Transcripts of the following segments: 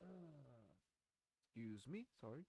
Excuse me, sorry.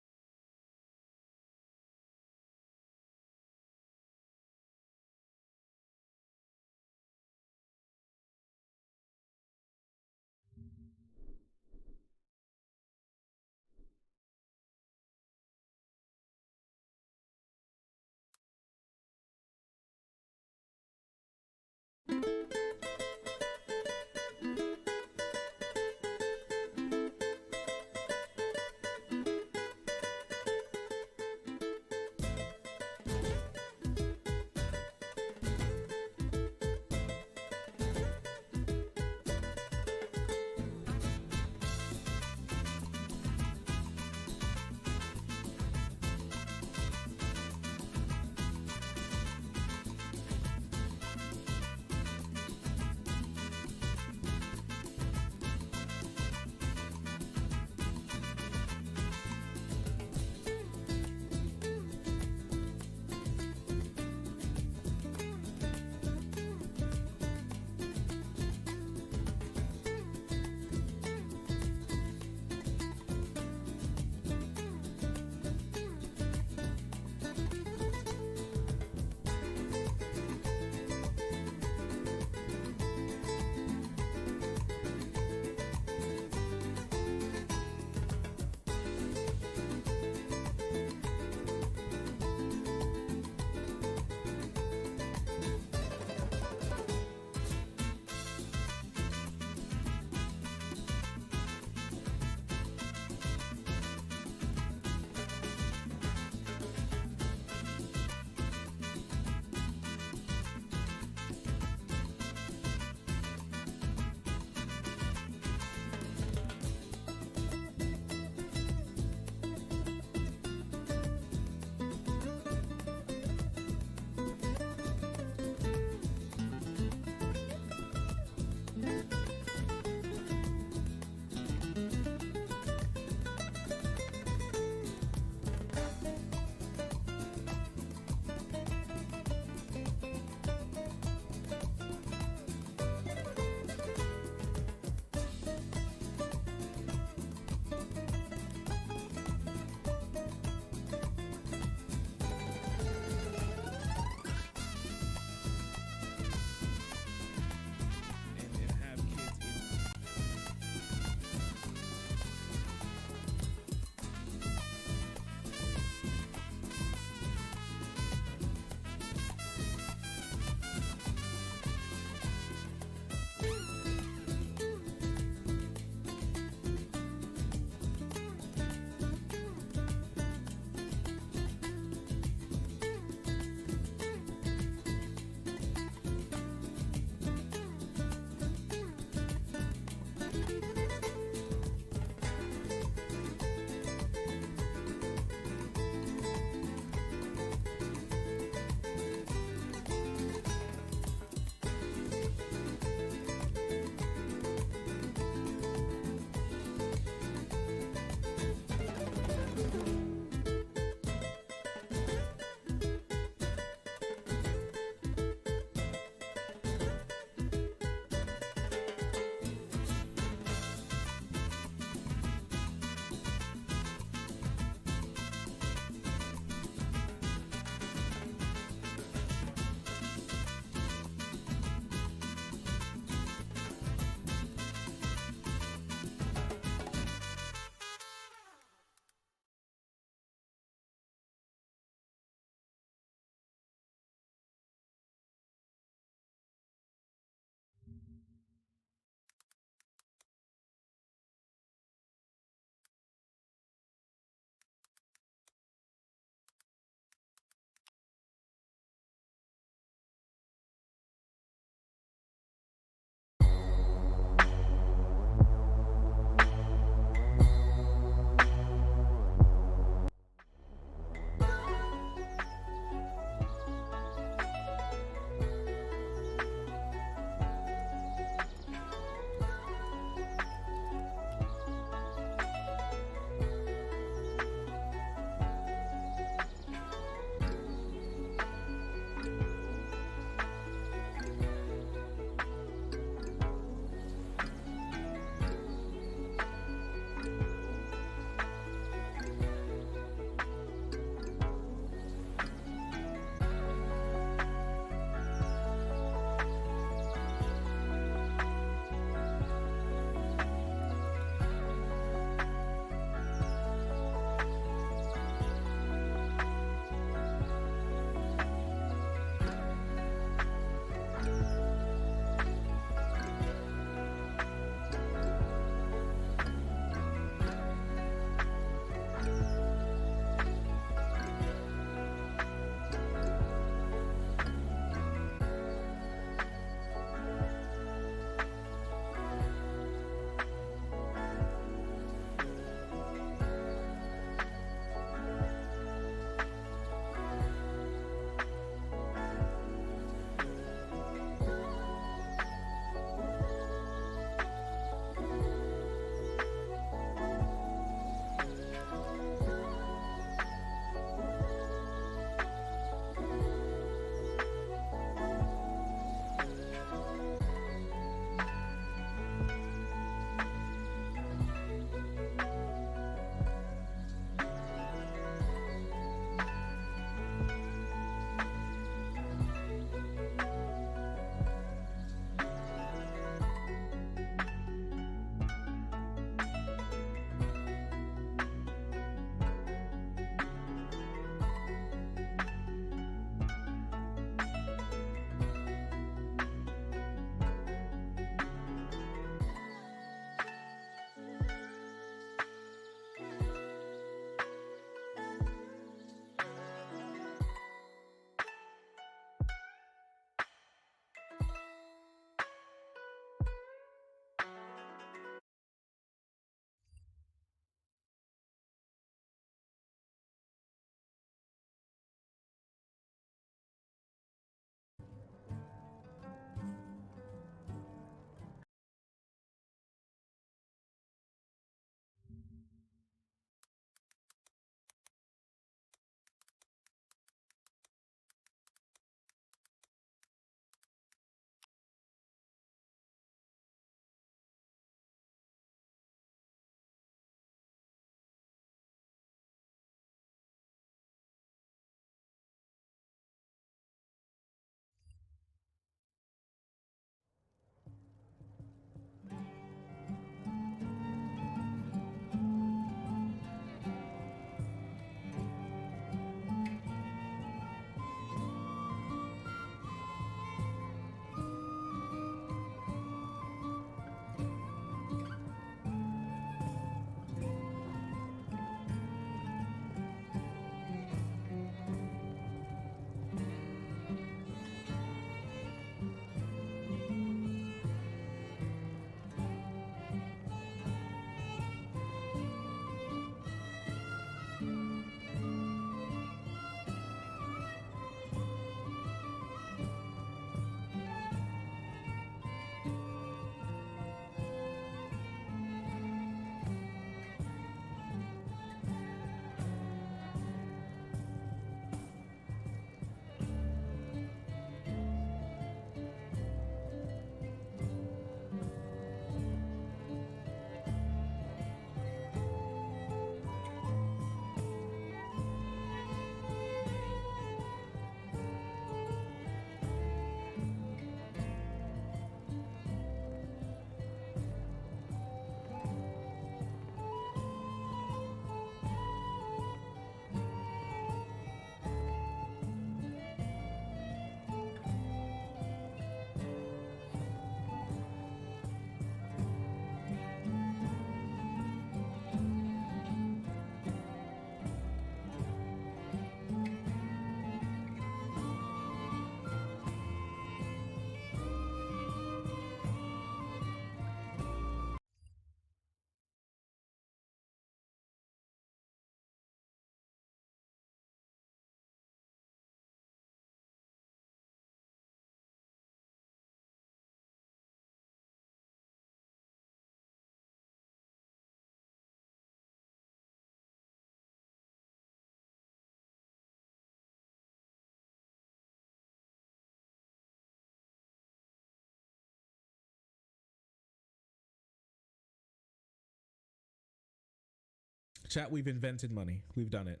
Chat, we've invented money. We've done it.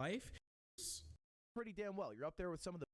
Life pretty damn well. You're up there with some of the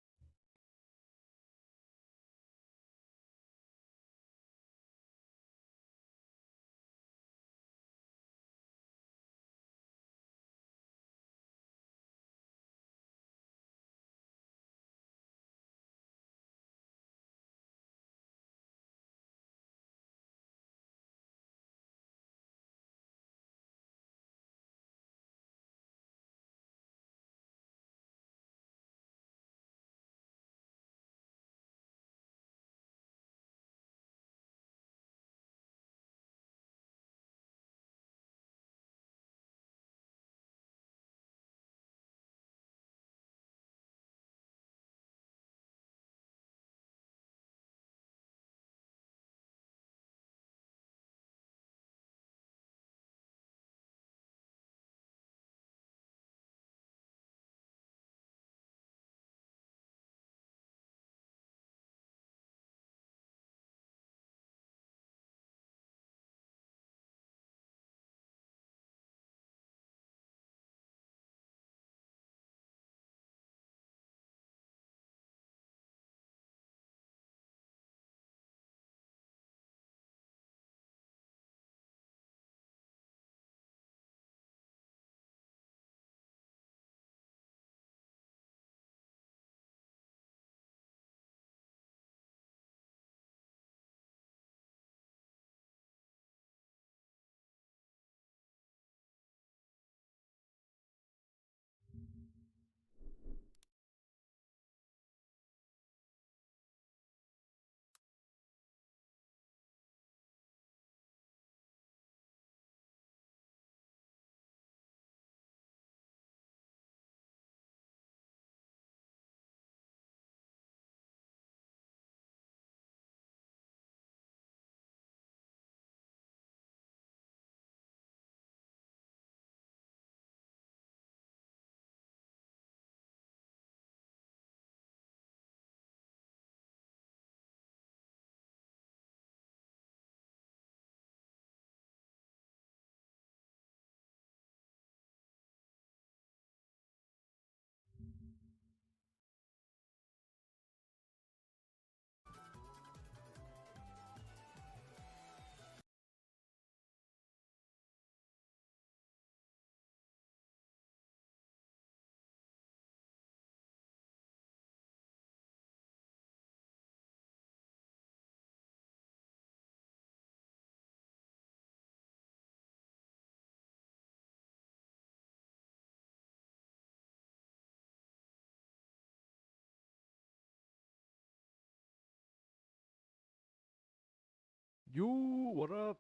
You, what up?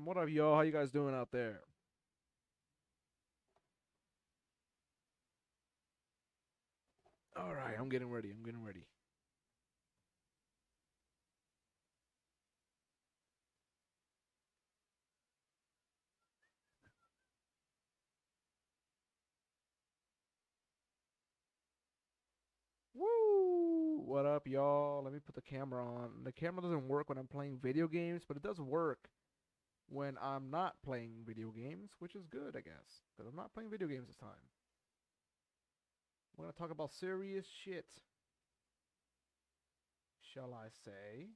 What up, y'all? How you guys doing out there? All right, I'm getting ready. I'm getting ready. Woo! What up, y'all? Let me put the camera on. The camera doesn't work when I'm playing video games, but it does work when I'm not playing video games, which is good, I guess, because I'm not playing video games this time. We're gonna talk about serious shit. Shall I say?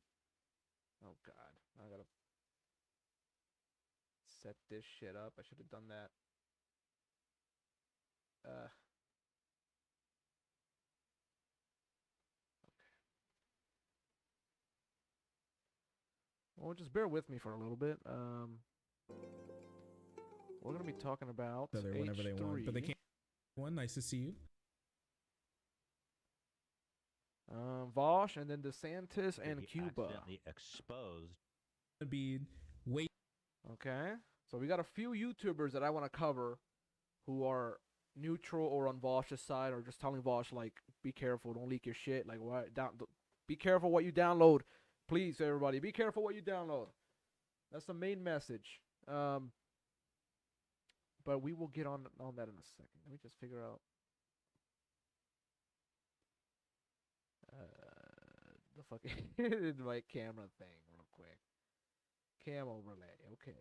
Oh God, I gotta set this shit up. I should have done that. Uh. Well, just bear with me for a little bit. We're gonna be talking about whenever they want, but they H3. can't. One, nice to see you. Vaush, and then Desantis and Cuba. Accidentally exposed. Be wait. Okay, so we got a few YouTubers that I want to cover who are neutral or on Vaush's side, or just telling Vaush like, be careful, don't leak your shit. Like, what? Be careful what you download, please, everybody. Be careful what you download. That's the main message. But we will get on that in a second. Let me just figure out the fucking my camera thing real quick. Cam overlay. Okay.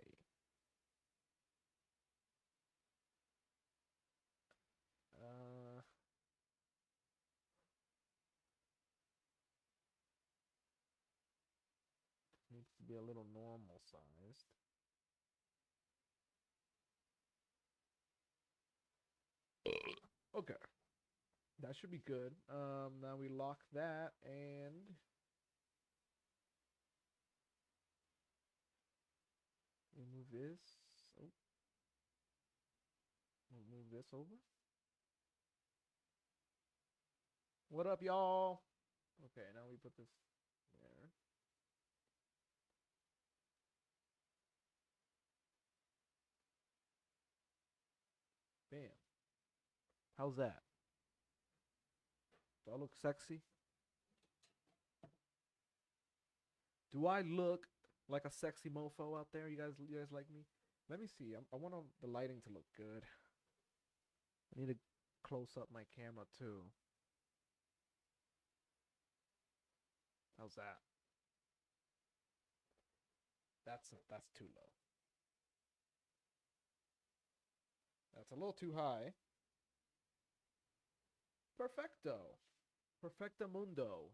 Needs to be a little normal sized. Okay. That should be good. Now we lock that and we'll move this. Oh. We'll move this over. What up, y'all? Okay, now we put this there. Bam. How's that? Do I look sexy? Do I look like a sexy mofo out there? You guys like me? Let me see. I want the lighting to look good. I need to close up my camera too. How's that? That's too low. That's a little too high. Perfecto. Perfectamundo.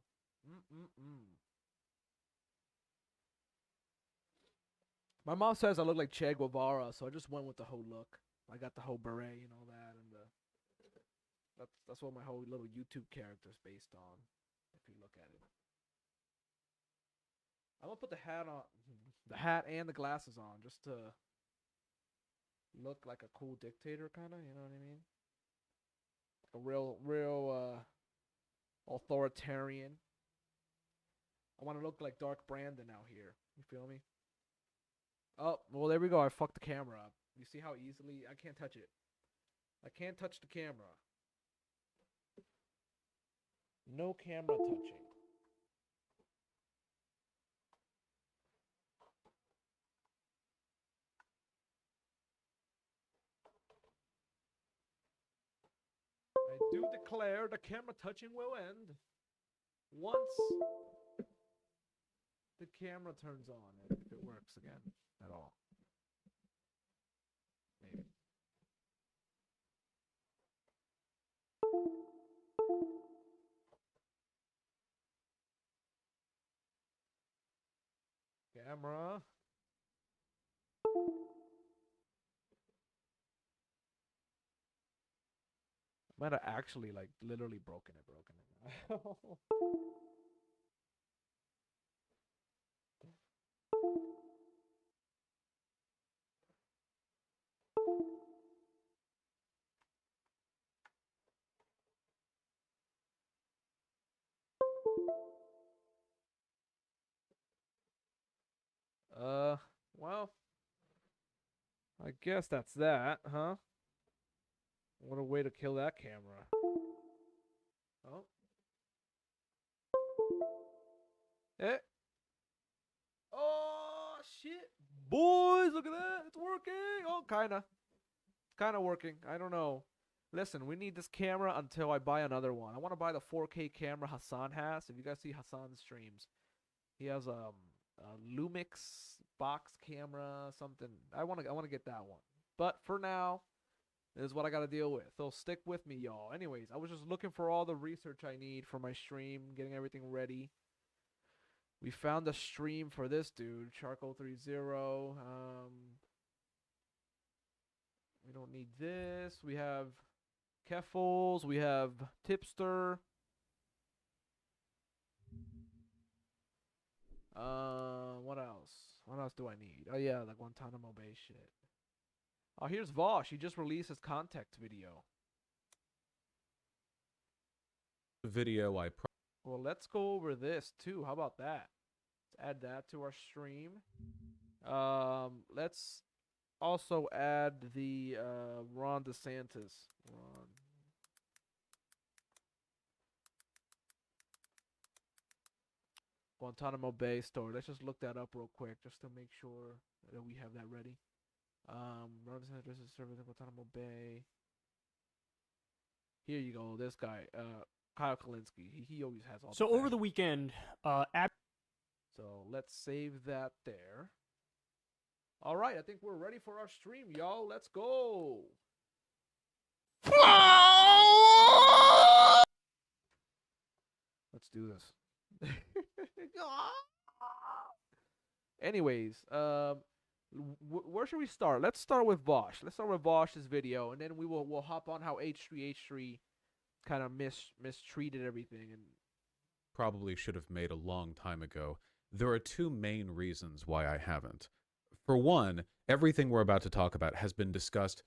My mom says I look like Che Guevara, so I just went with the whole look. I got the whole beret and all that, and that's what my whole little YouTube character is based on. If you look at it, I'm gonna put the hat on, the hat and the glasses on, just to look like a cool dictator, kind of. You know what I mean? A real authoritarian. I want to look like Dark Brandon out here. You feel me? Oh, well, there we go. I fucked the camera up. You see how easily I can't touch it. I can't touch the camera. No camera touching. I do declare the camera touching will end once the camera turns on, if it works again at all. Maybe. Camera. I might have actually like literally broken it. Well, I guess that's that, huh? What a way to kill that camera. Oh. Eh. Oh, shit. Boys, look at that. It's working. Oh, kinda. It's kinda working. I don't know. Listen, we need this camera until I buy another one. I want to buy the 4K camera Hassan has. If you guys see Hassan's streams, he has a Lumix box camera, something. I want to get that one. But for now, this is what I got to deal with. So stick with me, y'all. Anyways, I was just looking for all the research I need for my stream, getting everything ready. We found a stream for this dude, Charcoal30. We don't need this. We have Keffels. We have Tipster. What else? What else do I need? Oh yeah, the Guantanamo Bay shit. Oh, here's Vaush. He just released his contact video. Well, let's go over this too. How about that? Let's add that to our stream. Let's also add the Ron Desantis. Guantanamo Bay story. Let's just look that up real quick just to make sure that we have that ready. Ron Desantis is serving in Guantanamo Bay. Here you go. This guy. Kyle Kalinske. He always has all. So the over facts. the weekend, So let's save that there. All right, I think we're ready for our stream, y'all. Let's go. Let's do this. Anyways, where should we start? Let's start with Vaush. Let's start with Vaush's video, and then we'll hop on how H3H3 kind of mistreated everything. And probably should have made a long time ago. There are two main reasons why I haven't. For one, everything we're about to talk about has been discussed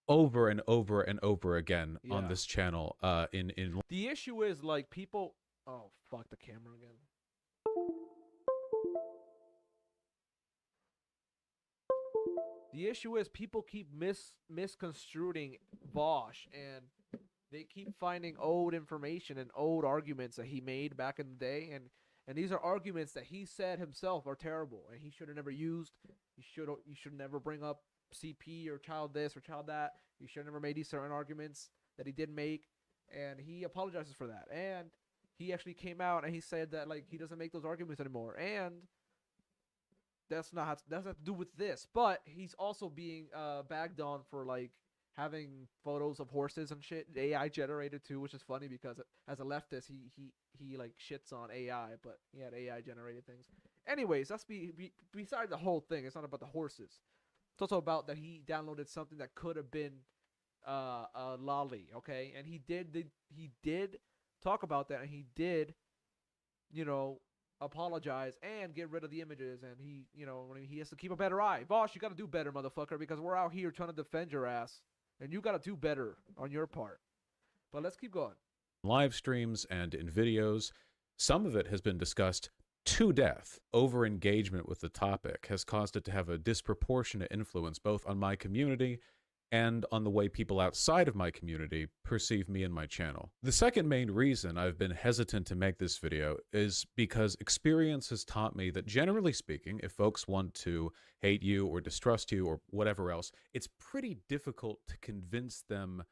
over and over and over again on this channel. The issue is like people. Oh fuck the camera again. The issue is people keep misconstruing Vaush, and they keep finding old information and old arguments that he made back in the day, and these are arguments that he said himself are terrible, and he should have never used. You should never bring up CP or child this or child that. You should have never made these certain arguments that he did make, and he apologizes for that. And he actually came out and he said that like he doesn't make those arguments anymore, and that's not to do with this. But he's also being bagged on for like having photos of horses and shit, AI generated too, which is funny because as a leftist, he like shits on AI, but he had AI generated things. Anyways, that's beside the whole thing. It's not about the horses. It's also about that he downloaded something that could have been a lolly, okay? And he did talk about that, and he did, apologize and get rid of the images, and he has to keep a better eye. Vaush, you got to do better, motherfucker, because we're out here trying to defend your ass. And you got to do better on your part. But let's keep going. Live streams and in videos, some of it has been discussed to death. Over engagement with the topic has caused it to have a disproportionate influence both on my community and on the way people outside of my community perceive me and my channel. The second main reason I've been hesitant to make this video is because experience has taught me that, generally speaking, if folks want to hate you or distrust you or whatever else, it's pretty difficult to convince them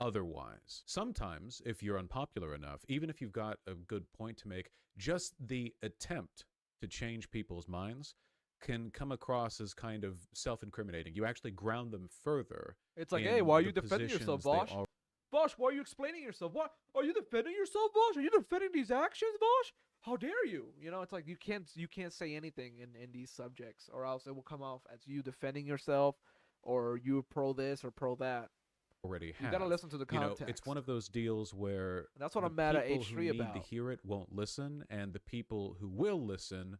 otherwise. Sometimes, if you're unpopular enough, even if you've got a good point to make, just the attempt to change people's minds can come across as kind of self-incriminating. You actually ground them further. It's like, hey, why are you defending yourself, Vaush? Vaush, why are you explaining yourself? What are you defending yourself, Vaush? Are you defending these actions, Vaush? How dare you? It's like you can't say anything in these subjects, or else it will come off as you defending yourself, or you pro this or pro that. Already have. You gotta listen to the context. It's one of those deals where that's what I'm mad at H3 about. People who need to hear it won't listen, and the people who will listen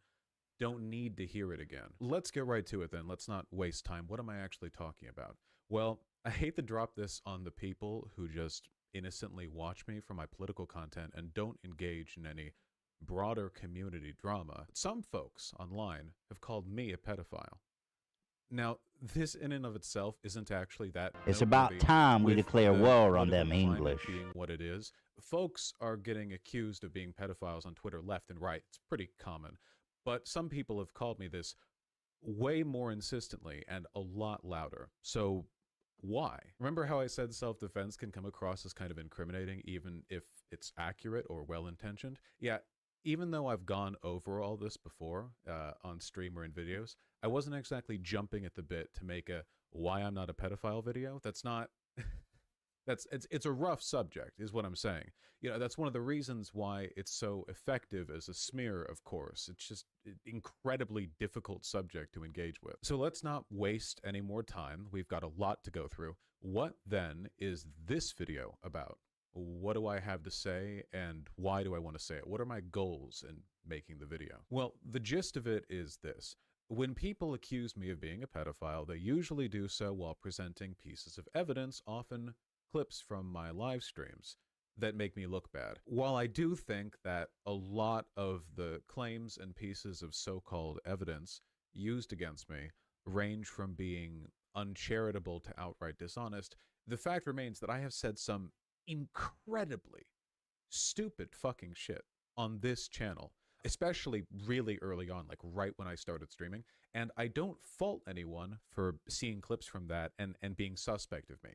don't need to hear it again. Let's get right to it then. Let's not waste time. What am I actually talking about? Well, I hate to drop this on the people who just innocently watch me for my political content and don't engage in any broader community drama. Some folks online have called me a pedophile. Now, this in and of itself isn't actually that. It's about time we declare war on them English. Being what it is, folks are getting accused of being pedophiles on Twitter left and right. It's pretty common. But some people have called me this way more insistently and a lot louder. So why? Remember how I said self-defense can come across as kind of incriminating even if it's accurate or well-intentioned? Yeah, even though I've gone over all this before on stream or in videos, I wasn't exactly jumping at the bit to make a why I'm not a pedophile video. That's not... It's a rough subject, is what I'm saying. That's one of the reasons why it's so effective as a smear, of course. It's just an incredibly difficult subject to engage with. So let's not waste any more time. We've got a lot to go through. What then is this video about? What do I have to say, and why do I want to say it? What are my goals in making the video? Well, the gist of it is this. When people accuse me of being a pedophile, they usually do so while presenting pieces of evidence, often clips from my live streams, that make me look bad. While I do think that a lot of the claims and pieces of so-called evidence used against me range from being uncharitable to outright dishonest, the fact remains that I have said some incredibly stupid fucking shit on this channel, especially really early on, like right when I started streaming, and I don't fault anyone for seeing clips from that and being suspect of me.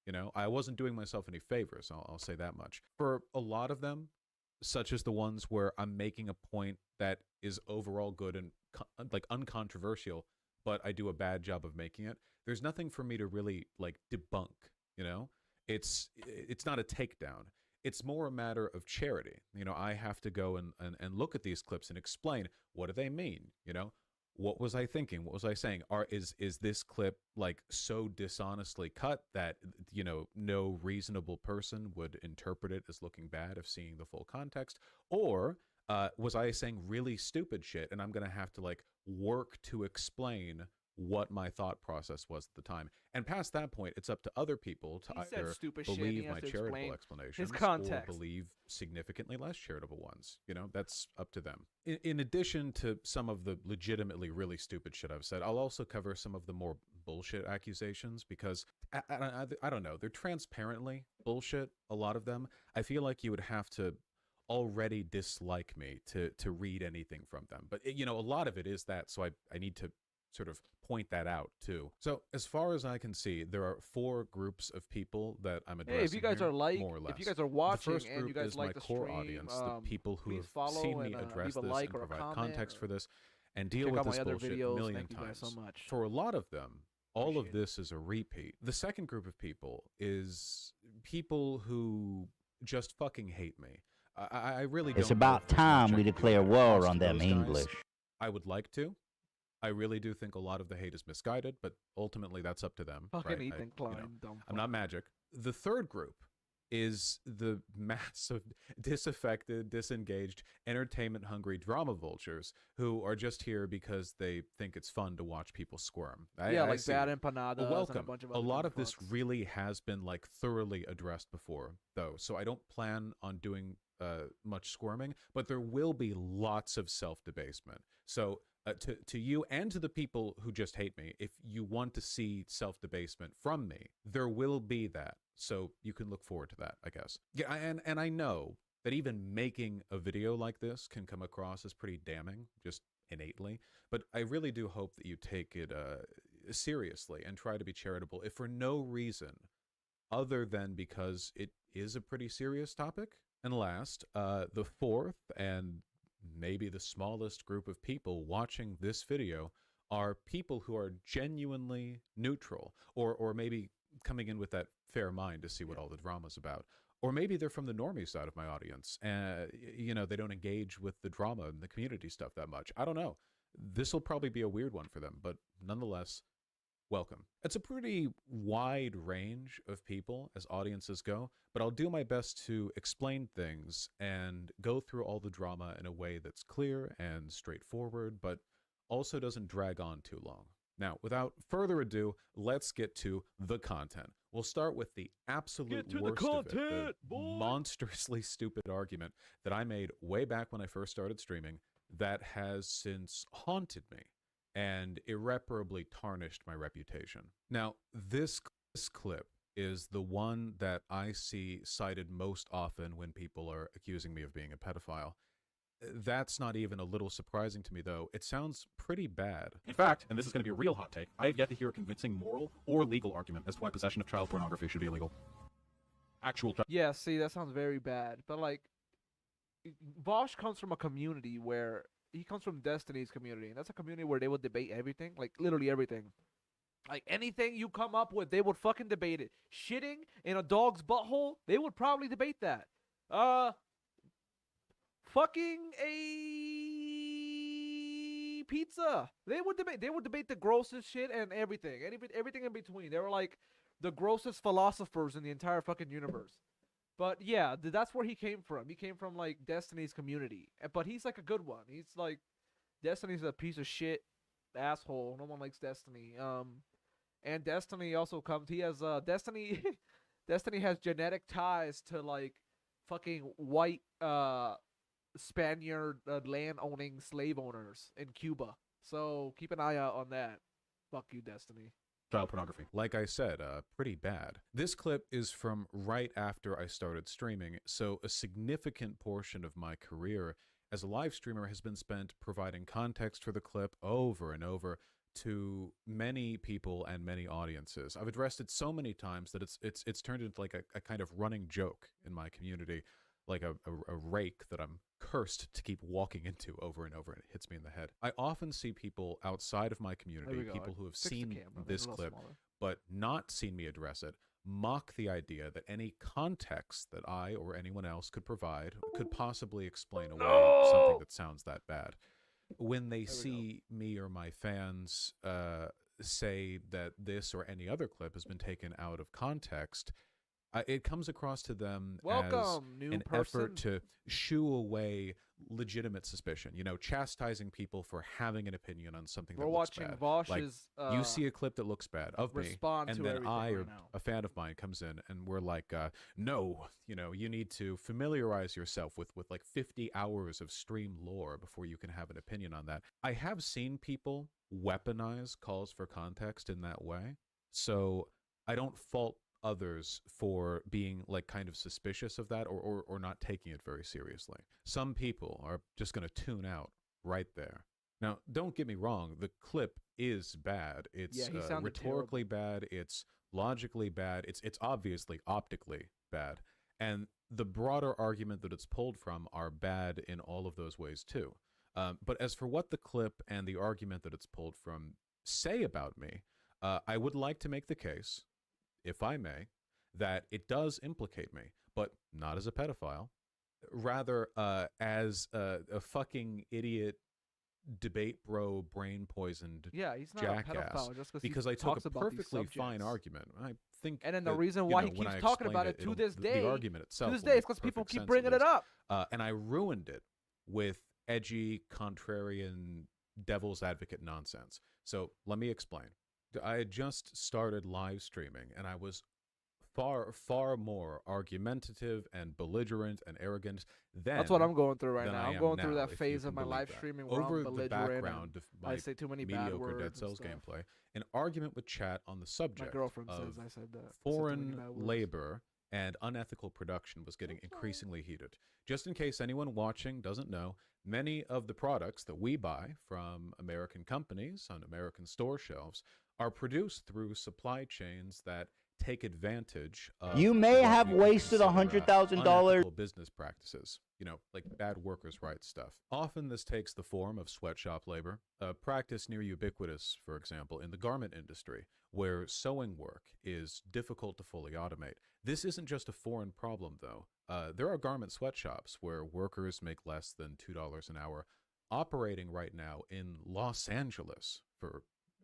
You know, I wasn't doing myself any favors. I'll say that much. For a lot of them, such as the ones where I'm making a point that is overall good and like uncontroversial, but I do a bad job of making it, there's nothing for me to really like debunk, you know? It's not a takedown. It's more a matter of charity. You know, I have to go and look at these clips and explain, what do they mean? You know, what was I thinking? What was I saying? Is this clip like so dishonestly cut that, you know, no reasonable person would interpret it as looking bad if seeing the full context? Or was I saying really stupid shit and I'm going to have to like work to explain what my thought process was at the time? And past that point, it's up to other people to either believe my charitable explanations or believe significantly less charitable ones. You know, that's up to them. In addition to some of the legitimately really stupid shit I've said, I'll also cover some of the more bullshit accusations because I don't know, they're transparently bullshit, a lot of them. I feel like you would have to already dislike me to read anything from them. But, you know, a lot of it is that, so I need to sort of point that out too. So as far as I can see, there are 4 groups of people that I'm addressing. Hey, if you guys here, are like, more or less. if you guys are watching the first group and you guys is like my the core stream, audience, the people who have follow seen me and, address leave a this like and or a provide comment context or for this and deal check with out this my other bullshit a videos. million Thank you guys times. so much. For a lot of them, all of Appreciate this is a repeat. The second group of people is people who just fucking hate me. I really don't. It's about time we declare war on them English. I would like to. I really do think a lot of the hate is misguided, but ultimately that's up to them. Fucking right? Ethan Klein, you know, dumb I'm not fuck. magic. The third group is the mass of disaffected, disengaged, entertainment-hungry drama vultures who are just here because they think it's fun to watch people squirm. Yeah, I like see. Bad Empanadas and a Welcome. bunch of A other lot dumb of this fucks. really has been like thoroughly addressed before, though, so I don't plan on doing much squirming, but there will be lots of self-debasement. So to you and to the people who just hate me, if you want to see self-debasement from me, there will be that. So you can look forward to that, I guess. Yeah, and I know that even making a video like this can come across as pretty damning, just innately, but I really do hope that you take it seriously and try to be charitable, if for no reason other than because it is a pretty serious topic. And last, the fourth and maybe the smallest group of people watching this video are people who are genuinely neutral, or maybe coming in with that fair mind to see what all the drama's about. Or maybe they're from the normie side of my audience, and you know, they don't engage with the drama and the community stuff that much. I don't know. This will probably be a weird one for them, but nonetheless, welcome. It's a pretty wide range of people as audiences go, but I'll do my best to explain things and go through all the drama in a way that's clear and straightforward, but also doesn't drag on too long. Now, without further ado, let's get to the content. We'll start with the absolute worst of it, the monstrously stupid argument that I made way back when I first started streaming that has since haunted me and irreparably tarnished my reputation. Now, this clip is the one that I see cited most often when people are accusing me of being a pedophile. That's not even a little surprising to me, though. It sounds pretty bad. In fact, and this is going to be a real hot take, I have yet to hear a convincing moral or legal argument as to why possession of child pornography should be illegal. Yeah, see, that sounds very bad. But, like, Vaush comes from a community where he comes from Destiny's community, and that's a community where they would debate everything, like literally everything. Like anything you come up with, they would fucking debate it. Shitting in a dog's butthole, they would probably debate that. Fucking a pizza, they would debate. They would debate the grossest shit and everything, everything in between. They were like the grossest philosophers in the entire fucking universe. But yeah, that's where he came from. He came from like Destiny's community. But he's like a good one. He's like, Destiny's a piece of shit asshole. No one likes Destiny. And Destiny also comes. He has Destiny. Destiny has genetic ties to like fucking white Spaniard land owning slave owners in Cuba. So keep an eye out on that. Fuck you, Destiny. Child pornography. Like I said, pretty bad. This clip is from right after I started streaming, so a significant portion of my career as a live streamer has been spent providing context for the clip over and over, to many people and many audiences. I've addressed it so many times that it's turned into like a kind of running joke in my community, like a rake that I'm cursed to keep walking into over and over, and it hits me in the head. I often see people outside of my community, people who have seen this clip but not seen me address it, mock the idea that any context that I or anyone else could provide could possibly explain away something that sounds that bad. When they see me or my fans say that this or any other clip has been taken out of context, it comes across to them as an effort to shoo away legitimate suspicion. You know, chastising people for having an opinion on something that looks bad. Vaush's, like, you see a clip that looks bad of me, and then I or a fan of mine comes in, and we're like, no, you know, you need to familiarize yourself with like 50 hours of stream lore before you can have an opinion on that. I have seen people weaponize calls for context in that way, so I don't fault others for being like kind of suspicious of that or not taking it very seriously. Some people are just going to tune out right there. Now, don't get me wrong, the clip is bad. It's rhetorically bad, it's logically bad, it's obviously optically bad. And the broader argument that it's pulled from are bad in all of those ways too. But as for what the clip and the argument that it's pulled from say about me, I would like to make the case, if I may, that it does implicate me, but not as a pedophile, rather as a fucking idiot, debate bro, brain poisoned he's not jackass. A pedophile just because I took a perfectly fine argument. I think, and then the reason why he keeps talking about it to this day, the argument itself, to this day, is because people keep bringing it up. And I ruined it with edgy, contrarian, devil's advocate nonsense. So let me explain. I had just started live streaming, and I was far more argumentative and belligerent and arrogant than that's what I'm going through right now. I'm going through that phase of my live streaming where over I'm the belligerent. background of my I say too many bad mediocre words Dead Cells gameplay, an argument with chat on the subject my girlfriend of says I said that. foreign labor and unethical production was getting increasingly heated. Just in case anyone watching doesn't know, many of the products that we buy from American companies on American store shelves are produced through supply chains that take advantage of You may have wasted $100,000. unethical business practices, you know, like bad workers' rights stuff. Often this takes the form of sweatshop labor, a practice near ubiquitous, for example, in the garment industry, where sewing work is difficult to fully automate. This isn't just a foreign problem, though. There are garment sweatshops where workers make less than $2 an hour, operating right now in Los Angeles,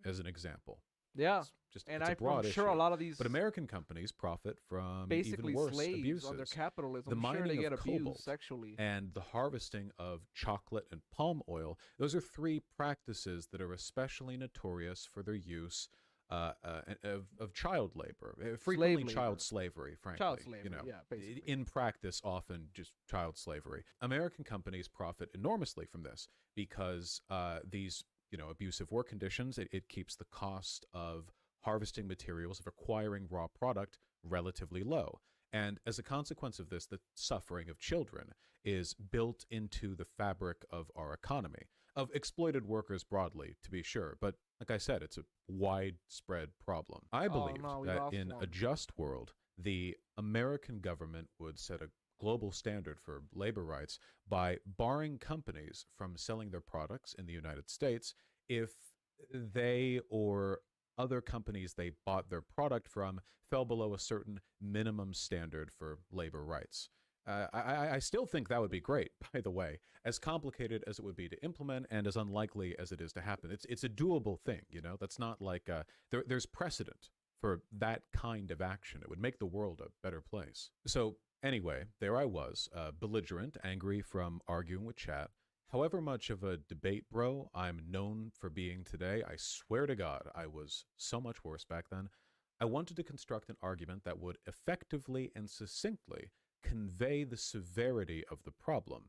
as an example. Yeah, and I'm sure issue. a lot of these, but American companies profit from basically even worse slaves abuses. under capitalism. The I'm sure mining they get of abused cobalt sexually, and the harvesting of chocolate and palm oil. Those are three practices that are especially notorious for their use of child labor, frequently child slavery, frankly. Child slavery, you know, yeah, basically. in practice, often just child slavery. American companies profit enormously from this because these, you know, abusive work conditions, it keeps the cost of harvesting materials, of acquiring raw product relatively low. And as a consequence of this, the suffering of children is built into the fabric of our economy, of exploited workers broadly, to be sure. But like I said, it's a widespread problem. I believe that in a just world, the American government would set a global standard for labor rights by barring companies from selling their products in the United States if they or other companies they bought their product from fell below a certain minimum standard for labor rights. I still think that would be great, by the way, as complicated as it would be to implement and as unlikely as it is to happen. It's a doable thing, you know? That's not like there's precedent for that kind of action. It would make the world a better place. So anyway, there I was, belligerent, angry from arguing with chat. However much of a debate bro I'm known for being today, I swear to God, I was so much worse back then. I wanted to construct an argument that would effectively and succinctly convey the severity of the problem,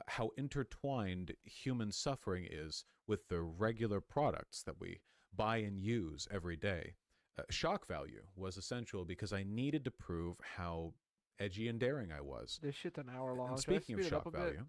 how intertwined human suffering is with the regular products that we buy and use every day. Shock value was essential because I needed to prove how edgy and daring I was. This shit's an hour long. And speaking of shock value,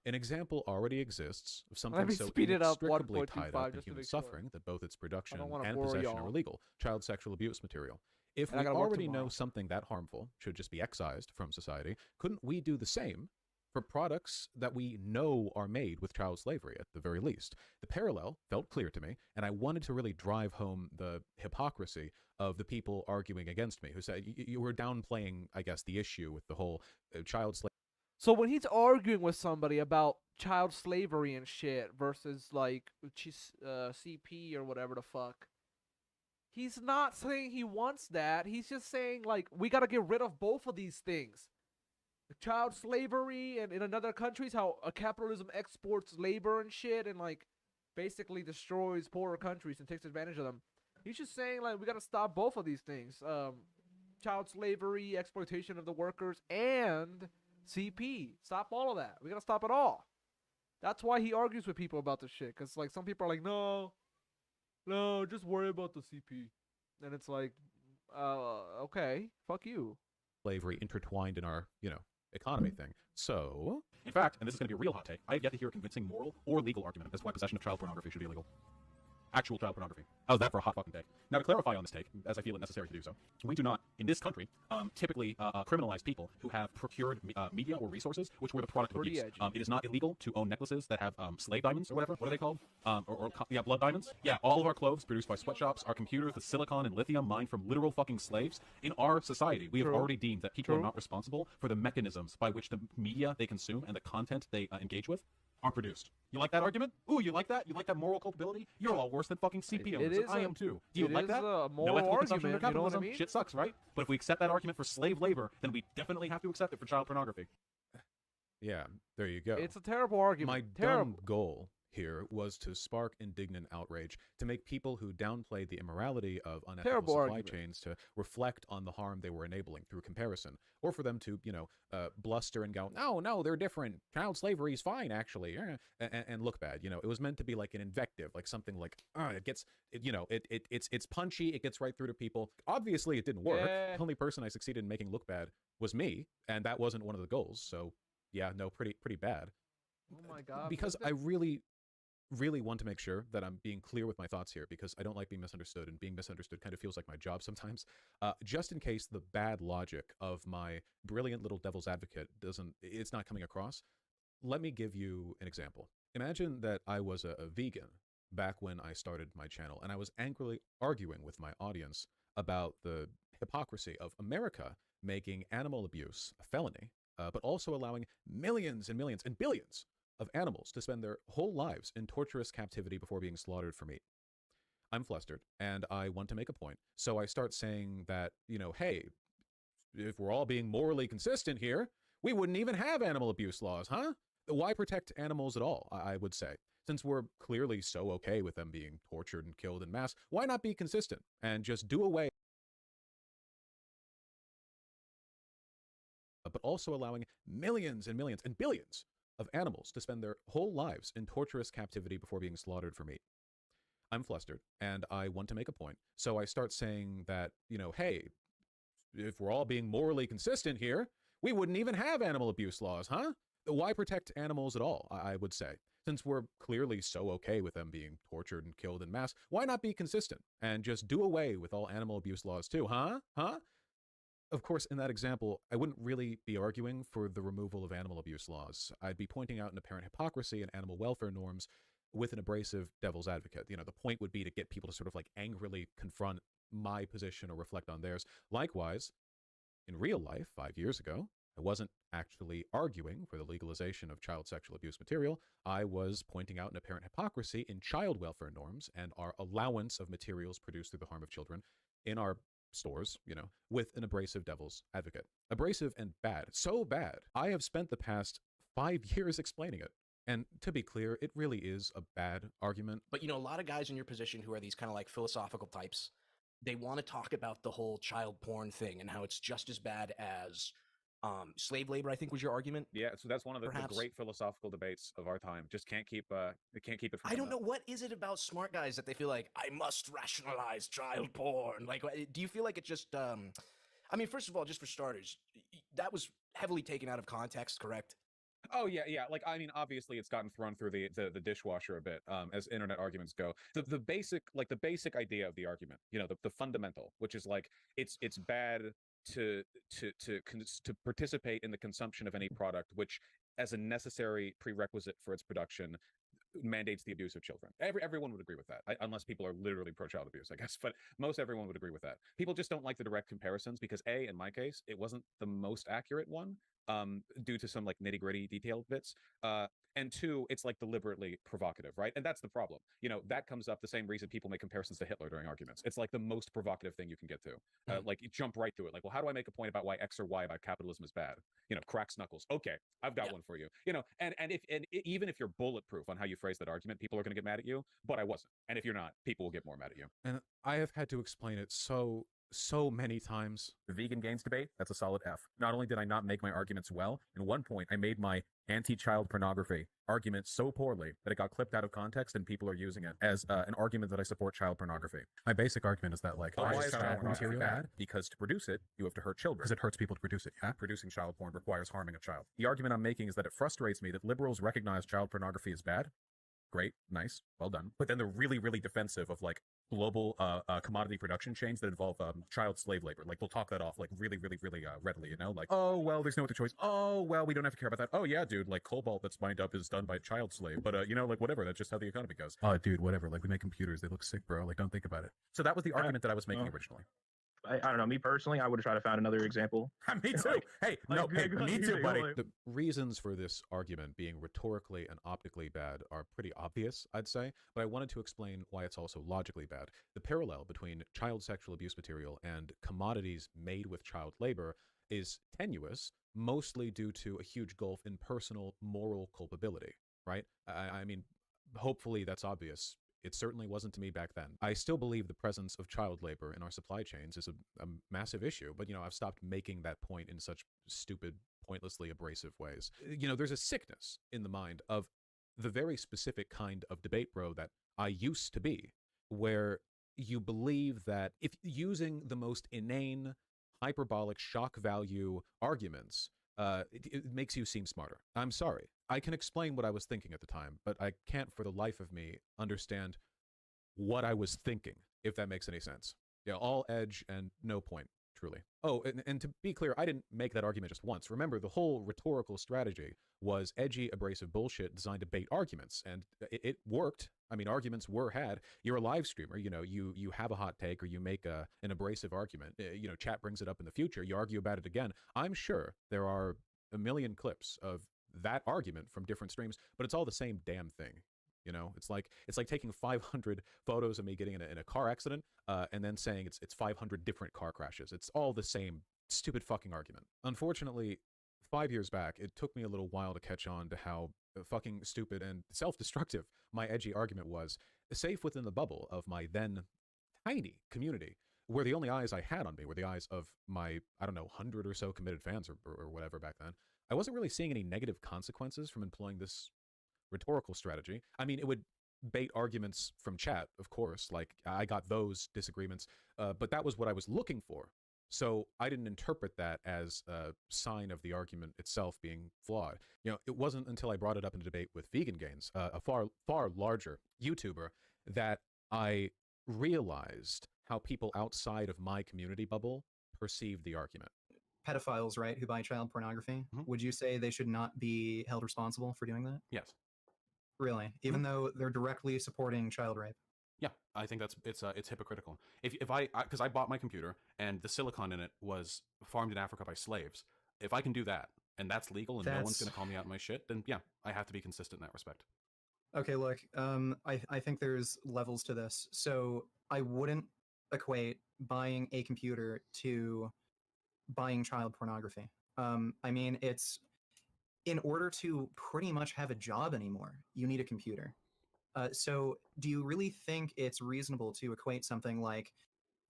An example already exists of Let something me so speed it up inextricably tied 1.25 up in just to human make sure. suffering that both its production wanna and bore possession y'all. are illegal, child sexual abuse material. If And I we gotta work already know tomorrow. something that harmful should just be excised from society, couldn't we do the same for products that we know are made with child slavery at the very least? The parallel felt clear to me, and I wanted to really drive home the hypocrisy of the people arguing against me, who said you were downplaying, I guess, the issue with the whole child slavery. So when he's arguing with somebody about child slavery and shit versus like CP or whatever the fuck, he's not saying he wants that. He's just saying like we gotta get rid of both of these things. Child slavery and in other countries how capitalism exports labor and shit and like basically destroys poorer countries and takes advantage of them. He's just saying like we gotta stop both of these things. Child slavery, exploitation of the workers, and CP. Stop all of that. We gotta stop it all. That's why he argues with people about this shit. Cause like some people are like, no, just worry about the CP. And it's like, okay, fuck you. Slavery intertwined in our, economy thing. So, In fact, and this is going to be a real hot take, I have yet to hear a convincing moral or legal argument as to why possession of child pornography should be illegal. Actual child pornography. How's that for a hot fucking take? Now, to clarify on this take, as I feel it necessary to do so, we do not, in this country, typically criminalize people who have procured media or resources which were the product of Pretty abuse. edgy. It is not illegal to own necklaces that have slave diamonds or whatever. What are they called? Yeah, blood diamonds. Yeah, all of our clothes produced by sweatshops, our computers with silicon and lithium mined from literal fucking slaves. In our society, we have True. already deemed that people True. are not responsible for the mechanisms by which the media they consume and the content they engage with are produced. You like that argument? Ooh, you like that? You like that moral culpability? You're all worse than fucking CP owners. is I a- am too. Do you it like is that? a No moral ethical consumption under argument, you know what I capitalism. mean? Shit sucks, right? But if we accept that argument for slave labor, then we definitely have to accept it for child pornography. yeah, there you go. It's a terrible argument. My terrible. dumb goal here was to spark indignant outrage, to make people who downplayed the immorality of unethical Terrible supply argument. chains to reflect on the harm they were enabling through comparison, or for them to, bluster and go, no, they're different. Child slavery is fine, actually, and look bad. It was meant to be like an invective, like something like, it's punchy, it gets right through to people. Obviously, it didn't work. Yeah. The only person I succeeded in making look bad was me, and that wasn't one of the goals. So, yeah, no, pretty bad. Oh my god. Because listen. I really want to make sure that I'm being clear with my thoughts here, because I don't like being misunderstood, and being misunderstood kind of feels like my job sometimes. Just in case the bad logic of my brilliant little devil's advocate it's not coming across, let me give you an example. Imagine that I was a vegan back when I started my channel, and I was angrily arguing with my audience about the hypocrisy of America making animal abuse a felony, but also allowing millions and millions and billions of animals to spend their whole lives in torturous captivity before being slaughtered for meat. I'm flustered, and I want to make a point. So I start saying that, hey, if we're all being morally consistent here, we wouldn't even have animal abuse laws, huh? Why protect animals at all, I would say? Since we're clearly so okay with them being tortured and killed en masse, why not be consistent and just do away, but also allowing millions and millions and billions of animals to spend their whole lives in torturous captivity before being slaughtered for meat? I'm flustered, and I want to make a point. So I start saying that, hey, if we're all being morally consistent here, we wouldn't even have animal abuse laws, huh? Why protect animals at all, I would say? Since we're clearly so okay with them being tortured and killed en masse, why not be consistent and just do away with all animal abuse laws too, huh? Of course, in that example, I wouldn't really be arguing for the removal of animal abuse laws. I'd be pointing out an apparent hypocrisy in animal welfare norms with an abrasive devil's advocate. The point would be to get people to sort of like angrily confront my position or reflect on theirs. Likewise, in real life, 5 years ago, I wasn't actually arguing for the legalization of child sexual abuse material. I was pointing out an apparent hypocrisy in child welfare norms and our allowance of materials produced through the harm of children in our stores, with an abrasive devil's advocate. Abrasive and bad. So bad. I have spent the past 5 years explaining it. And to be clear, it really is a bad argument. But a lot of guys in your position who are these kind of like philosophical types, they want to talk about the whole child porn thing and how it's just as bad as slave labor, I think was your argument. Yeah, so that's one of the Perhaps. great philosophical debates of our time. Just can't keep it from I don't know, what is it about smart guys that they feel like, I must rationalize child porn? Like, do you feel like it just, I mean, first of all, just for starters, that was heavily taken out of context, correct? Oh yeah. Like I mean, obviously it's gotten thrown through the dishwasher a bit, as internet arguments go. The basic idea of the argument, the fundamental, which is like it's bad to participate in the consumption of any product which, as a necessary prerequisite for its production, mandates the abuse of children. Everyone would agree with that, unless people are literally pro child abuse, I guess. But most everyone would agree with that. People just don't like the direct comparisons because in my case, it wasn't the most accurate one, due to some like nitty gritty detailed bits. And two, it's like deliberately provocative, right? And that's the problem. That comes up the same reason people make comparisons to Hitler during arguments. It's like the most provocative thing you can get to. Like you jump right to it. Like, well, how do I make a point about why X or Y about capitalism is bad? Cracks knuckles. Okay, I've got one for you. Even if you're bulletproof on how you phrase that argument, people are going to get mad at you. But I wasn't. And if you're not, people will get more mad at you. And I have had to explain it so many times. The vegan gains debate, that's a solid F. Not only did I not make my arguments well, at one point I made my anti-child pornography argument so poorly that it got clipped out of context and people are using it as an argument that I support child pornography. My basic argument is that, like, why is child pornography bad? Because to produce it, you have to hurt children. Because it hurts people to produce it, yeah? Producing child porn requires harming a child. The argument I'm making is that it frustrates me that liberals recognize child pornography as bad. Great, nice, well done. But then they're really, really defensive of like global commodity production chains that involve child slave labor. Like they'll talk that off like really, really, really readily, like, oh, well, there's no other choice. Oh, well, we don't have to care about that. Oh, yeah, dude, like cobalt that's mined up is done by child slave. But, like whatever, that's just how the economy goes. Oh, dude, whatever. Like we make computers. They look sick, bro. Like don't think about it. So that was the argument that I was making originally. I don't know. Me personally, I would have tried to find another example. Me too. Me too, buddy. The reasons for this argument being rhetorically and optically bad are pretty obvious, I'd say, but I wanted to explain why it's also logically bad. The parallel between child sexual abuse material and commodities made with child labor is tenuous, mostly due to a huge gulf in personal moral culpability, right? I mean, hopefully that's obvious. It certainly wasn't to me back then. I still believe the presence of child labor in our supply chains is a massive issue, but, I've stopped making that point in such stupid, pointlessly abrasive ways. There's a sickness in the mind of the very specific kind of debate bro that I used to be, where you believe that if using the most inane, hyperbolic shock value arguments, it makes you seem smarter. I'm sorry. I can explain what I was thinking at the time, but I can't for the life of me understand what I was thinking, if that makes any sense. Yeah, all edge and no point, truly. Oh, and to be clear, I didn't make that argument just once. Remember, the whole rhetorical strategy was edgy, abrasive bullshit designed to bait arguments, and it worked. I mean, arguments were had. You're a live streamer, you have a hot take or you make an abrasive argument. Chat brings it up in the future. You argue about it again. I'm sure there are a million clips of that argument from different streams, but it's all the same damn thing. It's like taking 500 photos of me getting in a car accident and then saying it's 500 different car crashes. It's all the same stupid fucking argument. Unfortunately, 5 years back, it took me a little while to catch on to how fucking stupid and self-destructive my edgy argument was, safe within the bubble of my then tiny community, where the only eyes I had on me were the eyes of my, 100 or so committed fans or whatever back then. I wasn't really seeing any negative consequences from employing this rhetorical strategy. I mean, it would bait arguments from chat, of course, like I got those disagreements, but that was what I was looking for. So I didn't interpret that as a sign of the argument itself being flawed. It wasn't until I brought it up in a debate with Vegan Gains, a far larger YouTuber, that I realized how people outside of my community bubble perceived the argument. Pedophiles, right, who buy child pornography, would you say they should not be held responsible for doing that? Yes. Really? Even though they're directly supporting child rape? Yeah, I think it's hypocritical. If I because I bought my computer and the silicon in it was farmed in Africa by slaves. If I can do that and that's legal and no one's going to call me out on my shit, then yeah, I have to be consistent in that respect. Okay, look, I think there's levels to this. So I wouldn't equate buying a computer to buying child pornography. I mean, it's in order to pretty much have a job anymore, you need a computer. So do you really think it's reasonable to equate something like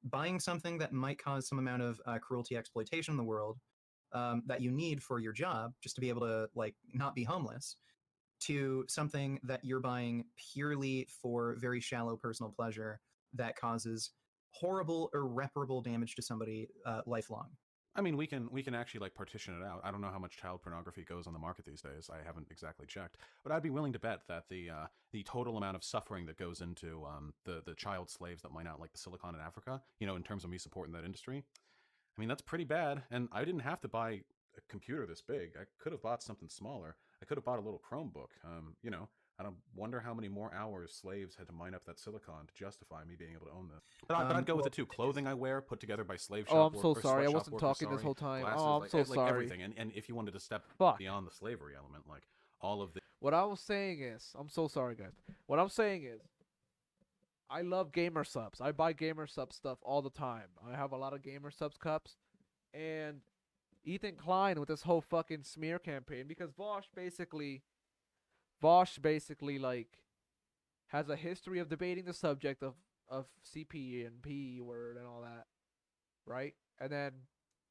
buying something that might cause some amount of cruelty, exploitation in the world that you need for your job just to be able to like not be homeless, to something that you're buying purely for very shallow personal pleasure that causes horrible, irreparable damage to somebody lifelong? I mean, we can actually like partition it out. I don't know how much child pornography goes on the market these days. I haven't exactly checked, but I'd be willing to bet that the total amount of suffering that goes into the child slaves that mine out like the silicon in Africa, you know, in terms of me supporting that industry, I mean, that's pretty bad. And I didn't have to buy a computer this big. I could have bought something smaller. I could have bought a little Chromebook. You know, I don't wonder how many more hours slaves had to mine up that silicon to justify me being able to own this. But I'd go with it too. Clothing I wear put together by slave shop Oh, I'm so workers, sorry. I sweatshop wasn't workers, talking this sorry, whole time. glasses, Oh, I'm like, so like sorry. everything. And if you wanted to step Fuck. beyond the slavery element, like all of the What I was saying is, I'm so sorry, guys. What I'm saying is, I love gamer subs. I buy gamer sub stuff all the time. I have a lot of gamer subs cups, and Ethan Klein with this whole fucking smear campaign, because Vaush basically like has a history of debating the subject of CP and PE word and all that, right? And then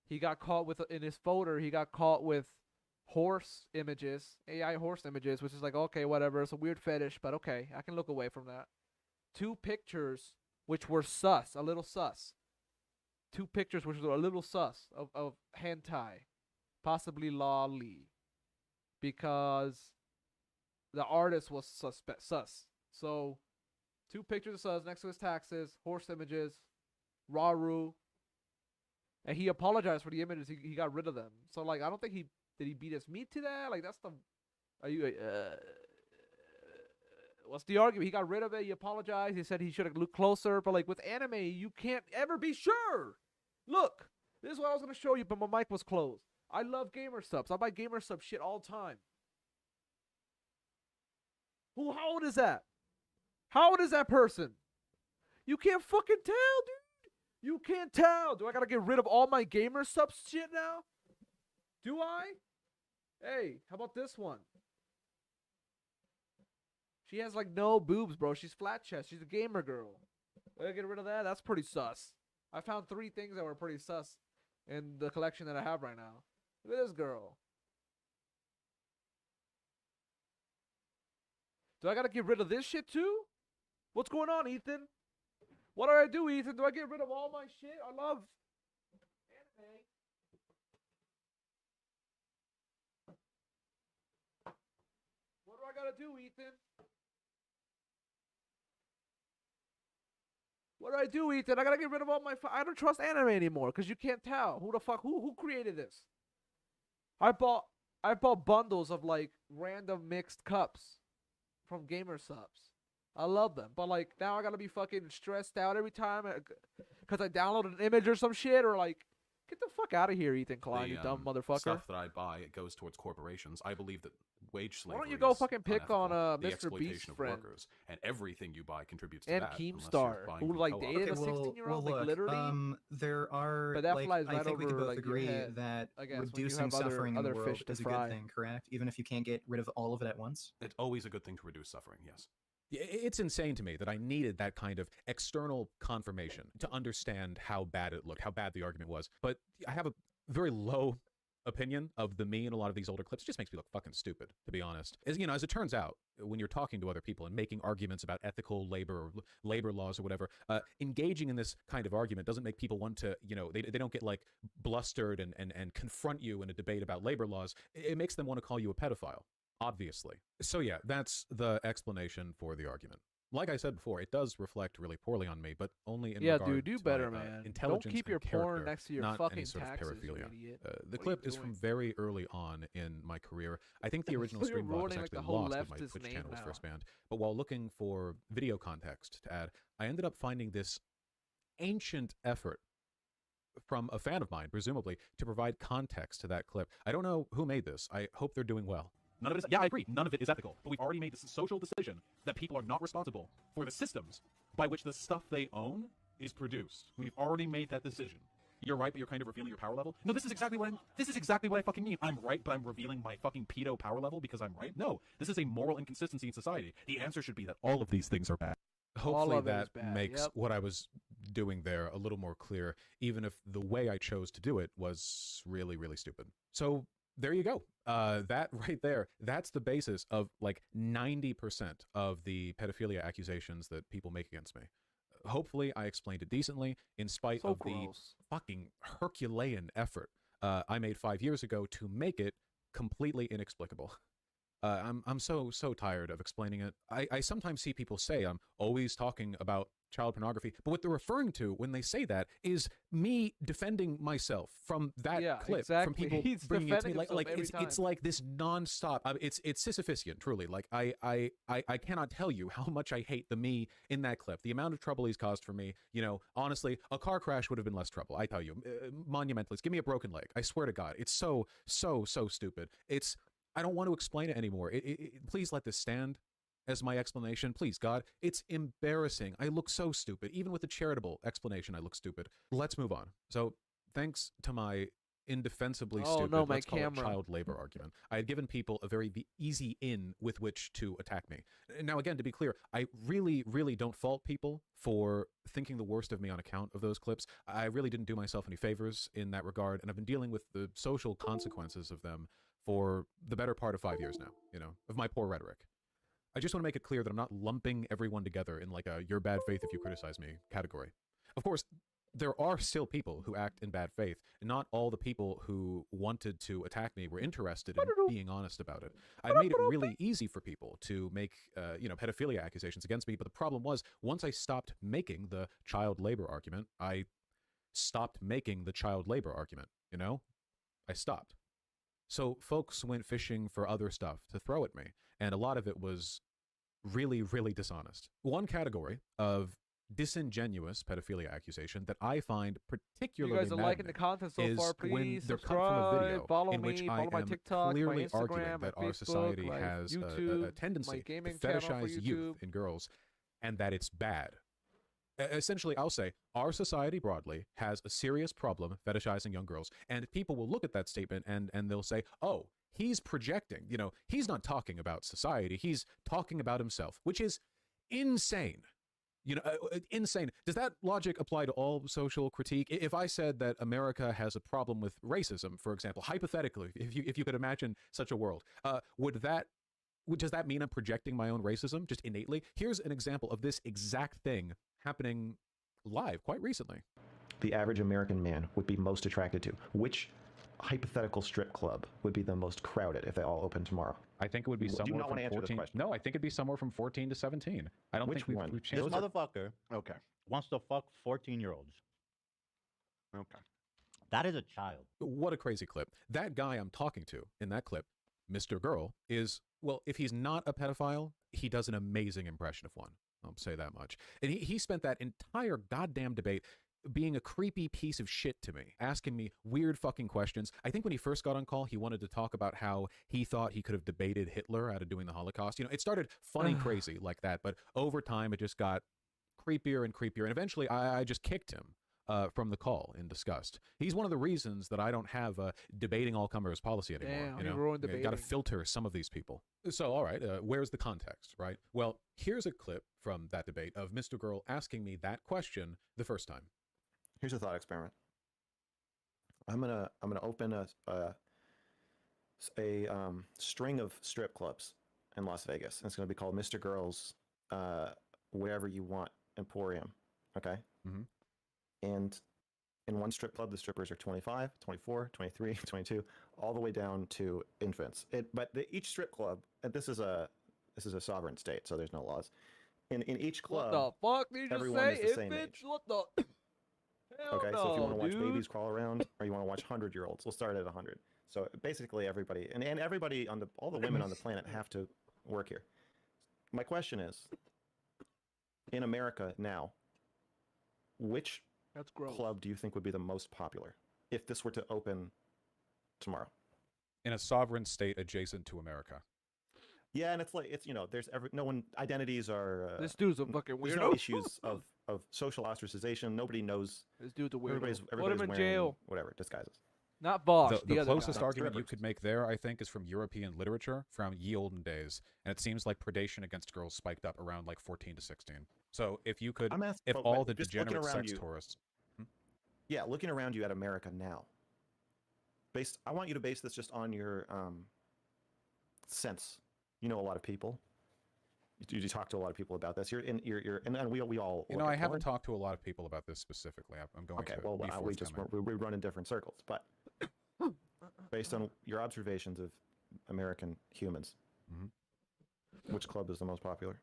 he got caught with, in his folder, he got caught with horse images, AI horse images, which is like, okay, whatever, it's a weird fetish, but okay, I can look away from that. 2 pictures which were sus, a little sus. 2 pictures which were a little sus of hentai, possibly lolly, because the artist was sus. So 2 pictures of sus next to his taxes, horse images, Raru, and he apologized for the images. He got rid of them. So like, I don't think did he beat his meat to that? Like, that's the, are you what's the argument? He got rid of it. He apologized. He said he should have looked closer. But like with anime, you can't ever be sure. Look, this is what I was gonna show you, but my mic was closed. I love gamer subs. I buy gamer sub shit all the time. How old is that? How old is that person? You can't fucking tell, dude. You can't tell. Do I gotta get rid of all my gamer sub shit now? Do I? Hey, how about this one? She has like no boobs, bro. She's flat chest. She's a gamer girl. I gotta get rid of that. That's pretty sus. I found 3 things that were pretty sus in the collection that I have right now. Look at this girl. Do I gotta get rid of this shit too? What's going on, Ethan? What do I do, Ethan? Do I get rid of all my shit? I love anime. What do I gotta do, Ethan? What do I do, Ethan? I gotta get rid of all my. I don't trust anime anymore because you can't tell who the fuck who created this. I bought bundles of like random mixed cups from gamer subs. I love them, but like now I gotta be fucking stressed out every time because I downloaded an image or some shit, or like, get the fuck out of here, Ethan Klein, you dumb motherfucker. Stuff that I buy, it goes towards corporations. I believe that wage slavery. Why don't you go is fucking pick on unethical. The Mr. exploitation Beast of friend workers, and everything you buy contributes to and that. Keemstar, who like dated a 16-year-old, like literally. There are. But that like, flies I right think we over, could both like, your agree head, that I guess, when you reducing have other suffering in the world fish to is a fry. good thing, correct? Even if you can't get rid of all of it at once. It's always a good thing to reduce suffering. Yes. It's insane to me that I needed that kind of external confirmation to understand how bad it looked, how bad the argument was. But I have a very low opinion of the me in a lot of these older clips. It just makes me look fucking stupid, to be honest. As you know, as it turns out, when you're talking to other people and making arguments about ethical labor or labor laws or whatever, engaging in this kind of argument doesn't make people want to, you know, they don't get like blustered and confront you in a debate about labor laws. It makes them want to call you a pedophile, obviously. So yeah, that's the explanation for the argument. Like I said before, it does reflect really poorly on me, but only in regard dude, do to better, my, man. intelligence Don't keep and your porn character, next to your not fucking any sort taxes, of you paraphilia. idiot. The What are clip you is from doing? very early on in my career. I think the original So you're stream VOD was ruining, like, actually the whole lost when my leftist Twitch name channel was now. first banned. But while looking for video context to add, I ended up finding this ancient effort from a fan of mine, presumably, to provide context to that clip. I don't know who made this. I hope they're doing well. None of it is, yeah, I agree. None of it is ethical. But we've already made this social decision that people are not responsible for the systems by which the stuff they own is produced. We've already made that decision. You're right, but you're kind of revealing your power level. No, this is exactly what I fucking mean. I'm right, but I'm revealing my fucking pedo power level because I'm right. No, this is a moral inconsistency in society. The answer should be that all of these things are bad. Hopefully of it is that bad, makes yep. what I was doing there a little more clear, even if the way I chose to do it was really, really stupid. So there you go. That right there, that's the basis of like 90% of the pedophilia accusations that people make against me. hopefully I explained it decently in spite So of gross. the fucking Herculean effort I made 5 years ago to make it completely inexplicable. I'm so tired of explaining it. I sometimes see people say I'm always talking about child pornography, but what they're referring to when they say that is me defending myself from that Yeah, clip, exactly. from people He's bringing it to me. defending Like himself every it's time. like this nonstop. It's Sisyphusian, truly. Like I cannot tell you how much I hate the me in that clip. The amount of trouble he's caused for me. You know, honestly, a car crash would have been less trouble. I tell you, monumentalist. Give me a broken leg. I swear to God, it's so stupid. I don't want to explain it anymore. Please let this stand as my explanation. Please, God. It's embarrassing. I look so stupid. Even with the charitable explanation, I look stupid. Let's move on. So, thanks to my indefensibly stupid, no, my let's call it camera. child labor argument, I had given people a very easy in with which to attack me. Now, again, to be clear, I really don't fault people for thinking the worst of me on account of those clips. I really didn't do myself any favors in that regard, and I've been dealing with the social consequences of them for the better part of 5 years now, you know, of my poor rhetoric. I just want to make it clear that I'm not lumping everyone together in like a "you're bad faith if you criticize me" category. Of course, there are still people who act in bad faith. Not all the people who wanted to attack me were interested in being honest about it. I made it really easy for people to make, pedophilia accusations against me, but the problem was, once I stopped making the child labor argument, I stopped making the child labor argument, you know? I stopped. So folks went fishing for other stuff to throw at me, and a lot of it was really dishonest. One category of disingenuous pedophilia accusation that I find You particularly guys are liking the content so is far. when Please they're come from a subscribe, video follow in me, which I follow my am TikTok, clearly my Instagram, arguing my that our Facebook, society my has YouTube, a tendency my to gaming channel for fetishize youth YouTube. and girls, and that it's bad. Essentially, I'll say our society broadly has a serious problem fetishizing young girls, and people will look at that statement and they'll say, oh, he's projecting. You know, he's not talking about society, he's talking about himself, which is insane. You know, insane. Does that logic apply to all social critique? If I said that America has a problem with racism, for example, hypothetically, if you could imagine such a world, does that mean I'm projecting my own racism just innately? Here's an example of this exact thing happening live quite recently. The average American man would be most attracted to? Which hypothetical strip club would be the most crowded if they all open tomorrow? I think it would be somewhere from 14. No, I think it'd be somewhere from 14 to 17. I don't think we've changed. This motherfucker, okay, wants to fuck 14-year-olds. Okay. That is a child. What a crazy clip. That guy I'm talking to in that clip, Mr. Girl, is, well, if he's not a pedophile, he does an amazing impression of one. I'll say that much. And he spent that entire goddamn debate being a creepy piece of shit to me, asking me weird fucking questions. I think when he first got on call, he wanted to talk about how he thought he could have debated Hitler out of doing the Holocaust. You know, it started funny crazy like that, but over time it just got creepier and creepier, and eventually I just kicked him from the call in disgust. He's one of the reasons that I don't have a debating all comers policy anymore. Damn, you know, ruined got to debating. filter some of these people. So, all right, where's the context, right? Well, here's a clip from that debate of Mr. Girl asking me that question the first time. Here's a thought experiment. I'm gonna open a string of strip clubs in Las Vegas. And it's gonna be called Mr. Girl's Wherever You Want Emporium. Okay. Mm-hmm. And in one strip club, the strippers are 25, 24, 23, 22, all the way down to infants. But each strip club, and this is a sovereign state, so there's no laws. In each club, What the fuck did you just everyone say? is the same Infants? age. What the? Hell Okay, no, so if you want to watch dude. babies crawl around, or you want to watch 100-year-olds, we'll start at 100. So basically, everybody and everybody on all the women on the planet have to work here. My question is, in America now, which That's gross. club do you think would be the most popular if this were to open tomorrow? In a sovereign state adjacent to America. Yeah, and there's no one, identities are This dude's a fucking there's weirdo. no issues of social ostracization. Nobody knows. This dude's a weirdo. Everybody's Put him in wearing jail. whatever disguises. Not Vaush. The other closest guy. argument you could make there, I think, is from European literature from ye olden days, and it seems like predation against girls spiked up around like 14 to 16. So if you could, if all the degenerate sex tourists, yeah, looking around you at America now. I want you to base this just on your sense. You know a lot of people. You talk to a lot of people about this. And we all. You know, I haven't talked to a lot of people about this specifically. I'm going okay, to. well, be we run in different circles, but based on your observations of American humans, which club is the most popular?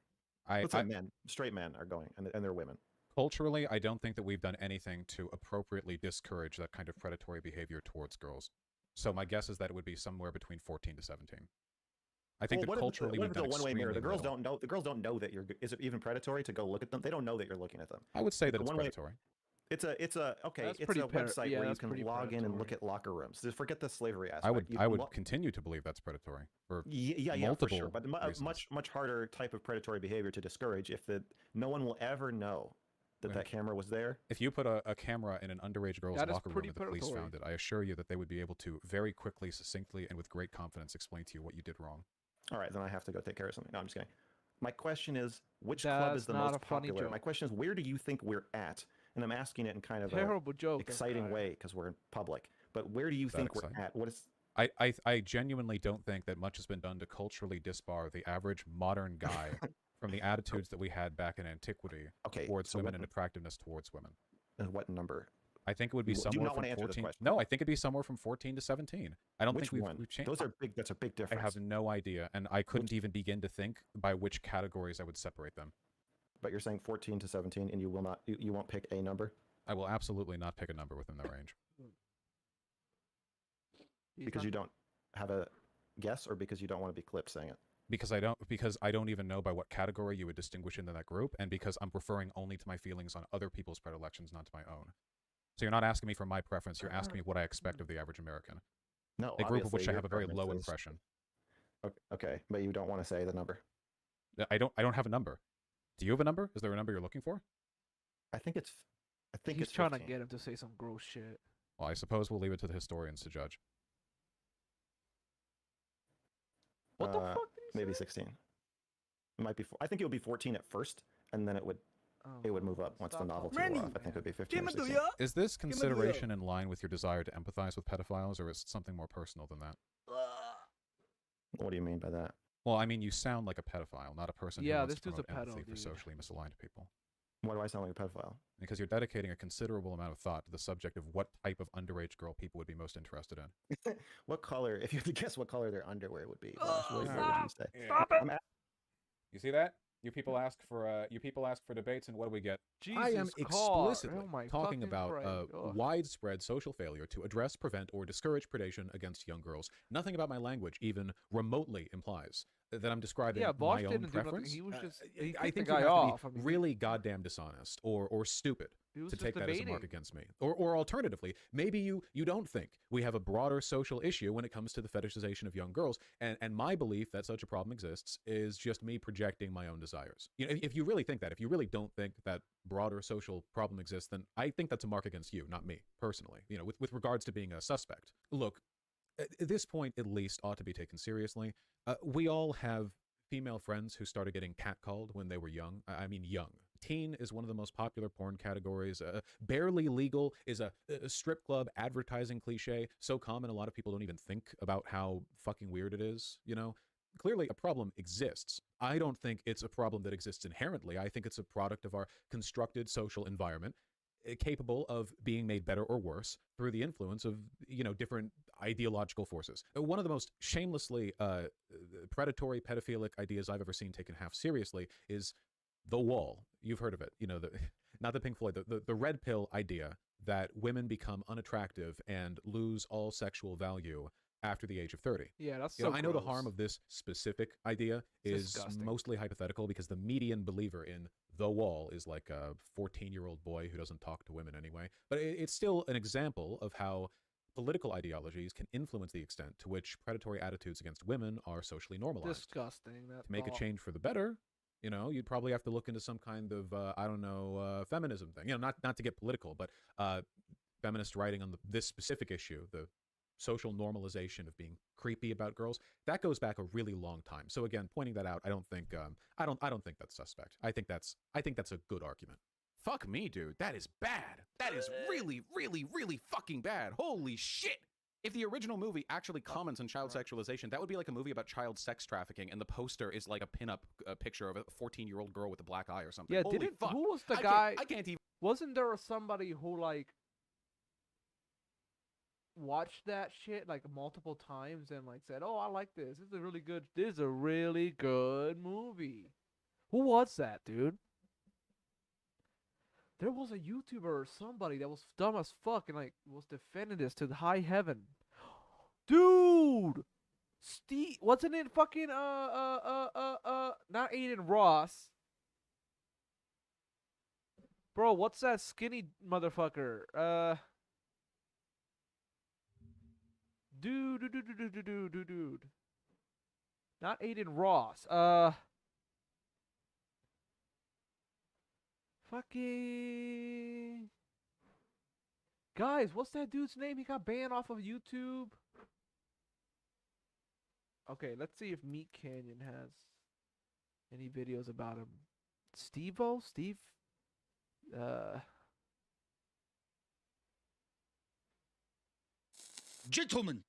Let's say men, straight men are going, and they're women. Culturally, I don't think that we've done anything to appropriately discourage that kind of predatory behavior towards girls. So my guess is that it would be somewhere between 14 to 17. I think that culturally we've done one-way mirror. The girls little. don't know. The girls don't know that you're. Is it even predatory to go look at them? They don't know that you're looking at them. I would say that it's predatory. It's a website where you can log in and look at locker rooms. Just forget the slavery aspect. I would continue to believe that's predatory. For for sure. But much harder type of predatory behavior to discourage if no one will ever know that camera was there. If you put a camera in an underage girl's locker room and the police found it, I assure you that they would be able to very quickly, succinctly, and with great confidence explain to you what you did wrong. All right, then I have to go take care of something. No, I'm just kidding. My question is, which club is the most popular? My question is, where do you think we're at? And I'm asking it in kind of a exciting way because we're in public. But where do you think we're at? What is? I genuinely don't think that much has been done to culturally disbar the average modern guy from the attitudes that we had back in antiquity towards women and attractiveness towards women. And what number? I think it would be somewhere from 14. No, I think it'd be somewhere from 14 to 17. I don't think we've changed. Those are big. That's a big difference. I have no idea, and I couldn't even begin to think by which categories I would separate them. But you're saying 14 to 17, and you will not. You won't pick a number. I will absolutely not pick a number within that range. Because you don't have a guess, or because you don't want to be clipped saying it. Because I don't even know by what category you would distinguish into that group, and because I'm referring only to my feelings on other people's predilections, not to my own. So you're not asking me for my preference, you're asking me what I expect of the average American. No, a group of which I have a very low impression. Okay, but you don't want to say the number. I don't have a number. Do you have a number? Is there a number you're looking for? I think it's He's trying to get him to say some gross shit. Well, I suppose we'll leave it to the historians to judge. What the fuck did he maybe 16. It might be. I think it would be 14 at first, and then it would move up once the novelty wore off. I think it would be 15 or 16. Is this consideration in line with your desire to empathize with pedophiles, or is it something more personal than that? What do you mean by that? Well, I mean, you sound like a pedophile, not a person who wants this to dude's promote a pedo, empathy for dude. socially misaligned people. Why do I sound like a pedophile? Because you're dedicating a considerable amount of thought to the subject of what type of underage girl people would be most interested in. What color, if you have to guess what color their underwear would be, what would you say? Stop it! You see that? You people ask for debates, and what do we get? Jesus I am explicitly talking fucking about Christ. Ugh. widespread social failure to address, prevent, or discourage predation against young girls. Nothing about my language even remotely implies that I'm describing Yeah, Vaush my own didn't do nothing. preference. He was just he I kicked think the you guy have off. to I be mean, really goddamn dishonest or stupid he was to just take that as a mark debating. against me. Or alternatively, maybe you don't think we have a broader social issue when it comes to the fetishization of young girls, and my belief that such a problem exists is just me projecting my own desires. You know, if you really think that, if you really don't think that broader social problem exists, then I think that's a mark against you, not me, personally, you know, with regards to being a suspect. Look, at this point at least ought to be taken seriously. We all have female friends who started getting catcalled when they were young. I mean young. Teen is one of the most popular porn categories. Barely legal is a strip club advertising cliche. So common, a lot of people don't even think about how fucking weird it is, you know? Clearly, a problem exists. I don't think it's a problem that exists inherently. I think it's a product of our constructed social environment, capable of being made better or worse through the influence of, you know, different ideological forces. One of the most shamelessly predatory, pedophilic ideas I've ever seen taken half seriously is the wall. You've heard of it. You know, not the Pink Floyd, the red pill idea that women become unattractive and lose all sexual value after the age of 30. Yeah, that's you know, so I know the gross. harm of this specific idea is disgusting. mostly hypothetical because the median believer in the wall is like a 14-year-old boy who doesn't talk to women anyway. But it's still an example of how political ideologies can influence the extent to which predatory attitudes against women are socially normalized. Disgusting. That To make a thought. change for the better, you know, you'd probably have to look into some kind of, feminism thing. You know, not to get political, but feminist writing on this specific issue, the social normalization of being creepy about girls, that goes back a really long time. So again, pointing that out, I don't think that's suspect. I think that's a good argument. Fuck me, dude. That is bad. That is really, really, really fucking bad. Holy shit. If the original movie actually comments on child sexualization, that would be like a movie about child sex trafficking, and the poster is like a pinup picture of a 14-year-old girl with a black eye or something. Yeah, Holy didn't fuck. who was the I guy? I can't even. Wasn't there somebody who like watched that shit like multiple times and like said, "Oh, I like this. This is a really good. This is a really good movie." Who was that, dude? There was a YouTuber or somebody that was dumb as fuck and like was defending this to the high heaven. Dude, Steve, wasn't it fucking not Aiden Ross? Bro, what's that skinny motherfucker? Dude. Not Aiden Ross. Fucking guys, what's that dude's name? He got banned off of YouTube. Okay, let's see if Meat Canyon has any videos about him. Steve-O? Steve? Gentlemen,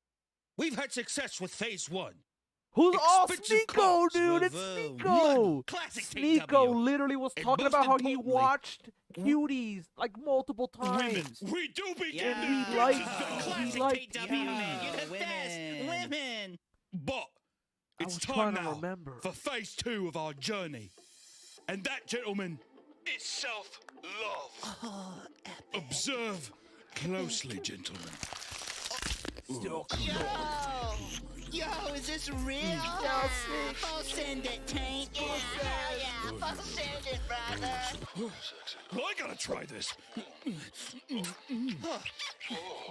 we've had success with phase 1. Who's Expensive Sneeko, cars dude? with, It's money. Sneeko. Classic Sneeko TW. literally was And talking most about how he importantly, watched Cuties like multiple women. times. We do be And getting he liked, classic he liked, TW, man. You're the best. Women. But it's was time trying to now remember. for phase 2 of our journey. And that, gentlemen, is self-love. Observe closely, gentlemen. Yo, is this real? Full send it, Tank. Yeah, full send it, brother. Well, I gotta try this.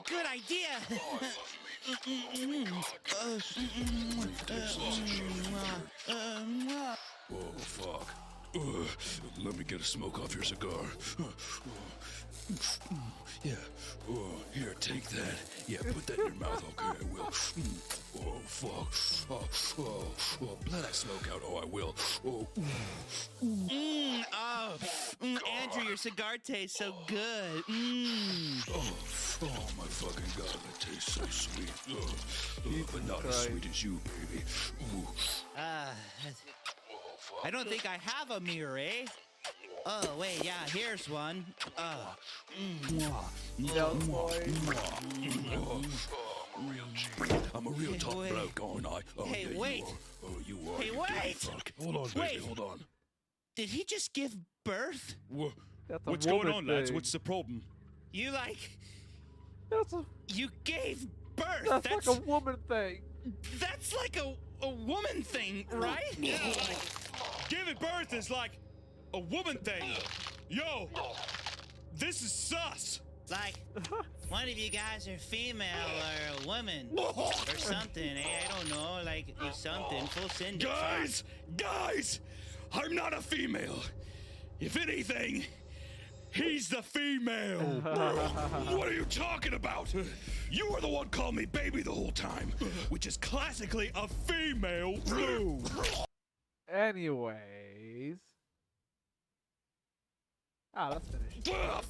Good idea. Oh, fuck. Let me get a smoke off your cigar. Yeah. Oh, here, take that. Yeah, put that in your mouth. Okay, I will. Oh, fuck. Oh, blow that smoke out. Oh, I will. Oh. Andrew, your cigar tastes so good. Oh, my fucking God, that tastes so sweet. But not as sweet as you, baby. Ooh. I don't think I have a mirror, eh? Oh, wait, yeah, here's one. Real G. I'm a real top bloke, aren't I? Oh, Hey, yeah, wait. You are. Oh, you are. Hey, you wait. dirty fuck. Hold on, baby, Wait. hold on. Did he just give birth? That's a What's going woman on, lads? thing. What's the problem? You, like... That's You gave birth! like a woman thing. That's like a woman thing, right? Giving birth is like a woman thing. Yo, this is sus. Like, one of you guys are female or a woman or something, eh? I don't know, like something. Full send it. Guys, I'm not a female. If anything, he's the female. What are you talking about? You were the one calling me baby the whole time, which is classically a female move. Anyways. Let's finish.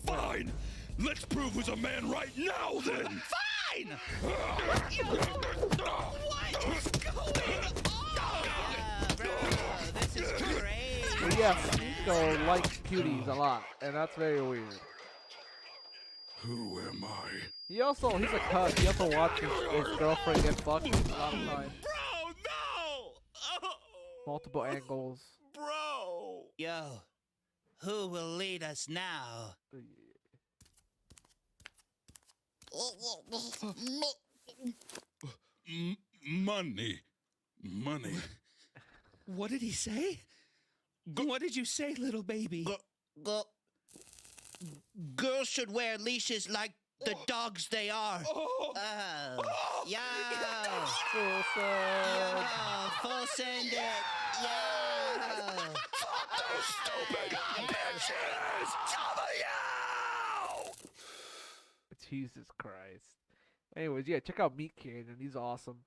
Fine. Let's prove who's a man right now, then. Fine! What's going on? Bro, this is great. But yeah, Sneeko likes cuties a lot, and that's very weird. Who am I? He's a cuss. He also watches his girlfriend get fucked a lot of times. Bro, no! Multiple angles. Bro! Yo, who will lead us now? Money. What did he say? What did you say, little baby? Girls should wear leashes like the dogs they are. Yeah. Full send it. Yeah. Stupid bitches! Jesus Christ. Anyways, yeah, check out Meat Canyon. He's awesome.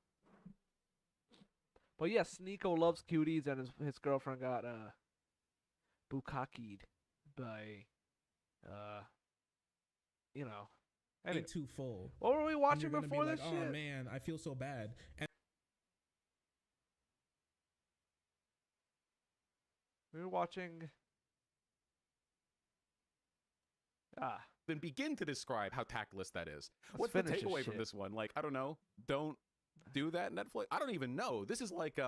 But yeah, Sneeko loves cuties, and his girlfriend got bukkakied by Anyway, too full. what were we And watching you're gonna be before like, this oh shit? man, I feel so bad. And We were watching. Then begin to describe how tactless that is. Let's What's the finish this takeaway from shit. this one? Like, I don't know. Don't do that, Netflix. I don't even know. This is like,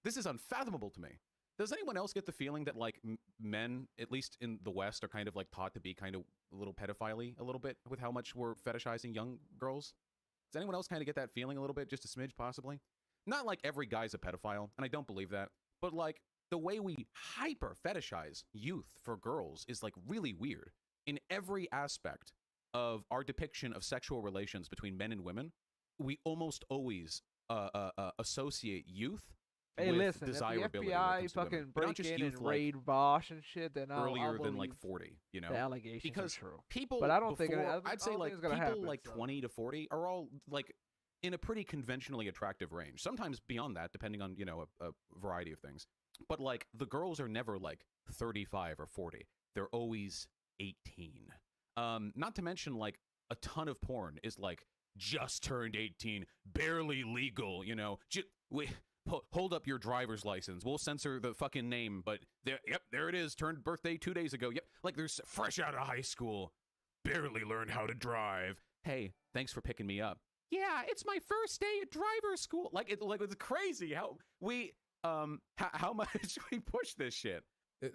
this is unfathomable to me. Does anyone else get the feeling that like men, at least in the West, are kind of like taught to be kind of a little pedophile-y a little bit with how much we're fetishizing young girls? Does anyone else kind of get that feeling a little bit, just a smidge possibly? Not like every guy's a pedophile, and I don't believe that, but like the way we hyper fetishize youth for girls is like really weird. In every aspect of our depiction of sexual relations between men and women, we almost always associate youth Hey, with listen, if the desirability when it FBI comes to women. fucking But not break just in youth, and like, raid Vaush and shit, then I'll earlier than believe like 40, you know? the allegations because are true. people, But I don't think before, I I'd say don't like think it's gonna people happen, like so. 20 to 40 are all like in a pretty conventionally attractive range. Sometimes beyond that, depending on, you know, a variety of things. But like the girls are never like 35 or 40. They're always 18. Not to mention like a ton of porn is like just turned 18, barely legal, you know. Hold up your driver's license. We'll censor the fucking name, but there it is. Turned birthday 2 days ago. Yep, like there's fresh out of high school, barely learned how to drive. Hey, thanks for picking me up. Yeah, it's my first day at driver's school. Like it's crazy how we how much we push this shit.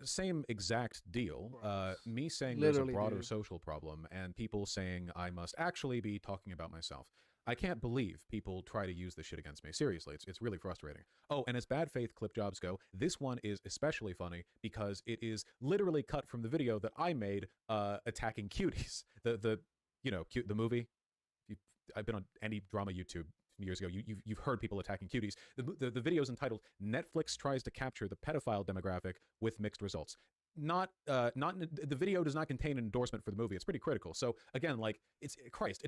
Same exact deal. Me saying Literally, there's a broader dude. social problem, and people saying I must actually be talking about myself. I can't believe people try to use this shit against me. Seriously, it's really frustrating. Oh, and as bad faith clip jobs go, this one is especially funny because it is literally cut from the video that I made attacking cuties. The the movie. I've been on any drama YouTube years ago. You've heard people attacking cuties. The video is entitled "Netflix Tries to Capture the Pedophile Demographic with Mixed Results." The video does not contain an endorsement for the movie. It's pretty critical. So again, like it's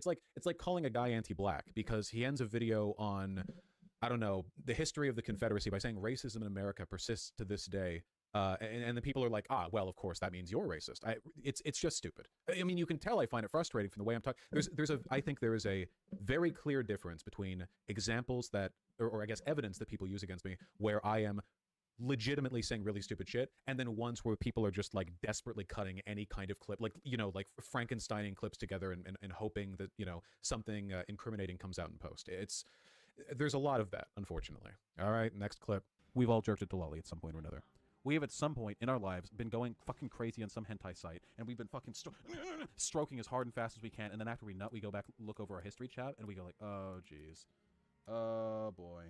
like calling a guy anti-black because he ends a video on, I don't know, the history of the Confederacy by saying racism in America persists to this day. And the people are like, well, of course that means you're racist. It's just stupid. I mean, you can tell I find it frustrating from the way I'm talking. I think there is a very clear difference between examples that, or I guess evidence that people use against me, where I am legitimately saying really stupid shit, and then ones where people are just like desperately cutting any kind of clip, like, you know, like Frankensteining clips together and hoping that, you know, something incriminating comes out in post. There's a lot of that, unfortunately. All right, next clip. We've all jerked at Delali at some point or another. We have at some point in our lives been going fucking crazy on some hentai site, and we've been fucking stroking as hard and fast as we can, and then after we nut, we go back, look over our history chat, and we go like, oh, jeez. Oh, boy.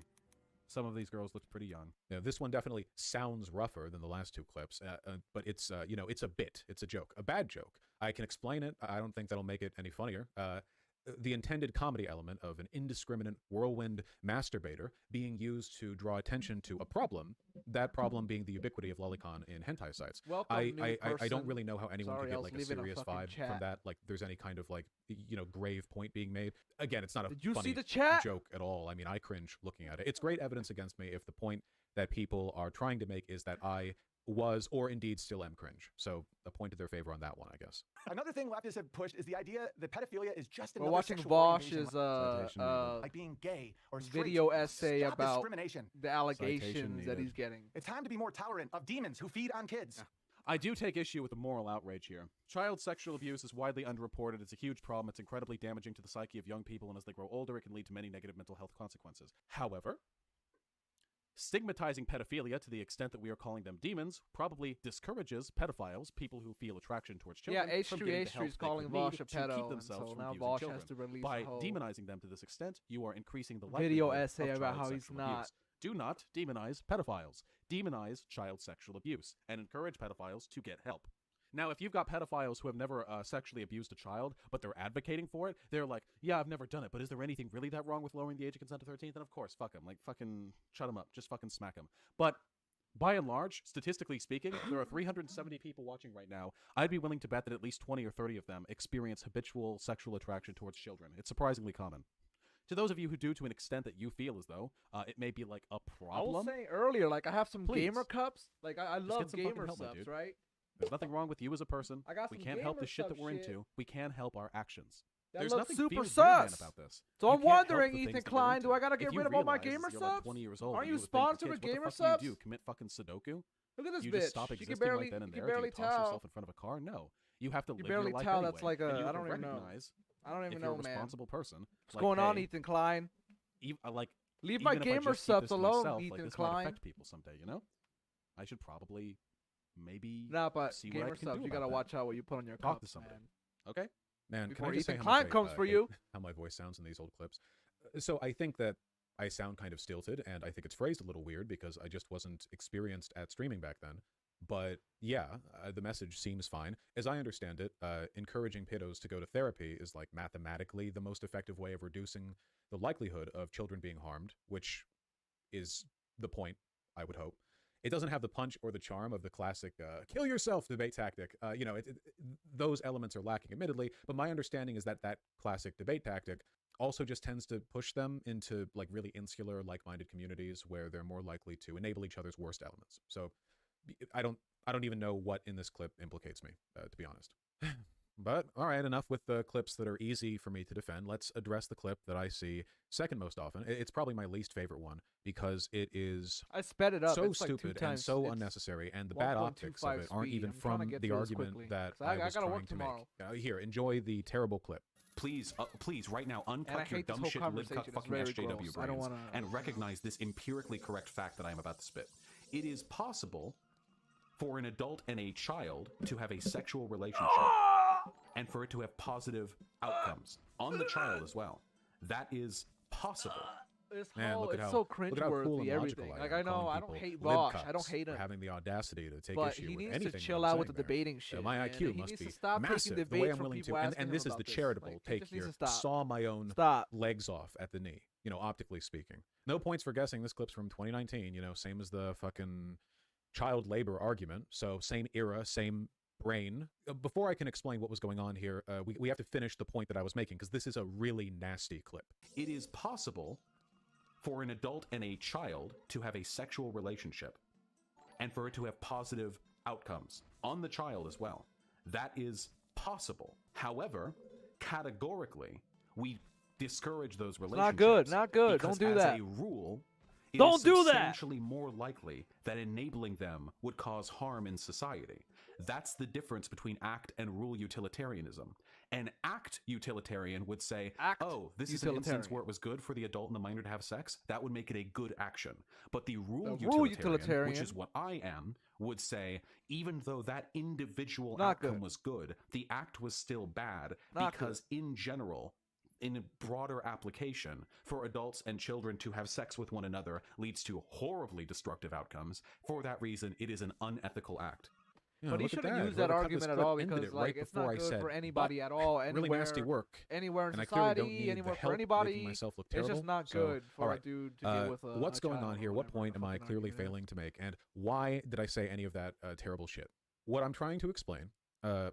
Some of these girls looked pretty young. Yeah, this one definitely sounds rougher than the last two clips, but it's you know, it's a bit, it's a joke, a bad joke. I can explain it. I don't think that'll make it any funnier. The intended comedy element of an indiscriminate whirlwind masturbator being used to draw attention to a problem, that problem being the ubiquity of lolicon in hentai sites. Welcome, I don't person. really know how anyone Sorry, could I get was like a leaving a serious fucking vibe chat. from that, like there's any kind of like, you know, grave point being made. Again, it's not a Did you funny see the chat? joke at all. I mean, I cringe looking at it. It's great evidence against me if the point that people are trying to make is that I was or indeed still am cringe. So a point to their favor on that one, I guess. Another thing leftists have pushed is the idea that pedophilia is just We're another watching sexual orientation, Vaush's like being gay or straight. video essay Stop about discrimination. the allegations that he's getting. It's time to be more tolerant of demons who feed on kids. I do take issue with the moral outrage here. Child sexual abuse is widely underreported. It's a huge problem. It's incredibly damaging to the psyche of young people, and as they grow older, it can lead to many negative mental health consequences. However, stigmatizing pedophilia to the extent that we are calling them demons probably discourages pedophiles, people who feel attraction towards children, Yeah, from getting the H3H3 help is they calling could need Vaush a to pedo, keep and themselves so from now abusing Vaush children. has to release By a whole demonizing them to this extent, you are increasing the video likelihood essay of about child how he's sexual not. abuse. Do not demonize pedophiles. Demonize child sexual abuse and encourage pedophiles to get help. Now, if you've got pedophiles who have never sexually abused a child, but they're advocating for it, they're like, yeah, I've never done it, but is there anything really that wrong with lowering the age of consent to 13? Then of course, fuck them. Like, fucking shut them up. Just fucking smack them. But by and large, statistically speaking, there are 370 people watching right now. I'd be willing to bet that at least 20 or 30 of them experience habitual sexual attraction towards children. It's surprisingly common. To those of you who do to an extent that you feel as though it may be like a problem. I was saying earlier, like I have some Please. gamer cups. Like I Just love get some fucking gamer help, my subs, dude. right? There's nothing wrong with you as a person. I got We some can't help the gamer shit that sub we're shit. into. We can help our actions. That There's looks nothing super feels weird, man, sus. about this. So You I'm can't help wondering, the Ethan things that you're Klein, do into. I gotta If get you rid of all my realize gamer you're like subs? 20 years old Aren't and you do the thing for sponsored kids, with what the gamer fuck subs? do? You do? Commit fucking Sudoku? Look at this Do you bitch. just stop She can existing barely, right then and you there? can barely Do you toss tell. yourself in front of a car? No. You have to You live barely your life tell anyway. that's like a- and you I have don't to even know. recognize I don't even if know, you're a man. responsible person. What's like, going on, hey, Ethan Klein? like, Leave even my if I gamer just keep subs this to alone, myself, like, Ethan this might Klein. affect people someday, you know? I should probably maybe Nah, but see what I gamer can subs, do you about gotta that. watch out what you put on your Talk cups, to somebody. man. Okay? Man, Before can I just say Ethan how much Klein comes for hate you. how my voice sounds in these old clips? So I think that I sound kind of stilted, and I think it's phrased a little weird because I just wasn't experienced at streaming back then. But yeah, the message seems fine. As I understand it, encouraging pedos to go to therapy is like mathematically the most effective way of reducing the likelihood of children being harmed, which is the point, I would hope. It doesn't have the punch or the charm of the classic kill yourself debate tactic. You know, those elements are lacking, admittedly, but my understanding is that that classic debate tactic also just tends to push them into like really insular, like-minded communities where they're more likely to enable each other's worst elements. So I don't even know what in this clip implicates me, to be honest. But all right, enough with the clips that are easy for me to defend. Let's address the clip that I see second most often. It's probably my least favorite one because it is I sped it up. so It's like 2 stupid and times. so It's unnecessary, and the bad optics of 1.25 it aren't speed. even I'm trying to from get the through this argument quickly, that 'cause I I was gotta trying work to tomorrow. make. Here, enjoy the terrible clip. Please, please, right now, And I uncut your hate this dumb whole shit, live conversation. cut It's fucking very SJW gross. I don't brains, wanna- and recognize this empirically correct fact that I am about to spit. It is possible for an adult and a child to have a sexual relationship, and for it to have positive outcomes on the child as well. That is possible. It's, Man, look at it's how, so look at how cool cringeworthy, and logical everything. I Like, am, I know, calling I don't people hate lib Vaush. I don't cucks hate for him. having the audacity to take But issue he with needs anything to that chill I'm out with the saying there. debating shit. My man. IQ He must needs be to stop massive. taking The way debates I'm from willing people to, asking and him this is about the this. charitable Like, he take just needs here. to stop. Saw my own Stop. legs off at the knee, you know, optically speaking. No points for guessing this clip's from 2019, you know, same as the fucking child labor argument. So same era, same brain. Before I can explain what was going on here, we have to finish the point that I was making because this is a really nasty clip. It is possible for an adult and a child to have a sexual relationship, and for it to have positive outcomes on the child as well. That is possible. However, categorically, we discourage those relationships. Not good. Not good. Because Don't do as that. a rule, it Don't is do that. substantially more likely that enabling them would cause harm in society. That's the difference between act and rule utilitarianism. An act utilitarian would say, oh, this is an instance where it was good for the adult and the minor to have sex. That would make it a good action. But the rule utilitarian, which is what I am, would say, even though that individual outcome was good, the act was still bad because in general, in a broader application, for adults and children to have sex with one another leads to horribly destructive outcomes. For that reason, it is an unethical act. You But know, he look at shouldn't that. use that Whoever cut this argument at clip all ended because, it like, right it's before not I good said, for anybody "But at all. really nasty Anywhere- work. Anywhere in And I clearly don't society, need the anywhere for help anybody. making myself look It's terrible. just not So, good for all a right. dude to deal with a What's going on child here? or What whatever point the am I fucking clearly argument is. failing to make? And why did I say any of that terrible shit? What I'm trying to explain,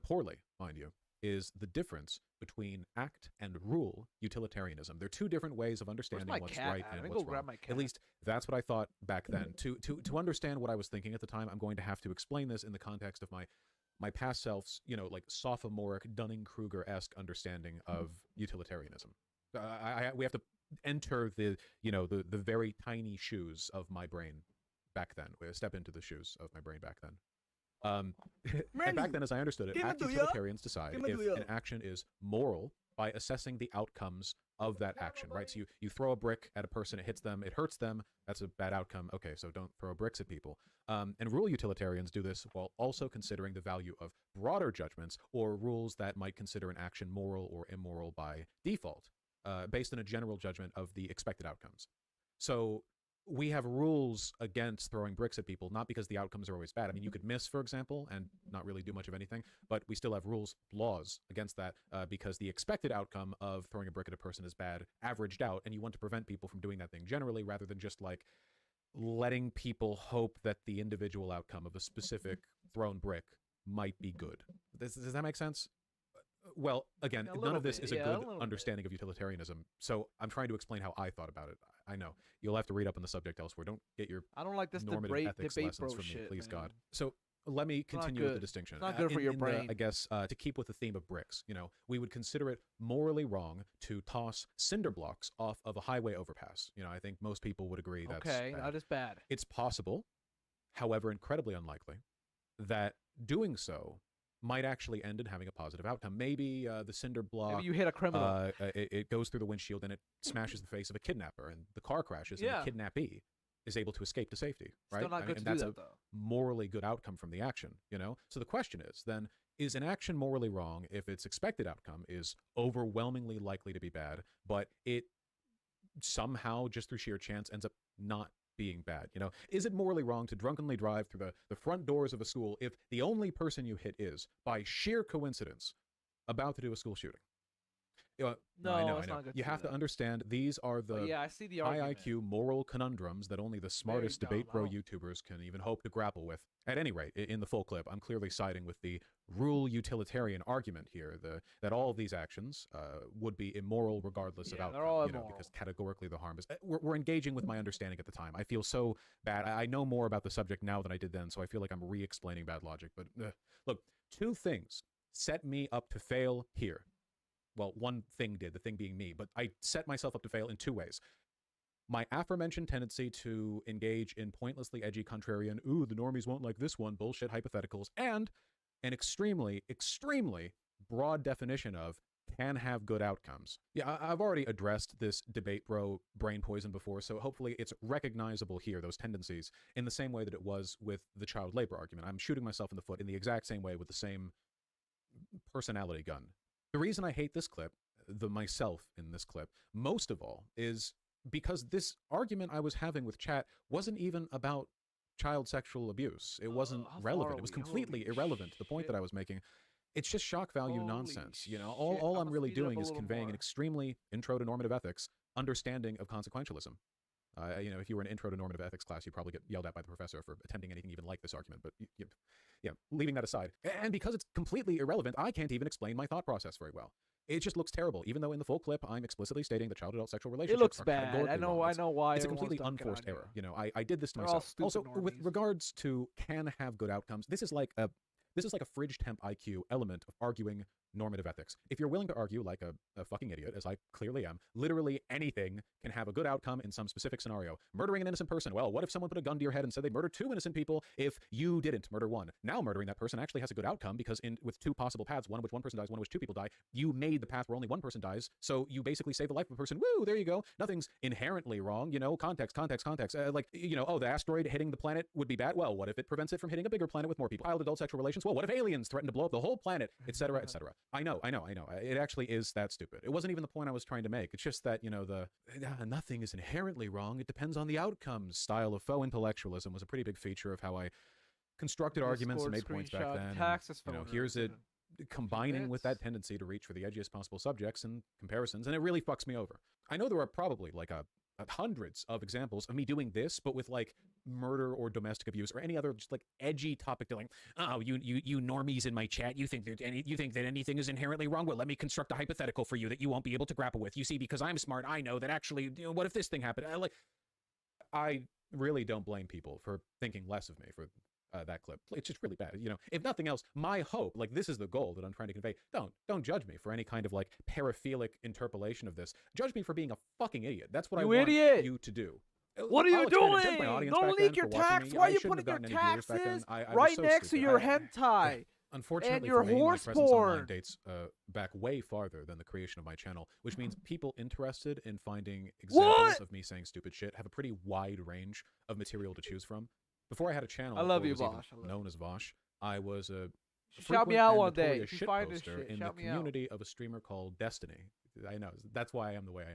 poorly, mind you, is the difference between act and rule utilitarianism. They're two different ways of understanding my what's cat right at? and Let me what's go grab wrong. my At cat. least that's what I thought back then. To understand what I was thinking at the time, I'm going to have to explain this in the context of my past self's, you know, like sophomoric Dunning-Kruger-esque understanding of utilitarianism. We have to enter the, you know, the very tiny shoes of my brain back then. We step into the shoes of my brain back then. And back then, as I understood it, act utilitarians decide if an action is moral by assessing the outcomes of that action, right? So you throw a brick at a person, it hits them, it hurts them, that's a bad outcome. Okay, so don't throw bricks at people. And rule utilitarians do this while also considering the value of broader judgments or rules that might consider an action moral or immoral by default, based on a general judgment of the expected outcomes. So we have rules against throwing bricks at people, not because the outcomes are always bad. I mean, you could miss, for example, and not really do much of anything, but we still have rules, laws against that, because the expected outcome of throwing a brick at a person is bad, averaged out, and you want to prevent people from doing that thing generally, rather than just like letting people hope that the individual outcome of a specific thrown brick might be good. Does that make sense? Well, again, none of this is a good understanding of utilitarianism, so I'm trying to explain how I thought about it. I know. You'll have to read up on the subject elsewhere. Don't get your I don't like this normative debate ethics bro lessons from me, shit, please man. God. So let me not continue with the good. distinction. It's not good for your brain. I guess to keep with the theme of bricks, we would consider it morally wrong to toss cinder blocks off of a highway overpass. I think most people would agree that's Okay, bad. that is bad. It's possible, however incredibly unlikely, that doing so might actually end in having a positive outcome. Maybe the cinder block... Maybe you hit a criminal. It goes through the windshield and it smashes the face of a kidnapper, and the car crashes, and the kidnappee is able to escape to safety, right? Still not good to do that's that, a though. morally good outcome from the action, So the question is, then, is an action morally wrong if its expected outcome is overwhelmingly likely to be bad, but it somehow, just through sheer chance, ends up not being bad? Is it morally wrong to drunkenly drive through the front doors of a school if the only person you hit is, by sheer coincidence, about to do a school shooting? No, I know. it's not good You to have do to understand these are the yeah, I see the high argument. IQ moral conundrums that only the smartest dumb. debate bro YouTubers can even hope to grapple with. At any rate, in the full clip, I'm clearly siding with the rule utilitarian argument here, that all of these actions would be immoral regardless of outcome. They're all immoral. Because categorically the harm is... We're engaging with my understanding at the time. I feel so bad. I know more about the subject now than I did then, so I feel like I'm re-explaining bad logic. But look, two things set me up to fail here. Well, one thing did, the thing being me, but I set myself up to fail in two ways. My aforementioned tendency to engage in pointlessly edgy contrarian, ooh, the normies won't like this one, bullshit hypotheticals, and an extremely, extremely broad definition of can have good outcomes. Yeah, I've already addressed this debate bro brain poison before, so hopefully it's recognizable here, those tendencies, in the same way that it was with the child labor argument. I'm shooting myself in the foot in the exact same way with the same personality gun. The reason I hate this clip, the myself in this clip, most of all, is because this argument I was having with chat wasn't even about child sexual abuse. It wasn't relevant. It was completely irrelevant to the point that I was making. It's just shock value nonsense. All I'm really doing is conveying an extremely intro to normative ethics understanding of consequentialism. If you were in an intro to normative ethics class, you'd probably get yelled at by the professor for attempting anything even like this argument. But leaving that aside, and because it's completely irrelevant, I can't even explain my thought process very well. It just looks terrible, even though in the full clip I'm explicitly stating that child-adult sexual relationships It looks are bad. I know why. It's a everyone's completely dunking unforced on error. you. I did this to They're all myself. stupid Also, with normies. regards to can have good outcomes, this is like a fridge temp IQ element of arguing normative ethics. If you're willing to argue like a fucking idiot, as I clearly am, literally anything can have a good outcome in some specific scenario. Murdering an innocent person, well, what if someone put a gun to your head and said they murdered 2 innocent people if you didn't murder 1? Now murdering that person actually has a good outcome because with 2 possible paths, one in which 1 person dies, one in which 2 people die, you made the path where only 1 person dies, so you basically save the life of a person. Woo, there you go. Nothing's inherently wrong, context. The asteroid hitting the planet would be bad. Well, what if it prevents it from hitting a bigger planet with more people? Child adult sexual relations, well, what if aliens threaten to blow up the whole planet, etc., etc. I know. It actually is that stupid. It wasn't even the point I was trying to make. It's just that, nothing is inherently wrong. It depends on the outcomes. Style of faux intellectualism was a pretty big feature of how I constructed arguments and made points back then. And, here's it combining with that tendency to reach for the edgiest possible subjects and comparisons, and it really fucks me over. I know there are probably hundreds of examples of me doing this, but with murder or domestic abuse or any other just edgy topic. They're like, oh, you normies in my chat, you think that anything is inherently wrong. Well, let me construct a hypothetical for you that you won't be able to grapple with. You see, because I'm smart, I know that actually, what if this thing happened? I really don't blame people for thinking less of me for that clip. It's just really bad. If nothing else, my hope, this is the goal that I'm trying to convey. Don't judge me for any kind of paraphilic interpolation of this. Judge me for being a fucking idiot. That's what I want you to do. What are you doing? Judge my audience Don't back leak then your for watching tax. me. Why I are you shouldn't putting your have gotten any viewers back taxes then. I right was so next to stupid. your hentai? Unfortunately, and your for me, horse my presence online porn. dates back way farther than the creation of my channel, which means people interested in finding examples of me saying stupid shit have a pretty wide range of material to choose from. Before I had a channel, I love you, was even Vaush. known as Vaush, I was a Shout me frequent out and one day. notorious If you find this shitposter shit, in the shout me out. community of a streamer called Destiny. I know, that's why I am the way I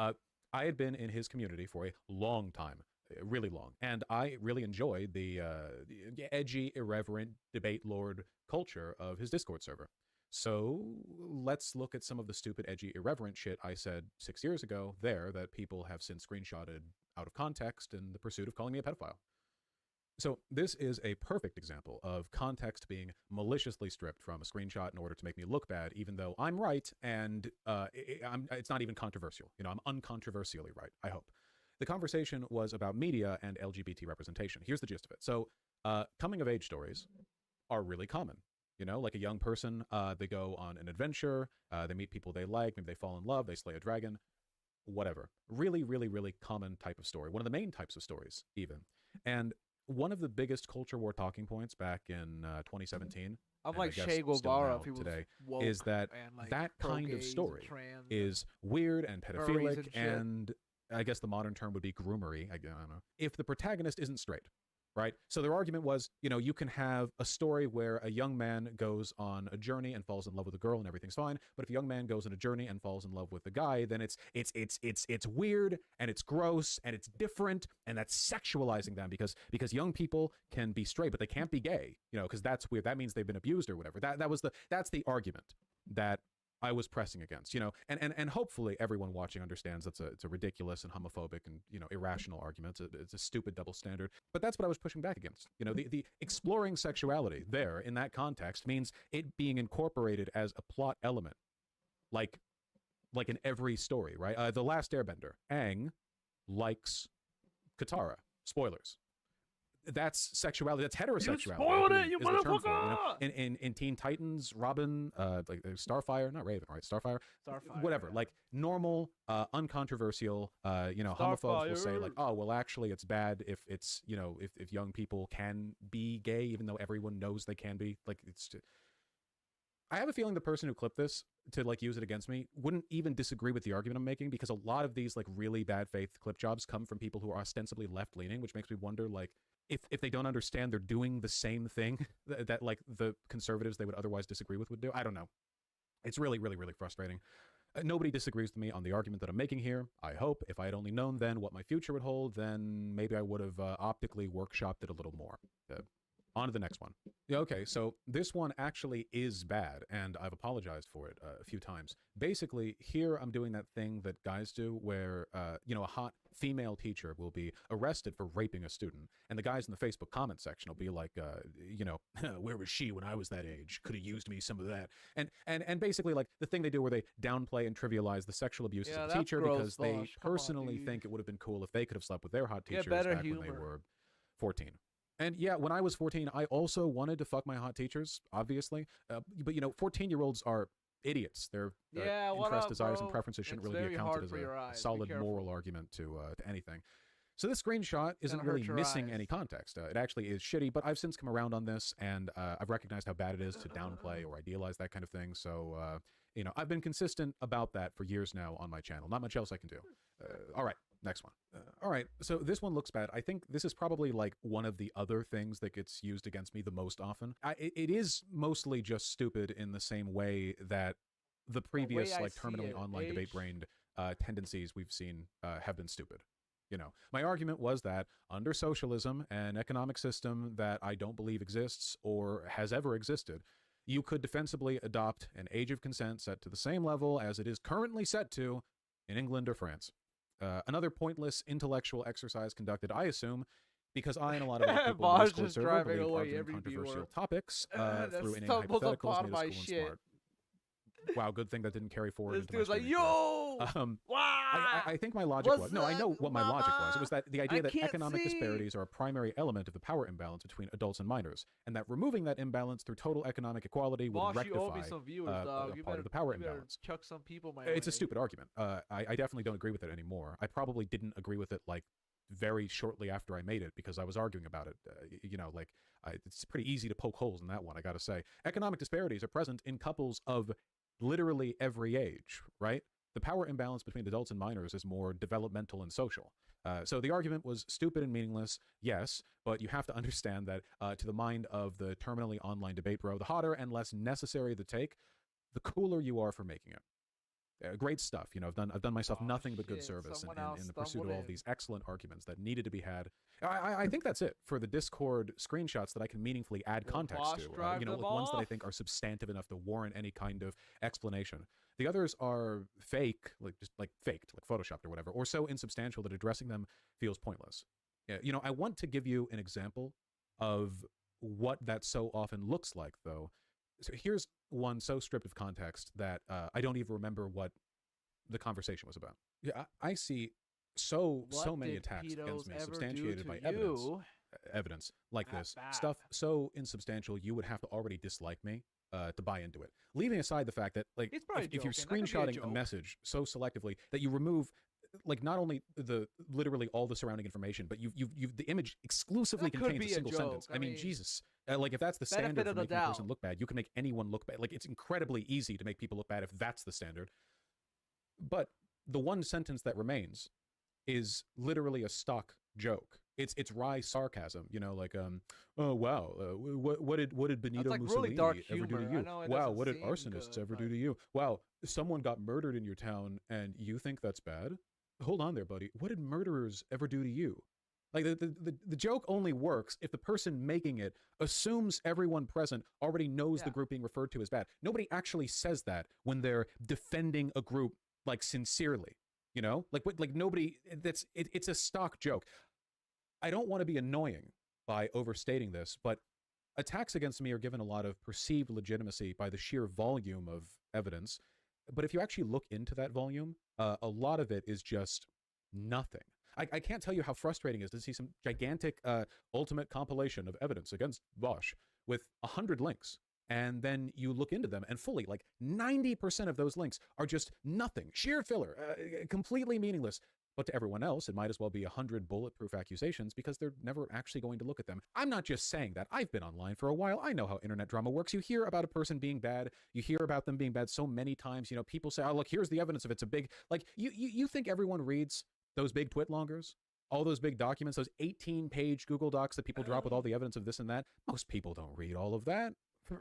am. I had been in his community for a long time, really long, and I really enjoyed the edgy, irreverent, debate lord culture of his Discord server. So let's look at some of the stupid, edgy, irreverent shit I said 6 years ago there that people have since screenshotted out of context in the pursuit of calling me a pedophile. So this is a perfect example of context being maliciously stripped from a screenshot in order to make me look bad, even though I'm right, and it's not even controversial. I'm uncontroversially right, I hope. The conversation was about media and LGBT representation. Here's the gist of it. So coming of age stories are really common. You know, like a young person, they go on an adventure, they meet people they like, maybe they fall in love, they slay a dragon, whatever. Really, really, really common type of story. One of the main types of stories, even. And one of the biggest culture war talking points back in 2017, I'm and like I guess Che still Guevara now if he was today, woke is that and, like, that kind of pro-gays and story trans is weird and furries pedophilic, and shit. and I guess the modern term would be groomery. I don't know. If the protagonist isn't straight, right? So their argument was, you know, you can have a story where a young man goes on a journey and falls in love with a girl and everything's fine. But if a young man goes on a journey and falls in love with a guy, then it's weird and it's gross and it's different, and that's sexualizing them because young people can be straight but they can't be gay, you know, because that's weird. That means they've been abused or whatever. That's the argument that I was pressing against, you know, and hopefully everyone watching understands it's a ridiculous and homophobic and, you know, irrational argument. It's a stupid double standard. But that's what I was pushing back against. You know, the exploring sexuality there in that context means it being incorporated as a plot element, like in every story, right? The Last Airbender, Aang likes Katara. Spoilers. That's sexuality. That's heterosexuality. You spoiled it, you is the term for it, motherfucker! you know? In Teen Titans, Robin, like Starfire, not Raven, right? Starfire, whatever. Like normal, uncontroversial. You know, homophobes will say like, oh, well, actually, it's bad if it's, you know, if young people can be gay, even though everyone knows they can be. Like it's. I have a feeling the person who clipped this to like use it against me wouldn't even disagree with the argument I'm making, because a lot of these like really bad faith clip jobs come from people who are ostensibly left leaning, which makes me wonder like if they don't understand they're doing the same thing that like the conservatives they would otherwise disagree with would do. I don't know. It's really, really, really frustrating. Nobody disagrees with me on the argument that I'm making here. I hope if I had only known then what my future would hold, then maybe I would have optically workshopped it a little more. On to the next one. Yeah, okay, so this one actually is bad, and I've apologized for it a few times. Basically, here I'm doing that thing that guys do where, you know, a hot female teacher will be arrested for raping a student, and the guys in the Facebook comment section will be like, you know, where was she when I was that age? Could have used me some of that. And basically, like, the thing they do where they downplay and trivialize the sexual abuses of the teacher because they personally think it would have been cool if they could have slept with their hot teachers back when they were 14. And yeah, when I was 14, I also wanted to fuck my hot teachers, obviously. But, you know, 14-year-olds are idiots. Their interests, desires, and preferences shouldn't really be accounted as a solid moral argument to anything. So this screenshot isn't really missing any context. It actually is shitty, but I've since come around on this, and I've recognized how bad it is to downplay or idealize that kind of thing. So, you know, I've been consistent about that for years now on my channel. Not much else I can do. All right. Next one. All right, so this one looks bad. I think this is probably like one of the other things that gets used against me the most often. It is mostly just stupid in the same way that the previous like terminally online debate-brained tendencies we've seen have been stupid. You know, my argument was that under socialism, an economic system that I don't believe exists or has ever existed, you could defensibly adopt an age of consent set to the same level as it is currently set to in England or France. Another pointless intellectual exercise conducted, I assume, because I and a lot of other people in the Discord server believe arguing controversial topics through inane hypotheticals made us cool and smart. Wow, good thing that didn't carry forward into my like, yo! I think my logic was... No, I know what my logic was. It was that the idea that economic disparities are a primary element of the power imbalance between adults and minors, and that removing that imbalance through total economic equality would rectify part of the power imbalance. Chuck some people my It's a stupid argument. I definitely don't agree with it anymore. I probably didn't agree with it, like, very shortly after I made it because I was arguing about it. You know, like, it's pretty easy to poke holes in that one, I gotta say. Economic disparities are present in couples of literally every age, right? The power imbalance between adults and minors is more developmental and social. So the argument was stupid and meaningless, yes, but you have to understand that to the mind of the terminally online debate bro, the hotter and less necessary the take, the cooler you are for making it. Great stuff. You know, I've done myself nothing but good service in the pursuit of all of these excellent arguments that needed to be had. I think that's it for the Discord screenshots that I can meaningfully add context to. You know, like ones that I think are substantive enough to warrant any kind of explanation. The others are fake, like faked, like photoshopped or whatever, or so insubstantial that addressing them feels pointless. You know, I want to give you an example of what that so often looks like, though. So here's one so stripped of context that I don't even remember what the conversation was about. Yeah, I see so many attacks against me substantiated by evidence evidence like this, stuff so insubstantial you would have to already dislike me to buy into it. Leaving aside the fact that, like, if you're screenshotting a message so selectively that you remove, like, not only literally all the surrounding information, but the image exclusively contains a single sentence. I mean, Jesus. Like, if that's the standard for making a person look bad, you can make anyone look bad. Like, it's incredibly easy to make people look bad if that's the standard. But the one sentence that remains is literally a stock joke. It's wry sarcasm, you know, like, oh wow, what did Benito Mussolini ever do to you? Wow, what did arsonists ever do to you? Wow, someone got murdered in your town and you think that's bad? Hold on there, buddy. What did murderers ever do to you? Like, the joke only works if the person making it assumes everyone present already knows the group being referred to as bad. Nobody actually says that when they're defending a group, like, sincerely, you know? Like nobody, it's a stock joke. I don't want to be annoying by overstating this, but attacks against me are given a lot of perceived legitimacy by the sheer volume of evidence. But if you actually look into that volume, a lot of it is just nothing. I can't tell you how frustrating it is to see some gigantic ultimate compilation of evidence against Vaush with 100 links. And then you look into them and fully, like, 90% of those links are just nothing. Sheer filler, completely meaningless. But to everyone else, it might as well be 100 bulletproof accusations because they're never actually going to look at them. I'm not just saying that. I've been online for a while. I know how internet drama works. You hear about a person being bad. You hear about them being bad so many times. You know, people say, oh, look, here's the evidence of it's a big, like, you think everyone reads those big twitlongers? All those big documents, those 18-page Google Docs that people drop with all the evidence of this and that? Most people don't read all of that.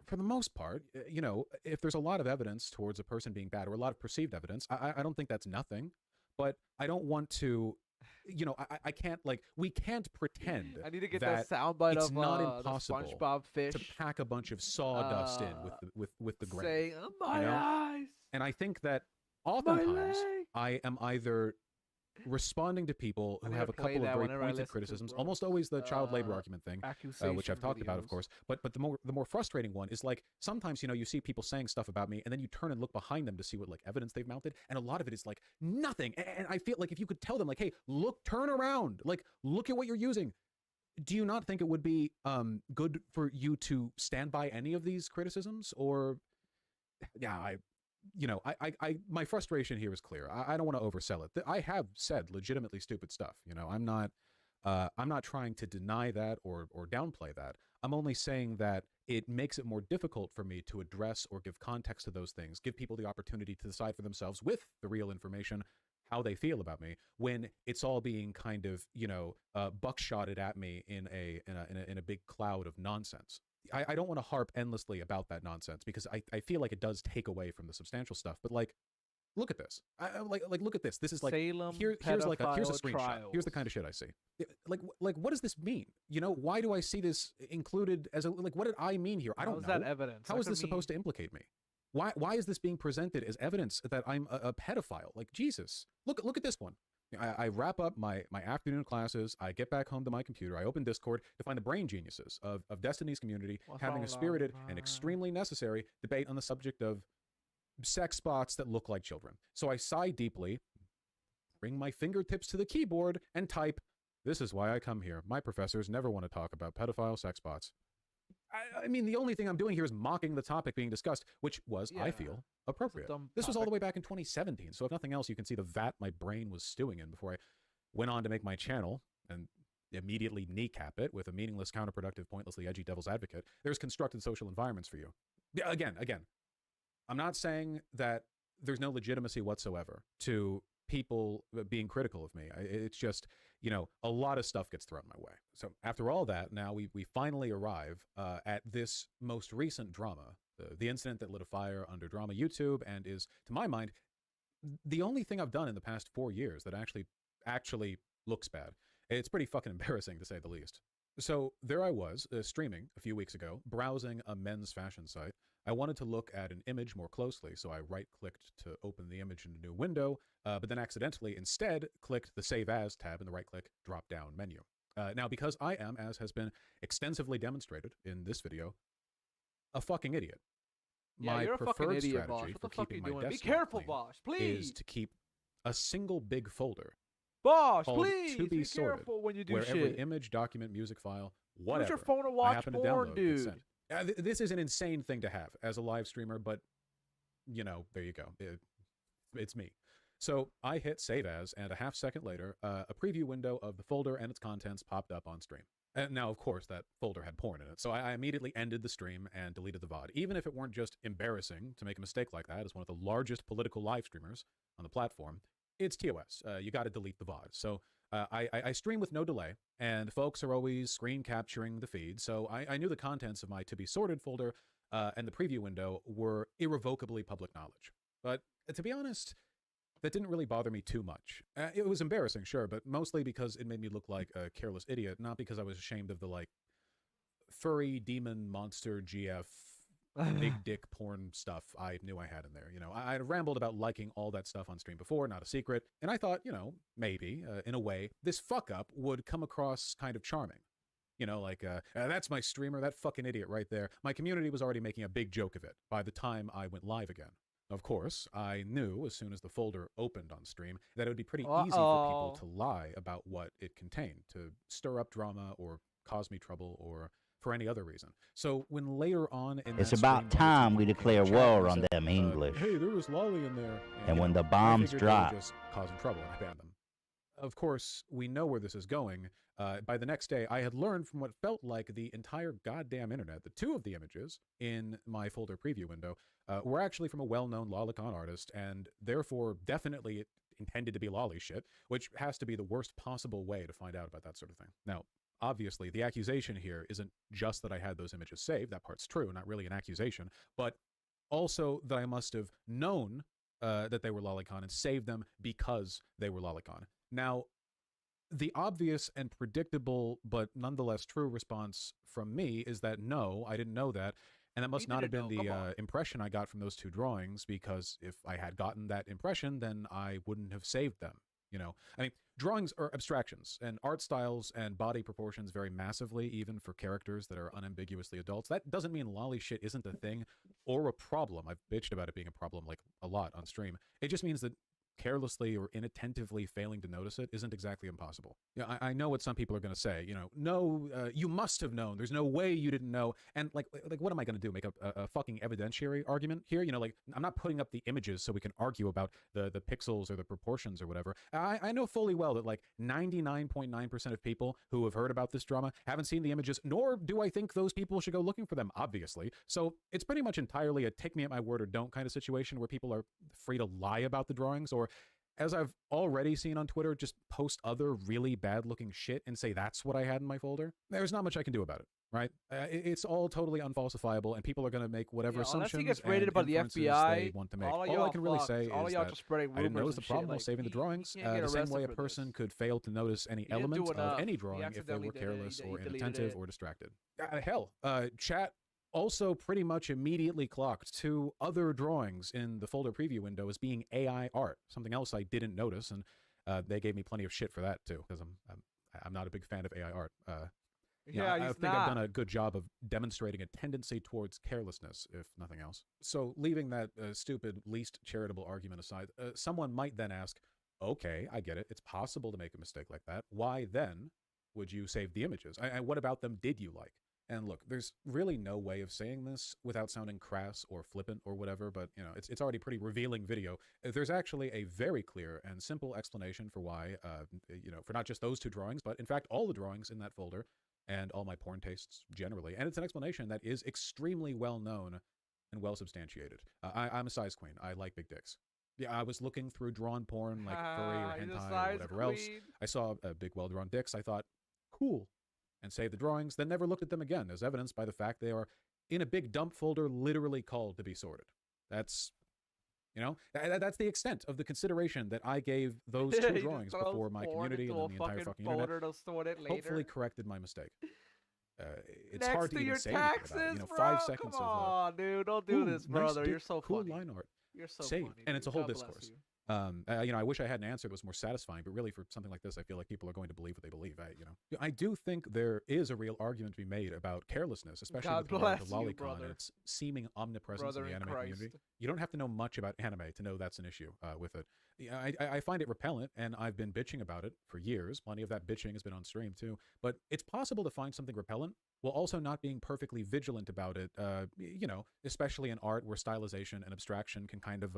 For the most part, you know, if there's a lot of evidence towards a person being bad or a lot of perceived evidence, I don't think that's nothing. But I don't want to, you know, I can't, like, we can't pretend I need to get that soundbite it's of not the impossible SpongeBob fish to pack a bunch of sawdust in with the grain. saying, "Oh, my eyes." And I think that oftentimes I am either responding to people who have a couple of very pointed criticisms, almost always the child labor argument thing, which I've talked about, of course. But the more frustrating one is, like, sometimes, you know, you see people saying stuff about me, and then you turn and look behind them to see what, like, evidence they've mounted, and a lot of it is like nothing. And I feel like if you could tell them, like, hey, look, turn around, like, look at what you're using. Do you not think it would be good for you to stand by any of these criticisms? Or, yeah, my frustration here is clear. I don't want to oversell it. I have said legitimately stupid stuff. You know, I'm not trying to deny that or downplay that. I'm only saying that it makes it more difficult for me to address or give context to those things, give people the opportunity to decide for themselves with the real information how they feel about me, when it's all being kind of, you know, buckshotted at me in a big cloud of nonsense. I don't want to harp endlessly about that nonsense because I feel like it does take away from the substantial stuff. But, like, look at this. Like look at this. This is like Salem here's a screenshot. trials. Here's the kind of shit I see. Like what does this mean? You know, why do I see this included as a, like, what did I mean here? I don't know. How's that evidence? How is this supposed to implicate me? Why is this being presented as evidence that I'm a pedophile? Like, Jesus. Look at this one. I wrap up my afternoon classes. I get back home to my computer. I open Discord to find the brain geniuses of Destiny's community having a spirited and extremely necessary debate on the subject of sex bots that look like children. So I sigh deeply, bring my fingertips to the keyboard, and type, "This is why I come here. My professors never want to talk about pedophile sex bots." I mean, the only thing I'm doing here is mocking the topic being discussed, which was, I feel, appropriate. This was all the way back in 2017, so if nothing else, you can see the vat my brain was stewing in before I went on to make my channel and immediately kneecap it with a meaningless, counterproductive, pointlessly edgy devil's advocate. There's constructed social environments for you. Again, I'm not saying that there's no legitimacy whatsoever to people being critical of me. It's just, you know, a lot of stuff gets thrown my way. So after all that, now we finally arrive at this most recent drama, the incident that lit a fire under Drama YouTube, and is, to my mind, the only thing I've done in the past 4 years that actually looks bad. It's pretty fucking embarrassing, to say the least. So there I was, streaming a few weeks ago, browsing a men's fashion site. I wanted to look at an image more closely, so I right-clicked to open the image in a new window, but then accidentally instead clicked the Save As tab in the right-click drop-down menu. Now, because I am, as has been extensively demonstrated in this video, a fucking idiot. Yeah, my you're a fucking preferred idiot, strategy Vaush. What for the fuck are keeping you my doing? Be desktop careful, clean Vaush, please. is to keep a single big folder Bosh, called please To Be be Sorted, careful when you do where shit. every image, document, music file, whatever Use your phone to I watch happen to porn, download dude. gets sent. This is an insane thing to have as a live streamer, but you know, there you go. It's me. So I hit save as, and a half second later, a preview window of the folder and its contents popped up on stream. And now, of course, that folder had porn in it, so I immediately ended the stream and deleted the VOD, even if it weren't just embarrassing to make a mistake like that as one of the largest political live streamers on the platform. It's TOS. You got to delete the VOD. So I stream with no delay, and folks are always screen capturing the feed, so I knew the contents of my To Be Sorted folder and the preview window were irrevocably public knowledge. But to be honest, that didn't really bother me too much. It was embarrassing, sure, but mostly because it made me look like a careless idiot, not because I was ashamed of the, like, furry demon monster GF big dick porn stuff I knew I had in there. You know, I rambled about liking all that stuff on stream before, not a secret, and I thought, you know, maybe, in a way, this fuck-up would come across kind of charming. You know, like, that's my streamer, that fucking idiot right there. My community was already making a big joke of it by the time I went live again. Of course, I knew as soon as the folder opened on stream that it would be pretty easy for people to lie about what it contained, to stir up drama or cause me trouble or for any other reason. So when later on in It's that about stream, time we declare chat, war I on said, them English. Hey, there was lolly in there. And you when know, the I bombs figured they were drop. just causing trouble, and I banned them. Of course, we know where this is going. By the next day, I had learned from what felt like the entire goddamn internet that two of the images in my folder preview window were actually from a well-known lolicon artist, and therefore definitely intended to be lolly shit, which has to be the worst possible way to find out about that sort of thing. Now, obviously, the accusation here isn't just that I had those images saved. That part's true, not really an accusation, but also that I must have known that they were lolicon and saved them because they were lolicon. Now, the obvious and predictable, but nonetheless true response from me is that no, I didn't know that. And that must not have been the impression I got from those two drawings, because if I had gotten that impression, then I wouldn't have saved them. You know, I mean, drawings are abstractions, and art styles and body proportions vary massively, even for characters that are unambiguously adults. That doesn't mean lolly shit isn't a thing or a problem. I've bitched about it being a problem like a lot on stream. It just means that carelessly or inattentively failing to notice it isn't exactly impossible. Yeah, I know what some people are going to say. You know, no, you must have known. There's no way you didn't know. And like what am I going to do? Make a fucking evidentiary argument here? You know, like I'm not putting up the images so we can argue about the pixels or the proportions or whatever. I know fully well that like 99.9% of people who have heard about this drama haven't seen the images, nor do I think those people should go looking for them, obviously. So it's pretty much entirely a take me at my word or don't kind of situation where people are free to lie about the drawings, or as I've already seen on Twitter, just post other really bad looking shit and say that's what I had in my folder. There's not much I can do about it, right? It's all totally unfalsifiable, and people are going to make whatever assumptions unless he gets raided by the FBI, they want to make. all I can really say all is y'all that just spreading I didn't rumors notice the and problem shit, while like, saving the you drawings. can't get The same way a arrested for person this. could fail to notice any didn't do element of enough. any He drawing if they accidentally were did it. careless He or deleted inattentive it. or distracted. Hell, chat also pretty much immediately clocked two other drawings in the folder preview window as being AI art, something else I didn't notice, and they gave me plenty of shit for that too, because I'm not a big fan of AI art. Yeah, I he's think I've done not. a good job of demonstrating a tendency towards carelessness, if nothing else. So leaving that stupid, least charitable argument aside, someone might then ask, okay, I get it. It's possible to make a mistake like that. Why then would you save the images? And what about them did you like? And look, there's really no way of saying this without sounding crass or flippant or whatever, but you know, it's already pretty revealing video. There's actually a very clear and simple explanation for why, you know, for not just those two drawings, but in fact all the drawings in that folder and all my porn tastes generally. And it's an explanation that is extremely well known and well substantiated. I'm a size queen. I like big dicks. Yeah, I was looking through drawn porn like furry or He's a hentai or size whatever else. queen. I saw big well-drawn dicks. I thought, cool, and saved the drawings, then never looked at them again, as evidenced by the fact they are in a big dump folder literally called To Be Sorted. That's, you know, that's the extent of the consideration that I gave those He two just drawings throws before my porn community and into then a the entire fucking folder internet to sort it later. hopefully corrected my mistake. It's Next hard to to even your say anything taxes, about it. You know, bro. 5 seconds Come of on, dude, don't do ooh, this, nice brother. dick, You're so cool funny. line art. You're so saved, funny, and it's a dude. whole God bless discourse. you. I wish I had an answer that was more satisfying, but really for something like this, I feel like people are going to believe what they believe. I do think there is a real argument to be made about carelessness, especially with regard to lolicon and its seeming omnipresence in the anime community. You don't have to know much about anime to know that's an issue with it. I find it repellent, and I've been bitching about it for years. Plenty of that bitching has been on stream too. But it's possible to find something repellent while also not being perfectly vigilant about it, especially in art where stylization and abstraction can kind of,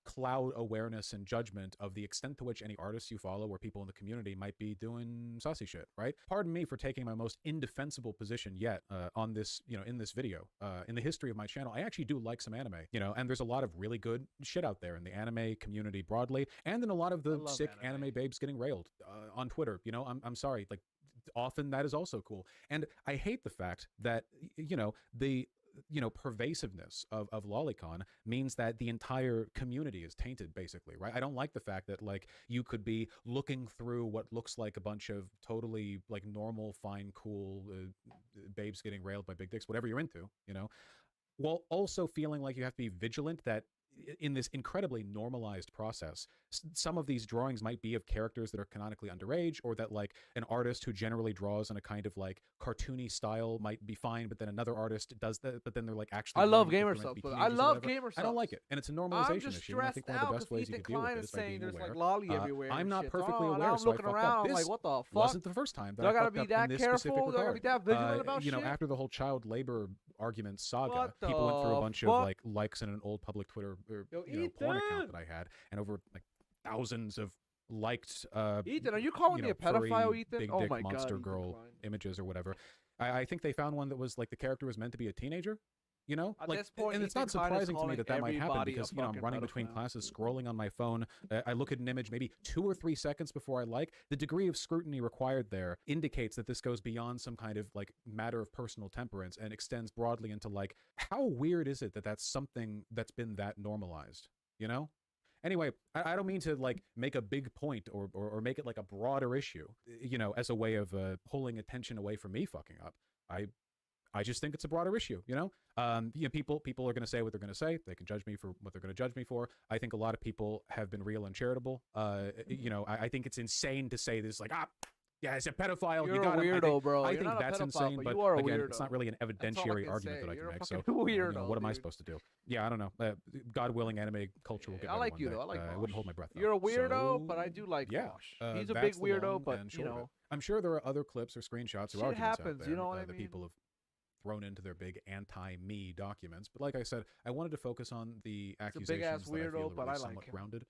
cloud awareness and judgment of the extent to which any artists you follow or people in the community might be doing saucy shit, right? Pardon me for taking my most indefensible position yet on this, in this video. In the history of my channel, I actually do like some anime, and there's a lot of really good shit out there in the anime community broadly, and in a lot of the sick anime babes getting railed on Twitter. I'm sorry, like, often that is also cool. And I hate the fact that, the pervasiveness of lolicon means that the entire community is tainted, basically, right? I don't like the fact that, like, you could be looking through what looks like a bunch of totally, like, normal, fine, cool babes getting railed by big dicks, whatever you're into, while also feeling like you have to be vigilant that in this incredibly normalized process, some of these drawings might be of characters that are canonically underage, or that, like, an artist who generally draws in a kind of, like, cartoony style might be fine, but then another artist does that, but then they're, like, actually... I love gamer stuff, but I love gamer stuff. I don't like it, and it's a normalization issue, and I think one of the best ways you can deal with it is by being aware. Like lolly everywhere. I'm not shit. perfectly and aware, I'm so looking I fucked around, up. This like, what the fuck? wasn't the first time that I fucked up in this specific regard. Do I gotta be that vigilant about shit? After the whole child labor argument saga, people went through a bunch of, like, likes in an old public Twitter porn account that I had, and over, like, thousands of liked Ethan, are you calling me a pedophile, Ethan? Big Oh dick my monster God, girl images or whatever. I think they found one that was, like, the character was meant to be a teenager. At like, this point, and it's Ethan not surprising to me that might happen everybody because, a I'm running between pedophile. classes, scrolling on my phone. I look at an image maybe 2 or 3 seconds before I like. The degree of scrutiny required there indicates that this goes beyond some kind of, like, matter of personal temperance and extends broadly into, like, how weird is it that that's something that's been that normalized, Anyway, I don't mean to, like, make a big point or make it, like, a broader issue, as a way of pulling attention away from me fucking up. I just think it's a broader issue, people are going to say what they're going to say. They can judge me for what they're going to judge me for. I think a lot of people have been real and charitable. I think it's insane to say this, like, yeah, it's a pedophile. You're you got a weirdo, bro. I You're think not a that's pedophile, insane, but but you are a again, weirdo. it's not really an evidentiary argument that I You're can a make. So, fucking weirdo, what am I dude. supposed to do? Yeah, I don't know. God willing, anime culture will get I better like one you day. though. I like I Vaush. wouldn't hold my breath. You're a weirdo, So, but I do like yeah, Vaush. He's a big that's the weirdo, long but and short of it. know, I'm sure there are other clips or screenshots or shit arguments happens. out there You know what I that mean? people have thrown into their big anti-me documents. But like I said, I wanted to focus on the accusations big-ass that I feel weirdo, are but I really like somewhat him. grounded.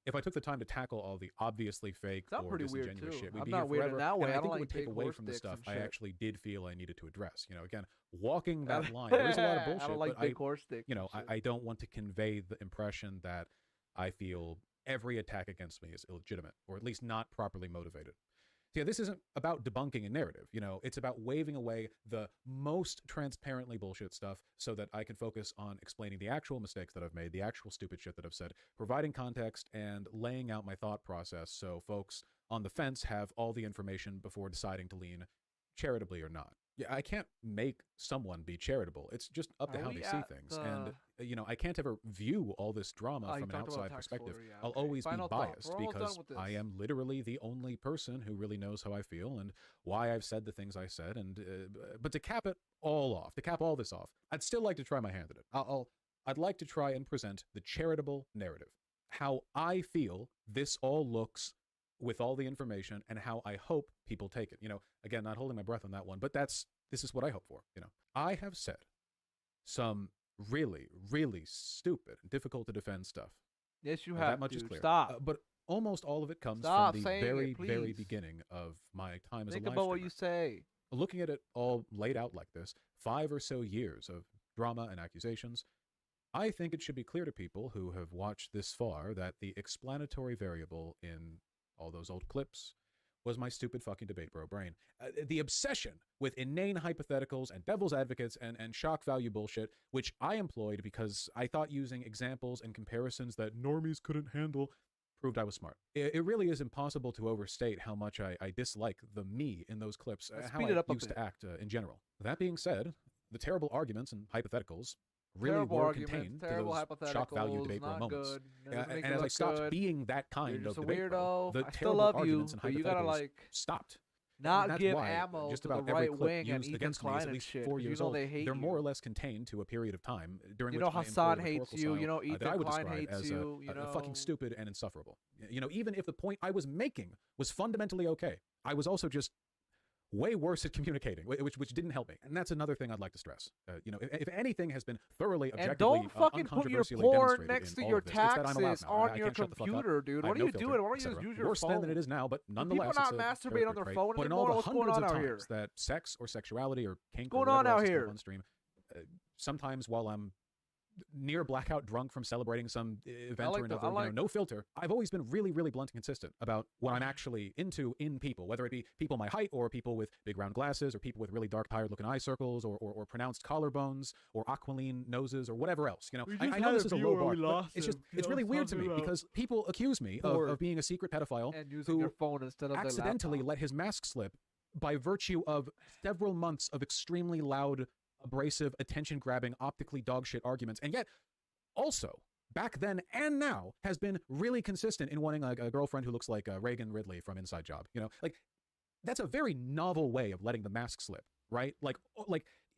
If I took the time to tackle all the obviously fake I'm or pretty weird, disingenuous too. shit, we'd I'm be not here weird in forever. that way. And I I think don't it would like take big away horse from the dicks stuff and I shit. actually did feel I needed to address. Again, walking that line, there's a lot of bullshit. I don't like but big horse dicks. I don't want to convey the impression that I feel every attack against me is illegitimate, or at least not properly motivated. So yeah, this isn't about debunking a narrative, it's about waving away the most transparently bullshit stuff so that I can focus on explaining the actual mistakes that I've made, the actual stupid shit that I've said, providing context and laying out my thought process so folks on the fence have all the information before deciding to lean charitably or not. Yeah, I can't make someone be charitable. It's just up to how they see things. And, I can't ever view all this drama from an outside perspective. I'll always be biased because I am literally the only person who really knows how I feel and why I've said the things I said. And but to cap all this off, I'd still like to try my hand at it. I'd like to try and present the charitable narrative, how I feel this all looks with all the information and how I hope people take it. Again, not holding my breath on that one, but this is what I hope for. I have said some really, really stupid and difficult to defend stuff. Yes, you And have. that much dude. is clear. Stop. But almost all of it comes Stop from the saying very, it, very please. beginning of my time as Think a live about what streamer. you say. Looking at it all laid out like this, 5 or so years of drama and accusations, I think it should be clear to people who have watched this far that the explanatory variable in all those old clips was my stupid fucking debate bro brain. The obsession with inane hypotheticals and devil's advocates and shock value bullshit, which I employed because I thought using examples and comparisons that normies couldn't handle proved I was smart. It really is impossible to overstate how much I dislike the me in those clips, Let's how speed it I up a used to bit. act in general. That being said, the terrible arguments and hypotheticals really Terrible were arguments, contained to terrible those shock value hypotheticals, debate bro not moments. good, doesn't make And you as I look stopped good. being that kind You're just of a debate bro, weirdo. the I still terrible love arguments you, and but you gotta hypotheticals like stopped. And not that's give why ammo just to the about every right clip wing and used Ethan against me is Klein at and least shit. 4 'cause you years know old. they hate They're you. more or less contained to a period of time during You which know I Hassan employed a hates rhetorical you. You style, know that Ethan I would Klein describe hates as you. You fucking know. stupid and insufferable. You know, even if the point I was making was fundamentally okay, I was also just way worse at communicating, which didn't help me. And that's another thing I'd like to stress. You know, if anything has been thoroughly And objectively, don't fucking put your uncontroversially porn demonstrated next in to all your of this, it's that I'm allowed taxes now. on I your can't shut the fuck up. computer, dude. I What have are you no doing? filter, Why don't you etc. just use your Worse phone? then than it is now, but nonetheless, People not it's a masturbating character on their trait. phone But in anymore. all the What's going hundreds on of out here? times that sex or sexuality or kink What's or going on whatever else out is here? on stream, sometimes while I'm near blackout drunk from celebrating some event like or the- another, I like- you know, no filter. I've always been really, really blunt and consistent about what I'm actually into in people, whether it be people my height or people with big round glasses or people with really dark, tired-looking eye circles or pronounced collarbones or aquiline noses or whatever else. You know, I know this is a low bar, but it's really weird to me because people accuse me of being a secret pedophile and using your phone instead of accidentally their laptop. let his mask slip by virtue of several months of extremely loud, abrasive, attention-grabbing, optically dogshit arguments, and yet also back then and now has been really consistent in wanting a girlfriend who looks like Reagan Ridley from Inside Job. You know, like that's a very novel way of letting the mask slip, right? Like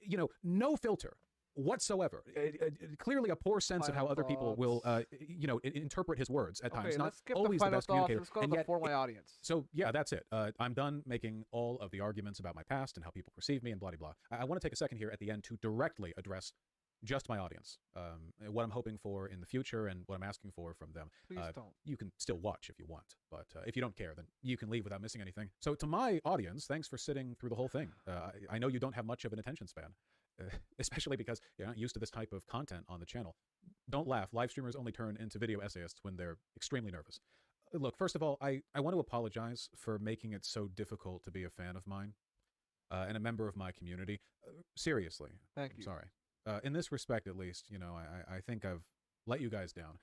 you know, no filter whatsoever. Clearly a poor sense of how other people will, you know, interpret his words at times. Okay, Not let's skip the always the final best thoughts. communicator. Let's go to And the yet for my audience. So yeah, that's it. I'm done making all of the arguments about my past and how people perceive me and blah, blah, blah. I want to take a second here at the end to directly address just my audience, what I'm hoping for in the future and what I'm asking for from them. Please don't. You can still watch if you want, but if you don't care, then you can leave without missing anything. So to my audience, thanks for sitting through the whole thing. I know you don't have much of an attention span, especially because you're not used to this type of content on the channel. Don't laugh. Live streamers only turn into video essayists when they're extremely nervous. Look, first of all, I want to apologize for making it so difficult to be a fan of mine and a member of my community. Seriously. Thank you. Sorry. In this respect, at least, you know, I think I've let you guys down.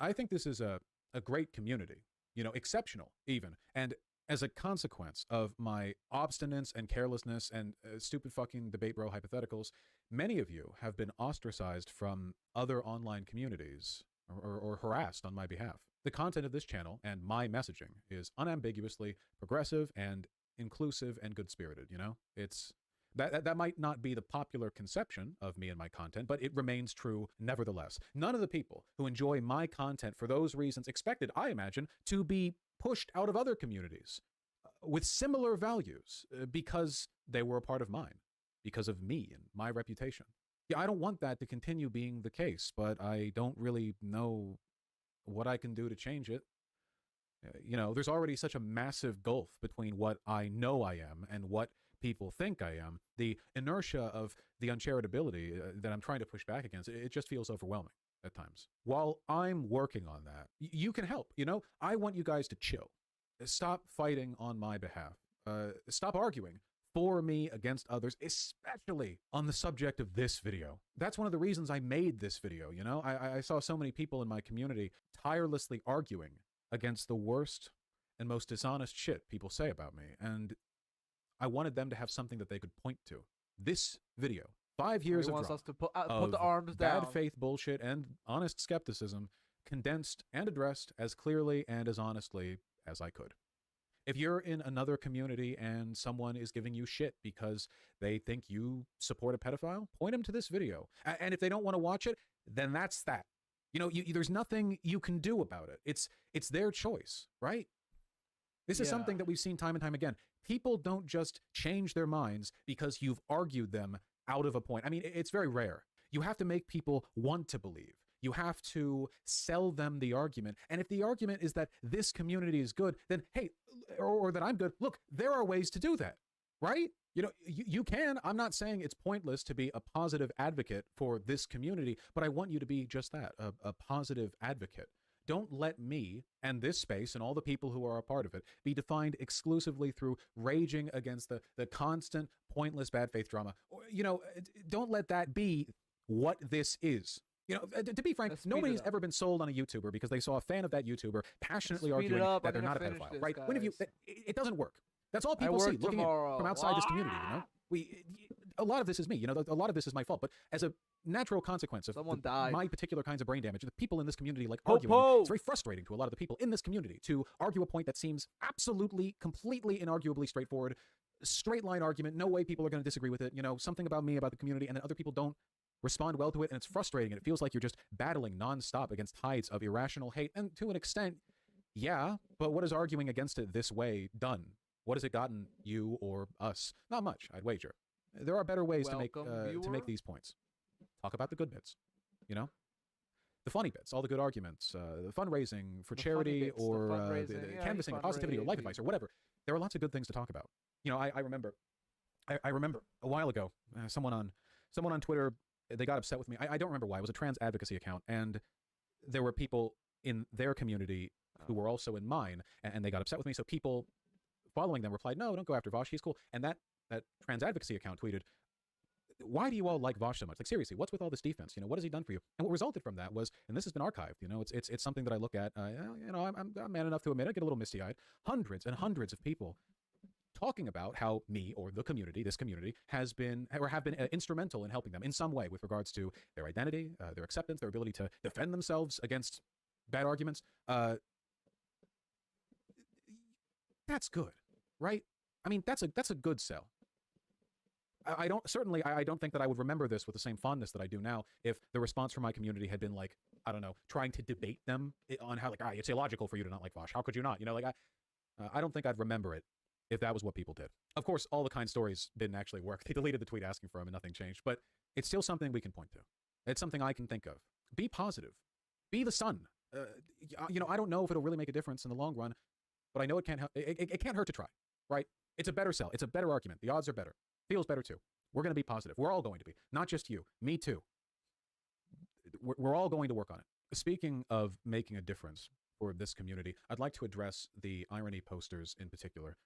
I think this is a great community, you know, exceptional even. And as a consequence of my obstinance and carelessness and stupid fucking debate bro hypotheticals, many of you have been ostracized from other online communities or harassed on my behalf. The content of this channel and my messaging is unambiguously progressive and inclusive and good-spirited, you know? It's that might not be the popular conception of me and my content, but it remains true nevertheless. None of the people who enjoy my content for those reasons expected, I imagine, to be pushed out of other communities with similar values because they were a part of mine, because of me and my reputation. Yeah, I don't want that to continue being the case, but I don't really know what I can do to change it. You know, there's already such a massive gulf between what I know I am and what people think I am. The inertia of the uncharitability that I'm trying to push back against, it just feels overwhelming at times. While I'm working on that, you can help, you know? I want you guys to chill. Stop fighting on my behalf. Stop arguing for me against others, especially on the subject of this video. That's one of the reasons I made this video, you know? I saw so many people in my community tirelessly arguing against the worst and most dishonest shit people say about me, and I wanted them to have something that they could point to. This video, 5 years He of wants drama us to put the arms bad down. faith bullshit and honest skepticism, condensed and addressed as clearly and as honestly as I could. If you're in another community and someone is giving you shit because they think you support a pedophile, point them to this video. And if they don't want to watch it, then that's that. You know, there's nothing you can do about it. It's their choice, right? This is something that we've seen time and time again. People don't just change their minds because you've argued them out of a point. I mean, it's very rare. You have to make people want to believe. You have to sell them the argument. And if the argument is that this community is good, then hey, or that I'm good, look, there are ways to do that, right? You know, you can. I'm not saying it's pointless to be a positive advocate for this community, but I want you to be just that, a positive advocate. Don't let me and this space and all the people who are a part of it be defined exclusively through raging against the constant, pointless bad faith drama. You know, don't let that be what this is. You know, to be frank, nobody's ever been sold on a YouTuber because they saw a fan of that YouTuber passionately arguing that they're not a pedophile, right? When have you? It doesn't work. That's all people see looking in from outside this community, you know? a lot of this is me. You know, a lot of this is my fault. But as a natural consequence of Someone died. my particular kinds of brain damage, the people in this community like Ho, arguing. ho! It's very frustrating to a lot of the people in this community to argue a point that seems absolutely, completely, inarguably straightforward. Straight line argument. No way people are going to disagree with it. You know, something about me, about the community, and then other people don't respond well to it, and it's frustrating, and it feels like you're just battling nonstop against tides of irrational hate. And to an extent, yeah, but what has arguing against it this way done? What has it gotten you or us? Not much, I'd wager. There are better ways to make these points. Talk about the good bits, you know? The funny bits, all the good arguments, the fundraising for charity, bits, or the canvassing, positivity, or life advice, or whatever. There are lots of good things to talk about. You know, I remember a while ago, someone on Twitter, they got upset with me. I don't remember why. It was a trans advocacy account, and there were people in their community who were also in mine, and they got upset with me. So people following them replied, "No, don't go after Vaush. He's cool." And that trans advocacy account tweeted, "Why do you all like Vaush so much? Like, seriously, what's with all this defense? You know, what has he done for you?" And what resulted from that was, and this has been archived. You know, it's something that I look at. You know, I'm man enough to admit I get a little misty-eyed. Hundreds and hundreds of people talking about how me or the community, this community, has been or have been instrumental in helping them in some way with regards to their identity, their acceptance, their ability to defend themselves against bad arguments. That's good, right? I mean, that's a good sell. I don't think that I would remember this with the same fondness that I do now if the response from my community had been like, I don't know, trying to debate them on how, like, it's illogical for you to not like Vaush. How could you not? You know, like, I don't think I'd remember it if that was what people did. Of course, all the kind stories didn't actually work. They deleted the tweet asking for him and nothing changed, but it's still something we can point to. It's something I can think of. Be positive. Be the sun. You know, I don't know if it'll really make a difference in the long run, but I know it can't it can't hurt to try, right? It's a better sell. It's a better argument. The odds are better. Feels better too. We're going to be positive. We're all going to be. Not just you. Me too. We're all going to work on it. Speaking of making a difference for this community, I'd like to address the irony posters in particular.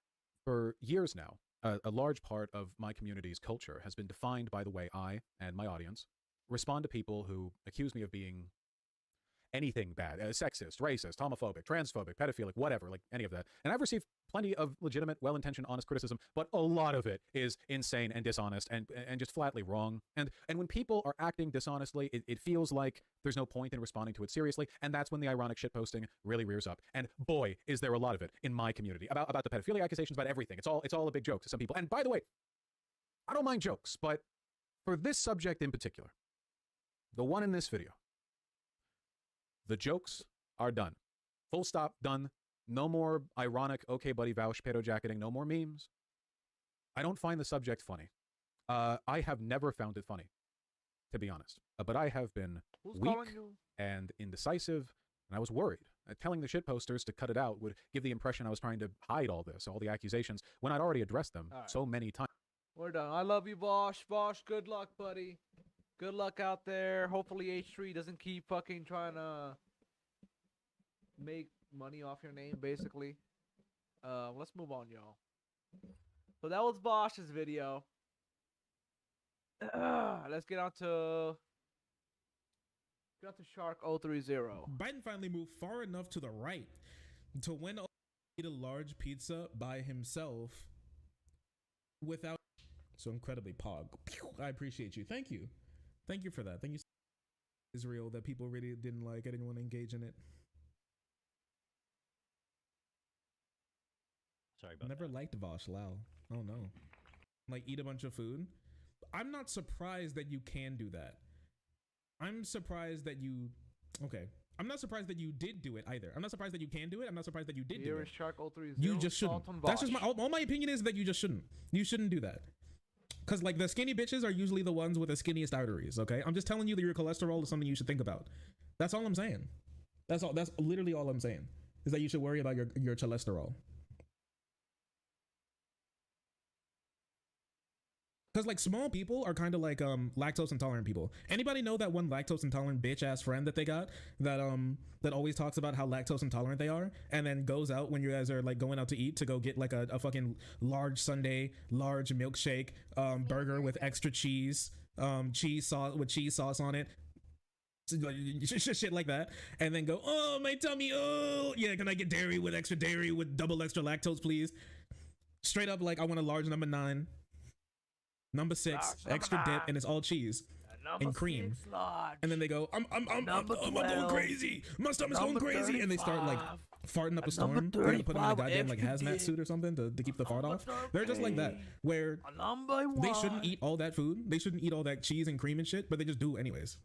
For years now, a large part of my community's culture has been defined by the way I and my audience respond to people who accuse me of being anything bad, sexist, racist, homophobic, transphobic, pedophilic, whatever, like any of that. And I've received plenty of legitimate, well-intentioned, honest criticism, but a lot of it is insane and dishonest and just flatly wrong. And when people are acting dishonestly, it feels like there's no point in responding to it seriously, and that's when the ironic shitposting really rears up. And boy, is there a lot of it in my community about the pedophilia accusations, about everything. It's all a big joke to some people. And by the way, I don't mind jokes, but for this subject in particular, the one in this video, the jokes are done. Full stop, done. No more ironic, okay, buddy, Vaush, pedo jacketing. No more memes. I don't find the subject funny. I have never found it funny, to be honest. But I have been weak and indecisive, and I was worried. Telling the shitposters to cut it out would give the impression I was trying to hide all this, all the accusations, when I'd already addressed them so many times. We're done. I love you, Vaush. Vaush, good luck, buddy. Good luck out there. Hopefully H3 doesn't keep fucking trying to make money off your name, basically. Let's move on, y'all. So that was Vaush's video. Let's get on to Shark 030. Biden finally moved far enough to the right to win eat a large pizza by himself without so incredibly pog. I appreciate you. Thank you. Thank you for that. Thank you, Israel, that people really didn't like. I didn't want to engage in it. Sorry about Never liked Vaush. Wow. Oh no. Like, eat a bunch of food. I'm not surprised that you can do that. I'm surprised that you. Okay. I'm not surprised that you did do it either. I'm not surprised that you can do it. I'm not surprised that you did do it. Shark 030. You just shouldn't. That's just all my opinion is that you just shouldn't. You shouldn't do that. Because, like, the skinny bitches are usually the ones with the skinniest arteries, okay? I'm just telling you that your cholesterol is something you should think about. That's all I'm saying. That's literally all I'm saying, is that you should worry about your cholesterol. Because, like, small people are kind of like lactose intolerant people. Anybody know that one lactose intolerant bitch ass friend that they got that always talks about how lactose intolerant they are, and then goes out when you guys are like going out to eat to go get like a fucking large sundae, large milkshake, burger with extra cheese, cheese sauce on it, shit like that, and then go, oh, my tummy, oh yeah, can I get dairy with extra dairy with double extra lactose, please? Straight up, like, I want a large number 9. number 6, extra dip, and it's all cheese and cream. And then they go, I'm going crazy. My stomach's going crazy, and they start like farting up a storm. They're gonna put them in a goddamn like hazmat suit or something to keep the fart off. They're just like that, where they shouldn't eat all that food. They shouldn't eat all that cheese and cream and shit, but they just do anyways.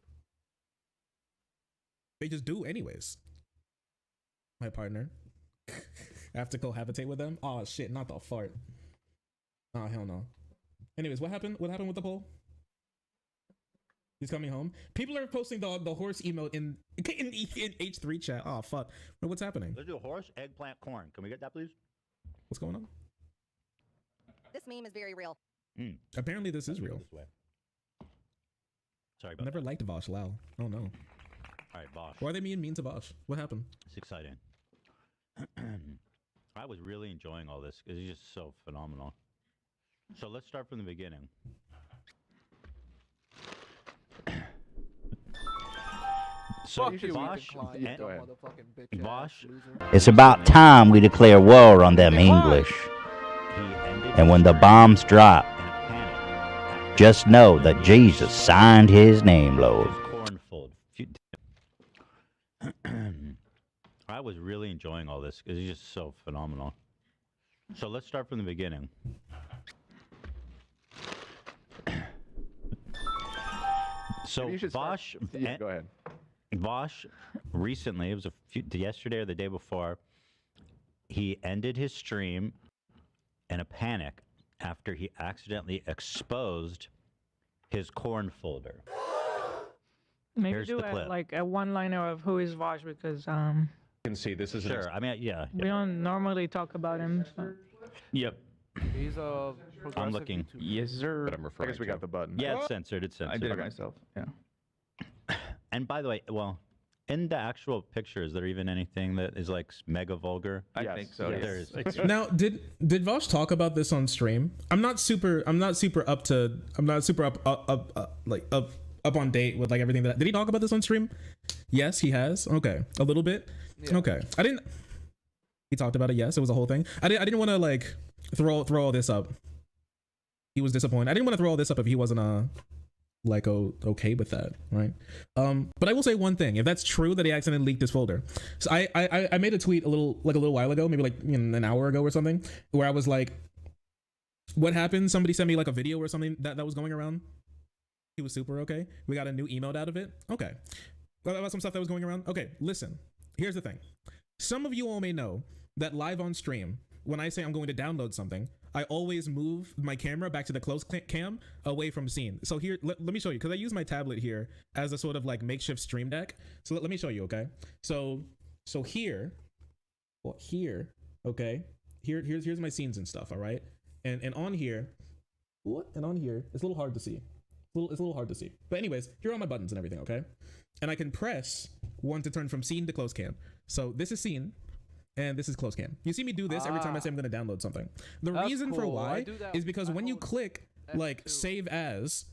They just do anyways. My partner. I have to cohabitate with them. Oh shit, not the fart. Oh hell no. Anyways, what happened? What happened with the poll? He's coming home. People are posting the horse emote in H3 chat. Oh fuck. What's happening? Let's do horse, eggplant, corn. Can we get that, please? What's going on? This meme is very real. Apparently this is real. This way. Sorry I about never liked Vaush. Wow. Oh no. All right, Vaush. Why are they being mean to Vaush? What happened? It's exciting. I was really enjoying all this because he's just so phenomenal. So let's start from the beginning. So Vaush, It's about time we declare war on them English. And when the bombs drop, just know that Jesus signed his name, Lord. I was really enjoying all this because he's just so phenomenal. So let's start from the beginning. So Vaush, go ahead. Vaush recently, it was yesterday or the day before, he ended his stream in a panic after he accidentally exposed his corn folder. Maybe Here's do the clip. like a one-liner of who is Vaush, because You can see this is sure. I mean, yeah. we don't normally talk about him. So. Yep. He's a I'm looking. Yes, sir. But I'm referring I guess we got the button. Yeah, it's censored. It's censored. I did it myself. Yeah. And by the way, well, in the actual picture, is there even anything that is like mega vulgar? I think so. Yes. There is. Now, did Vaush talk about this on stream? I'm not super up on date with like everything that. Did he talk about this on stream? Yes, he has. Okay, a little bit. Yeah. Okay, I didn't. He talked about it. Yes, it was a whole thing. I didn't want to like throw all this up. He was disappointed. I didn't want to throw all this up if he wasn't okay with that, right? But I will say one thing: if that's true that he accidentally leaked his folder, so I made a tweet a little while ago, maybe like an hour ago or something, where I was like, "What happened?" Somebody sent me like a video or something that was going around. He was super okay. We got a new emote out of it. Okay, about some stuff that was going around. Okay, listen. Here's the thing. Some of you all may know that live on stream, when I say I'm going to download something, I always move my camera back to the close cam away from scene. So here, let me show you, because I use my tablet here as a sort of like makeshift stream deck. So let me show you, okay? So here, okay? Here's my scenes and stuff, all right? And on here, it's a little hard to see. It's a little hard to see. But anyways, here are all my buttons and everything, okay? And I can press one to turn from scene to close cam. So this is scene. And this is close cam. You see me do this every time I say I'm going to download something. The reason for why is because when you click like save as,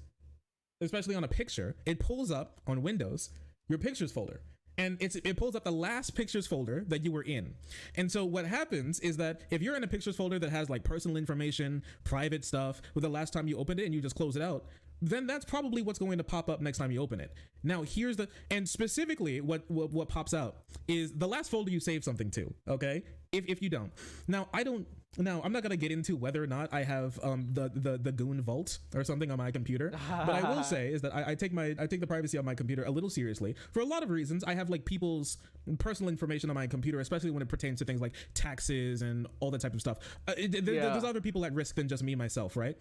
especially on a picture, it pulls up on Windows your pictures folder. And it pulls up the last pictures folder that you were in. And so what happens is that if you're in a pictures folder that has like personal information, private stuff, with the last time you opened it and you just close it out, then that's probably what's going to pop up next time you open it. Now and specifically what pops out is the last folder you save something to, okay? If you don't. Now I'm not gonna get into whether or not I have the Goon Vault or something on my computer, but I will say is that I take the privacy of my computer a little seriously for a lot of reasons. I have like people's personal information on my computer, especially when it pertains to things like taxes and all that type of stuff. There's other people at risk than just me myself, right?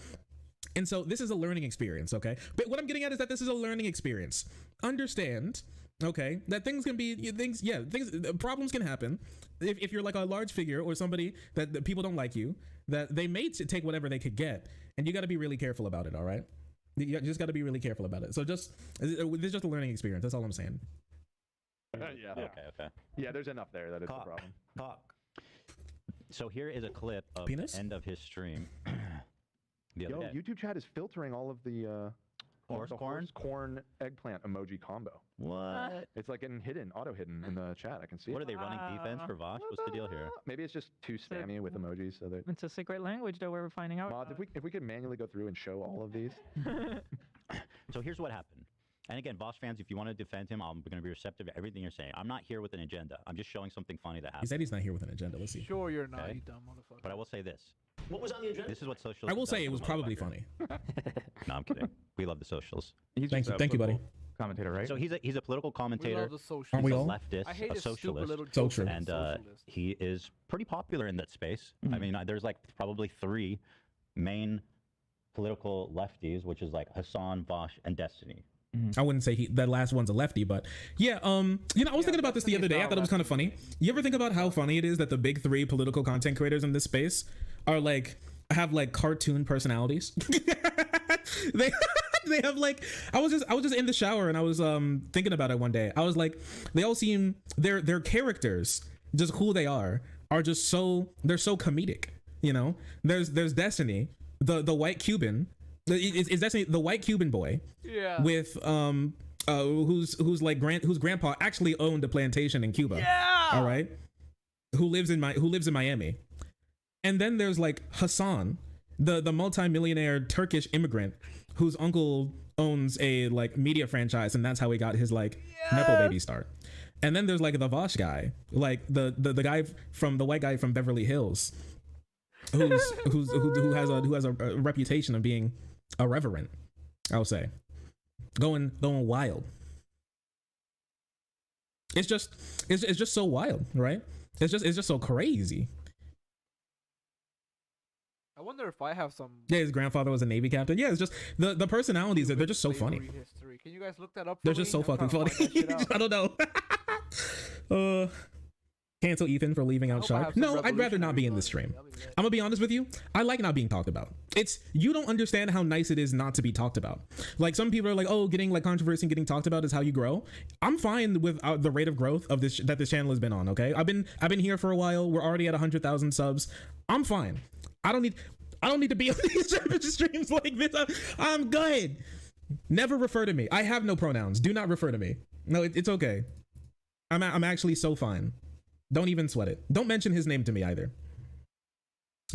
And so this is a learning experience, okay? But what I'm getting at is that this is a learning experience. Understand, okay, that problems can happen. If you're like a large figure or somebody that people don't like you, that they may take whatever they could get, and you got to be really careful about it, all right? You just got to be really careful about it. So this is just a learning experience. That's all I'm saying. Yeah. Okay. Yeah, there's enough there that it's a problem. So here is a clip of the end of his stream. YouTube chat is filtering all of the horse corn eggplant emoji combo. What? It's like getting hidden, auto hidden in the chat. I can see. What it. are they running defense for Vaush? What's the deal here? Maybe it's just too spammy with emojis, so that. It's a secret language that we're finding out. Mods, if we could manually go through and show all of these. So here's what happened. And again, Vaush fans, if you want to defend him, I'm going to be receptive to everything you're saying. I'm not here with an agenda. I'm just showing something funny that He happened. said he's not here with an agenda. Let's see. Sure, you're not, Okay. you dumb motherfucker. But I will say this. What was on the agenda? This is what socials. I will say it was probably funny. No, I'm kidding. We love the socials. Thank you, buddy. Commentator, right? So he's a political commentator. love the socialists. Aren't we He's a all? leftist, I hate a his stupid socialist, little So jokes true. about and socialists. he is pretty popular in that space. I mean, there's like probably 3 main political lefties, which is like Hassan, Vaush, and Destiny. I wouldn't say that last one's a lefty, but yeah, you know, I was thinking about this the other day. I thought it was kind of funny. You ever think about how funny it is that the big 3 political content creators in this space are like have like cartoon personalities? They have like I was just in the shower and I was thinking about it one day. I was like, they all seem their characters, just who they are just they're so comedic, you know? There's Destiny, the white Cuban. Is Destiny the white Cuban boy? Yeah. With whose grandpa actually owned a plantation in Cuba. Yeah. All right. Who lives in Miami. And then there's like Hassan, the multimillionaire Turkish immigrant whose uncle owns a like media franchise, and that's how he got his like Nepo baby start. And then there's like the Vaush guy, like the guy the white guy from Beverly Hills, who has a reputation of being irreverent, I would say, going wild. It's just so wild, right? It's just so crazy. I wonder if I have some. Yeah, his grandfather was a Navy captain. Yeah, it's just the personalities. They're just so funny. History. Can you guys look that up? They're just so fucking funny. I don't know. Cancel Ethan for leaving out Shark. No, I'd rather not be in this stream. I'm gonna be honest with you. I like not being talked about. You don't understand how nice it is not to be talked about. Like some people are like, oh, getting like controversy and getting talked about is how you grow. I'm fine with the rate of growth of this channel has been on. Okay, I've been here for a while. We're already at 100,000 subs. I'm fine. I don't need to be on these streams like this. I'm good. Never refer to me. I have no pronouns. Do not refer to me. No, it's okay. I'm actually so fine. Don't even sweat it. Don't mention his name to me either.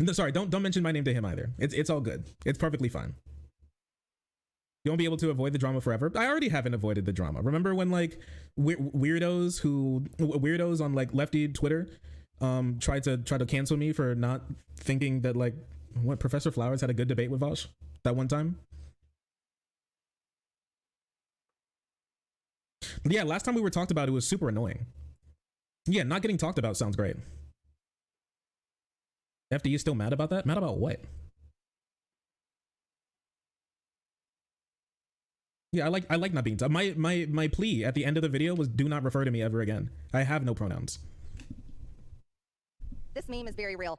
No, sorry, don't mention my name to him either. It's all good. It's perfectly fine. You won't be able to avoid the drama forever. I already haven't avoided the drama. Remember when like weirdos on like lefty Twitter tried to cancel me for not thinking that like what Professor Flowers had a good debate with Vaush that one time? Yeah, last time we were talked about, it was super annoying. Yeah, not getting talked about sounds great. FD, you still mad about that? Mad about what? Yeah, I like not being my plea at the end of the video was do not refer to me ever again. I have no pronouns. This meme is very real.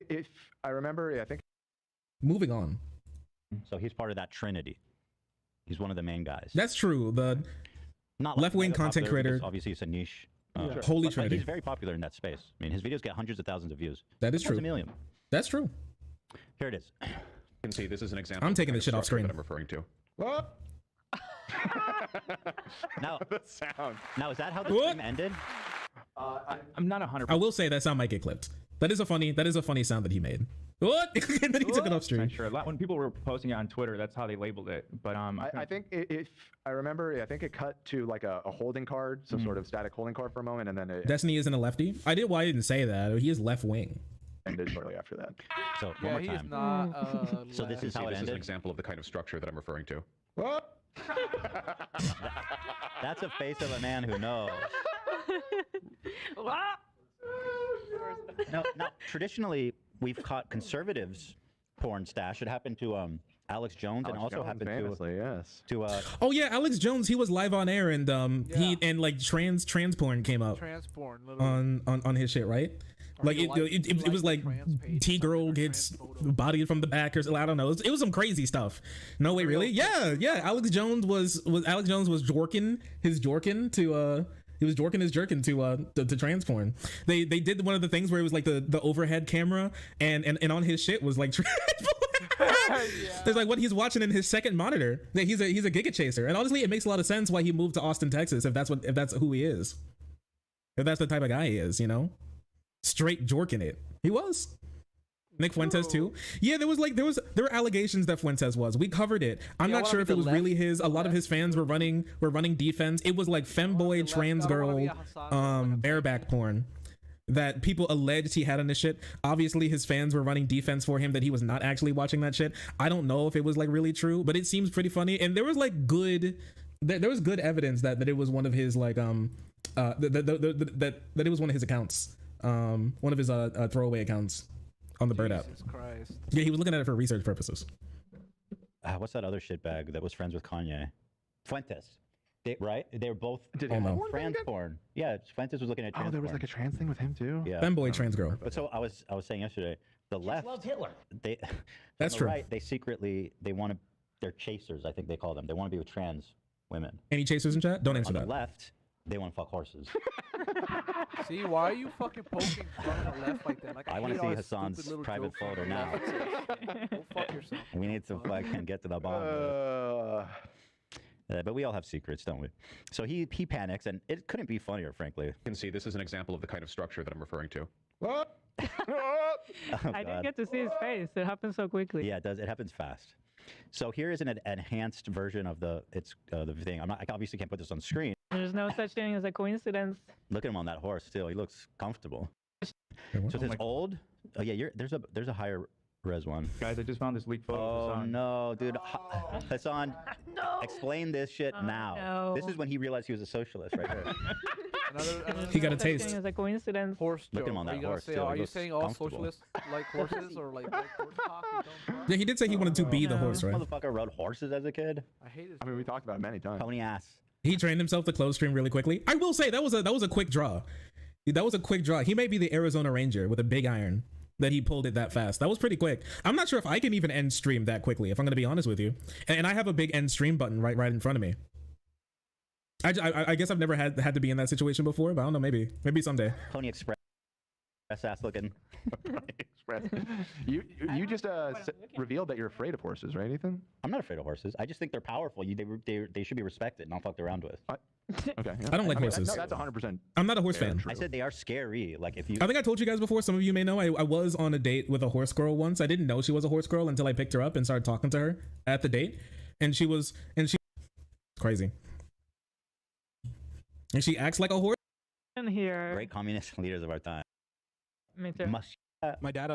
If I remember, I think. Moving on. So he's part of that trinity. He's one of the main guys. That's true. The not left-wing mega content popular creator. because obviously it's a niche. Holy but trinity. he's very popular in that space. I mean, his videos get hundreds of thousands of views. That is Sometimes true. a million. That's true. Here it is. You can see this is an example. I'm of the taking kind this of shit off structure screen. that I'm referring to. What? Now, the sound. Now, is that how the What? stream ended? I'm not 100%. I will say that sound might get clipped. That is a funny sound that he made. What? And then he took it off stream. Sure. When people were posting it on Twitter, that's how they labeled it. But I think if I remember, I think it cut to like a holding card, some sort of static holding card for a moment, and then it Destiny isn't a lefty. I didn't say that. He is left wing. ended shortly after that. So Yeah, one more he time. is not. So this is how it This is an ended. example of the kind of structure that I'm referring to. What? That's a face of a man who knows. Now, traditionally, we've caught conservatives porn stash. It happened to Alex Jones, and also happened to Oh yeah, Alex Jones. He was live on air, and he and like trans porn came up Trans porn, literally. on his shit, right? Like it was like T girl gets bodied from the back, or I don't know. It was some crazy stuff. No way, really? Yeah. Alex Jones was jorking his jerkin to trans porn. They did one of the things where it was like the overhead camera, and on his shit was like trans porn. There's like what he's watching in his second monitor. He's a Giga chaser, and honestly, it makes a lot of sense why he moved to Austin, Texas. If that's who he is, if that's the type of guy he is, you know, straight jorking it. He was. Nick Fuentes too. Yeah, there were allegations that Fuentes was. We covered it. I'm not sure if it was really his. A lot of his fans were running defense. It was like femboy, trans girl, bareback porn that people alleged he had on this shit. Obviously, his fans were running defense for him that he was not actually watching that shit. I don't know if it was like really true, but it seems pretty funny. And there was like good evidence that it was one of his like that it was one of his accounts, one of his throwaway accounts on the Bird app. Christ. Yeah, he was looking at it for research purposes. What's that other shitbag that was friends with Kanye? Fuentes. They were both trans porn. Yeah, Fuentes was looking at trans there was porn. like a trans thing with him too. Yeah. Femboy trans girl. But so I was saying yesterday, the left loved Hitler. That's on the true. Right, they want to. They're chasers, I think they call them. They want to be with trans women. Any chasers in chat? Don't answer on that. The left, they want to fuck horses. See, why are you fucking poking fun at the left like that? Like, I want to see Hassan's private folder now. Go fuck yourself. We need to fucking get to the bottom. But we all have secrets, don't we? So he panics, and it couldn't be funnier, frankly. You can see this is an example of the kind of structure that I'm referring to. I didn't get to see his face. It happened so quickly. Yeah, it does. It happens fast. So here is an enhanced version of the thing. I obviously can't put this on screen. There's no such thing as a coincidence. Look at him on that horse. Still, he looks comfortable. So it says old. Oh yeah, there's a higher res one. Guys, I just found this leaked photo. Oh of Hassan. no, dude. Hassan, explain this shit now. no. This is when he realized he was a socialist, right here. He got a Such taste. thing as a coincidence. Horse Look at joke. him on Are that you gonna horse, say? too. Are He you looks saying all comfortable. socialists like horses or like horse cock? Yeah, he did say he wanted to be the horse, right? Motherfucker rode horses as a kid. I hate his. I mean, we talked about it many times. Pony ass. He trained himself to close stream really quickly. I will say that was a quick draw. That was a quick draw. He may be the Arizona Ranger with a big iron that he pulled it that fast. That was pretty quick. I'm not sure if I can even end stream that quickly, if I'm going to be honest with you. And I have a big end stream button right in front of me. I guess I've never had to be in that situation before, but I don't know. Maybe someday. Pony Express ass looking. Express. You just revealed that you're afraid of horses, right, Ethan? I'm not afraid of horses. I just think they're powerful. They should be respected, not fucked around with. Okay. Yeah. I don't like horses. That's 100%. I'm not a horse fan. I said they are scary. Like if you. I think I told you guys before. Some of you may know I was on a date with a horse girl once. I didn't know she was a horse girl until I picked her up and started talking to her at the date, and she crazy. And she acts like a horse. In here. Great communist leaders of our time. Me too. My dad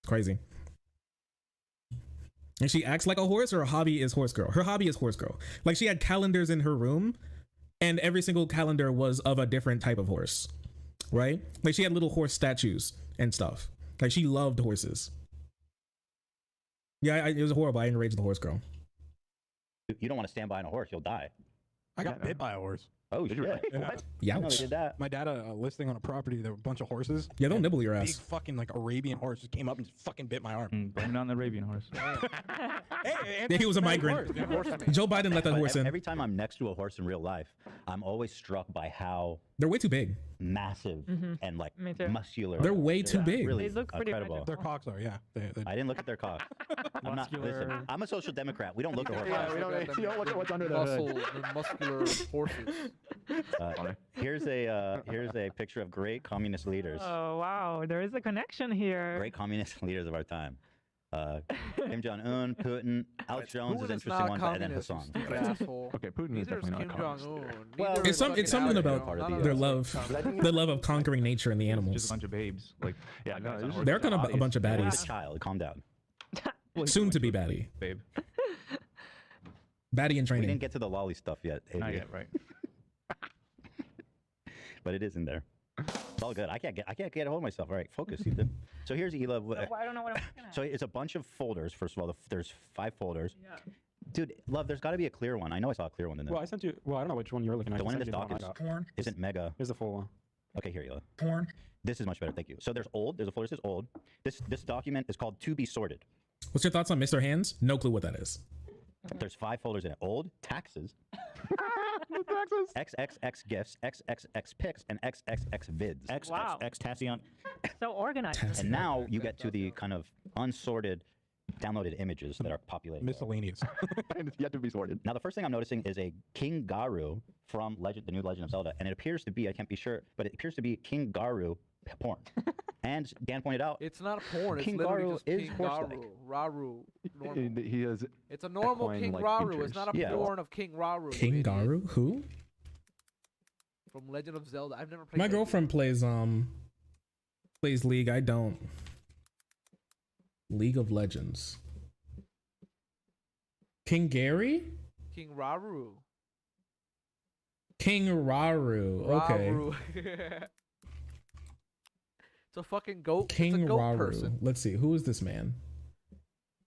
crazy. And she acts like a horse, or her hobby is horse girl. Her hobby is horse girl. Like she had calendars in her room, and every single calendar was of a different type of horse, right? Like she had little horse statues and stuff. Like she loved horses. Yeah, it was horrible. I enraged the horse girl. You don't want to stand behind a horse; you'll die. I got bit by a horse. Oh shit! Yeah. Did that. My dad a listing on a property. There were a bunch of horses. Yeah, they'll nibble your Big ass. fucking like Arabian horse just came up and just fucking bit my arm. Blame it on the Arabian horse. Yeah, he was a migrant. Joe Biden let that horse in. Every time I'm next to a horse in real life, I'm always struck by how they're way too big, massive, and like Me too. muscular. They're way too big. Really They look pretty incredible. Their cocks are, yeah. I didn't look at their cock. I'm not. Listen, I'm a social democrat. We don't look at horse Yeah, cocks. you don't look at what's under the hood. The muscular horses. Here's a picture of great communist leaders. Oh wow, there is a connection here. Great communist leaders of our time. Kim Jong-un, Putin, Alex Jones is interesting one, and then Hassan. Okay, Putin is definitely not a communist. Well, It's something about their love of conquering nature and the animals. Just a bunch of babes. Like, Yeah, no, They're kind of a bunch of He's a baddies. child. Calm down. Soon to be baddie. babe. Baddie in We training. didn't get to the lolly stuff yet. Not Adrian. yet, right? But it is in there. It's all good. I can't get a hold of myself. All right, focus, Ethan. So here's Ela. I don't know what I'm looking at. So it's a bunch of folders. First of all, there's 5 folders. Yeah. Dude, love, there's got to be a clear one. I know I saw a clear one in there. Well, I sent you. Well, I don't know which one you're looking at. The I one in sent this you the doc one I got. isn't mega. Here's the full one. Okay, here, Ela. Porn. This is much better. Thank you. So there's old. There's a folder that says old. This document is called To Be Sorted. What's your thoughts on Mr. Hands? No clue what that is. There's 5 folders in it. Old, taxes, XXX gifts, XXX pics, and XXX vids. Wow. XXX Tassion. So organized. And now you get to the kind of unsorted downloaded images that are populating. Miscellaneous. And it's yet to be sorted. Now, the first thing I'm noticing is a King Garu from the new Legend of Zelda, and it appears to be, I can't be sure, but it appears to be King Garu porn. And Dan pointed out, It's not porn. It's King literally Garu just is King horse-like. Raru. Normal. He has. It's a normal King equine-like Raru. features. It's not a Yeah. porn of King Raru. you King idiot. Garu? Who? From Legend of Zelda. I've never played. My that game. girlfriend plays League. I don't. League of Legends. King Gary? King Raru. King Raru. Okay. Raru. It's a fucking goat. King it's a goat Raru. person. Let's see. Who is this man?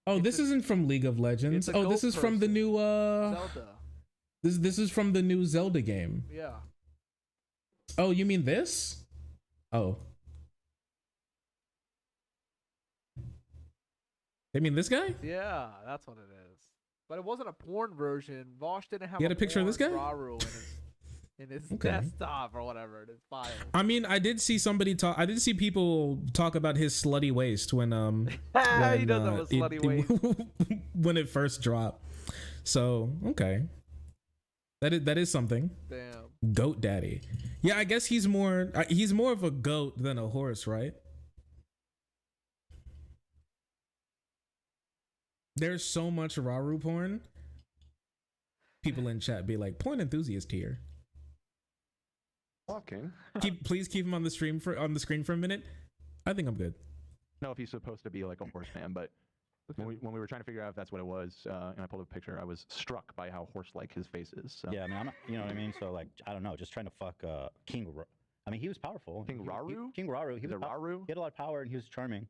Oh, It's this a- isn't from League of Legends. it's a Oh, this goat is from the person. new Zelda. This is from the new Zelda game. Yeah. Oh, you mean this? Oh. They mean this guy? Yeah, that's what it is. But it wasn't a porn version. Vaush didn't have. You had a picture of this porn guy? Raru in his Okay. desktop or whatever in his file. I mean, I did see somebody talk. I did see people talk about his slutty waist when He does have a slutty waist. when it first dropped. So okay, that is something. Damn. Goat daddy. Yeah, I guess he's more of a goat than a horse, right? There's so much Raru porn. People in chat be like, porn enthusiast here. Walking. Please keep him on the screen for a minute. I think I'm good. know if he's supposed to be like a horseman, but when we were trying to figure out if that's what it was, and I pulled up a picture, I was struck by how horse-like his face is. So. Yeah, I mean, I'm not, you know what I mean? So, like, I don't know, just trying to fuck I mean, he was powerful. King Raru? King Raru. He was Raru? He had a lot of power and he was charming.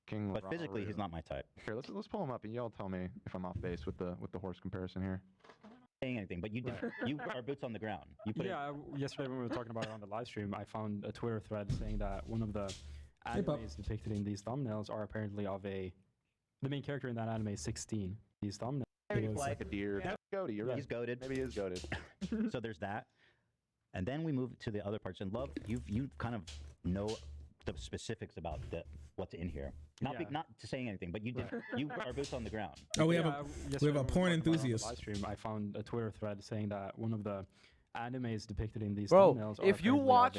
King But physically, he's not my type. Here, let's pull him up, and y'all tell me if I'm off base with the horse comparison here. Saying anything, but you did. You are boots on the ground. You put Yesterday when we were talking about it on the live stream, I found a Twitter thread saying that one of the animes depicted in these thumbnails are apparently the main character in that anime is 16. These thumbnails. Maybe like a deer. Yeah. Goaty, you're right. He's goated. Maybe he is goated. So there's that, and then we move to the other parts. And Love, you kind of know the specifics about what's in here. Not to saying anything, but you did. You are boots on the ground. Oh, we have a yesterday when porn we were talking about it on the enthusiast. live stream, I found a Twitter thread saying that one of the animes depicted in these Bro, thumbnails if are you apparently watch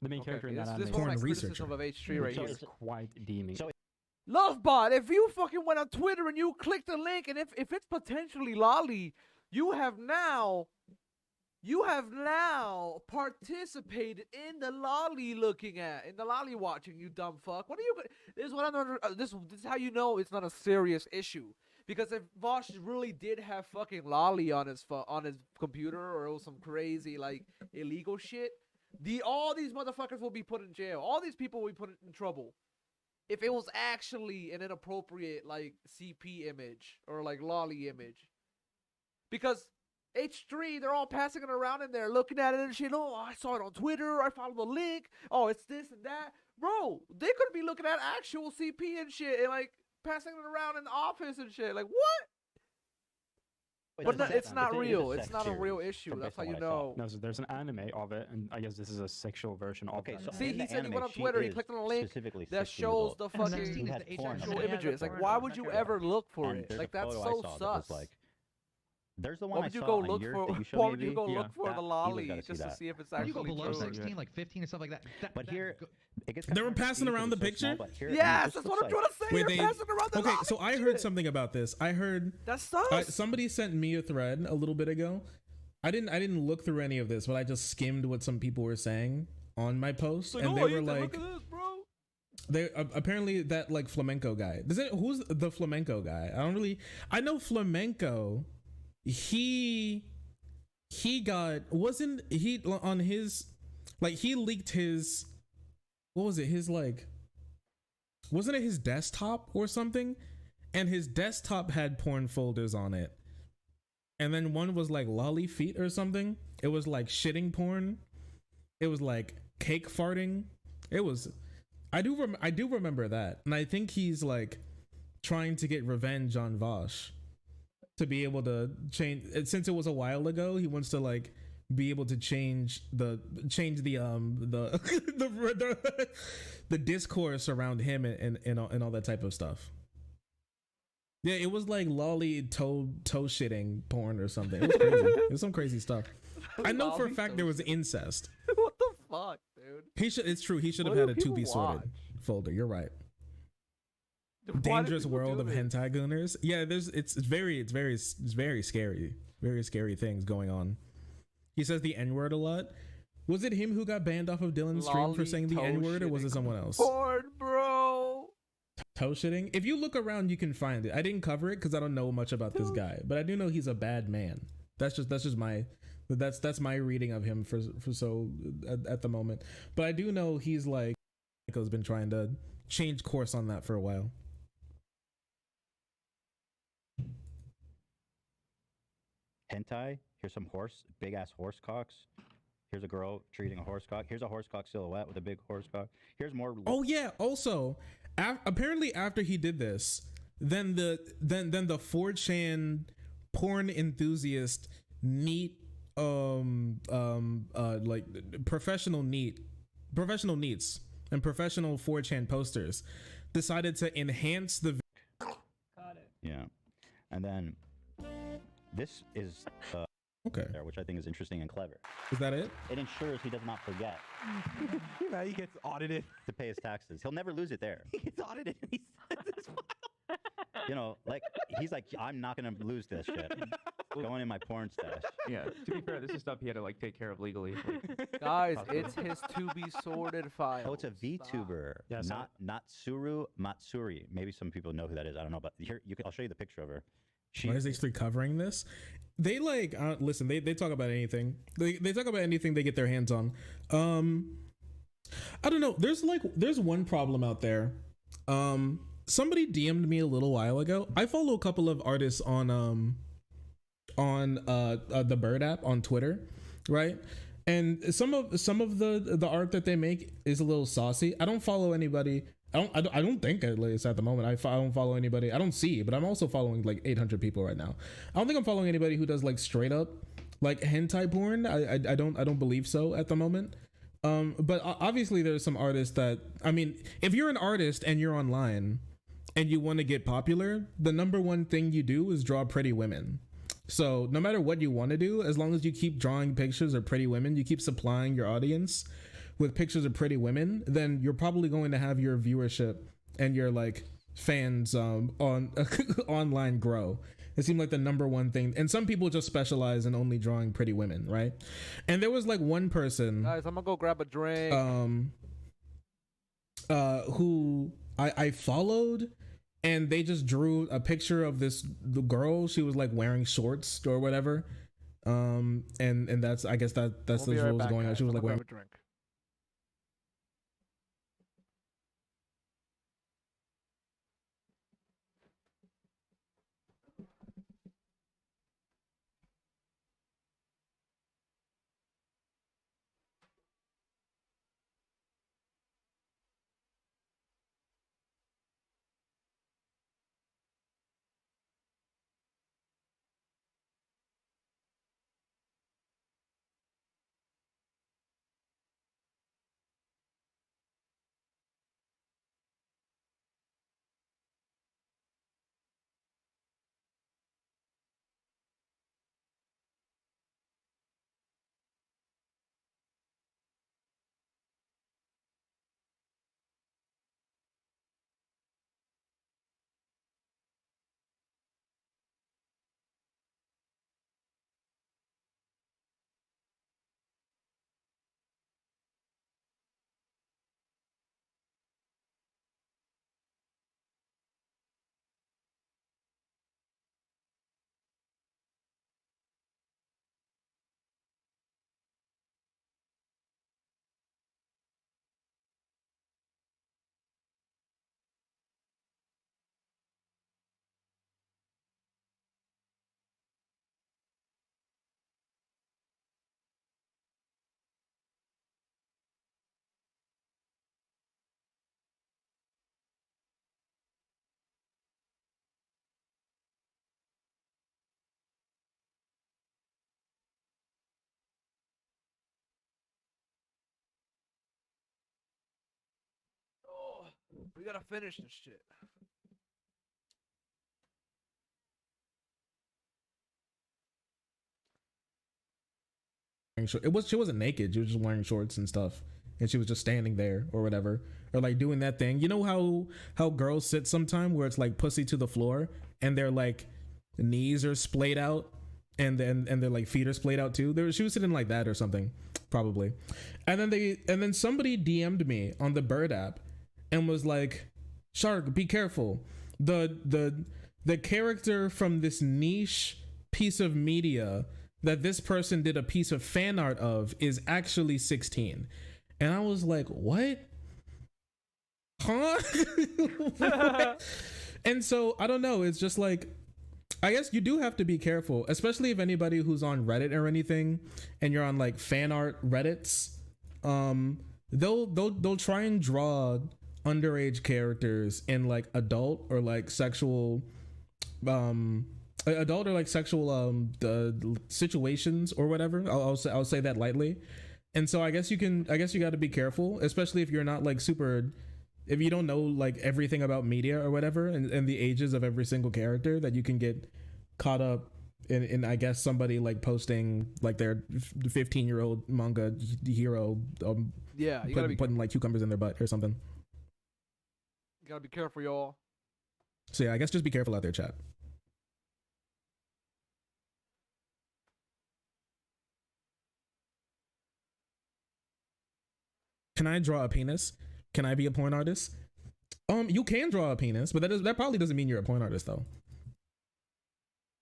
the main character in that anime this is one of my criticism of H3 right so here. it's quite deeming. Lovebot, if you fucking went on Twitter and you clicked the link, and if it's potentially lolly, you have now participated in the lolly in the lolly watching, you dumb fuck. What are you? This is what I'm. This is how you know it's not a serious issue. Because if Vaush really did have fucking lolly on his computer, or it was some crazy like illegal shit, all these motherfuckers will be put in jail. All these people will be put in trouble. If it was actually an inappropriate like CP image or like lolly image, because H3, they're all passing it around in there, looking at it and shit. Oh, I saw it on Twitter. I followed the link. Oh, it's this and that, bro. They could be looking at actual CP and shit and like passing it around in the office and shit. Like what? But no, it's not real. It's not a real issue. That's how you know. No, so there's an anime of it, and I guess this is a sexual version of it. See, he said he went on Twitter, he clicked on a link that shows the fucking sexual images. Like, why would you ever look for it? Like, that's so sus. There's the one Why I would you saw go on look your, for? that you showed Why me, would you V? go look for That- the you lolly gotta just see to that. see if it's You actually go below true? 16, like 15 and stuff like that. But here, it gets They were passing around the picture. Yes, that's what I'm trying to say. Wait, They're passing around the okay, lolly so I heard something about this. I heard that's sus. Somebody sent me a thread a little bit ago. I didn't look through any of this, but I just skimmed what some people were saying on my post, Like, and oh, they were Ethan, like, look at this, bro. they apparently that like flamenco guy. Who's the flamenco guy? I know flamenco. He leaked his, what was it? His like, wasn't it his desktop or something? And his desktop had porn folders on it. And then one was like lolly feet or something. It was like shitting porn. It was like cake farting. It was, I do remember that. And I think he's like trying to get revenge on Vaush to be able to change, since it was a while ago, he wants to like be able to change the the discourse around him and all that type of stuff. Yeah, it was like lolly toe shitting porn or something. It was crazy. It was some crazy stuff. I know for a Lolly fact toe there was incest. what the fuck, dude? He should. It's true. He should have What had do a to be people sorted watch? folder. You're right. Why do Dangerous people world do of this? hentai gooners. Yeah, it's very scary. Very scary things going on. He says the N word a lot. Was it him who got banned off of Dylan's stream for Lolly saying the toe N word, or was it shitting someone else? Porn, bro. Toe shitting. If you look around, you can find it. I didn't cover it because I don't know much about this guy, but I do know he's a bad man. That's just my my reading of him for at the moment. But I do know he's like has been trying to change course on that for a while. Hentai. Here's some big ass horse cocks. Here's a girl treating a horse cock. Here's a horse cock silhouette with a big horse cock. Here's more. Oh yeah. Also, apparently after he did this, then the 4chan porn enthusiast neat like professional neats and professional 4chan posters decided to enhance the. Got it. Yeah, and then this is okay, which I think is interesting and clever. Is that it? It ensures he does not forget. Yeah, he gets audited to pay his taxes. He'll never lose it there. He gets audited. And he says this You know, like he's like, I'm not gonna lose this shit. Going in my porn stash. Yeah. To be fair, this is stuff he had to like take care of legally. Like, Guys, possibly. it's his to be sorted file. Oh, it's a VTuber. Yeah, so- not Suru Matsuri. Maybe some people know who that is. I don't know, but here I'll show you the picture of her. Why is H3 covering this? They like listen. They talk about anything. They talk about anything they get their hands on. I don't know. There's one problem out there. Somebody DM'd me a little while ago. I follow a couple of artists on the Bird app on Twitter, right? And some of the art that they make is a little saucy. I don't follow anybody. I don't think, at least at the moment, I don't follow anybody. I don't see, but I'm also following like 800 people right now. I don't think I'm following anybody who does like straight up like hentai porn. I don't believe so at the moment. But obviously there's some artists that, I mean, if you're an artist and you're online and you want to get popular, the number one thing you do is draw pretty women. So no matter what you want to do, as long as you keep drawing pictures of pretty women, you keep supplying your audience with pictures of pretty women, then you're probably going to have your viewership and your like fans on online grow. It seemed like the number one thing. And some people just specialize in only drawing pretty women, right? And there was like one person, Guys, I'm gonna go grab a drink. Who I followed, and they just drew a picture of the girl. She was like wearing shorts or whatever. And that's, I guess that's We'll be right what was back, going on. guys. She was I'm like gonna wearing. grab a drink. Oh, we gotta finish this shit. She wasn't naked. She was just wearing shorts and stuff, and she was just standing there or whatever, or like doing that thing. You know how girls sit sometime where it's like pussy to the floor and their like knees are splayed out and their like feet are splayed out too. She was sitting like that or something, probably. And then somebody DM'd me on the Bird app and was like, "Shark, be careful. The character from this niche piece of media that this person did a piece of fan art of is actually 16." And I was like, what? Huh? What? And so I don't know, it's just like, I guess you do have to be careful, especially if anybody who's on Reddit or anything and you're on like fan art Reddits, they'll try and draw underage characters in like adult or like sexual situations or whatever. I'll say that lightly. And so I guess you got to be careful, especially if you're not like if you don't know like everything about media or whatever and the ages of every single character, that you can get caught up in I guess somebody like posting like their 15-year-old manga hero putting like cucumbers in their butt or something. You gotta be careful, y'all. So yeah, I guess just be careful out there, chat. Can I draw a penis? Can I be a porn artist? You can draw a penis, but that probably doesn't mean you're a porn artist though.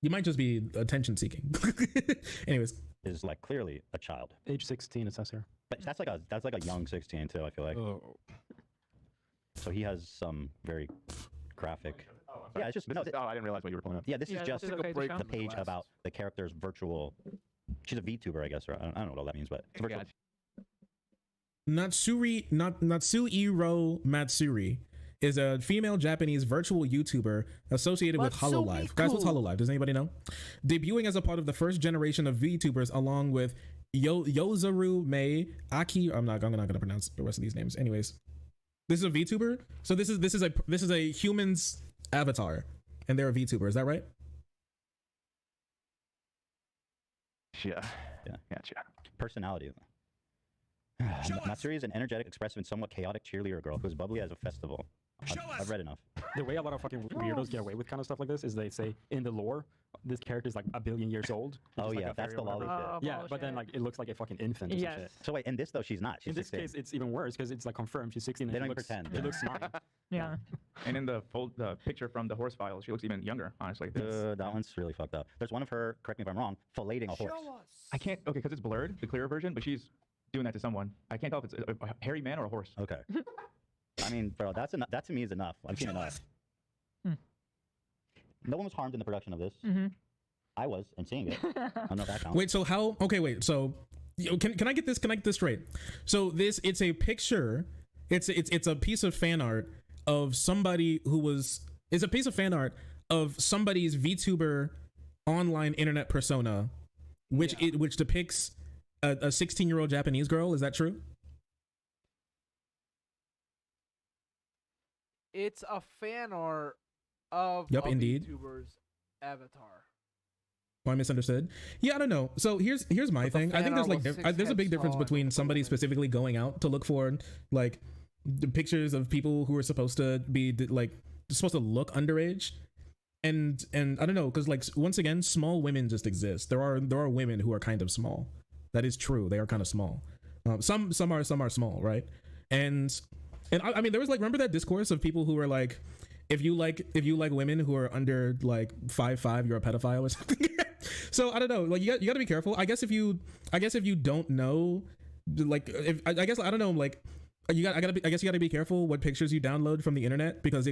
You might just be attention seeking. Anyways, is like clearly a child. Age 16, it says here. But that's like a young 16 too. I feel like. Oh. So he has some very graphic. Yeah, it's just no. I didn't realize what you were pulling up. Yeah, this is just okay the page about the character's virtual. She's a VTuber, I guess, or I don't know what all that means, but it's virtual. Natsuhiro Matsuri is a female Japanese virtual YouTuber associated with HoloLive. Guys, what's HoloLive? Does anybody know? Debuting as a part of the first generation of VTubers along with Yozaru Mei Aki. I'm not gonna pronounce the rest of these names. Anyways, this is a VTuber. So this is a human's avatar, and they're a VTuber. Is that right? Yeah. Gotcha. Personality. Matsuri is an energetic, expressive, and somewhat chaotic cheerleader girl who is bubbly as a festival. I've read enough. The way a lot of fucking weirdos get away with kind of stuff like this is they say in the lore, this character is like 1 billion years old. Oh yeah, that's the lolly shit. Yeah, but then like it looks like a fucking infant. Or some shit. So wait, in this though, she's not. She's in this 16. case, it's even worse because it's like confirmed she's 16. They and don't looks, pretend. She looks 9. Yeah. And in the picture from the horse files, she looks even younger, honestly. That one's really fucked up. There's one of her, correct me if I'm wrong, filleting a horse. I can't, okay, because it's blurred, the clearer version, but she's doing that to someone. I can't tell if it's a hairy man or a horse. Okay. I mean, bro, that to me is enough. I've seen enough. No one was harmed in the production of this. I was, and seeing it. I don't know if that counts. Wait, so how? Okay, wait. So, can I get this? Can I get this straight? So it's a picture. It's a piece of fan art of somebody who was. It's a piece of fan art of somebody's VTuber online internet persona, which depicts a 16-year-old Japanese girl. Is that true? It's a fan art of Yep, a indeed. VTuber's avatar. Oh, I misunderstood. Yeah, I don't know. So here's my thing. I think there's like there's a big difference between somebody specifically going out to look for like the pictures of people who are supposed to be like supposed to look underage, and I don't know, because like once again, small women just exist. There are women who are kind of small. That is true. They are kind of small. Some are small, right? And I mean, there was like, remember that discourse of people who were like, if you like women who are under like 5'5", you're a pedophile or something. So I don't know. Like you got to be careful. I guess if you don't know, like I don't know. Like I guess you got to be careful what pictures you download from the internet, because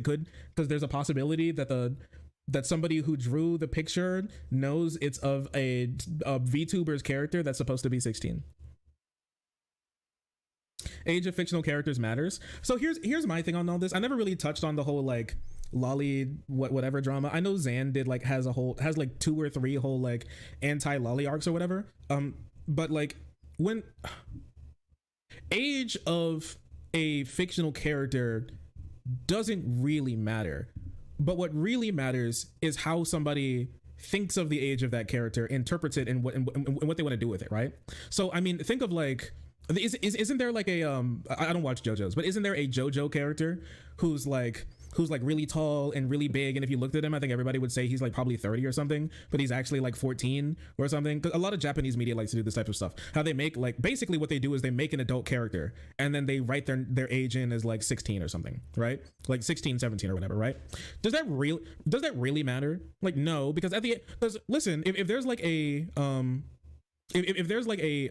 there's a possibility that somebody who drew the picture knows it's of a VTuber's character that's supposed to be 16. Age of fictional characters matters. So here's my thing on all this. I never really touched on the whole like lolly whatever drama. I know Zan did like has like 2 or 3 whole like anti-lolly arcs or whatever. But like when age of a fictional character doesn't really matter. But what really matters is how somebody thinks of the age of that character, interprets it, and what they want to do with it, right? So I mean, think of like, isn't there like a I don't watch JoJo's, but isn't there a JoJo character who's like really tall and really big, and if you looked at him, I think everybody would say he's like probably 30 or something, but he's actually like 14 or something. 'Cause a lot of Japanese media likes to do this type of stuff. How they make, like, basically what they do is they make an adult character and then they write their age in as like 16 or something, right? Like 16, 17 or whatever, right? Does that really matter? Like, no, because at the end, listen, if there's like a if there's like a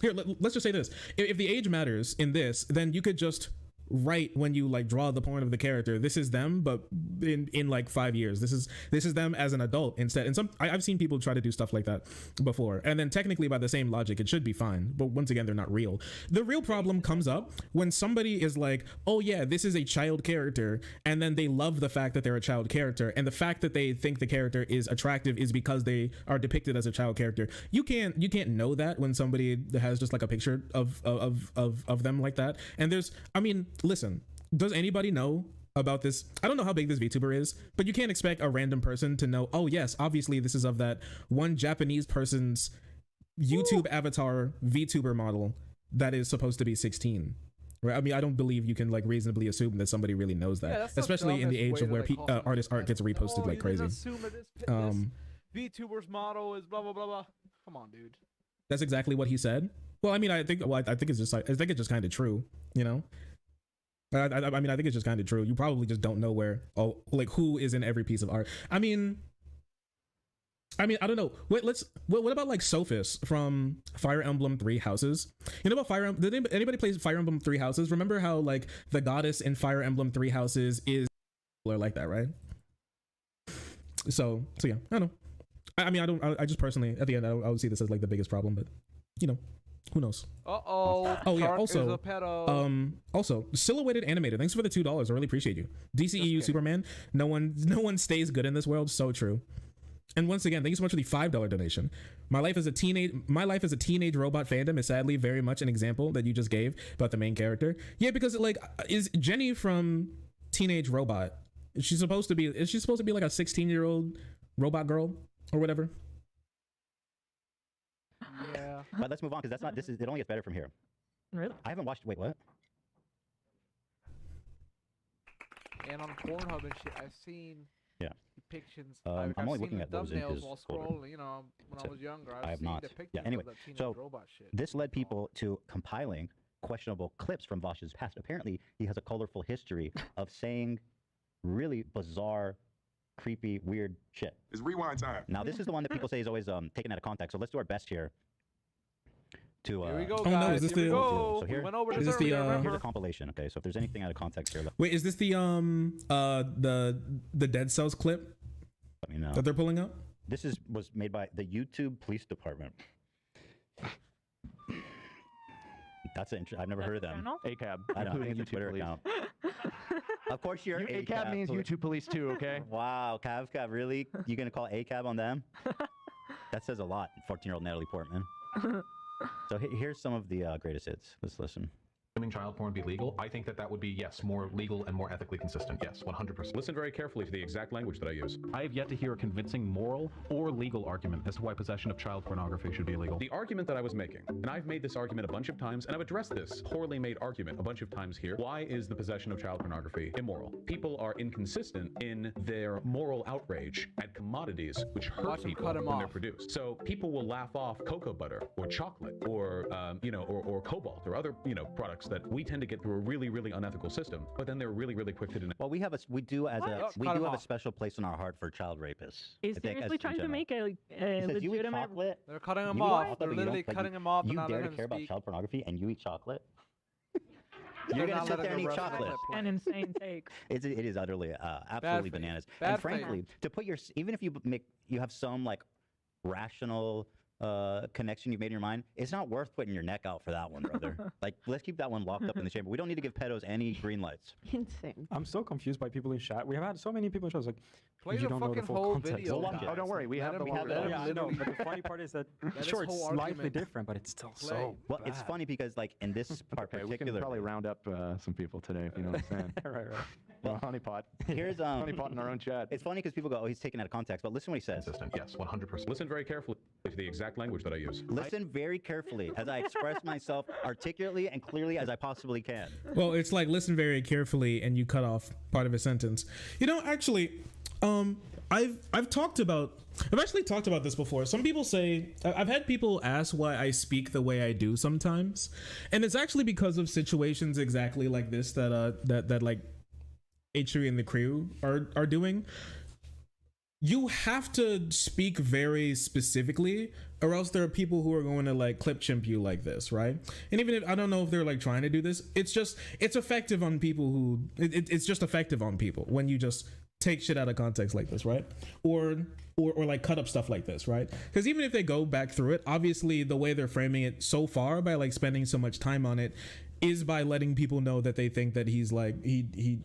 here, let's just say this: if the age matters in this, then you could just write, when you like draw the porn of the character, this is them, but in like 5 years, this is them as an adult instead. And I've seen people try to do stuff like that before, and then technically by the same logic it should be fine, but once again, they're not real. The real problem comes up when somebody is like, oh yeah, this is a child character, and then they love the fact that they're a child character, and the fact that they think the character is attractive is because they are depicted as a child character. You can't know that when somebody has just like a picture of them like that. And I mean, listen, does anybody know about this? I don't know how big this VTuber is, but you can't expect a random person to know, oh yes, obviously this is of that one Japanese person's YouTube avatar VTuber model that is supposed to be 16. Right? I mean, I don't believe you can like reasonably assume that somebody really knows that, Yeah, especially in the age of where artist art gets reposted like crazy. VTuber's motto is blah blah blah blah. Come on, dude. That's exactly what he said. Well, I mean, I think it's just kind of true, you know. I mean, I think it's just kind of true. You probably just don't know who is in every piece of art. I mean, I don't know. What about like Sophis from Fire Emblem 3 Houses? You know about Fire Emblem? Did anybody play Fire Emblem 3 Houses? Remember how like the goddess in Fire Emblem 3 Houses is like that, right? So yeah, I don't know. I mean, I just personally, at the end, I would see this as like the biggest problem, but you know, who knows? Oh yeah. Also, Silhouetted Animator. Thanks for the $2. I really appreciate you. DCEU Superman. No one stays good in this world. So true. And once again, thank you so much for the $5 donation. My life as a teenage robot fandom is sadly very much an example that you just gave about the main character. Yeah, because like, is Jenny from Teenage Robot? Is she supposed to be like a 16-year-old robot girl or whatever? Yeah. But let's move on, because it only gets better from here. Really? I haven't watched. Wait, what? And on Pornhub and shit, I've seen depictions. I'm I've only seen looking the at those thumbnails while folder. scrolling. You know, when I was younger, I have seen not. depictions Yeah. Anyway, of that teenage so robot shit. this led people to compiling questionable clips from Vaush's past. Apparently, he has a colorful history of saying really bizarre, creepy, weird shit. It's rewind time. Now, this is the one that people say is always taken out of context. So let's do our best here. Here we go, oh guys. no, is this Here we the? go. So here, We went over is this this earlier, here's remember? a compilation. Okay, so if there's anything out of context here, Wait, is this the Dead Cells clip let me know. that they're pulling up? This was made by the YouTube Police Department. That's I've never heard of them. ACAB. I don't know. including It's a YouTube Twitter police. account. Of course, you're ACAB means YouTube police too. Okay. Wow, Cab, really? You gonna call ACAB on them? That says a lot. 14-year-old Natalie Portman. So here's some of the greatest hits. Let's listen. Assuming child porn be legal, I think that would be, yes, more legal and more ethically consistent. Yes, 100%. Listen very carefully to the exact language that I use. I have yet to hear a convincing moral or legal argument as to why possession of child pornography should be illegal. The argument that I was making, and I've made this argument a bunch of times, and I've addressed this poorly made argument a bunch of times here. Why is the possession of child pornography immoral? People are inconsistent in their moral outrage at commodities which hurt people when they're produced. So people will laugh off cocoa butter or chocolate or or cobalt or other products that we tend to get through a really, really unethical system, but then they're really, really quick to deny. Well, we do have a special place in our heart for child rapists. He's seriously trying to make a Because you eat legitimate. chocolate. They're cutting him You eat off. chocolate, They're but you literally don't- cutting him off. You and not dare letting to him care about speak. child pornography and you eat chocolate? They're You're not gonna sit letting there and the eat rest of chocolate. the An insane take. It is utterly, absolutely faith. bananas. Bad And faith. frankly, to put even if you have some like rational connection you've made in your mind, it's not worth putting your neck out for that one, brother. Like, let's keep that one locked up in the chamber. We don't need to give pedos any green lights. Insane. I'm so confused by people in chat. We have had so many people in chat like, Play you the don't know the fucking full whole context. video, We'll watch guys. it. Oh, don't worry. We have the Let whole him video. Yeah, I know, but the funny part is that Let sure, his it's whole slightly argument different, but it's still play. so Well, it's bad. funny because like in this part Okay, we can particularly, probably round up some people today if you know what I'm saying. right. Well, honeypot. Here's honeypot in our own chat. It's funny because people go, "Oh, he's taken out of context," but listen what he says. Yes, 100%. Listen very carefully to the exact language that I use. Listen very carefully as I express myself articulately and clearly as I possibly can. Well, it's like listen very carefully, and you cut off part of a sentence. You know, actually, I've actually talked about this before. Some people say I've had people ask why I speak the way I do sometimes, and it's actually because of situations exactly like this that like H3 and the crew are doing. You have to speak very specifically, or else there are people who are going to like clip chimp you like this, right? And even if I don't know if they're like trying to do this, it's effective on people who it's just effective on people when you just take shit out of context like this, right? Or like cut up stuff like this, right? Because even if they go back through it, obviously the way they're framing it so far by like spending so much time on it is by letting people know that they think that he's like he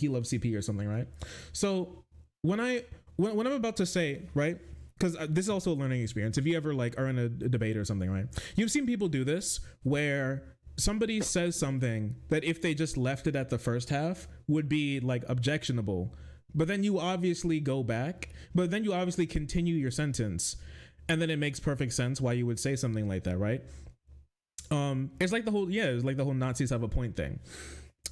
loves CP or something, right? So when I'm about to say, right, because this is also a learning experience. If you ever like are in a debate or something, right, you've seen people do this where somebody says something that if they just left it at the first half would be like objectionable, but then you obviously go back, but then you obviously continue your sentence, and then it makes perfect sense why you would say something like that, right? It's like the whole Nazis have a point thing.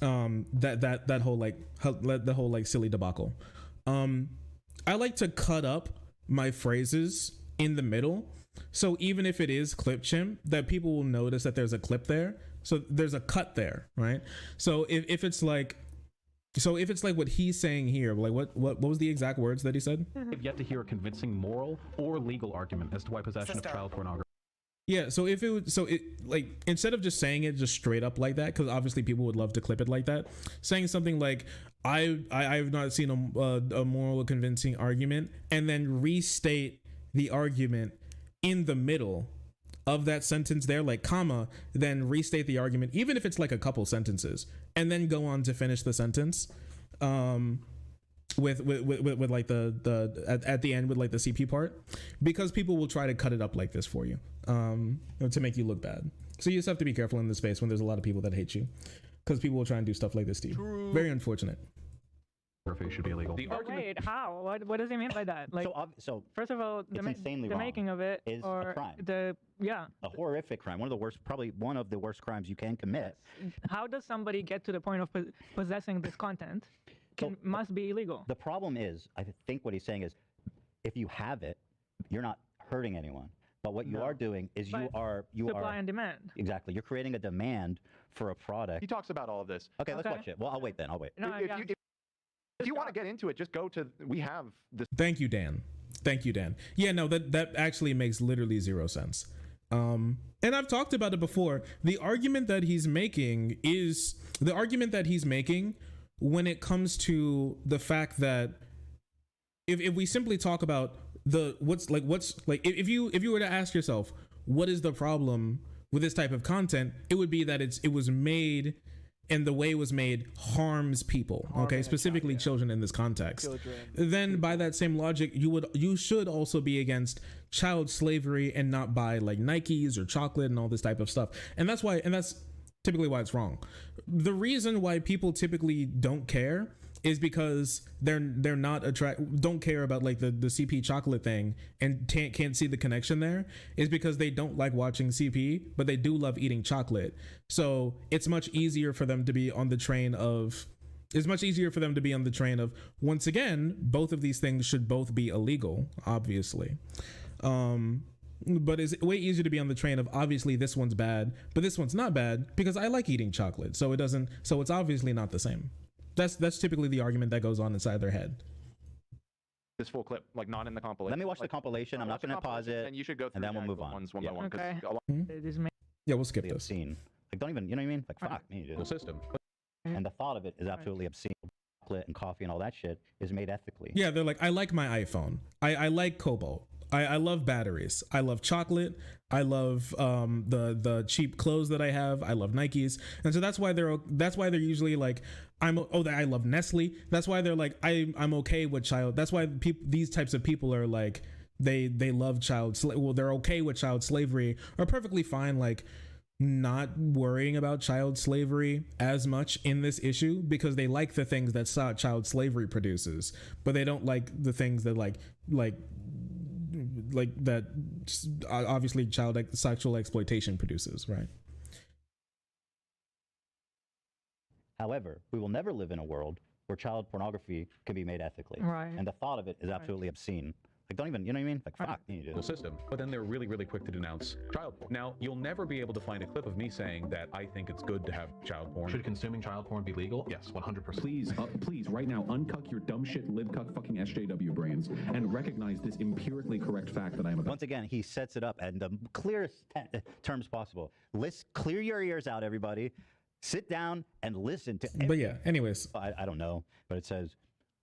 That whole like silly debacle. I like to cut up my phrases in the middle, so even if it is clip chimp, that people will notice that there's a clip there, so there's a cut there, right? So if it's like what he's saying here, like what was the exact words that he said? I've yet to hear a convincing moral or legal argument as to why possession of child pornography. Yeah, so if it like instead of just saying it just straight up like that, because obviously people would love to clip it like that, saying something like I've not seen a moral or convincing argument, and then restate the argument in the middle of that sentence there, like comma, then restate the argument, even if it's like a couple sentences, and then go on to finish the sentence with like the at the end with like the CP part, because people will try to cut it up like this for you to make you look bad. So you just have to be careful in this space when there's a lot of people that hate you, because people will try and do stuff like this to you. True. Very unfortunate. Should be illegal. But wait, how? What does he mean by that? Like, so first of all, it's insanely the wrong. making of it is or a crime. A horrific crime. Probably one of the worst crimes you can commit. How does somebody get to the point of possessing this content? Must be illegal. The problem is, I think what he's saying is, if you have it, you're not hurting anyone. But what you are doing is you are supply and demand. Exactly. You're creating a demand for a product. He talks about all of this. Okay, let's watch it. Well, I'll wait then. I'll wait. No, if you want to get into it, just go to. We have this. Thank you, Dan. Yeah, no, that actually makes literally zero sense. And I've talked about it before. The argument that he's making when it comes to the fact that if we simply talk about if you were to ask yourself what is the problem with this type of content, it would be that it was made, and the way it was made harms people, specifically children in this context. Then by that same logic, you should also be against child slavery and not buy like Nikes or chocolate and all this type of stuff. And that's typically why it's wrong. The reason why people typically don't care is because they're not don't care about like the CP chocolate thing and can't see the connection there, is because they don't like watching CP, but they do love eating chocolate. So it's much easier for them to be on the train of once again, both of these things should both be illegal, obviously. But it's way easier to be on the train of obviously this one's bad, but this one's not bad because I like eating chocolate. So it's obviously not the same. That's typically the argument that goes on inside their head. This full clip, like not in the compilation. Let me watch the compilation. I'm not going to pause it. And you should go through and then we'll move on. Ones one by one. Okay. Yeah, we'll skip this. Obscene. Like, don't even, you know what I mean? Like, fuck me, dude. The system. And the thought of it is absolutely obscene. Chocolate and coffee and all that shit is made ethically. Yeah, they're like, I like my iPhone. I like Cobalt. I love batteries. I love chocolate. I love the cheap clothes that I have. I love Nikes, and so that's why they're usually like, I love Nestle. That's why they're like, I'm okay with child. That's why these types of people are like, they love they're okay with child slavery, are perfectly fine like not worrying about child slavery as much in this issue because they like the things that child slavery produces, but they don't like the things that like that obviously child sexual exploitation produces, right? However, we will never live in a world where child pornography can be made ethically. Right. And the thought of it is absolutely obscene. Like, don't even, you know what I mean? Like, fuck, you do. System, but then they're really, really quick to denounce child porn. Now, you'll never be able to find a clip of me saying that I think it's good to have child porn. Should consuming child porn be legal? Yes, 100%. Please, right now, uncuck your dumb shit, libcuck fucking SJW brains and recognize this empirically correct fact that I am about. Once again, he sets it up in the clearest terms possible. Clear your ears out, everybody. Sit down and listen to. But yeah, anyways. I don't know, but it says,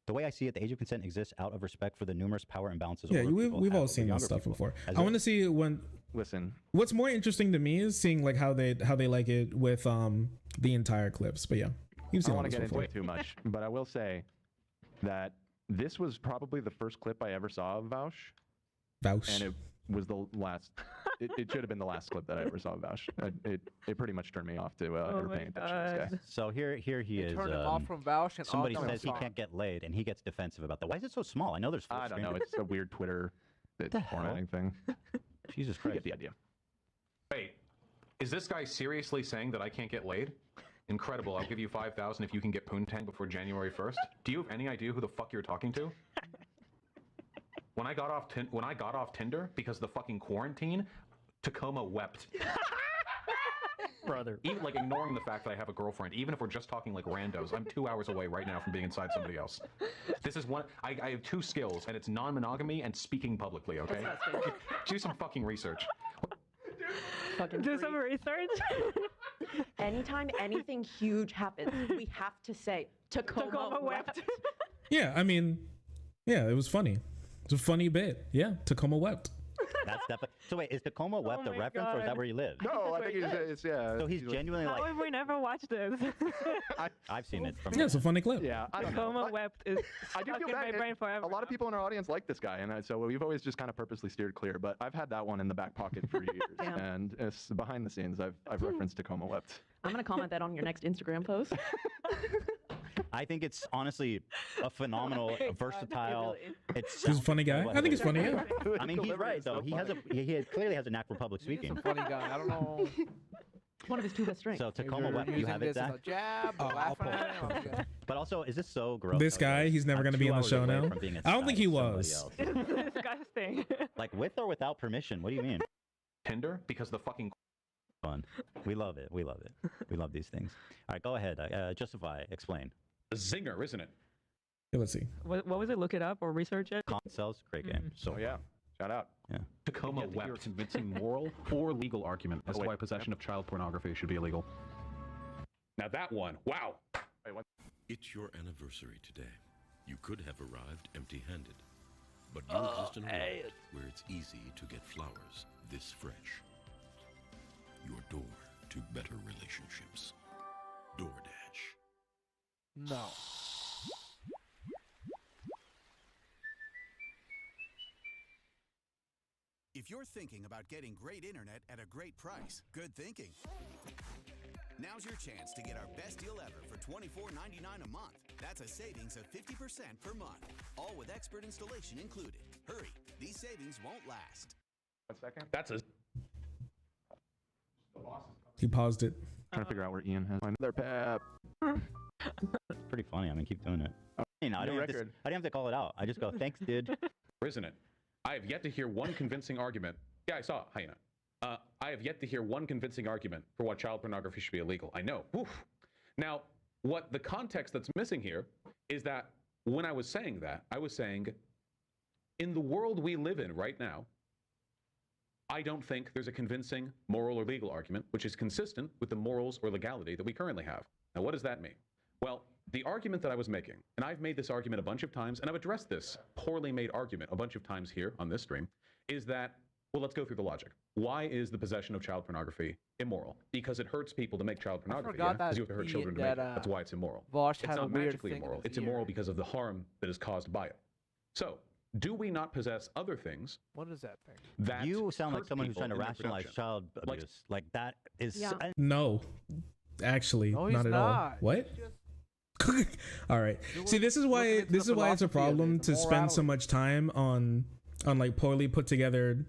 the way I see it, the age of consent exists out of respect for the numerous power imbalances. Yeah, we've all seen this stuff before. I want to see when. Listen, what's more interesting to me is seeing like how they like it with the entire clips. But yeah, you've seen I all don't want this to get before. into it too much, but I will say that this was probably the first clip I ever saw of Vaush. Vaush. And it was the last. It should have been the last clip that I ever saw of Vaush. It pretty much turned me off to ever paying attention to this guy. So here he is. Turned him off from Vaush and somebody on says he song. can't get laid, and he gets defensive about that. Why is it so small? I know there's. I don't know. It's a weird Twitter formatting thing. Jesus You Christ. get the idea. Wait, is this guy seriously saying that I can't get laid? Incredible. I'll give you 5,000 if you can get poontang before January 1st. Do you have any idea who the fuck you're talking to? When I got off Tinder because of the fucking quarantine, Tacoma wept. Brother. Even like ignoring the fact that I have a girlfriend, even if we're just talking like randos, I'm 2 hours away right now from being inside somebody else. This is one. I have two skills, and it's non-monogamy and speaking publicly. Okay, do some fucking research. Do some research. Anytime anything huge happens, we have to say Tacoma wept. Yeah, I mean, yeah, it was funny. It's a funny bit. Yeah, Tacoma wept. That's definitely. So wait, is Tacoma wept a reference, or is that where he lives? No, I think it's yeah. So he's genuinely How like. have we never watched this? I've seen it. From Yeah, it's a funny clip. Yeah, I don't know. Tacoma wept is I do stuck feel in my bad. brain forever. A lot of people in our audience like this guy, and so we've always just kind of purposely steered clear. But I've had that one in the back pocket for years, Yeah. and it's behind the scenes. I've referenced Tacoma wept. I'm gonna comment that on your next Instagram post. I think it's honestly a phenomenal, versatile. It's He's a funny guy. I think he's funny. Yeah. I mean, he's right though. He has clearly has a knack for public speaking. Funny guy. I don't know. One of his two best strengths. So Tacoma wept. You Using have it, this as Zach. a jab, laughing at him. Okay. But also, is this so gross? This guy, he's never I'm going to be 2 on the hours show away now. from being I don't think he inside was. somebody else. It's disgusting. Like with or without permission? What do you mean? Tinder because the fucking. Fun. We love it. We love it. We love these things. All right, go ahead. Justify. Explain. A zinger, isn't it? Yeah, let's see. What was it? Look it up or research it? Con cells, great game. So yeah, shout out. Yeah. Tacoma Yet to hear a wept. convincing moral or legal argument as to why possession of child pornography should be illegal. Now that one, wow. It's your anniversary today. You could have arrived empty-handed, but you exist in a world where it's easy to get flowers this fresh. Your door to better relationships. DoorDash. No. If you're thinking about getting great internet at a great price, good thinking. Now's your chance to get our best deal ever for $24.99 a month. That's a savings of 50% per month, all with expert installation included. Hurry, these savings won't last. 1 second. That's a. He paused it. Trying to figure out where Ian has their pep. Pretty funny. I mean, keep doing it. You know, I don't have to call it out. I just go, thanks, dude. Isn't it? I have yet to hear one convincing argument. Yeah, I saw Hyena. I have yet to hear one convincing argument for why child pornography should be illegal. I know. Oof. Now, what the context that's missing here is that when I was saying that, I was saying, in the world we live in right now, I don't think there's a convincing moral or legal argument which is consistent with the morals or legality that we currently have. Now, what does that mean? Well, the argument that I was making, and I've made this argument a bunch of times, and I've addressed this poorly made argument a bunch of times here on this stream, is that, well, let's go through the logic. Why is the possession of child pornography immoral? Because it hurts people to make child pornography. forgot Because that you have to hurt he- children to that, make it. That's why it's immoral. Vaush It's had a not weird magically thing in immoral. his It's ear. immoral because of the harm that is caused by it. So, do we not possess other things? What is that thing? That you sound like hurt someone who's people trying to in their rationalize production? child abuse. Like that is Yeah. No, actually, No, he's not at all. not. What? All right. See, this is why into this the is why it's a philosophy of it, problem the to spend so morality. much time on like poorly put together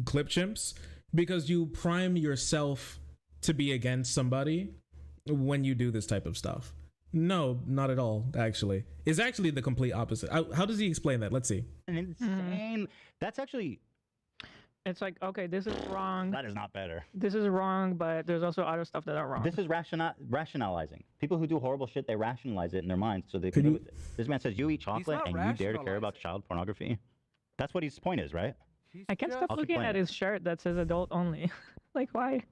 clip chimps, because you prime yourself to be against somebody when you do this type of stuff. No, not at all. Actually, it's actually the complete opposite. How does he explain that? Let's see. Insane. That's actually. It's like, okay, this is wrong. That is not better. This is wrong, but there's also other stuff that are wrong. This is rationalizing. People who do horrible shit, they rationalize it in their minds so they can do with it. This man says, you eat chocolate not and you dare to care about child pornography? That's what his point is, right? I can't stop I'll keep looking playing at it. his shirt that says adult only. Like, why?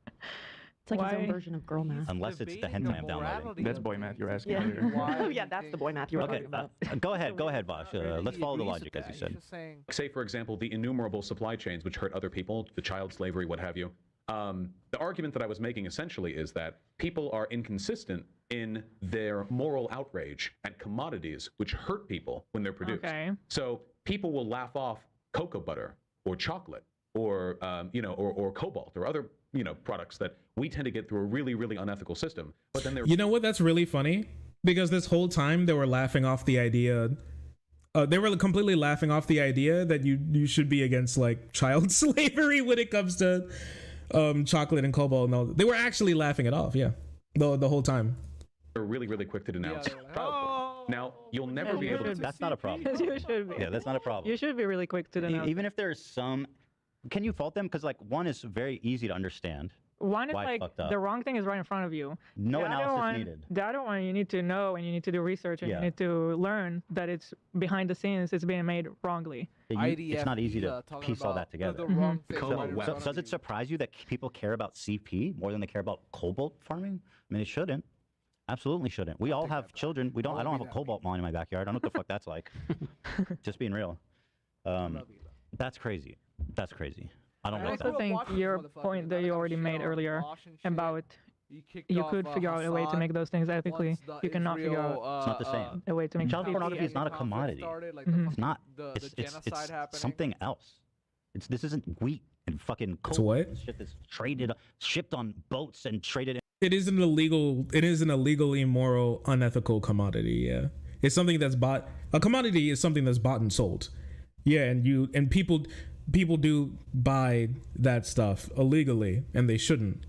It's like his Why? own version of girl math. Unless it's the hentai I'm downloading. That's boy math you're asking. Yeah. earlier. Yeah, that's the boy math you were Okay, talking about. go ahead, Vaush. Let's follow the logic, as you said. Say, for example, the innumerable supply chains which hurt other people, the child slavery, what have you. The argument that I was making essentially is that people are inconsistent in their moral outrage at commodities which hurt people when they're produced. Okay. So people will laugh off cocoa butter or chocolate or or cobalt or other products that we tend to get through a really, really unethical system. But then they're You know what? That's really funny, because this whole time they were laughing off the idea. They were completely laughing off the idea that you should be against like child slavery when it comes to chocolate and cobalt and all. They were actually laughing it off. Yeah, the whole time. they're really, really quick to denounce child porn. Now, you'll never As be you able to. should That's not a problem. As you should be. Yeah, that's not a problem. You should be really quick to denounce. Even if there's some, can you fault them? Because like one is very easy to understand. One is why it's like fucked up. the wrong thing is right in front of you. No The other analysis one- needed. The other one, you need to know and you need to do research and Yeah. you need to learn that it's behind the scenes. It's being made wrongly. Yeah, it's not easy to piece all that together. So does it surprise you that people care about CP more than they care about cobalt farming? I mean, it shouldn't. Absolutely shouldn't. We all have children. We don't. I don't have a cobalt mine in my backyard. I don't know what the fuck that's like. Just being real. That's crazy. That's crazy. I don't I like also that. think your point that you already made earlier about you could figure out a way to make those things ethically. You cannot figure out It's not the same. a way to make Child them pornography is ethically. not a commodity. It's not. It's something else. This isn't wheat and fucking coal. It's what? and shit that's traded, shipped on boats and traded. It is an illegal, immoral, unethical commodity. Yeah, it's something that's bought. A commodity is something that's bought and sold. Yeah, and people do buy that stuff illegally, and they shouldn't.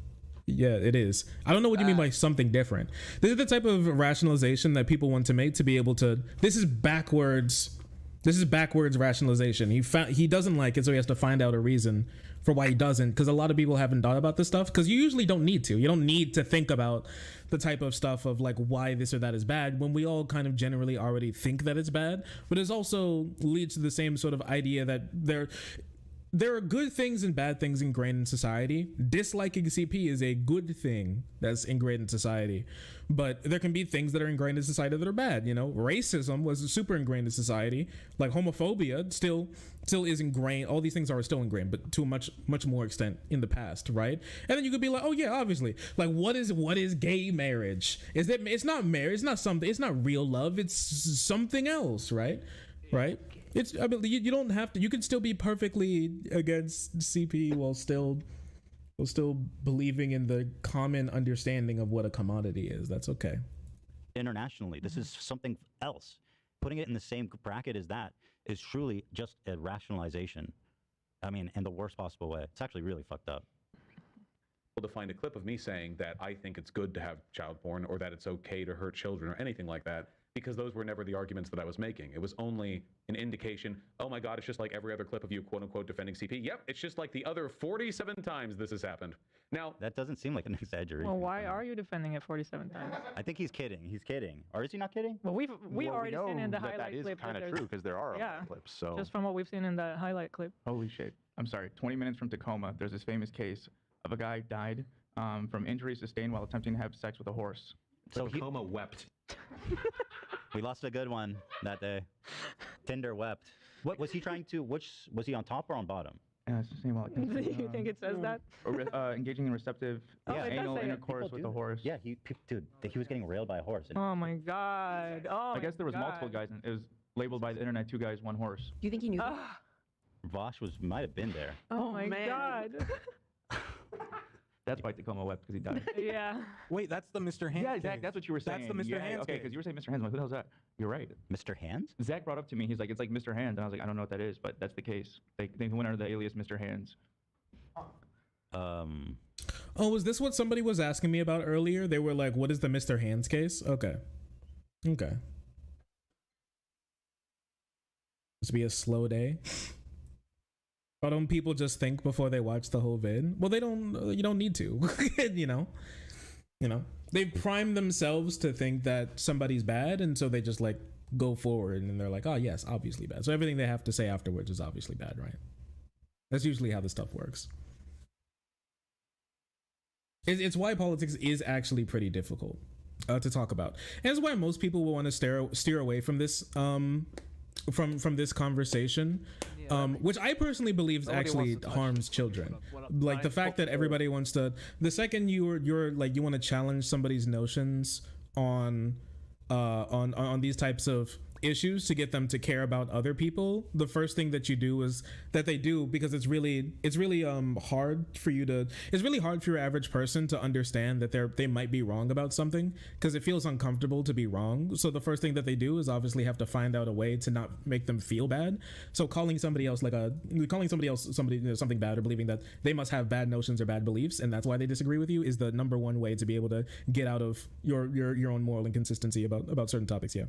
Yeah, it is. I don't know what you mean by something different. This is the type of rationalization that people want to make to be able to. This is backwards rationalization. He doesn't like it, so he has to find out a reason for why he doesn't, because a lot of people haven't thought about this stuff, because you usually don't need to. You don't need to think about the type of stuff of like why this or that is bad when we all kind of generally already think that it's bad. But it also leads to the same sort of idea that there are good things and bad things ingrained in society. Disliking CP is a good thing that's ingrained in society. But there can be things that are ingrained in society that are bad. You know, racism was super ingrained in society. Like homophobia still is ingrained. All these things are still ingrained, but to a much more extent in the past, right? And then you could be like, oh yeah, obviously. Like what is gay marriage? It's not marriage, it's not something, it's not real love, it's something else, right? Right? I mean, you don't have to. You can still be perfectly against CP while still believing in the common understanding of what a commodity is. That's okay. Internationally, this is something else. Putting it in the same bracket as that is truly just a rationalization. I mean, in the worst possible way. It's actually really fucked up. To find a clip of me saying that I think it's good to have child porn or that it's okay to hurt children or anything like that, because those were never the arguments that I was making. It was only an indication, oh my God, it's just like every other clip of you, quote unquote, defending CP. Yep, it's just like the other 47 times this has happened. Now, that doesn't seem like an exaggeration. Well, why are you defending it 47 times? I think he's kidding. He's kidding. Or is he not kidding? Well, we already seen in the that highlight is clip. kind of there's- true because there are yeah, other clips. So just from what we've seen in the highlight clip. Holy shit. I'm sorry. 20 minutes from Tacoma, there's this famous case of a guy died from injuries sustained while attempting to have sex with a horse. So Tacoma wept. We lost a good one that day. Tinder wept. What was he trying to? Was he on top or on bottom? It's the same. You think it says that? Engaging in receptive Oh, it does anal say it. intercourse with a horse. Yeah, dude, he was getting railed by a horse. Oh my God. Oh I guess there was my multiple God. guys. And it was labeled by the internet 2 guys, 1 horse. Do you think he knew? Vaush might have been there. Oh my man. god. That's why Tacoma wept because he died. Yeah. Wait, that's the Mr. Hands. Yeah, case. Zach, that's what you were saying. That's the Mr. Yeah, Hands. okay, case. because you were saying Mr. Hands. I'm like, who the hell's that? You're right. Mr. Hands? Zach brought up to me. He's like, it's like Mr. Hands, and I was like, I don't know what that is, but that's the case. They went under the alias Mr. Hands. Oh, was this what somebody was asking me about earlier? They were like, what is the Mr. Hands case? Okay. Okay. This be a slow day. Why don't people just think before they watch the whole vid? Well, they don't. You don't need to. You know. They've primed themselves to think that somebody's bad, and so they just like go forward, and they're like, oh yes, obviously bad. So everything they have to say afterwards is obviously bad, right? That's usually how this stuff works. It's why politics is actually pretty difficult to talk about, and it's why most people will want to steer away from this from this conversation, which I personally believe actually harms children. Like the fact that everybody wants to, the second you're like, you want to challenge somebody's notions on these types of issues to get them to care about other people, the first thing that you do is that they do, because it's really hard for your average person to understand that they might be wrong about something, because it feels uncomfortable to be wrong. So the first thing that they do is obviously have to find out a way to not make them feel bad. So calling somebody else something bad, or believing that they must have bad notions or bad beliefs and that's why they disagree with you, is the number one way to be able to get out of your own moral inconsistency about certain topics. Yeah.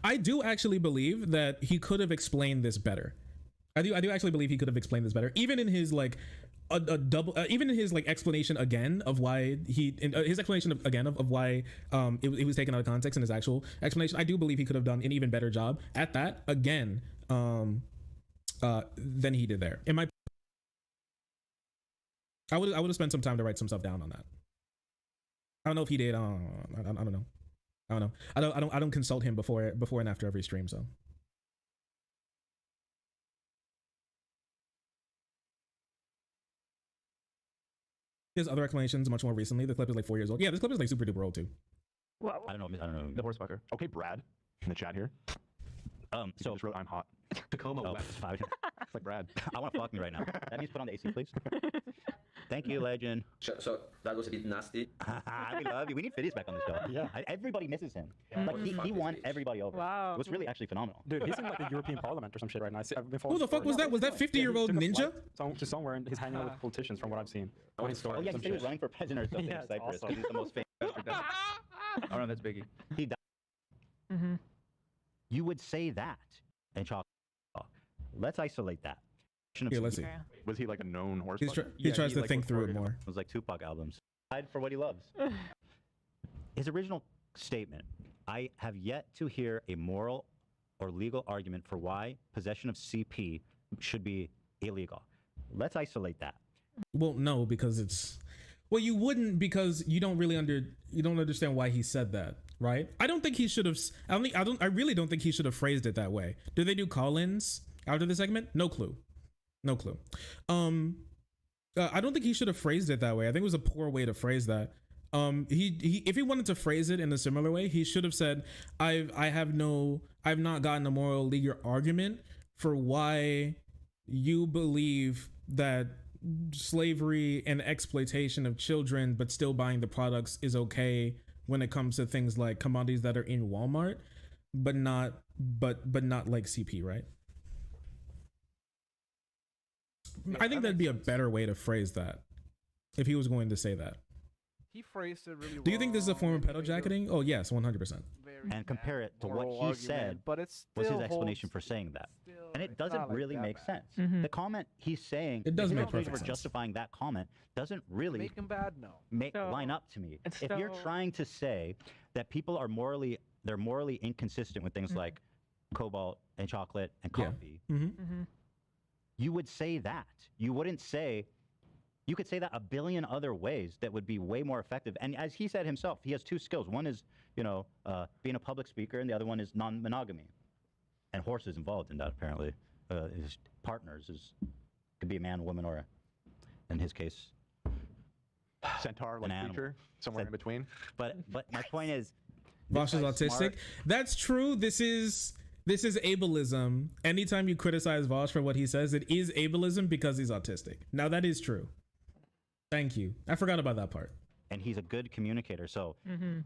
I do actually believe that he could have explained this better. I do actually believe he could have explained this better, even in his like even in his like explanation again of why his explanation of why it was taken out of context in his actual explanation. I do believe he could have done an even better job at that again than he did there. I would have spent some time to write some stuff down on that. I don't know if he did. I don't know. I don't consult him before and after every stream, so. His other explanations much more recently. The clip is like 4 years old. Yeah, this clip is like super duper old too. Well, I don't know. The horse fucker. Okay, Brad, in the chat here. So just wrote, I'm hot. Tacoma. It's like Brad. I want to fuck me right now. That means put on the AC, please. Thank you, legend. So that was a bit nasty. We love you. We need Fiddies back on the show. Yeah. Everybody misses him. Yeah. Like he won everybody over. Wow. It was really actually phenomenal. Dude, he's in like the European Parliament or some shit right now. Who the fuck was that? Was that 50-year-old ninja? To somewhere, and he's hanging out with politicians from what I've seen. Oh yeah, he said he was running for president or something in Cyprus because he's the most famous. Oh no, that's Biggie. He died. Mm-hmm. You would say that and chalk. Let's isolate that. Here, let's see. Was he like a known horse? He tries to think through it more. It was like Tupac albums. Died for what he loves. His original statement: I have yet to hear a moral or legal argument for why possession of CP should be illegal. Let's isolate that. Well, no, because it's. Well, you wouldn't, because you don't understand why he said that, right? I don't think he should have. I really don't think he should have phrased it that way. Do they do call-ins after the segment? No clue. I don't think he should have phrased it that way. I think it was a poor way to phrase that. If he wanted to phrase it in a similar way, he should have said, I've not gotten a moral legal argument for why you believe that slavery and exploitation of children, but still buying the products is okay when it comes to things like commodities that are in Walmart, but not like CP, right? I think that'd be a better way to phrase that if he was going to say that. He phrased it really well. Do you think this is a form of pedo jacketing? Oh yes, 100%. And compare it to what he said, but it's was his explanation for saying that. And it doesn't really make sense. Mm-hmm. The comment he's saying, it does his make explanation perfect for sense. justifying that comment doesn't really make him bad. line up to me. If you're trying to say that people are morally inconsistent with things like cobalt and chocolate and coffee, you would say that. You wouldn't say. You could say that a billion other ways that would be way more effective. And as he said himself, he has two skills. One is, being a public speaker, and the other one is non-monogamy. And horses involved in that, apparently. His partners could be a man, a woman, or, in his case, centaur, like creature, somewhere in between. But my point is, Vaush is autistic. smart. That's true. This is ableism. Anytime you criticize Vaush for what he says, it is ableism because he's autistic. Now that is true. Thank you. I forgot about that part. And he's a good communicator. So, Mm-hmm.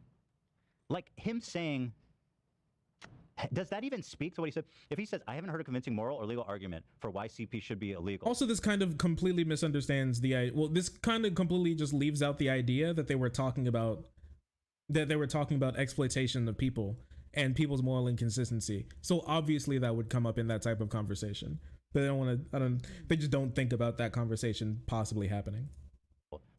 like him saying, does that even speak to what he said? If he says, I haven't heard a convincing moral or legal argument for why CP should be illegal. Also, this kind of completely misunderstands this kind of completely just leaves out the idea that they were talking about exploitation of people and people's moral inconsistency. So obviously that would come up in that type of conversation. But they just don't think about that conversation possibly happening.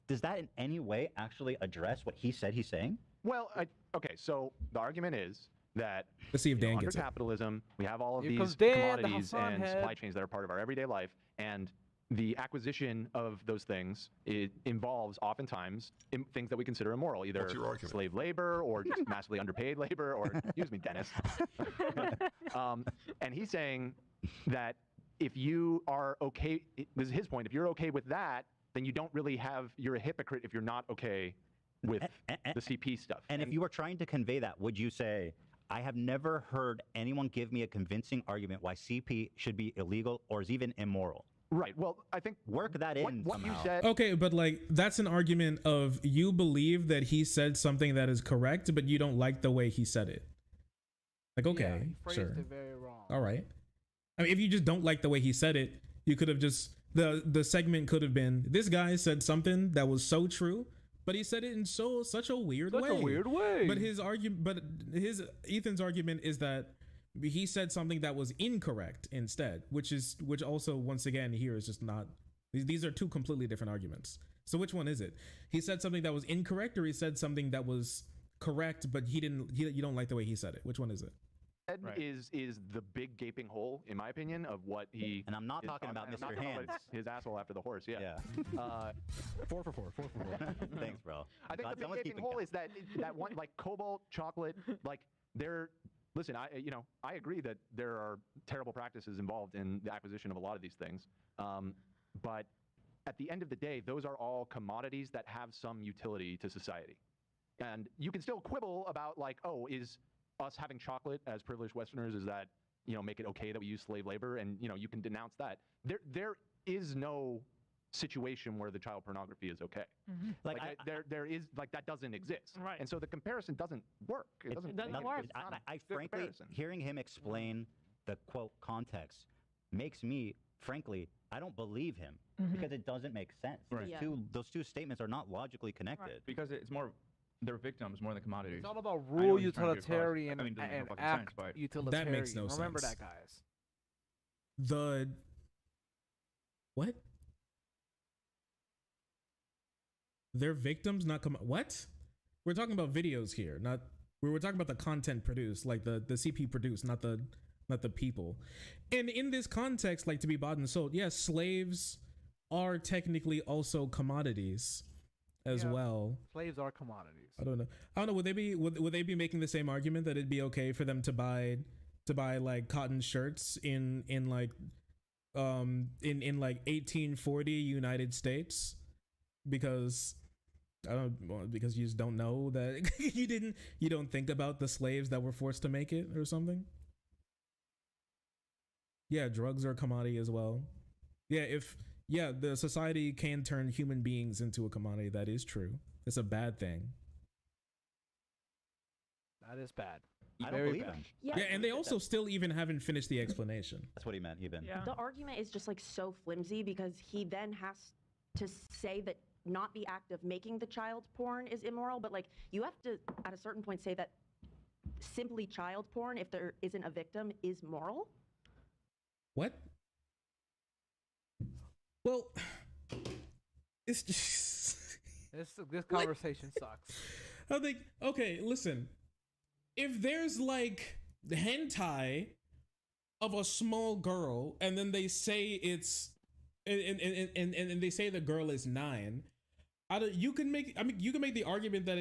Does that in any way actually address what he said he's saying? Well, okay, so the argument is that Let's see if Dan under gets it. capitalism, we have all of Here these comes Dan, the commodities Hassan and head. supply chains that are part of our everyday life, and the acquisition of those things, it involves oftentimes things that we consider immoral, either slave labor or just massively underpaid labor, or excuse me, Dennis. And he's saying that if you are okay, this is his point, if you're okay with that, then you don't really you're a hypocrite if you're not okay with the CP stuff. And if you were trying to convey that, would you say, I have never heard anyone give me a convincing argument why CP should be illegal or is even immoral? Right. Well, I think work that in what you somehow. said. Okay, but like that's an argument of you believe that he said something that is correct, but you don't like the way he said it. Like, okay, he phrased sure. it very wrong. All right. I mean, if you just don't like the way he said it, you could have just the segment could have been, this guy said something that was so true, but he said it in such a weird way. Such a weird way. But Ethan's argument is that he said something that was incorrect instead, which also once again here is just not. These are two completely different arguments. So which one is it? He said something that was incorrect, or he said something that was correct, but you don't like the way he said it. Which one is it? Right. Is the big gaping hole, in my opinion, of what he. And I'm not talking about Mr. Hands. His asshole after the horse. Yeah. 4 for 4. 4 for 4. Thanks, bro. I think the big gaping hole is that one, like cobalt chocolate, like they're. Listen, I agree that there are terrible practices involved in the acquisition of a lot of these things, but at the end of the day, those are all commodities that have some utility to society, and you can still quibble about like, oh, is us having chocolate as privileged Westerners, is that make it okay that we use slave labor, and you can denounce that. There is no situation where the child pornography is okay. Mm-hmm. There is like that doesn't exist, right? And so the comparison doesn't work. It doesn't work. I frankly, hearing him explain the quote context makes me, frankly, I don't believe him because it doesn't make sense. Right. Those two statements are not logically connected. Right. Because it's more, they're victims more than commodities. It's all about rule utilitarian and act sense, utilitarian. That makes no Remember sense. that, guys. What? They're victims, not what? We're talking about videos here, not we were talking about the content produced, like the CP produced, not the people. And in this context, like to be bought and sold, yes, slaves are technically also commodities as well. Slaves are commodities. I don't know. Would they be making the same argument that it'd be okay for them to buy like cotton shirts in like 1840 United States because because you just don't know that you don't think about the slaves that were forced to make it or something. Yeah, drugs are a commodity as well. Yeah, the society can turn human beings into a commodity. That is true. It's a bad thing. That is bad. I don't believe him. Yeah, and they also still even haven't finished the explanation. That's what he meant, even. Yeah. The argument is just like so flimsy because he then has to say that not the act of making the child porn is immoral, but like you have to at a certain point say that simply child porn, if there isn't a victim, is moral. What? Well, it's just this conversation sucks. I think, okay, listen. If there's like hentai of a small girl and then they say it's and they say the girl is 9, You can make the argument that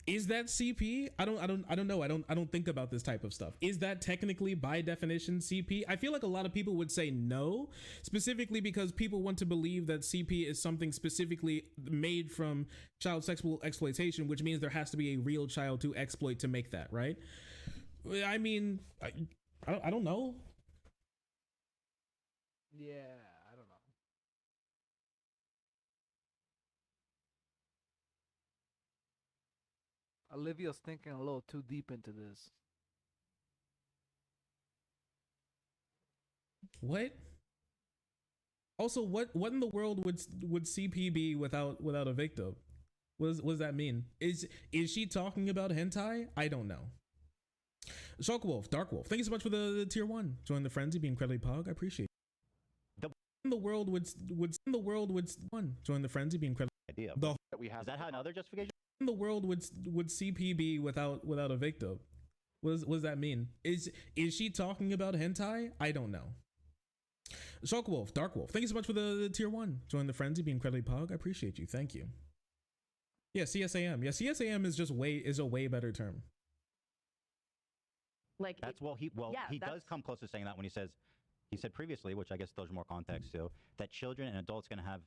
is that CP? I don't know. I don't think about this type of stuff. Is that technically by definition CP? I feel like a lot of people would say no, specifically because people want to believe that CP is something specifically made from child sexual exploitation, which means there has to be a real child to exploit to make that, right? I mean, I don't know. Yeah, I don't know. Olivia's thinking a little too deep into this. What? Also, what in the world would CP be without a victim? What does that mean? Is she talking about hentai? I don't know. Shark Wolf, Dark Wolf, thank you so much for the tier 1. Join the frenzy, be incredibly pog. I appreciate it. In the world would join the frenzy, be incredibly idea. The, That we have. Is that how another justification? in the world would CP be without a victim? What does that mean? Is she talking about hentai? I don't know. Shark Wolf, Dark Wolf, thank you so much for the tier 1. Join the frenzy, be incredibly pog. I appreciate you. Thank you. Yeah, CSAM. Yeah, CSAM is just a way better term. Like that's he does come close to saying that when he said previously, which I guess throws more context to, that children and adults can have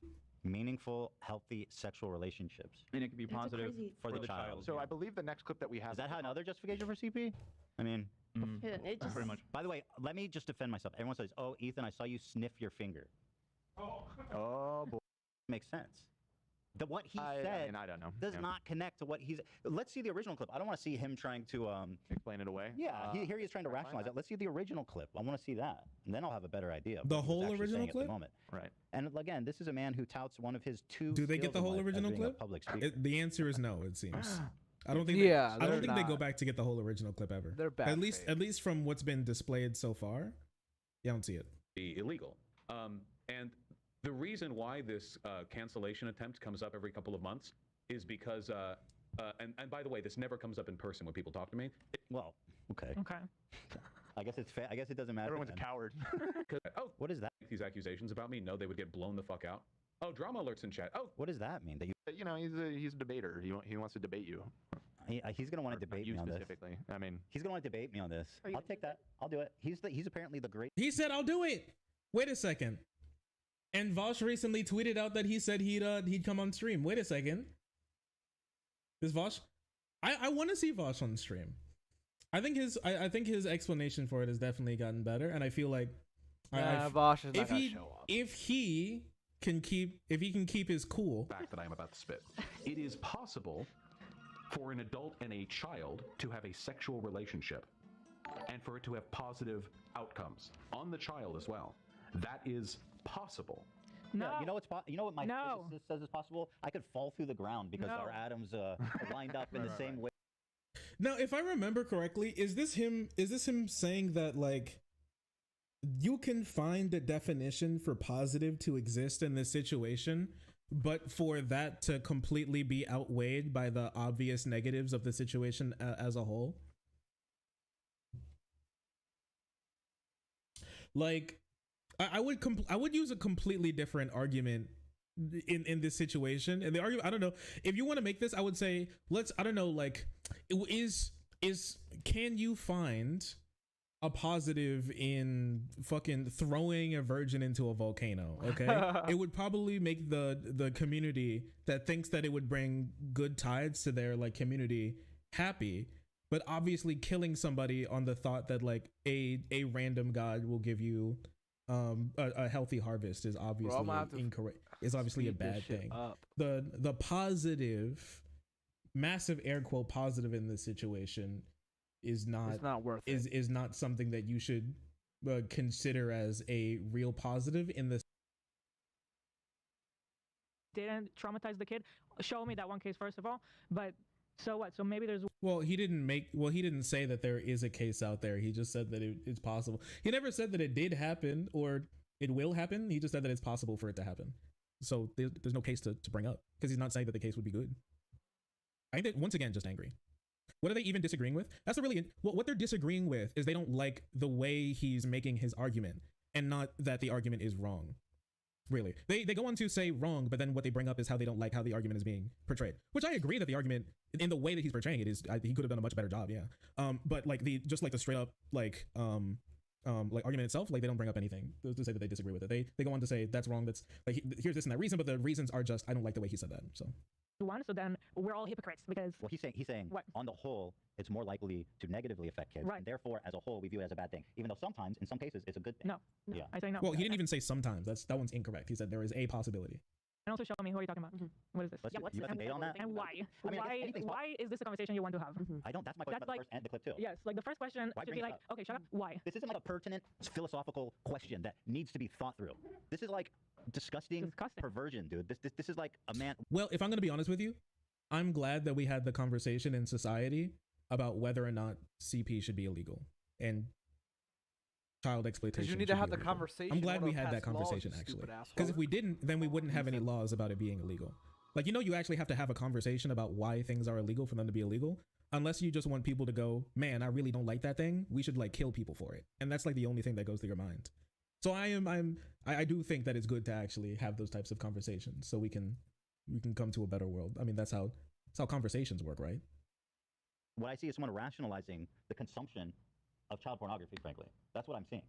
meaningful, healthy sexual relationships. And it can be positive for the child. So I believe the next clip that we have. Is that how another justification for CP? I mean, it just, pretty much. By the way, let me just defend myself. Everyone says, "Oh, Ethan, I saw you sniff your finger." Oh boy, makes sense. What he said I don't know. does not connect to what he's. Let's see the original clip. I don't want to see him trying to explain it away. Yeah, here he is trying to rationalize it. Let's see the original clip. I want to see that, and then I'll have a better idea. The whole original clip. At the moment. Right. And again, this is a man who touts one of his 2. Do they get the whole original clip? The answer is no. It seems. I don't think. I don't think they go back to get the whole original clip ever. They're bad. At least from what's been displayed so far, you don't see it. Be illegal. And the reason why this cancellation attempt comes up every couple of months is because, and by the way, this never comes up in person when people talk to me. Well, okay. Okay. I guess it's fair. I guess it doesn't matter. Everyone's a coward. Oh, what is that? These accusations about me? No, they would get blown the fuck out. Oh, drama alerts in chat. Oh, what does that mean? That you know, he's a debater. He wants to debate you. He's gonna want to debate me on this. Specifically. I mean, he's gonna want to debate me on this. I'll take that. I'll do it. He's apparently the great. He said, "I'll do it." Wait a second. And Vaush recently tweeted out that he said he'd come on stream. Wait a second. Is Vaush? I want to see Vaush on stream. I think his explanation for it has definitely gotten better, and I feel like Vaush is not gonna show up. If he can keep his cool. Fact that I am about to spit. It is possible for an adult and a child to have a sexual relationship, and for it to have positive outcomes on the child as well. That is possible. No. Yeah, you know what my physicist says is possible? I could fall through the ground because our atoms are lined up in the same way. Now, if I remember correctly, is this him saying that like you can find a definition for positive to exist in this situation, but for that to completely be outweighed by the obvious negatives of the situation as a whole? Like, I would use a completely different argument in this situation. And the argument, I don't know, if you want to make this, I would say I don't know, like, can you find a positive in fucking throwing a virgin into a volcano? Okay. It would probably make the community that thinks that it would bring good tides to their like community happy, but obviously killing somebody on the thought that like a random god will give you a healthy harvest is obviously incorrect. Is obviously a bad thing. The positive, massive air quote positive in this situation is not worth it. Is not something that you should consider as a real positive in this. Didn't traumatize the kid. Show me that one case first of all. But so what? So maybe there's. Well, he didn't say that there is a case out there. He just said that it's possible. He never said that it did happen or it will happen. He just said that it's possible for it to happen. So there's no case to bring up because he's not saying that the case would be good. I think that once again, just angry. What are they even disagreeing with? That's the really what they're disagreeing with is they don't like the way he's making his argument and not that the argument is wrong. Really. They go on to say wrong, but then what they bring up is how they don't like how the argument is being portrayed. Which I agree that the argument, in the way that he's portraying it, is he could have done a much better job, yeah. But like the straight up like argument itself, like they don't bring up anything to say that they disagree with it. They go on to say that's wrong. That's like here's this and that reason, but the reasons are just I don't like the way he said that. So. One, so then we're all hypocrites because. Well, he's saying what? On the whole, it's more likely to negatively affect kids, right. And therefore, as a whole, we view it as a bad thing. Even though sometimes, in some cases, it's a good thing. No, yeah, I say no. Well, he didn't even say sometimes. That one's incorrect. He said there is a possibility. And also show me, who are you talking about? What is this? You got the date on that? And why? I mean, why is this a conversation you want to have? I don't. That's my question about the first and the clip too. Yes, like the first question should be like, okay, shut up. Why? This isn't like a pertinent philosophical question that needs to be thought through. This is like disgusting. Perversion, dude. This is like a man. Well, if I'm gonna be honest with you, I'm glad that we had the conversation in society about whether or not CP should be illegal and child exploitation. Because you need to have the conversation. I'm glad we had that conversation actually. Because if we didn't, then we wouldn't have any laws about it being illegal. Like, you actually have to have a conversation about why things are illegal for them to be illegal. Unless you just want people to go, man, I really don't like that thing. We should like kill people for it. And that's like the only thing that goes through your mind. So I do think that it's good to actually have those types of conversations so we can come to a better world. I mean, that's how conversations work, right? What I see is someone rationalizing the consumption of child pornography, frankly. That's what I'm seeing.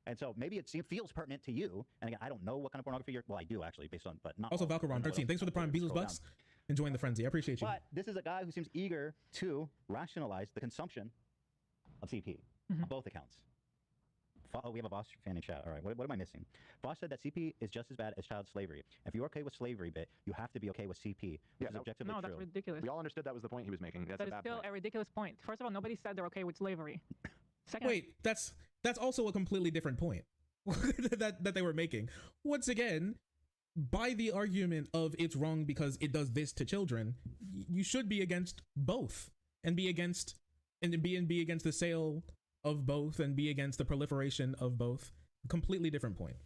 And so maybe it feels pertinent to you. And again, I don't know what kind of pornography you're, well, I do actually, based on, but not. Also, Valkyron13, thanks for the Prime Beatles Bucks. Enjoying the frenzy. I appreciate you. But this is a guy who seems eager to rationalize the consumption of CP on both accounts. Oh, we have a Vaush fan in chat. All right, what am I missing? Vaush said that CP is just as bad as child slavery. If you're okay with slavery bit, you have to be okay with CP, which is objectively true. No, that's ridiculous. We all understood that was the point he was making. That's that is still a ridiculous point. First of all, nobody said they're okay with slavery. Second, wait, that's also a completely different point that they were making. Once again, by the argument of it's wrong because it does this to children, you should be against both and be against the sale of both and be against the proliferation of both. Completely different point.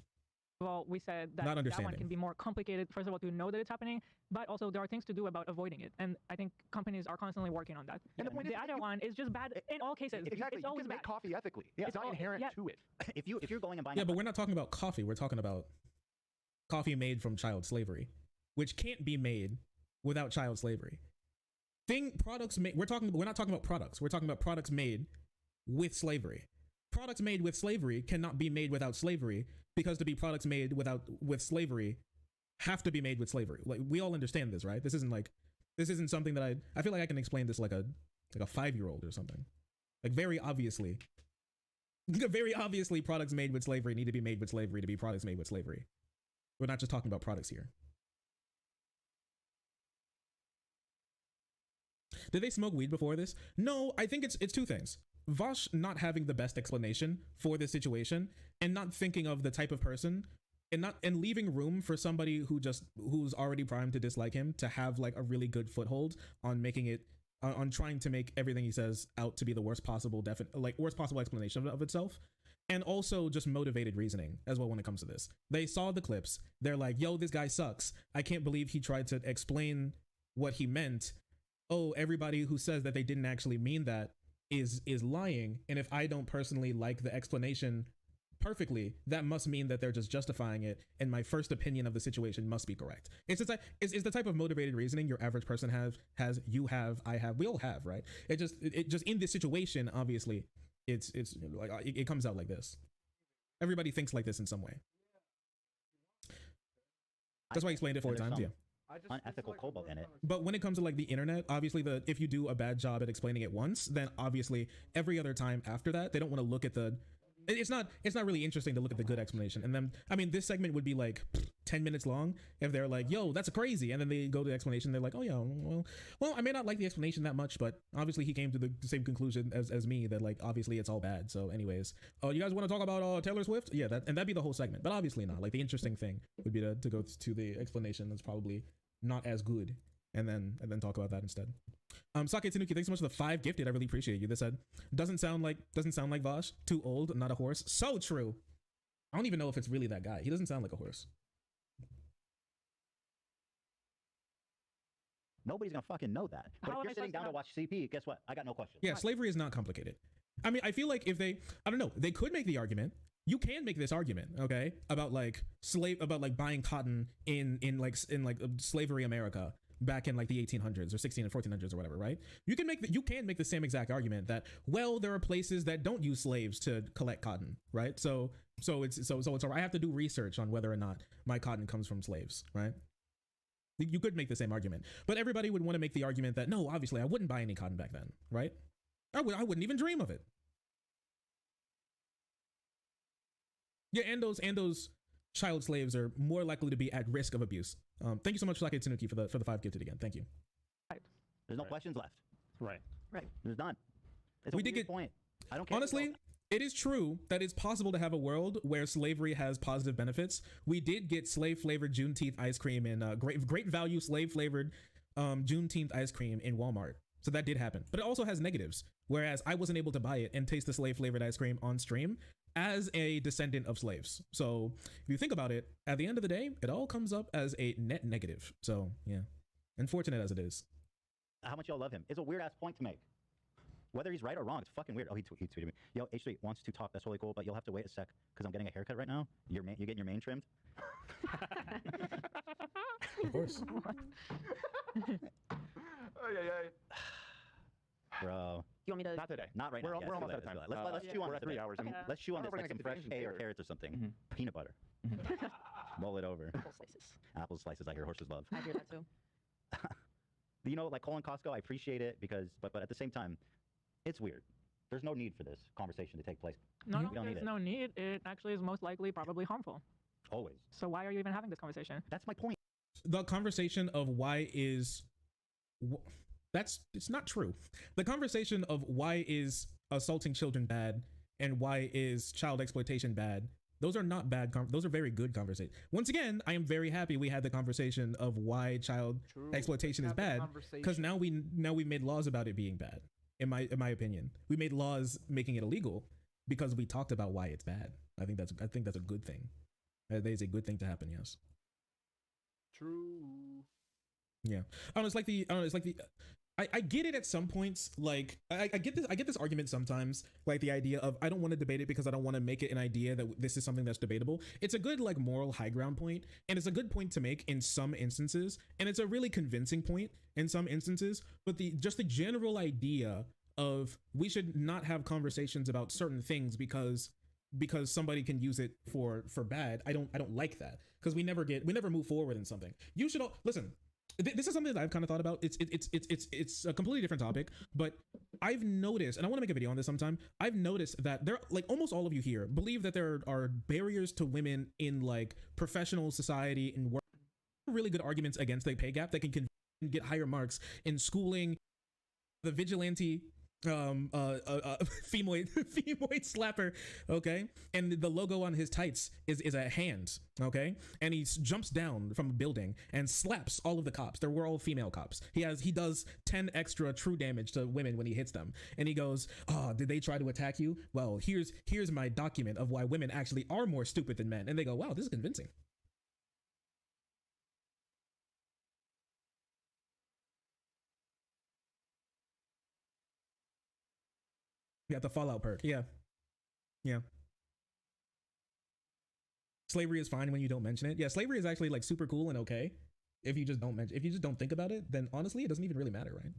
Well, we said that that one can be more complicated, first of all, to know that it's happening, but also there are things to do about avoiding it. And I think companies are constantly working on that. And the other one is just bad in all cases. Exactly. It's always you can bad. make coffee ethically. Yeah. It's not inherent to it. If you're going and buying but we're not talking about coffee. We're talking about coffee made from child slavery, which can't be made without child slavery. Products made, we're not talking about products. We're talking about products made with slavery. Products made with slavery cannot be made without slavery, because to be products made with slavery have to be made with slavery. Like, we all understand this, right? This isn't something that I feel like I can explain this like a 5-year-old or something. Like, very obviously products made with slavery need to be made with slavery to be products made with slavery. We're not just talking about products here. Did they smoke weed before this? No, I think it's two things. Vaush not having the best explanation for this situation and not thinking of the type of person and leaving room for somebody who's already primed to dislike him to have like a really good foothold on making it on trying to make everything he says out to be the worst possible explanation of itself. And also just motivated reasoning as well when it comes to this. They saw the clips. They're like, yo, this guy sucks. I can't believe he tried to explain what he meant. Oh, everybody who says that they didn't actually mean that is lying. And if I don't personally like the explanation perfectly, that must mean that they're just justifying it. And my first opinion of the situation must be correct. It's the type of motivated reasoning your average person has, you have, I have, we all have, right? It just in this situation, obviously, it's like it comes out like this. Everybody thinks like this in some way. That's why I explained it 4 times. Yeah. Unethical cobalt in it. But when it comes to like the internet, obviously if you do a bad job at explaining it once, then obviously every other time after that, they don't want to look at it's not really interesting to look at the good explanation. And then, I mean, this segment would be like 10 minutes long if they're like, yo, that's crazy. And then they go to the explanation. They're like, oh yeah, well, I may not like the explanation that much, but obviously he came to the same conclusion as me that like, obviously it's all bad. So anyways, you guys want to talk about Taylor Swift? Yeah, that'd be the whole segment, but obviously not. Like, the interesting thing would be to go to the explanation that's probably not as good, and then talk about that instead. Sake Tanuki, thanks so much for the 5 gifted. I really appreciate you. This said, doesn't sound like Vaush. Too old, not a horse. So true. I don't even know if it's really that guy. He doesn't sound like a horse. Nobody's gonna fucking know that. But if you're sitting down to watch CP, guess what? I got no questions. Yeah, slavery is not complicated. I mean, I feel like if I don't know, they could make the argument you can make this argument, okay, about like buying cotton in slavery America back in like the 1800s or 16 and 1400s or whatever, right? You can make the same exact argument that, well, there are places that don't use slaves to collect cotton, right? So it's I have to do research on whether or not my cotton comes from slaves, right? You could make the same argument, but everybody would want to make the argument that no, obviously I wouldn't buy any cotton back then, right? I wouldn't even dream of it. Yeah, and those child slaves are more likely to be at risk of abuse. Thank you so much, Sake Tsunuki, for the 5 gifted again. Thank you. There's no questions left. Right. There's none. It's a We did weird get point. I don't care. Honestly, it is true that it's possible to have a world where slavery has positive benefits. We did get slave-flavored Juneteenth ice cream and great value slave-flavored Juneteenth ice cream in Walmart. So that did happen. But it also has negatives. Whereas I wasn't able to buy it and taste the slave-flavored ice cream on stream as a descendant of slaves. So if you think about it, at the end of the day, it all comes up as a net negative. So yeah, unfortunate as it is. How much y'all love him? It's a weird-ass point to make. Whether he's right or wrong, it's fucking weird. Oh, he tweeted me. Yo, H3 wants to talk. That's really cool, but you'll have to wait a sec because I'm getting a haircut right now. You're getting your mane trimmed. Of course. Bro. You want me to? Not today. Not right we're now. We're almost out of time. Let's chew on we're this at 3 a bit. hours. Let's chew on I this don't know like if some we're fresh gonna get hay or to carrots or something. Peanut butter. Roll it over. Apple slices. Apple slices. I hear horses love. I hear that too. You know, like Colin Costco, I appreciate it because, but at the same time, it's weird. There's no need for this conversation to take place. No, We don't need there's it. no need. It actually is most likely probably harmful. Always. So why are you even having this conversation? That's my point. The conversation of why is it's not true. The conversation of why is assaulting children bad and why is child exploitation bad, those are not bad. Those are very good conversations. Once again, I am very happy we had the conversation of why child exploitation is bad, because now we made laws about it being bad. In my opinion, we made laws making it illegal because we talked about why it's bad. I think that's a good thing. That is a good thing to happen. Yes. True. Yeah. I get it at some points. Like I get this argument sometimes, like the idea of I don't want to debate it because I don't want to make it an idea that this is something that's debatable. It's a good like moral high ground point, and it's a good point to make in some instances, and it's a really convincing point in some instances. But the general idea of we should not have conversations about certain things because somebody can use it for bad. I don't like that, because we never move forward in something. You should listen. This is something that I've kind of thought about. It's a completely different topic, but I've noticed, and I want to make a video on this sometime. I've noticed that there, like almost all of you here, believe that there are barriers to women in like professional society and work. Really good arguments against the pay gap that can get higher marks in schooling. The vigilante femoid slapper, okay, and the logo on his tights is a hand, okay, and he jumps down from a building and slaps all of the cops. They were all female cops. He does 10 extra true damage to women when he hits them, and he goes, "Oh, did they try to attack you? Well, here's my document of why women actually are more stupid than men." And they go, "Wow, this is convincing." Yeah, the Fallout perk. Yeah. Slavery is fine when you don't mention it. Yeah, slavery is actually like super cool and okay. If you just don't think about it, then honestly, it doesn't even really matter, right?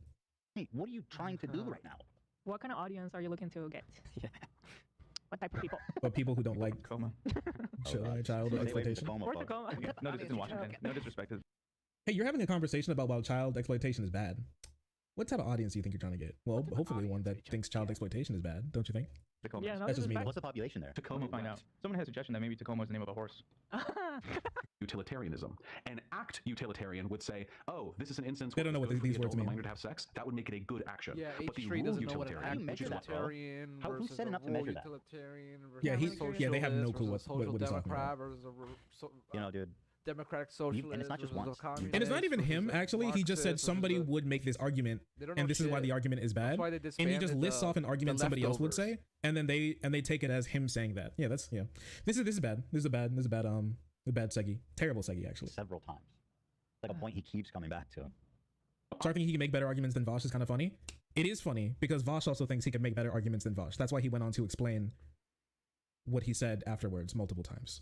Hey, what are you trying to do right now? What kind of audience are you looking to get? Yeah. What type of people? But people who don't like Tacoma. Child exploitation. Or Tacoma. No, this is in Washington. Okay. No disrespect. Hey, you're having a conversation about why child exploitation is bad. What type of audience do you think you're trying to get? Well, hopefully one that thinks child exploitation is bad, don't you think? Tacoma. Yeah, no, that's just me. What's the population there? Tacoma. Find out. Someone has a suggestion that maybe Tacoma is the name of a horse. Utilitarianism. An act utilitarian would say, "Oh, this is an instance They where don't know it's what good these for the words adult and mean. minor to have sex." That would make it a good action. Yeah, but the H3 rule doesn't know what an utilitarian, act which is what? utilitarian Who's versus setting a up to rule measure that? utilitarian versus Yeah, a they have no socialist clue versus a what social he's talking democrat about. versus You know, dude. democratic socialist and it's not just versus a once. communist And it's not even versus him, a actually. He just said Marxist somebody versus a- would make this argument, They don't know and this is why shit. the argument is bad. That's why they And he just disbanded lists off an argument the somebody else would leftovers. say, and then they take it as him saying that. Yeah, that's This is bad. This is a bad seggy. Terrible seggy, actually. Several times. Like a point he keeps coming back to. So I think he can make better arguments than Vaush is kind of funny. It is funny because Vaush also thinks he can make better arguments than Vaush. That's why he went on to explain what he said afterwards multiple times.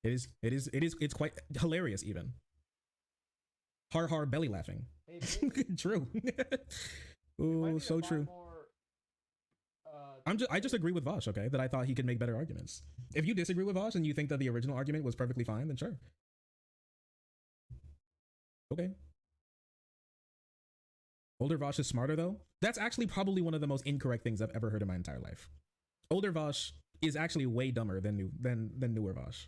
It's quite hilarious even. Har har belly laughing. True. Oh, so true. I just agree with Vaush, okay? That I thought he could make better arguments. If you disagree with Vaush and you think that the original argument was perfectly fine, then sure. Okay. Older Vaush is smarter though. That's actually probably one of the most incorrect things I've ever heard in my entire life. Older Vaush is actually way dumber than newer Vaush.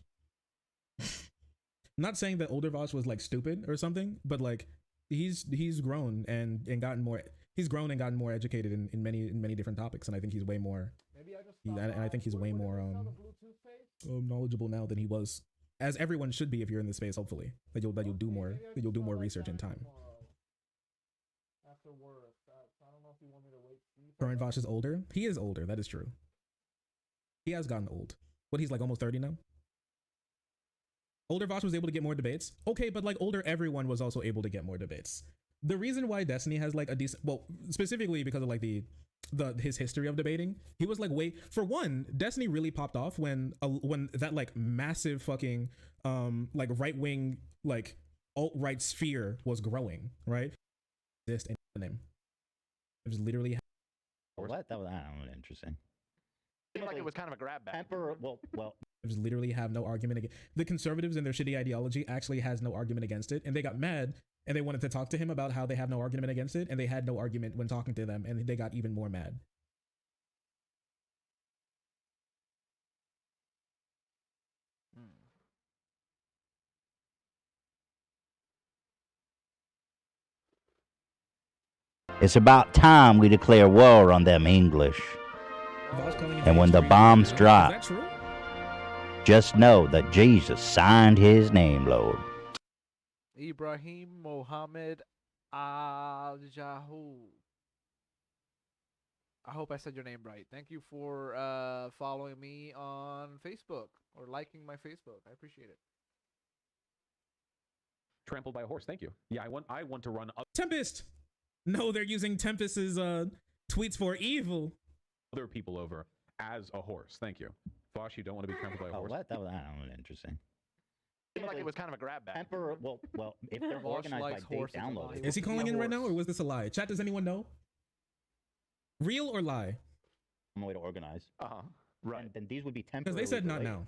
Not saying that older Vaush was like stupid or something, but like he's grown and gotten more. He's grown and gotten more educated in many different topics, and I think he's way more. And I think he's way more knowledgeable now than he was, as everyone should be if you're in this space. Hopefully, that you'll do more research in time. After work, I don't know if you want me to wait. Current Vaush is older. He is older. That is true. He has gotten old. What, he's like almost 30 now? Older Vaush was able to get more debates. Okay, but like older everyone was also able to get more debates. The reason why Destiny has like a decent, well, specifically because of like his history of debating, he was like for one, Destiny really popped off when that like massive fucking like right-wing like alt-right sphere was growing, right? Exist in the name. It was literally what? That was, I don't know, interesting. Like it was kind of a grab bag. Well. Just literally have no argument against the conservatives and their shitty ideology. Actually has no argument against it, and they got mad and they wanted to talk to him about how they have no argument against it, and they had no argument when talking to them, and they got even more mad. It's about time we declare war on them English. And when the bombs drop, just know that Jesus signed his name, Lord. Ibrahim Mohammed Al-Jahu. I hope I said your name right. Thank you for following me on Facebook or liking my Facebook. I appreciate it. Trampled by a horse. Thank you. Yeah, I want to run up. Tempest. No, they're using Tempest's tweets for evil. Other people over as a horse. Thank you. Vaush, you don't want to be trampled by a horse. What? That was, I don't know, interesting. Like it was kind of a grab bag. Well, if they're organized by date downloaded. Is he calling in right now, or was this a lie? Chat, does anyone know? Real or lie? I'm a way to organize. Right. And then these would be Because temporary. they said not now.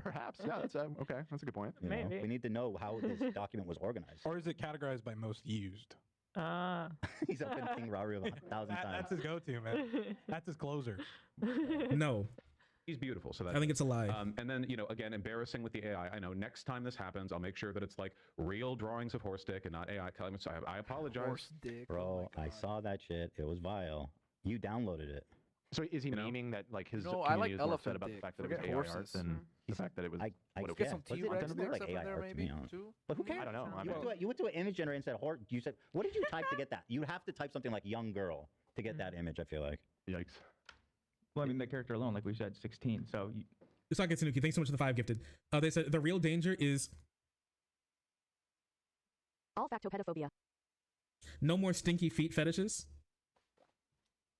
Perhaps. Yeah, that's okay. That's a good point. Maybe. We need to know how this document was organized. Or is it categorized by most used? He's up in King Rari 1,000 times. That's his go-to, man. That's his closer. No. He's beautiful, so I think it's a lie. And then, again, embarrassing with the AI. I know next time this happens, I'll make sure that it's like real drawings of horse dick and not AI telling me. So I apologize. Horse dick. Bro, I saw that shit. It was vile. You downloaded it. So is he memeing that like his No, community I like is more elephant upset about the dick. fact that it Forget was AI art horses. than the fact that it was I what it guess. was? Some It T-Rex doesn't look like dicks up AI in there, art to me, maybe, honestly. too? But who cares? I don't know. You went to an image generator and said, you said, what did you type to get that? You have to type something like young girl to get that image, I feel like. Yikes. Well, I mean, the character alone, like we said, 16. So Usagi Tanuki, thanks so much for the 5 gifted. They said the real danger is Olfactopedophobia. no more stinky feet fetishes.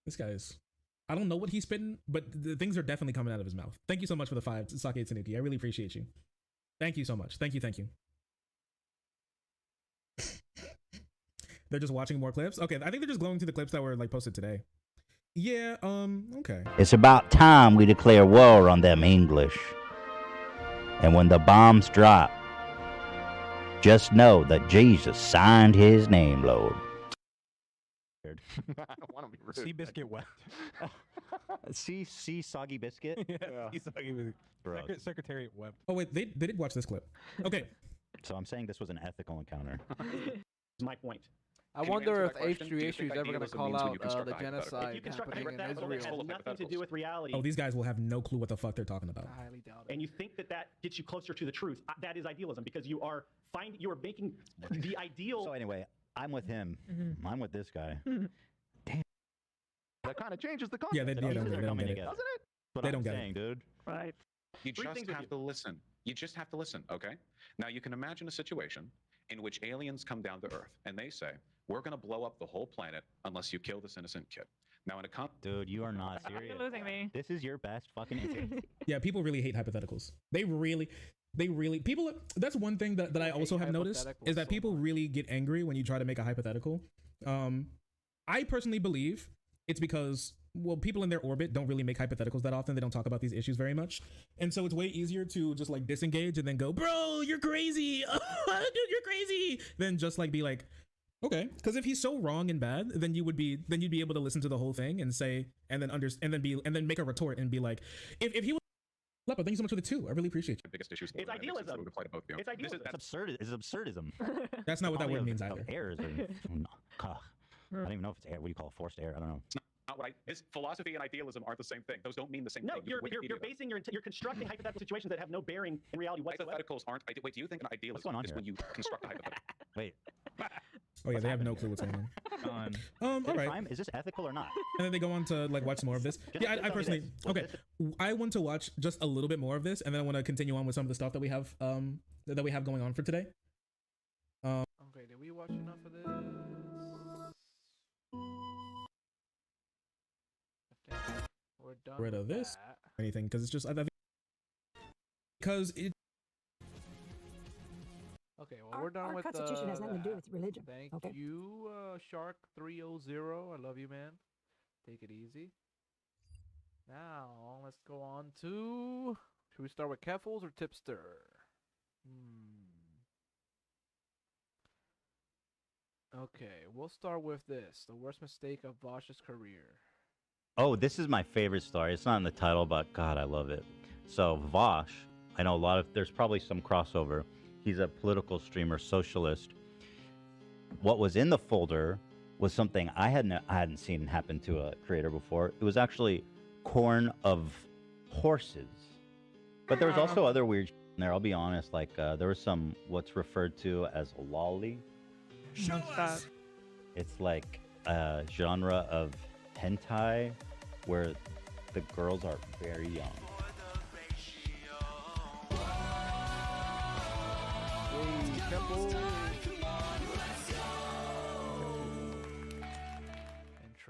This guy is, I don't know what he's spitting, but the things are definitely coming out of his mouth. Thank you so much for the 5, Usagi Tanuki. I really appreciate you. Thank you so much. Thank you. They're just watching more clips? Okay, I think they're just going through the clips that were like posted today. Yeah, okay. It's about time we declare war on them English. And when the bombs drop, just know that Jesus signed his name, Lord. I don't want to be rude. Sea biscuit wet. See soggy biscuit? Yeah. Sea soggy biscuit. Secretariat web. Oh wait, they did watch this clip. Okay. So I'm saying this was an ethical encounter. My point. I wonder if H3H3 is ever going to call out the genocide happening in it has Israel. nothing to do with reality. Oh, these guys will have no clue what the fuck they're talking about. I highly doubt it. And you think that gets you closer to the truth. That is idealism, because you are making the ideal. So anyway, I'm with him. I'm with this guy. Damn. That kind of changes the concept. Yeah, they don't get it. Doesn't it? They don't get it. Dude. Right. You just have to listen. You just have to listen, okay? Now, you can imagine a situation in which aliens come down to Earth and they say, we're going to blow up the whole planet unless you kill this innocent kid. Now, in a dude, you are not serious. You're losing me. This is your best fucking answer. Yeah, people really hate hypotheticals. They really people. That's one thing that I also have noticed is that people really get angry when you try to make a hypothetical. I personally believe it's because, well, people in their orbit don't really make hypotheticals that often. They don't talk about these issues very much. And so it's way easier to just like disengage and then go, bro, you're crazy. Dude, you're crazy. Then just like be like, okay. Because if he's so wrong and bad, then you'd be able to listen to the whole thing and say, and then make a retort and be like, if he was Lepo, thank you so much for the 2. I really appreciate you. Biggest issues. It's idealism. It's idealism. It's absurdism. That's not what that word means either. Errors are, I don't even know if it's air. What do you call it? Forced error? I don't know. Not what philosophy and idealism aren't the same thing. Those don't mean the same no, thing. You're constructing hypothetical situations that have no bearing in reality whatsoever. Hypotheticals aren't. Wait, do you think an idealism is when you construct a hypothetical? Wait. Oh yeah, they have no clue what's going on. All right. Crime? Is this ethical or not? And then they go on to like watch some more of this. Yeah, I personally I want to watch just a little bit more of this, and then I want to continue on with some of the stuff that we have going on for today. Okay, did we watch enough of this? I think we're done. Rid of this anything because it's just because it. Okay, well, we're done with Constitution has nothing to do with religion. Thank you, Shark 300. I love you, man. Take it easy. Now, let's go on to... Should we start with Keffels or Tipster? Okay, we'll start with this. The worst mistake of Vaush's career. Oh, this is my favorite story. It's not in the title, but God, I love it. So, Vaush, I know there's probably some crossover. He's a political streamer, socialist. What was in the folder was something I hadn't seen happen to a creator before. It was actually corn of horses. But there was also other weird shit in there, I'll be honest. Like, there was some what's referred to as a lolly. Show us. It's like a genre of hentai where the girls are very young.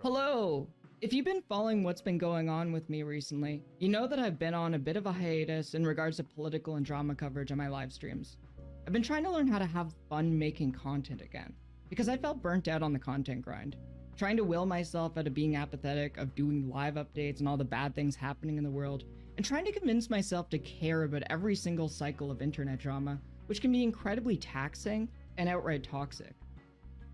Hello! If you've been following what's been going on with me recently, you know that I've been on a bit of a hiatus in regards to political and drama coverage on my live streams. I've been trying to learn how to have fun making content again, because I felt burnt out on the content grind. Trying to will myself out of being apathetic, of doing live updates and all the bad things happening in the world, and trying to convince myself to care about every single cycle of internet drama, which can be incredibly taxing and outright toxic.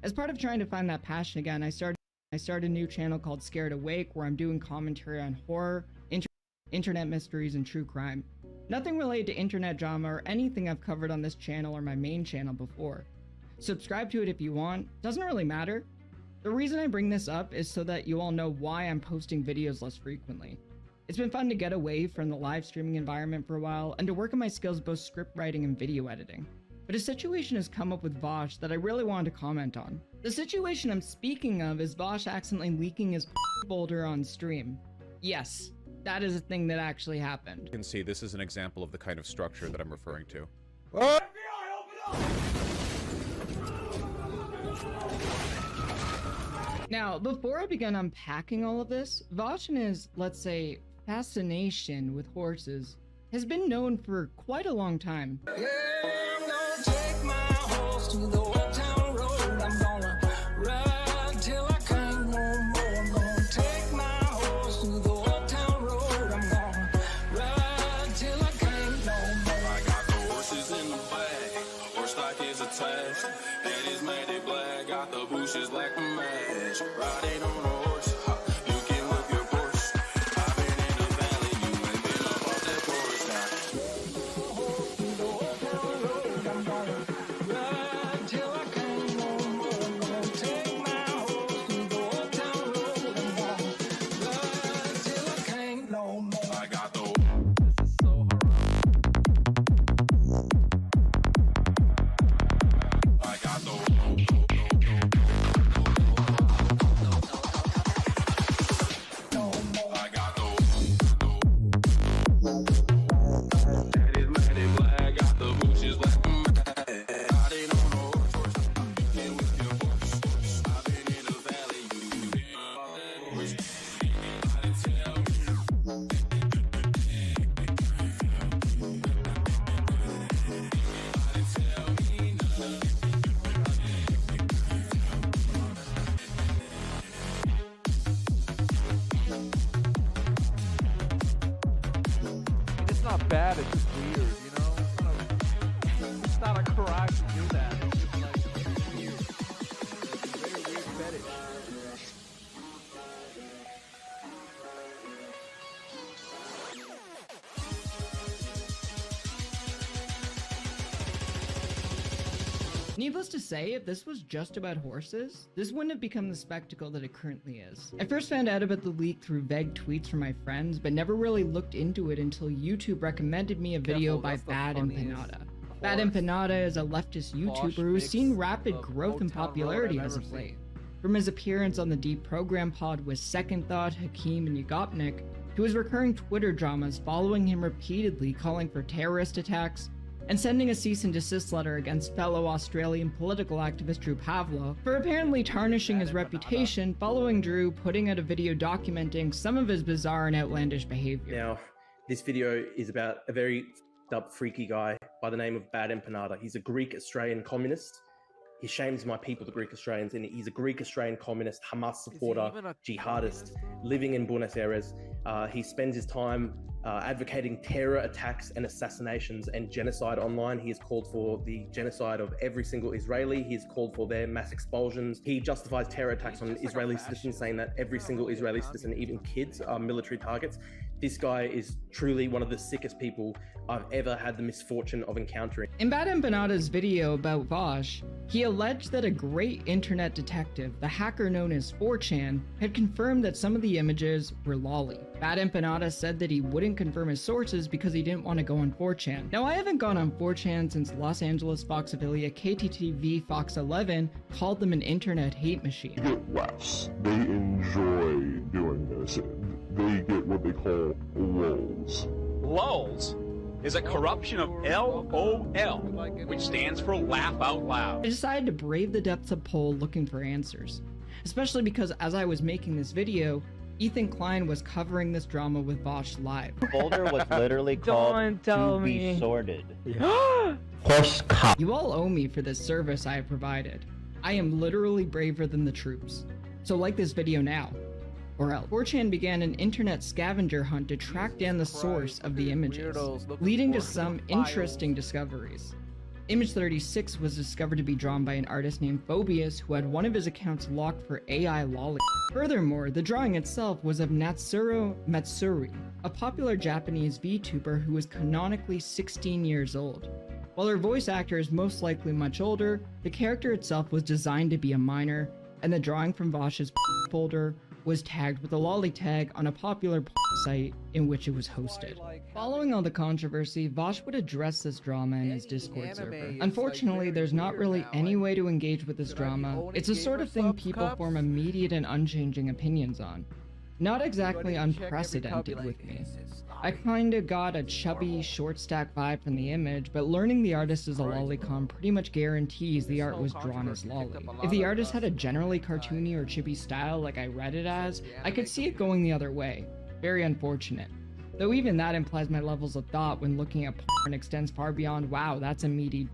As part of trying to find that passion again, I started a new channel called Scared Awake, where I'm doing commentary on horror, internet mysteries, and true crime. Nothing related to internet drama or anything I've covered on this channel or my main channel before. Subscribe to it if you want, doesn't really matter. The reason I bring this up is so that you all know why I'm posting videos less frequently. It's been fun to get away from the live streaming environment for a while and to work on my skills both script writing and video editing. But a situation has come up with Vaush that I really wanted to comment on. The situation I'm speaking of is Vaush accidentally leaking his folder on stream. Yes, that is a thing that actually happened. You can see this is an example of the kind of structure that I'm referring to. Now, before I begin unpacking all of this, Vaush and his, let's say, fascination with horses has been known for quite a long time. Yeah, I'm gonna take my horse to the old town road. I'm gonna ride till I can't no more. I'm gonna take my horse to the old town road. I'm gonna ride till I can't no more. I got the horses in the bag, horse stock is attached. Head is matted black, got the bushes black to match. Riding on a horse, you can whip your Porsche. I've been in the valley, you ain't been up off that porch now. Ride till I can't no more. I'm gonna take my horse to the old town road. I'm gonna ride till I can't no more. I got the bad. It's just weird, you know. It's not a crime to do that. It's just like weird. It's a very weird fetish. Needless to say, if this was just about horses, this wouldn't have become the spectacle that it currently is. I first found out about the leak through vague tweets from my friends, but never really looked into it until YouTube recommended me a video by Bad Empanada. Bad Empanada is a leftist YouTuber who's seen rapid growth and popularity as of late. From his appearance on the Deprogram Pod with Second Thought, Hakeem, and Yugopnik, to his recurring Twitter dramas following him repeatedly calling for terrorist attacks, and sending a cease and desist letter against fellow Australian political activist Drew Pavlo for apparently tarnishing his reputation following Drew putting out a video documenting some of his bizarre and outlandish behavior. Now, this video is about a very up freaky guy by the name of Bad Empanada. He's a Greek Australian communist. He shames my people, the Greek Australians, and he's a Greek Australian communist, Hamas supporter, jihadist, living in Buenos Aires. He spends his time advocating terror attacks and assassinations and genocide online. He has called for the genocide of every single Israeli. He has called for their mass expulsions. He justifies terror attacks on Israeli citizens, saying that every single Israeli citizen, even kids, are military targets. This guy is truly one of the sickest people I've ever had the misfortune of encountering. In Bad Empanada's video about Vaush, he alleged that a great internet detective, the hacker known as 4chan, had confirmed that some of the images were lolly. Bad Empanada said that he wouldn't confirm his sources because he didn't want to go on 4chan. Now, I haven't gone on 4chan since Los Angeles Fox affiliate KTTV Fox 11 called them an internet hate machine. They get laughs. They enjoy doing this. They get what they call lulz. Lulz is a corruption of LOL, which stands for laugh out loud. I decided to brave the depths of poll looking for answers, especially because as I was making this video, Ethan Klein was covering this drama with Vaush live. The folder was literally called To Be Sorted. Horse cop. You all owe me for this service I have provided. I am literally braver than the troops. So like this video now. Or else. 4chan began an internet scavenger hunt to track down the source of the images, leading to some interesting discoveries. Image 36 was discovered to be drawn by an artist named Phobius who had one of his accounts locked for AI lolly. Furthermore, the drawing itself was of Natsuro Matsuri, a popular Japanese VTuber who was canonically 16 years old. While her voice actor is most likely much older, the character itself was designed to be a minor, and the drawing from Vaush's folder was tagged with a lolly tag on a popular site in which it was hosted. Following all the controversy, Vaush would address this drama in his Discord server. Unfortunately, there's not really any way to engage with this drama. It's the sort of thing people form immediate and unchanging opinions on. Not exactly unprecedented with me. I kinda got a chubby, short stack vibe from the image, but learning the artist is a lolicon pretty much guarantees the art was drawn as lolly. If the artist had a generally cartoony or chibi style like I read it as, I could see it going the other way. Very unfortunate. Though even that implies my levels of thought when looking at porn extends far beyond, wow, that's a meaty.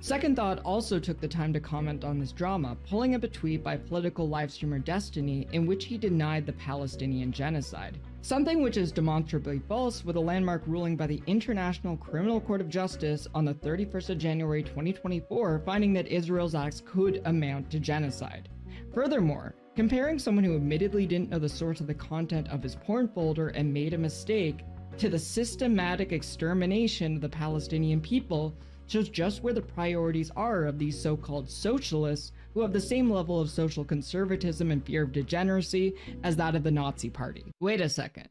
Second Thought also took the time to comment on this drama, pulling up a tweet by political livestreamer Destiny in which he denied the Palestinian genocide. Something which is demonstrably false with a landmark ruling by the International Criminal Court of Justice on the 31st of January 2024 finding that Israel's acts could amount to genocide. Furthermore, comparing someone who admittedly didn't know the source of the content of his porn folder and made a mistake to the systematic extermination of the Palestinian people shows just where the priorities are of these so-called socialists who have the same level of social conservatism and fear of degeneracy as that of the Nazi Party. Wait a second.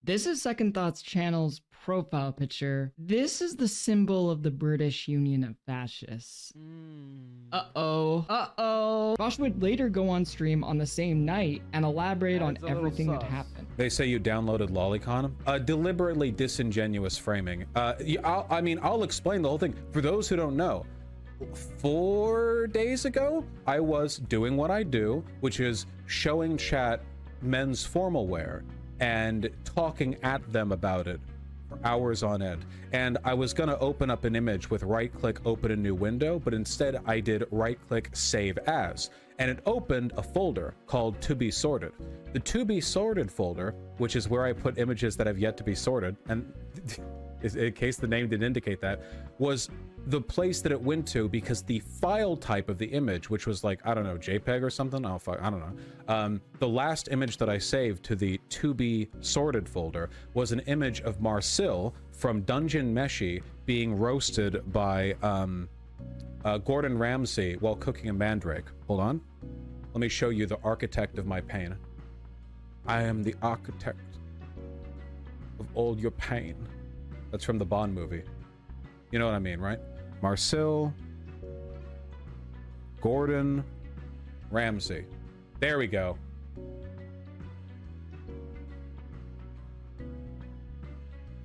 This is Second Thought's channel's profile picture. This is the symbol of the British Union of Fascists. Uh-oh. Uh-oh. Vaush would later go on stream on the same night and elaborate on everything that happened. They say you downloaded Lolicon. Deliberately disingenuous framing. I'll explain the whole thing. For those who don't know, 4 days ago, I was doing what I do, which is showing chat men's formal wear and talking at them about it for hours on end. And I was gonna open up an image with right-click, open a new window, but instead I did right-click, save as. and it opened a folder called To Be Sorted. The To Be Sorted folder, which is where I put images that have yet to be sorted, and in case the name didn't indicate that, was the place that it went to because the file type of the image, which was like, I don't know, JPEG or something, I don't know. The last image that I saved to the To Be Sorted folder was an image of Marcel from Dungeon Meshi being roasted by Gordon Ramsay while cooking a mandrake. Hold on. Let me show you the architect of my pain. I am the architect of all your pain. That's from the Bond movie. You know what I mean, right? Marcel, Gordon Ramsay. There we go.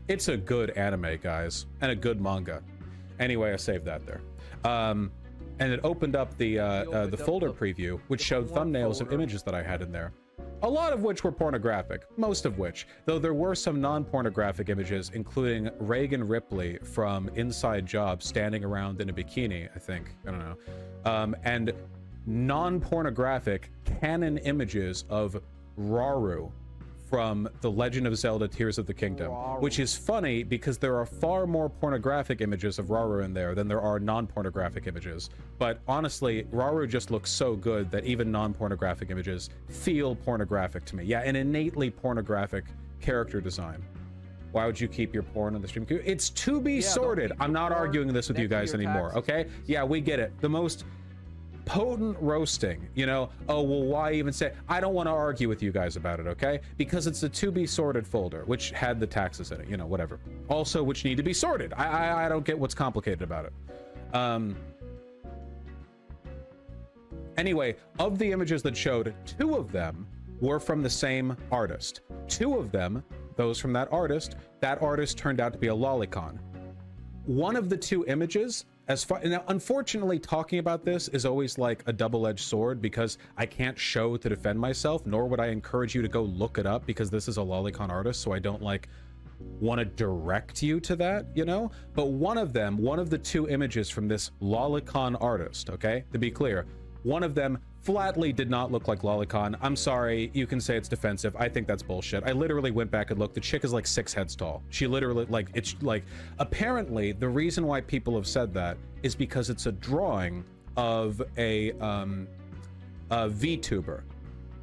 It's a good anime, guys, and a good manga. Anyway, I saved that there. And it opened up the folder preview, which showed thumbnails of images that I had in there. A lot of which were pornographic, most of which, though there were some non-pornographic images, including Reagan Ripley from Inside Job standing around in a bikini, I think, I don't know, and non-pornographic canon images of Rauru from The Legend of Zelda Tears of the Kingdom, which is funny because there are far more pornographic images of Rauru in there than there are non-pornographic images. But honestly, Rauru just looks so good that even non-pornographic images feel pornographic to me. Yeah, an innately pornographic character design. Why would you keep your porn on the stream? It's to be sorted. I'm not arguing this with you guys anymore, okay? Yeah, we get it. The most potent roasting, you know, oh, well, why even say, I don't want to argue with you guys about it, okay? Because it's a To Be Sorted folder, which had the taxes in it, you know, whatever. Also, which need to be sorted. I don't get what's complicated about it. Anyway, of the images that showed, 2 of them were from the same artist. 2 of them, those from that artist turned out to be a lolicon. One of the 2 images, now, unfortunately, talking about this is always like a double-edged sword because I can't show to defend myself, nor would I encourage you to go look it up because this is a lolicon artist, so I don't like want to direct you to that, you know? But one of the 2 images from this lolicon artist, okay, to be clear, one of them flatly did not look like lolicon. I'm sorry, you can say it's defensive. I think that's bullshit. I literally went back and looked. The chick is like 6 heads tall. She literally, like, it's like, apparently the reason why people have said that is because it's a drawing of a VTuber.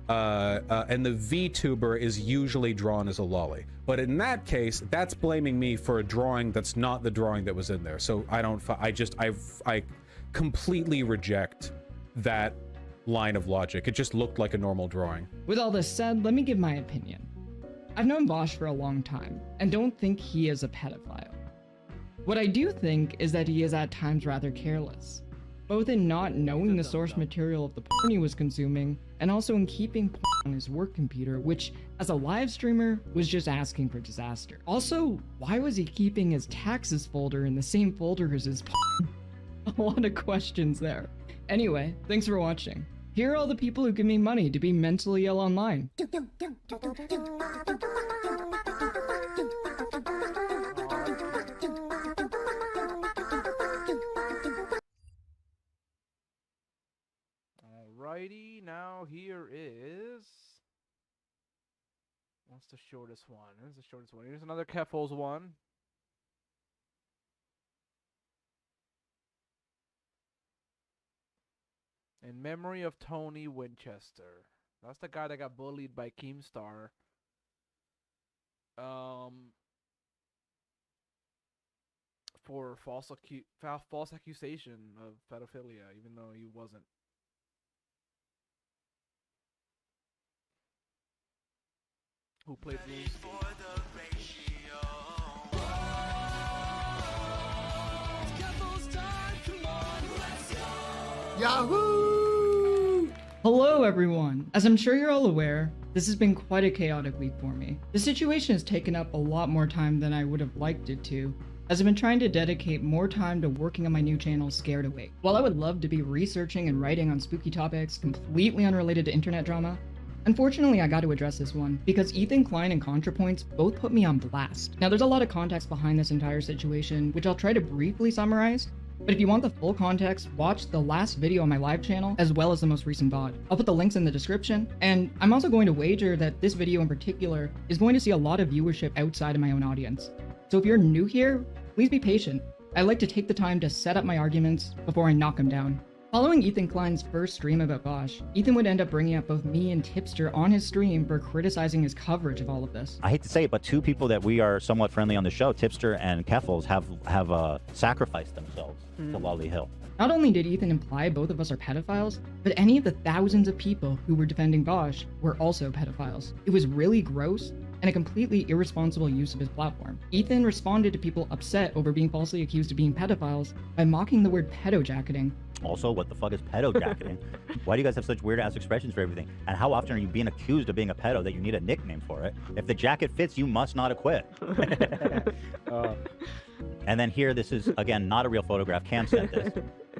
And the VTuber is usually drawn as a lolly. But in that case, that's blaming me for a drawing that's not the drawing that was in there. So I completely reject that line of logic. It just looked like a normal drawing. With all this said, let me give my opinion. I've known Vaush for a long time, and don't think he is a pedophile. What I do think is that he is at times rather careless, both in not knowing the source material of the porn he was consuming, and also in keeping porn on his work computer, which, as a live streamer, was just asking for disaster. Also, why was he keeping his taxes folder in the same folder as his porn? A lot of questions there. Anyway, thanks for watching. Here are all the people who give me money to be mentally ill online. Alrighty, now here is... What's the shortest one? Here's the shortest one. Here's another Kefos one. In memory of Tony Winchester. That's the guy that got bullied by Keemstar. For false accusation of pedophilia, even though he wasn't. Who played Yahoo! Hello everyone! As I'm sure you're all aware, this has been quite a chaotic week for me. The situation has taken up a lot more time than I would have liked it to, as I've been trying to dedicate more time to working on my new channel, Scared Awake. While I would love to be researching and writing on spooky topics completely unrelated to internet drama, unfortunately I got to address this one, because Ethan Klein and ContraPoints both put me on blast. Now there's a lot of context behind this entire situation, which I'll try to briefly summarize, But if you want the full context, watch the last video on my live channel, as well as the most recent VOD. I'll put the links in the description, and I'm also going to wager that this video in particular is going to see a lot of viewership outside of my own audience. So if you're new here, please be patient. I like to take the time to set up my arguments before I knock them down. Following Ethan Klein's first stream about Vaush, Ethan would end up bringing up both me and Tipster on his stream for criticizing his coverage of all of this. I hate to say it, but two people that we are somewhat friendly on the show, Tipster and Keffels, have sacrificed themselves to Lolly Hill. Not only did Ethan imply both of us are pedophiles, but any of the thousands of people who were defending Vaush were also pedophiles. It was really gross and a completely irresponsible use of his platform. Ethan responded to people upset over being falsely accused of being pedophiles by mocking the word pedojacketing. Also, what the fuck is pedojacketing? Why do you guys have such weird-ass expressions for everything? And how often are you being accused of being a pedo that you need a nickname for it? If the jacket fits, you must not acquit. And then here, this is, again, not a real photograph. Cam sent this.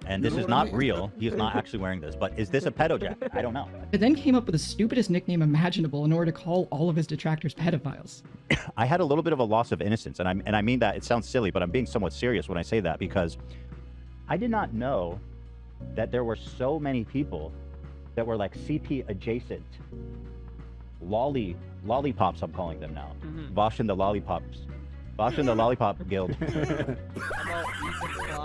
And this is not real. He is not actually wearing this. But is this a pedo jacket? I don't know. But then came up with the stupidest nickname imaginable in order to call all of his detractors pedophiles. I had a little bit of a loss of innocence. And I mean that, it sounds silly, but I'm being somewhat serious when I say that, because I did not know that there were so many people that were like CP adjacent. Lollipops, I'm calling them now. Vaush and the Lollipops. Vaush and the Lollipop Guild.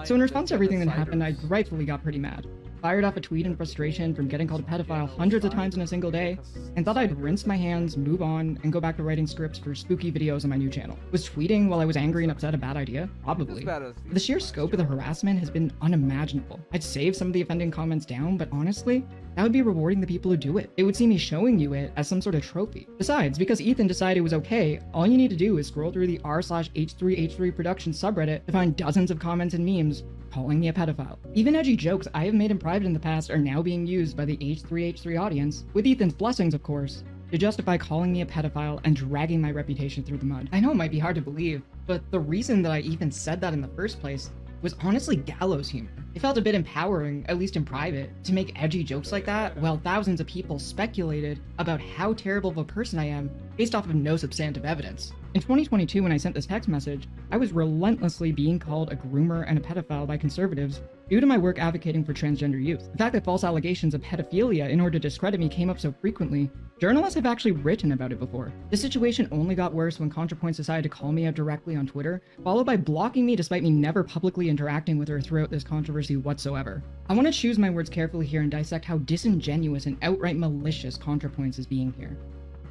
So in response to everything that happened, I rightfully got pretty mad. Fired off a tweet in frustration from getting called a pedophile hundreds of times in a single day, and thought I'd rinse my hands, move on, and go back to writing scripts for spooky videos on my new channel. Was tweeting while I was angry and upset a bad idea? Probably. The sheer scope of the harassment has been unimaginable. I'd save some of the offending comments down, but honestly, that would be rewarding the people who do it. It would see me showing you it as some sort of trophy. Besides, because Ethan decided it was okay, all you need to do is scroll through the r/H3H3 production subreddit to find dozens of comments and memes calling me a pedophile. Even edgy jokes I have made in private in the past are now being used by the H3H3 audience, with Ethan's blessings of course, to justify calling me a pedophile and dragging my reputation through the mud. I know it might be hard to believe, but the reason that I even said that in the first place was honestly gallows humor. It felt a bit empowering, at least in private, to make edgy jokes like that while thousands of people speculated about how terrible of a person I am based off of no substantive evidence. In 2022, when I sent this text message, I was relentlessly being called a groomer and a pedophile by conservatives due to my work advocating for transgender youth. The fact that false allegations of pedophilia in order to discredit me came up so frequently, journalists have actually written about it before. This situation only got worse when ContraPoints decided to call me out directly on Twitter, followed by blocking me despite me never publicly interacting with her throughout this controversy whatsoever. I want to choose my words carefully here and dissect how disingenuous and outright malicious ContraPoints is being here.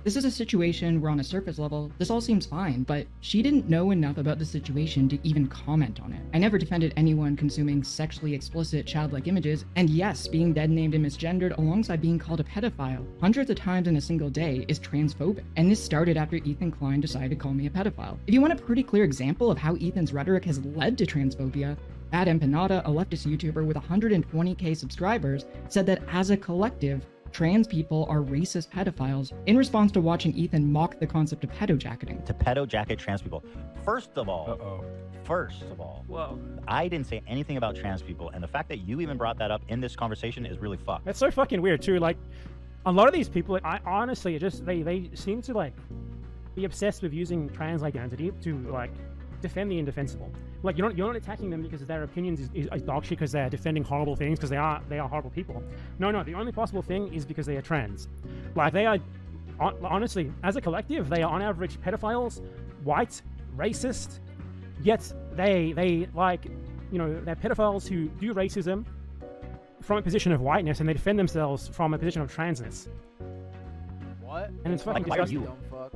This is a situation where on a surface level, this all seems fine, but she didn't know enough about the situation to even comment on it. I never defended anyone consuming sexually explicit childlike images, and yes, being dead named and misgendered alongside being called a pedophile hundreds of times in a single day is transphobic. And this started after Ethan Klein decided to call me a pedophile. If you want a pretty clear example of how Ethan's rhetoric has led to transphobia, Bad Empanada, a leftist YouTuber with 120k subscribers, said that as a collective, trans people are racist pedophiles in response to watching Ethan mock the concept of pedojacketing. To pedojacket trans people. First of all, Whoa. I didn't say anything about trans people, and the fact that you even brought that up in this conversation is really fucked. That's so fucking weird too. Like, a lot of these people, I honestly just they seem to like be obsessed with using trans identity to like defend the indefensible. Like, you're not attacking them because their opinions is dog shit because they're defending horrible things because they are horrible people. No, the only possible thing is because they are trans. Like, they are, honestly, as a collective, they are on average pedophiles, white, racist, yet they like, you know, they're pedophiles who do racism from a position of whiteness and they defend themselves from a position of transness. What? And it's fucking disgusting.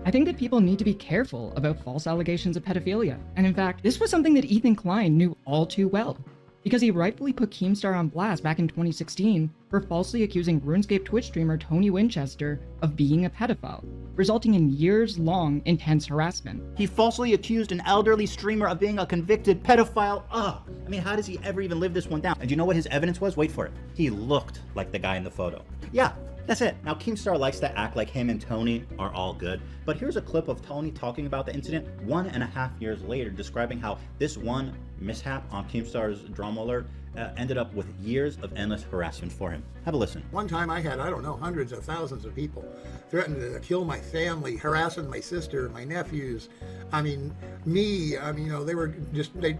I think that people need to be careful about false allegations of pedophilia. And in fact, this was something that Ethan Klein knew all too well, because he rightfully put Keemstar on blast back in 2016 for falsely accusing RuneScape Twitch streamer Tony Winchester of being a pedophile, resulting in years-long intense harassment. He falsely accused an elderly streamer of being a convicted pedophile. Ugh. I mean, how does he ever even live this one down? And do you know what his evidence was? Wait for it. He looked like the guy in the photo. Yeah, that's it. Now, Keemstar likes to act like him and Tony are all good, but here's a clip of Tony talking about the incident 1.5 years later, describing how this one mishap on Keemstar's drama alert ended up with years of endless harassment for him. Have a listen. One time I had, I don't know, hundreds of thousands of people threatened to kill my family, harassing my sister, my nephews. I mean, me, they were just, they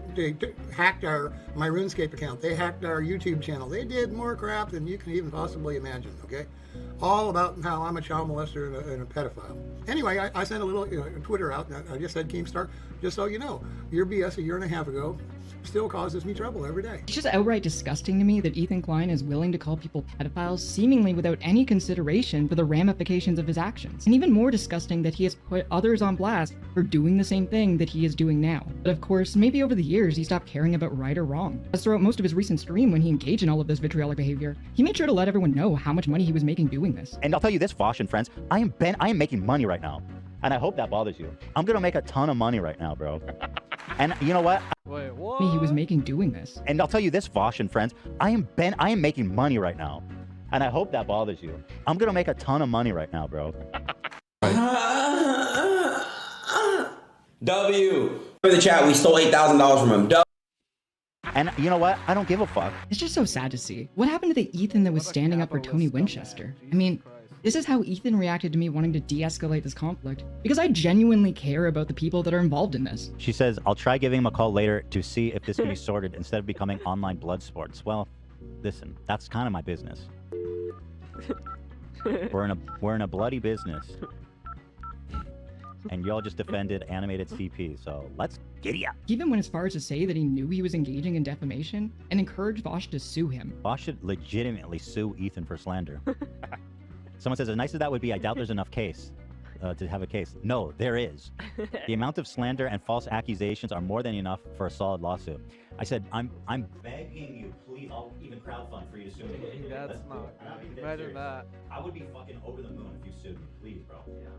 hacked my RuneScape account. They hacked our YouTube channel. They did more crap than you can even possibly imagine, okay? All about how I'm a child molester and a pedophile. Anyway, I sent a little Twitter out. I just said, Keemstar, just so you know, your BS a year and a half ago still causes me trouble every day. It's just outright disgusting to me that Ethan Klein is willing to call people pedophiles seemingly without any consideration for the ramifications of his actions. And even more disgusting that he has put others on blast for doing the same thing that he is doing now. But of course, maybe over the years he stopped caring about right or wrong. As throughout most of his recent stream when he engaged in all of this vitriolic behavior, he made sure to let everyone know how much money he was making doing this. And I'll tell you this, Vaush and friends, I am making money right now. And I hope that bothers you. I'm gonna make a ton of money right now, bro. And you know what? Wait, what? He was making doing this. And I'll tell you this, Vaush and friends, I am making money right now. And I hope that bothers you. I'm gonna make a ton of money right now, bro. W. For the chat, we stole $8,000 from him. W. And you know what? I don't give a fuck. It's just so sad to see. What happened to the Ethan that was standing up for Tony Winchester? I mean, this is how Ethan reacted to me wanting to de-escalate this conflict, because I genuinely care about the people that are involved in this. She says, I'll try giving him a call later to see if this can be sorted instead of becoming online blood sports. Well, listen, that's kind of my business. We're in a bloody business. And y'all just defended animated CP, so let's giddy up. He even went as far as to say that he knew he was engaging in defamation and encouraged Vaush to sue him. Vaush should legitimately sue Ethan for slander. Someone says, as nice as that would be, I doubt there's enough case to have a case. No, there is. The amount of slander and false accusations are more than enough for a solid lawsuit. I said, I'm begging you, please, I'll even crowdfund for you to sue me. That's not. Imagine that. I would be fucking over the moon if you sued me, please, bro.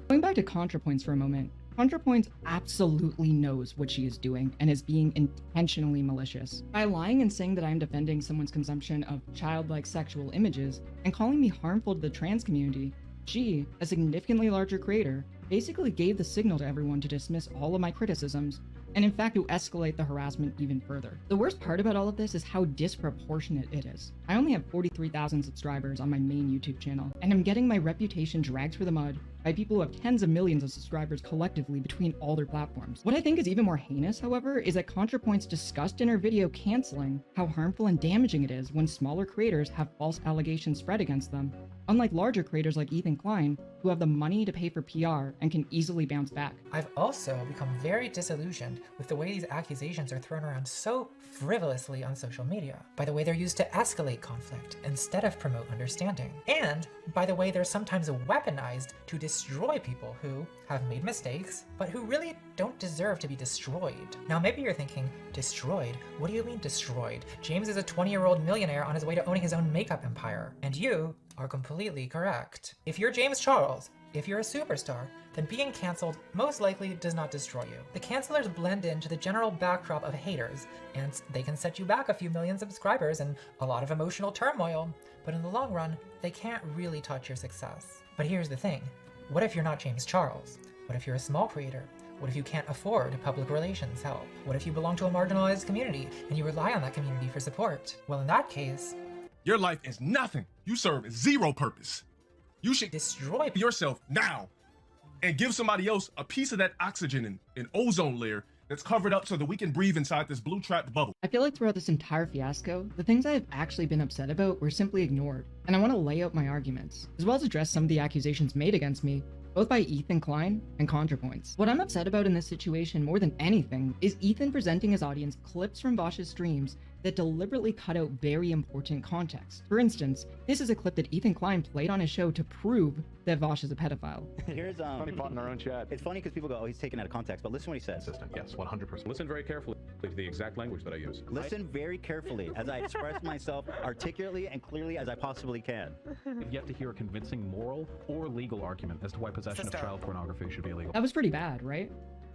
Going back to ContraPoints for a moment, ContraPoints absolutely knows what she is doing and is being intentionally malicious. By lying and saying that I am defending someone's consumption of childlike sexual images and calling me harmful to the trans community, she, a significantly larger creator, basically gave the signal to everyone to dismiss all of my criticisms and in fact to escalate the harassment even further. The worst part about all of this is how disproportionate it is. I only have 43,000 subscribers on my main YouTube channel, and I'm getting my reputation dragged through the mud by people who have tens of millions of subscribers collectively between all their platforms. What I think is even more heinous, however, is that ContraPoints discussed in her video canceling how harmful and damaging it is when smaller creators have false allegations spread against them, unlike larger creators like Ethan Klein, who have the money to pay for PR and can easily bounce back. I've also become very disillusioned with the way these accusations are thrown around so frivolously on social media, by the way they're used to escalate conflict instead of promote understanding, and by the way they're sometimes weaponized to destroy people who have made mistakes, but who really don't deserve to be destroyed. Now maybe you're thinking, destroyed? What do you mean destroyed? James is a 20-year-old millionaire on his way to owning his own makeup empire, and you are completely correct. If you're James Charles, if you're a superstar, then being cancelled most likely does not destroy you. The cancelers blend into the general backdrop of haters, and they can set you back a few million subscribers and a lot of emotional turmoil, but in the long run, they can't really touch your success. But here's the thing, what if you're not James Charles? What if you're a small creator? What if you can't afford public relations help? What if you belong to a marginalized community and you rely on that community for support? Well, in that case, your life is nothing. You serve zero purpose. You should destroy yourself now and give somebody else a piece of that oxygen and ozone layer that's covered up so that we can breathe inside this blue trapped bubble. I feel like throughout this entire fiasco, the things I've actually been upset about were simply ignored, and I want to lay out my arguments, as well as address some of the accusations made against me, both by Ethan Klein and ContraPoints. What I'm upset about in this situation more than anything is Ethan presenting his audience clips from Vaush's streams that deliberately cut out very important context. For instance, this is a clip that Ethan Klein played on his show to prove that Vaush is a pedophile. Here's funny pot in our own chat. It's funny because people go, oh, he's taken out of context, but listen what he says. Yes, 100%. Listen very carefully to the exact language that I use. Listen very carefully as I express myself articulately and clearly as I possibly can. I've yet to hear a convincing moral or legal argument as to why possession of child pornography should be illegal. That was pretty bad, right?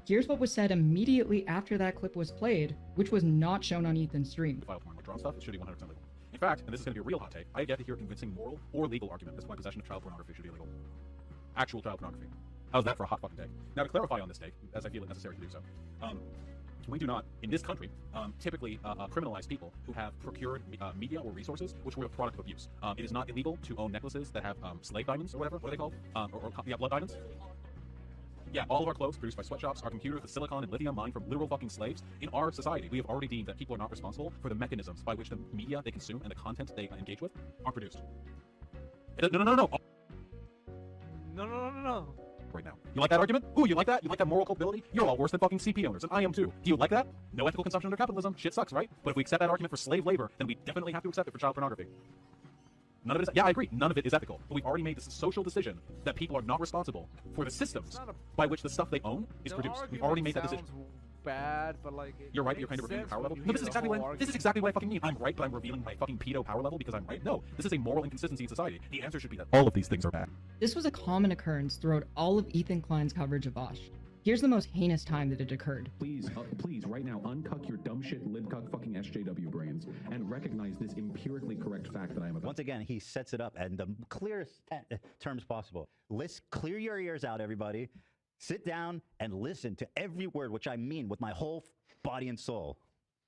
Here's what was said immediately after that clip was played, which was not shown on Ethan's stream. File porn withdrawn stuff, it should be 100% legal. In fact, and this is going to be a real hot take, I have yet to hear a convincing moral or legal argument as to why possession of child pornography should be illegal. Actual child pornography. How's that for a hot fucking take? Now to clarify on this take, as I feel it necessary to do so, We do not, in this country, typically criminalize people who have procured media or resources which were the product of abuse. It is not illegal to own necklaces that have slave diamonds or whatever. What are they called? Yeah, blood diamonds. Yeah, all of our clothes produced by sweatshops, our computers with silicon and lithium mined from literal fucking slaves. In our society, we have already deemed that people are not responsible for the mechanisms by which the media they consume and the content they engage with are produced. No. No. Right now. You like that argument? Ooh, you like that? You like that moral culpability? You're all worse than fucking CP owners, and I am too. Do you like that? No ethical consumption under capitalism. Shit sucks, right? But if we accept that argument for slave labor, then we definitely have to accept it for child pornography. None of it is, yeah, I agree. None of it is ethical. But we've already made this social decision that people are not responsible for the systems by which the stuff they own is produced. We've already made that decision. Bad, but like you're right. You're kind of revealing your power level. No, this is exactly what I fucking mean. I'm right, but I'm revealing my fucking pedo power level because I'm right. No, this is a moral inconsistency in society. The answer should be that all of these things are bad. This was a common occurrence throughout all of Ethan Klein's coverage of Vaush. Here's the most heinous time that it occurred. Please, right now, uncuck your dumb shit, libcuck fucking SJW brains and recognize this empirically correct fact that I am about. Once again, he sets it up in the clearest terms possible. Clear your ears out, everybody. Sit down and listen to every word, which I mean with my whole body and soul.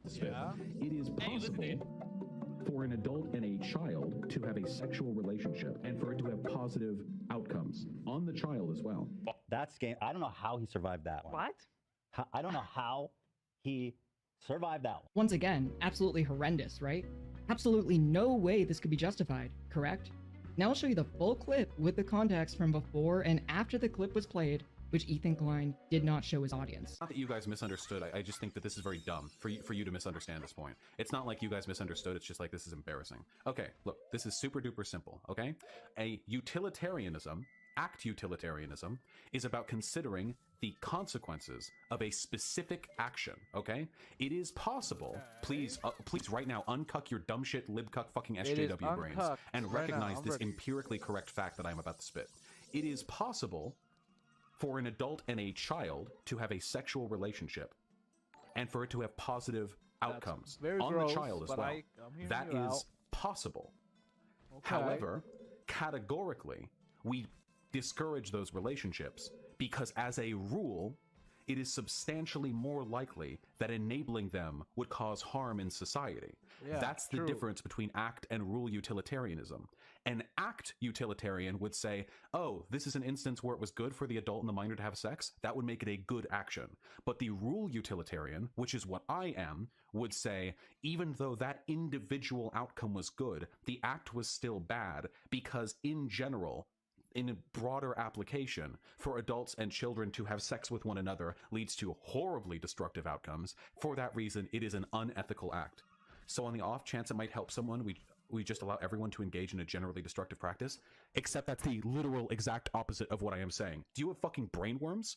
Yeah. It is possible for an adult and a child to have a sexual relationship and for it to have positive outcomes on the child as well. That's game. I don't know how he survived that one. What? I don't know how he survived that one. Once again, absolutely horrendous, right? Absolutely no way this could be justified, correct? Now I'll show you the full clip with the context from before and after the clip was played, which Ethan Klein did not show his audience. Not that you guys misunderstood. I just think that this is very dumb for you to misunderstand this point. It's not like you guys misunderstood. It's just like this is embarrassing. Okay, look, this is super duper simple, okay? Act utilitarianism is about considering the consequences of a specific action, okay? It is possible, please right now uncuck your dumb shit libcuck fucking SJW brains and recognize this empirically correct fact that I'm about to spit. It is possible for an adult and a child to have a sexual relationship and for it to have positive outcomes on the child as well. That is possible. Okay. However, categorically, we discourage those relationships because as a rule, it is substantially more likely that enabling them would cause harm in society. Yeah, that's the difference between act and rule utilitarianism. An act utilitarian would say, oh, this is an instance where it was good for the adult and the minor to have sex. That would make it a good action. But the rule utilitarian, which is what I am, would say, even though that individual outcome was good, the act was still bad because in general, in a broader application, for adults and children to have sex with one another leads to horribly destructive outcomes. For that reason, it is an unethical act. So on the off chance it might help someone, we just allow everyone to engage in a generally destructive practice, except that's the literal exact opposite of what I am saying. Do you have fucking brainworms?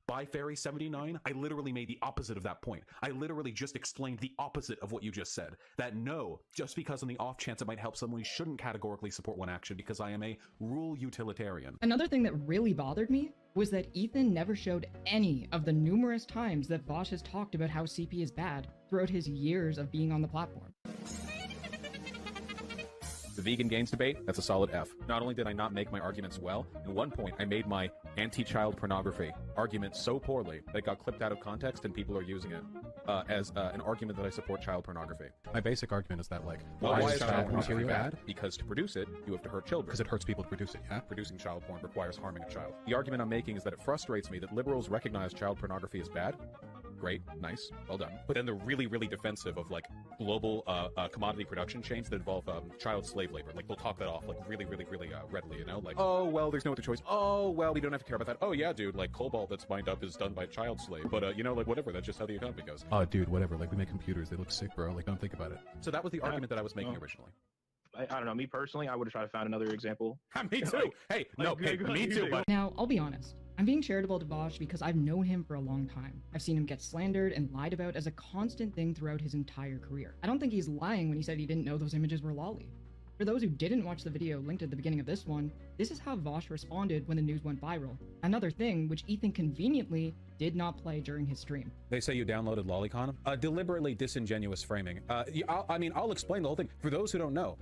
By Fairy 79, I literally made the opposite of that point. I literally just explained the opposite of what you just said. That no, just because on the off chance it might help someone, we shouldn't categorically support one action because I am a rule utilitarian. Another thing that really bothered me was that Ethan never showed any of the numerous times that Vaush has talked about how CP is bad throughout his years of being on the platform. The vegan gains debate, that's a solid F. Not only did I not make my arguments well, at one point I made my anti-child pornography argument so poorly that it got clipped out of context and people are using it as an argument that I support child pornography. My basic argument is that, like, why is child pornography bad? Because to produce it, you have to hurt children. Because it hurts people to produce it, yeah? Producing child porn requires harming a child. The argument I'm making is that it frustrates me that liberals recognize child pornography as bad. Great, nice, well done. But then they're really, really defensive of, like, global commodity production chains that involve child slave labor. Like, they'll talk that off, like, really, really, really readily, you know? Like, oh, well, there's no other choice. Oh, well, we don't have to care about that. Oh, yeah, dude, like, cobalt that's mined up is done by a child slave. But, you know, like, whatever, that's just how the economy goes. Oh, dude, whatever, like, we make computers, they look sick, bro. Like, don't think about it. So that was the argument that I was making originally. I don't know, me personally, I would have tried to find another example. Me too! Hey, no, hey, me too, but... Now, I'll be honest. I'm being charitable to Vaush because I've known him for a long time. I've seen him get slandered and lied about as a constant thing throughout his entire career. I don't think he's lying when he said he didn't know those images were lolly. For those who didn't watch the video linked at the beginning of this one, this is how Vaush responded when the news went viral. Another thing which Ethan conveniently did not play during his stream. They say you downloaded Lolicon? Deliberately disingenuous framing. I'll explain the whole thing. For those who don't know,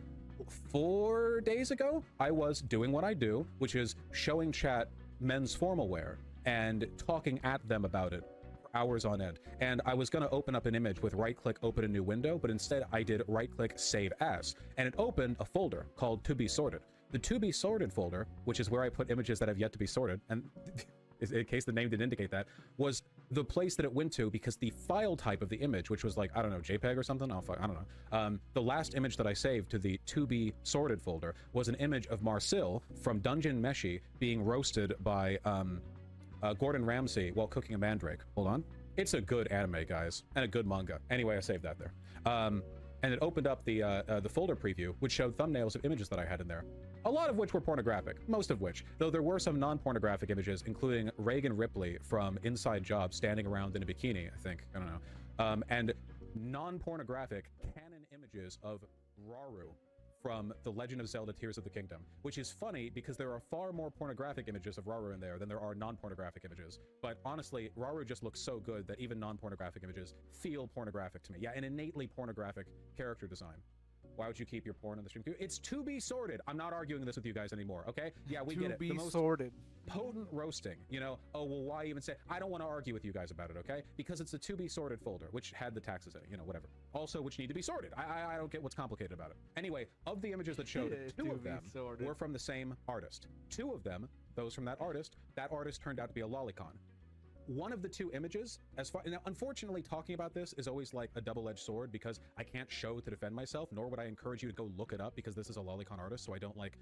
4 days ago, I was doing what I do, which is showing chat men's formal wear and talking at them about it hours on end. And I was going to open up an image with right-click, open a new window, but instead I did right-click, save as, and it opened a folder called To Be Sorted. The To Be Sorted folder, which is where I put images that have yet to be sorted, and in case the name didn't indicate that, was the place that it went to because the file type of the image, which was like, I don't know, JPEG or something? I don't know. The last image that I saved to the To Be Sorted folder was an image of Marcel from Dungeon Meshi being roasted by Gordon Ramsay while cooking a mandrake. Hold on. It's a good anime, guys, and a good manga. Anyway, I saved that there. And it opened up the folder preview, which showed thumbnails of images that I had in there. A lot of which were pornographic, most of which, though there were some non-pornographic images, including Reagan Ripley from Inside Job standing around in a bikini, I think. I don't know. And non-pornographic canon images of Rauru from The Legend of Zelda Tears of the Kingdom, which is funny because there are far more pornographic images of Rauru in there than there are non-pornographic images. But honestly, Rauru just looks so good that even non-pornographic images feel pornographic to me. Yeah, an innately pornographic character design. Why would you keep your porn on the stream? It's To Be Sorted. I'm not arguing this with you guys anymore, okay? Yeah, we get it. To Be Sorted. Potent roasting, you know? Oh, well, why even say? I don't want to argue with you guys about it, okay? Because it's a To Be Sorted folder, which had the taxes in it, you know, whatever. Also, which need to be sorted. I don't get what's complicated about it. Anyway, of the images that showed it, two of them were from the same artist. Two of them, those from that artist turned out to be a lolicon. One of the two images, now unfortunately talking about this is always like a double-edged sword because I can't show to defend myself, nor would I encourage you to go look it up because this is a lolicon artist, so I don't like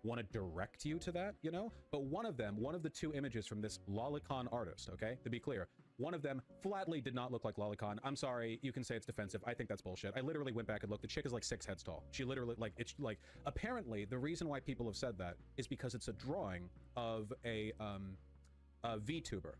want to direct you to that, you know? But one of the two images from this lolicon artist, okay, to be clear, one of them flatly did not look like lolicon. I'm sorry, you can say it's defensive. I think that's bullshit. I literally went back and looked. The chick is like 6 heads tall. She literally, like, it's like, apparently the reason why people have said that is because it's a drawing of a VTuber.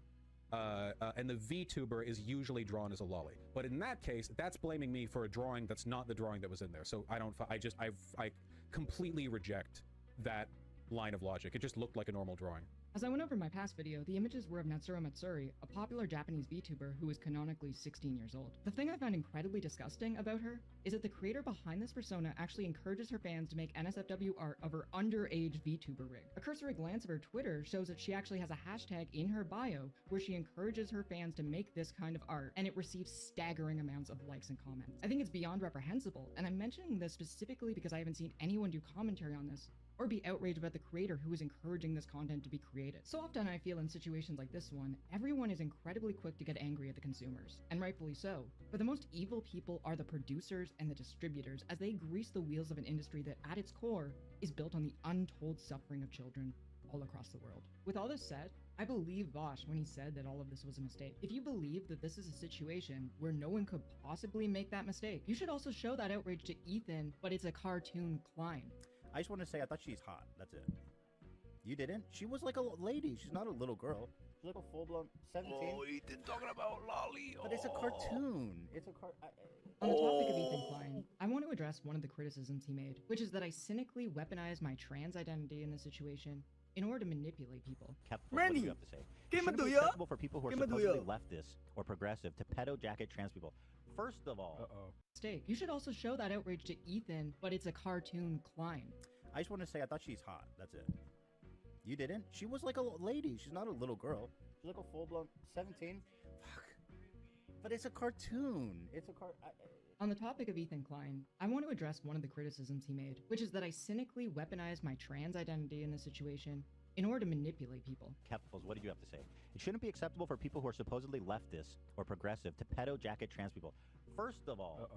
And the VTuber is usually drawn as a lolly. But in that case, that's blaming me for a drawing that's not the drawing that was in there. So I completely reject that line of logic. It just looked like a normal drawing. As I went over my past video, the images were of Natsuro Matsuri, a popular Japanese VTuber who is canonically 16 years old. The thing I found incredibly disgusting about her is that the creator behind this persona actually encourages her fans to make NSFW art of her underage VTuber rig. A cursory glance of her Twitter shows that she actually has a hashtag in her bio where she encourages her fans to make this kind of art, and it receives staggering amounts of likes and comments. I think it's beyond reprehensible, and I'm mentioning this specifically because I haven't seen anyone do commentary on this or be outraged about the creator who is encouraging this content to be created. So often I feel in situations like this one, everyone is incredibly quick to get angry at the consumers, and rightfully so. But the most evil people are the producers and the distributors as they grease the wheels of an industry that at its core is built on the untold suffering of children all across the world. With all this said, I believe Vaush when he said that all of this was a mistake. If you believe that this is a situation where no one could possibly make that mistake, you should also show that outrage to Ethan, but it's a cartoon Klein. I just want to say I thought she's hot. That's it. You didn't? She was like a lady. She's not a little girl. She's like a full-blown 17. Oh, Ethan talking about lolly. But it's a cartoon. It's a On the topic of Ethan Klein, I want to address one of the criticisms he made, which is that I cynically weaponized my trans identity in this situation in order to manipulate people. What do you have to say? It shouldn't be acceptable for people who are supposedly leftist or progressive to pedo jacket trans people. First of all, mistake. You should also show that outrage to Ethan, but it's a cartoon Klein. I just want to say I thought she's hot. That's it. You didn't? She was like a lady. She's not a little girl. She's like a full-blown 17. Fuck. But it's a cartoon. It's a On the topic of Ethan Klein, I want to address one of the criticisms he made, which is that I cynically weaponized my trans identity in this situation in order to manipulate people. Capitals, what did you have to say? It shouldn't be acceptable for people who are supposedly leftist or progressive to pedo jacket trans people. First of all,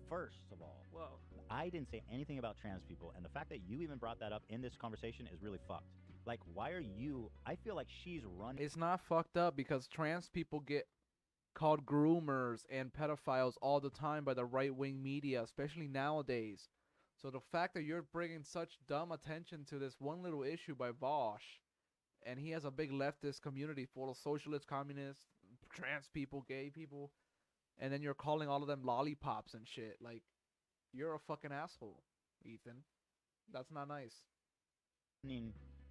Whoa. I didn't say anything about trans people, and the fact that you even brought that up in this conversation is really fucked. Like, why are you? I feel like she's running. It's not fucked up because trans people get called groomers and pedophiles all the time by the right-wing media, especially nowadays. So the fact that you're bringing such dumb attention to this one little issue by Vaush, and he has a big leftist community full of socialist, communists, trans people, gay people, and then you're calling all of them lollipops and shit. Like, you're a fucking asshole, Ethan. That's not nice.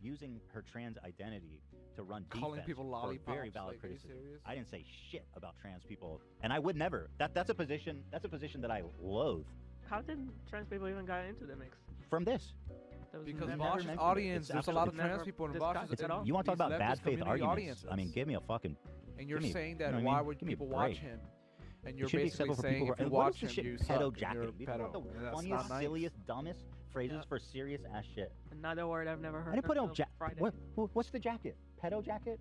Using her trans identity to run calling defense people lollipops, for very valid like, criticism. Are you serious? I didn't say shit about trans people, and I would never. That's a position that I loathe. How did trans people even get into the mix? From this. Because Vaush's audience, there's a lot of trans people in Vaush's. You want to talk about bad faith arguments? I mean, give me a fucking And you're Give me- saying you that know what I why mean? would Give me a people watch break. him? And It you're should be basically acceptable for saying people if who- you and what watch is this him, shit you pedo suck, and jacket? you're a These are pedo. the And that's funniest, not nice. silliest, dumbest phrases for serious ass shit. Another word I've never heard. I didn't put until on jacket. Friday. What's the jacket? Pedo jacket?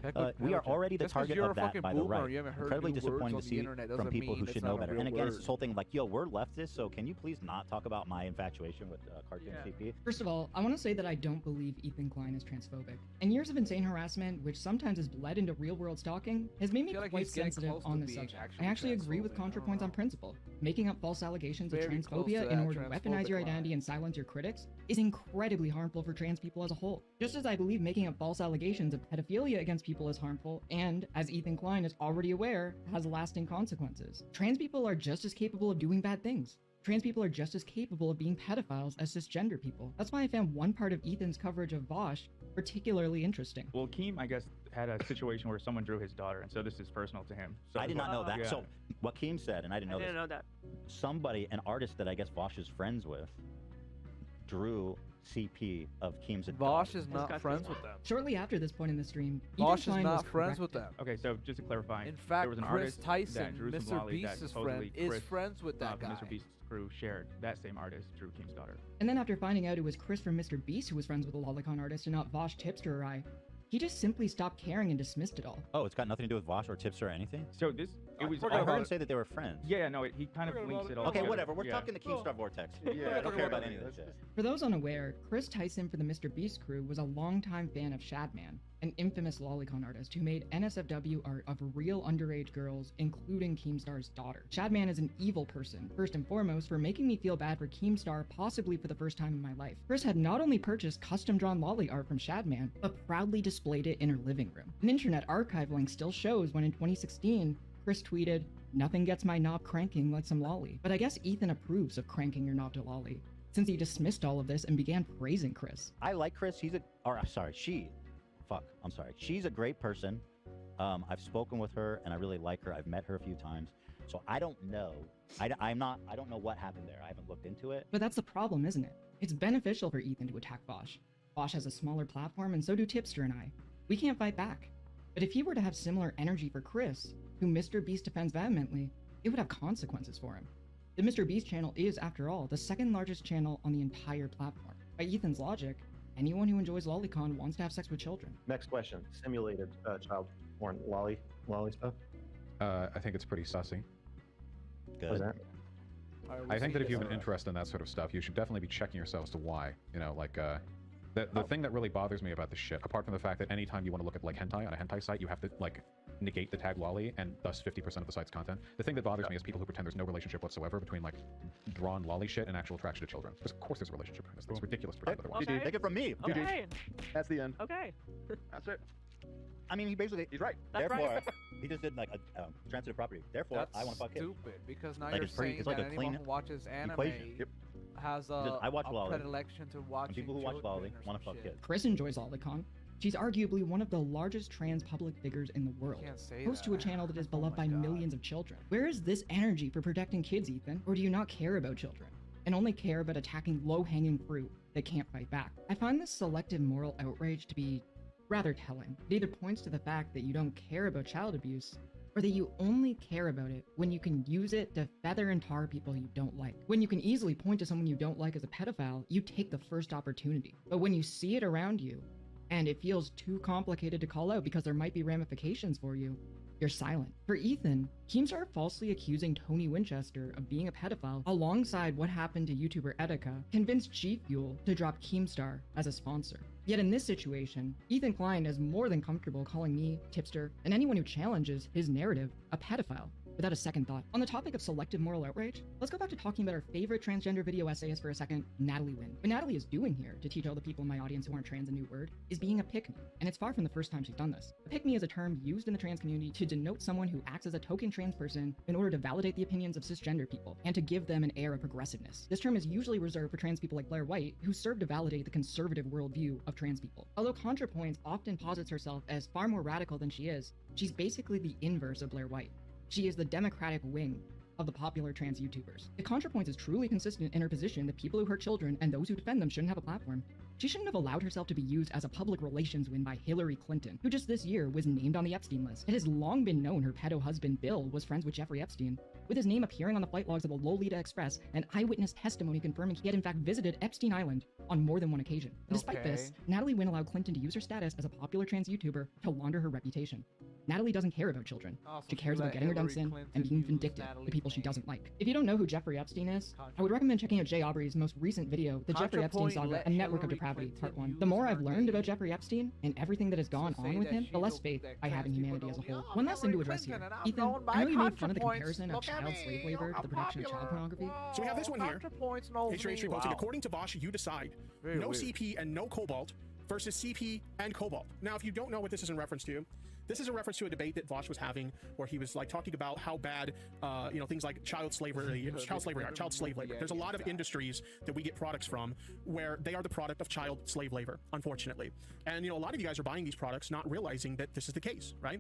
Heck We with are pedo jacket. already the Just 'cause target you're of a that fucking by the boomer, right. you haven't heard Incredibly new words disappointing on to the see internet from doesn't people who mean should it's know not a better. real And again, it's word. this whole thing like, yo, we're leftists, so can you please not talk about my infatuation with cartoon CP? First of all, I want to say that I don't believe Ethan Klein is transphobic. And years of insane harassment, which sometimes has bled into real-world stalking, has made me feel like quite he's getting sensitive close to on the being subject. actually I actually agree with transphobic. I don't ContraPoints on principle. Making up false allegations of Very close to transphobia that in order to weaponize your transphobic identity and silence your critics is incredibly harmful for trans people as a whole. Just as I believe making up false allegations of pedophilia against people is harmful, and, as Ethan Klein is already aware, has lasting consequences. Trans people are just as capable of doing bad things. Trans people are just as capable of being pedophiles as cisgender people. That's why I found one part of Ethan's coverage of Vaush particularly interesting. Well, Keem, I guess, had a situation where someone drew his daughter, and so this is personal to him. So I did not know that. Yeah. So what Keem said, and I didn't know I didn't this. know that. Somebody, an artist that I guess Vaush is friends with, drew CP of Keem's Vaush is not friends with them. Shortly after this point in the stream, Vaush Ethan is Klein was not friends corrected. with them. Okay, so just to clarify, In fact, there was an Chris artist Tyson, that drew some Mr. lolly that Beast's supposedly friend, is Chris, friends with that guy. Mr. Beast's crew shared. That same artist drew Keem's daughter. And then after finding out it was Chris from Mr. Beast who was friends with the lolicon artist and not Vaush, Tipster, or I, he just simply stopped caring and dismissed it all. Oh, it's got nothing to do with Vaush or Tipster or anything? So this, it was. I heard him say that they were friends. Yeah, no, he kind of links it all. Okay, together. whatever. We're Yeah. talking the Keemstar Vortex. I don't care about any of this shit. For those unaware, Chris Tyson for the Mr. Beast crew was a longtime fan of Shadman, an infamous lolicon artist who made NSFW art of real underage girls, including Keemstar's daughter. Shadman is an evil person, first and foremost, for making me feel bad for Keemstar possibly for the first time in my life. Chris had not only purchased custom-drawn lolly art from Shadman, but proudly displayed it in her living room. An internet archive link still shows when in 2016, Chris tweeted, "Nothing gets my knob cranking like some lolly." But I guess Ethan approves of cranking your knob to lolly, since he dismissed all of this and began praising Chris. I like Chris. She's a great person. I've spoken with her and I really like her. I've met her a few times. So I don't know. I don't know what happened there. I haven't looked into it. But that's the problem, isn't it? It's beneficial for Ethan to attack Vaush. Vaush has a smaller platform and so do Tipster and I. We can't fight back. But if he were to have similar energy for Chris, who Mr. Beast defends vehemently, it would have consequences for him. The Mr. Beast channel is, after all, the second largest channel on the entire platform. By Ethan's logic, anyone who enjoys lolicon wants to have sex with children. Next question. Simulated child porn. Lolly stuff? I think it's pretty sussy. What's that? I think that if you have an interest in that sort of stuff, you should definitely be checking yourself as to why. You know, like, the thing that really bothers me about this shit, apart from the fact that anytime you want to look at, like, hentai on a hentai site, you have to, like, negate the tag lolly and thus 50% of the site's content. The thing that bothers me is people who pretend there's no relationship whatsoever between, like, drawn lolly shit and actual attraction to children. Of course there's a relationship. It's ridiculous to pretend otherwise. Okay. Take it from me. Okay. That's the end. Okay. That's it. I mean, he's right. That's Therefore, right. he just did like a transitive property. Therefore, That's I want to fuck kids. stupid, because now Like, you're it's pretty- saying it's like that a anyone clean who watches anime equation. Yep. has I watch a lolly. predilection to watching And people who watch children lolly or want to some fuck shit. kids. Chris enjoys lolicon. She's arguably one of the largest trans public figures in the world. Can't say Host that. to a channel that is Oh beloved my by God. millions of children. Where is this energy for protecting kids, Ethan? Or do you not care about children? And only care about attacking low-hanging fruit that can't fight back? I find this selective moral outrage to be rather telling. It either points to the fact that you don't care about child abuse, or that you only care about it when you can use it to feather and tar people you don't like. When you can easily point to someone you don't like as a pedophile, you take the first opportunity. But when you see it around you, and it feels too complicated to call out because there might be ramifications for you, you're silent. For Ethan, Keemstar falsely accusing Tony Winchester of being a pedophile alongside what happened to YouTuber Echa convinced G Fuel to drop Keemstar as a sponsor. Yet in this situation, Ethan Klein is more than comfortable calling me, Tipster, and anyone who challenges his narrative a pedophile without a second thought. On the topic of selective moral outrage, let's go back to talking about our favorite transgender video essayist for a second, Natalie Wynn. What Natalie is doing here, to teach all the people in my audience who aren't trans a new word, is being a pick-me, and it's far from the first time she's done this. A pick-me is a term used in the trans community to denote someone who acts as a token trans person in order to validate the opinions of cisgender people, and to give them an air of progressiveness. This term is usually reserved for trans people like Blair White, who serve to validate the conservative worldview of trans people. Although ContraPoints often posits herself as far more radical than she is, she's basically the inverse of Blair White. She is the Democratic wing of the popular trans YouTubers. If ContraPoints is truly consistent in her position that people who hurt children and those who defend them shouldn't have a platform, she shouldn't have allowed herself to be used as a public relations win by Hillary Clinton, who just this year was named on the Epstein list. It has long been known her pedo husband Bill was friends with Jeffrey Epstein, with his name appearing on the flight logs of the Lolita Express and eyewitness testimony confirming he had in fact visited Epstein Island on more than one occasion. And despite this, Natalie Wynn allowed Clinton to use her status as a popular trans YouTuber to launder her reputation. Natalie doesn't care about children. She cares about getting her dunks in and being vindictive to people she doesn't like. If you don't know who Jeffrey Epstein is, I would recommend checking out Jay Aubrey's most recent video, The Jeffrey Epstein Saga, A Network of Depravity, Part 1. The more I've learned about Jeffrey Epstein and everything that has gone on with him, the less faith I have in humanity as a whole. One last thing to address here. Ethan, I know you made fun of the comparison of child slave labor to the production of child pornography. So we have this one here. H3H3 posting, according to Vaush, you decide. No CP and no cobalt versus CP and cobalt. Now, if you don't know what this is in reference to, this is a reference to a debate that Vaush was having where he was like talking about how bad, things like child slave labor. There's a lot of industries that we get products from where they are the product of child slave labor, unfortunately. And, a lot of you guys are buying these products not realizing that this is the case, right?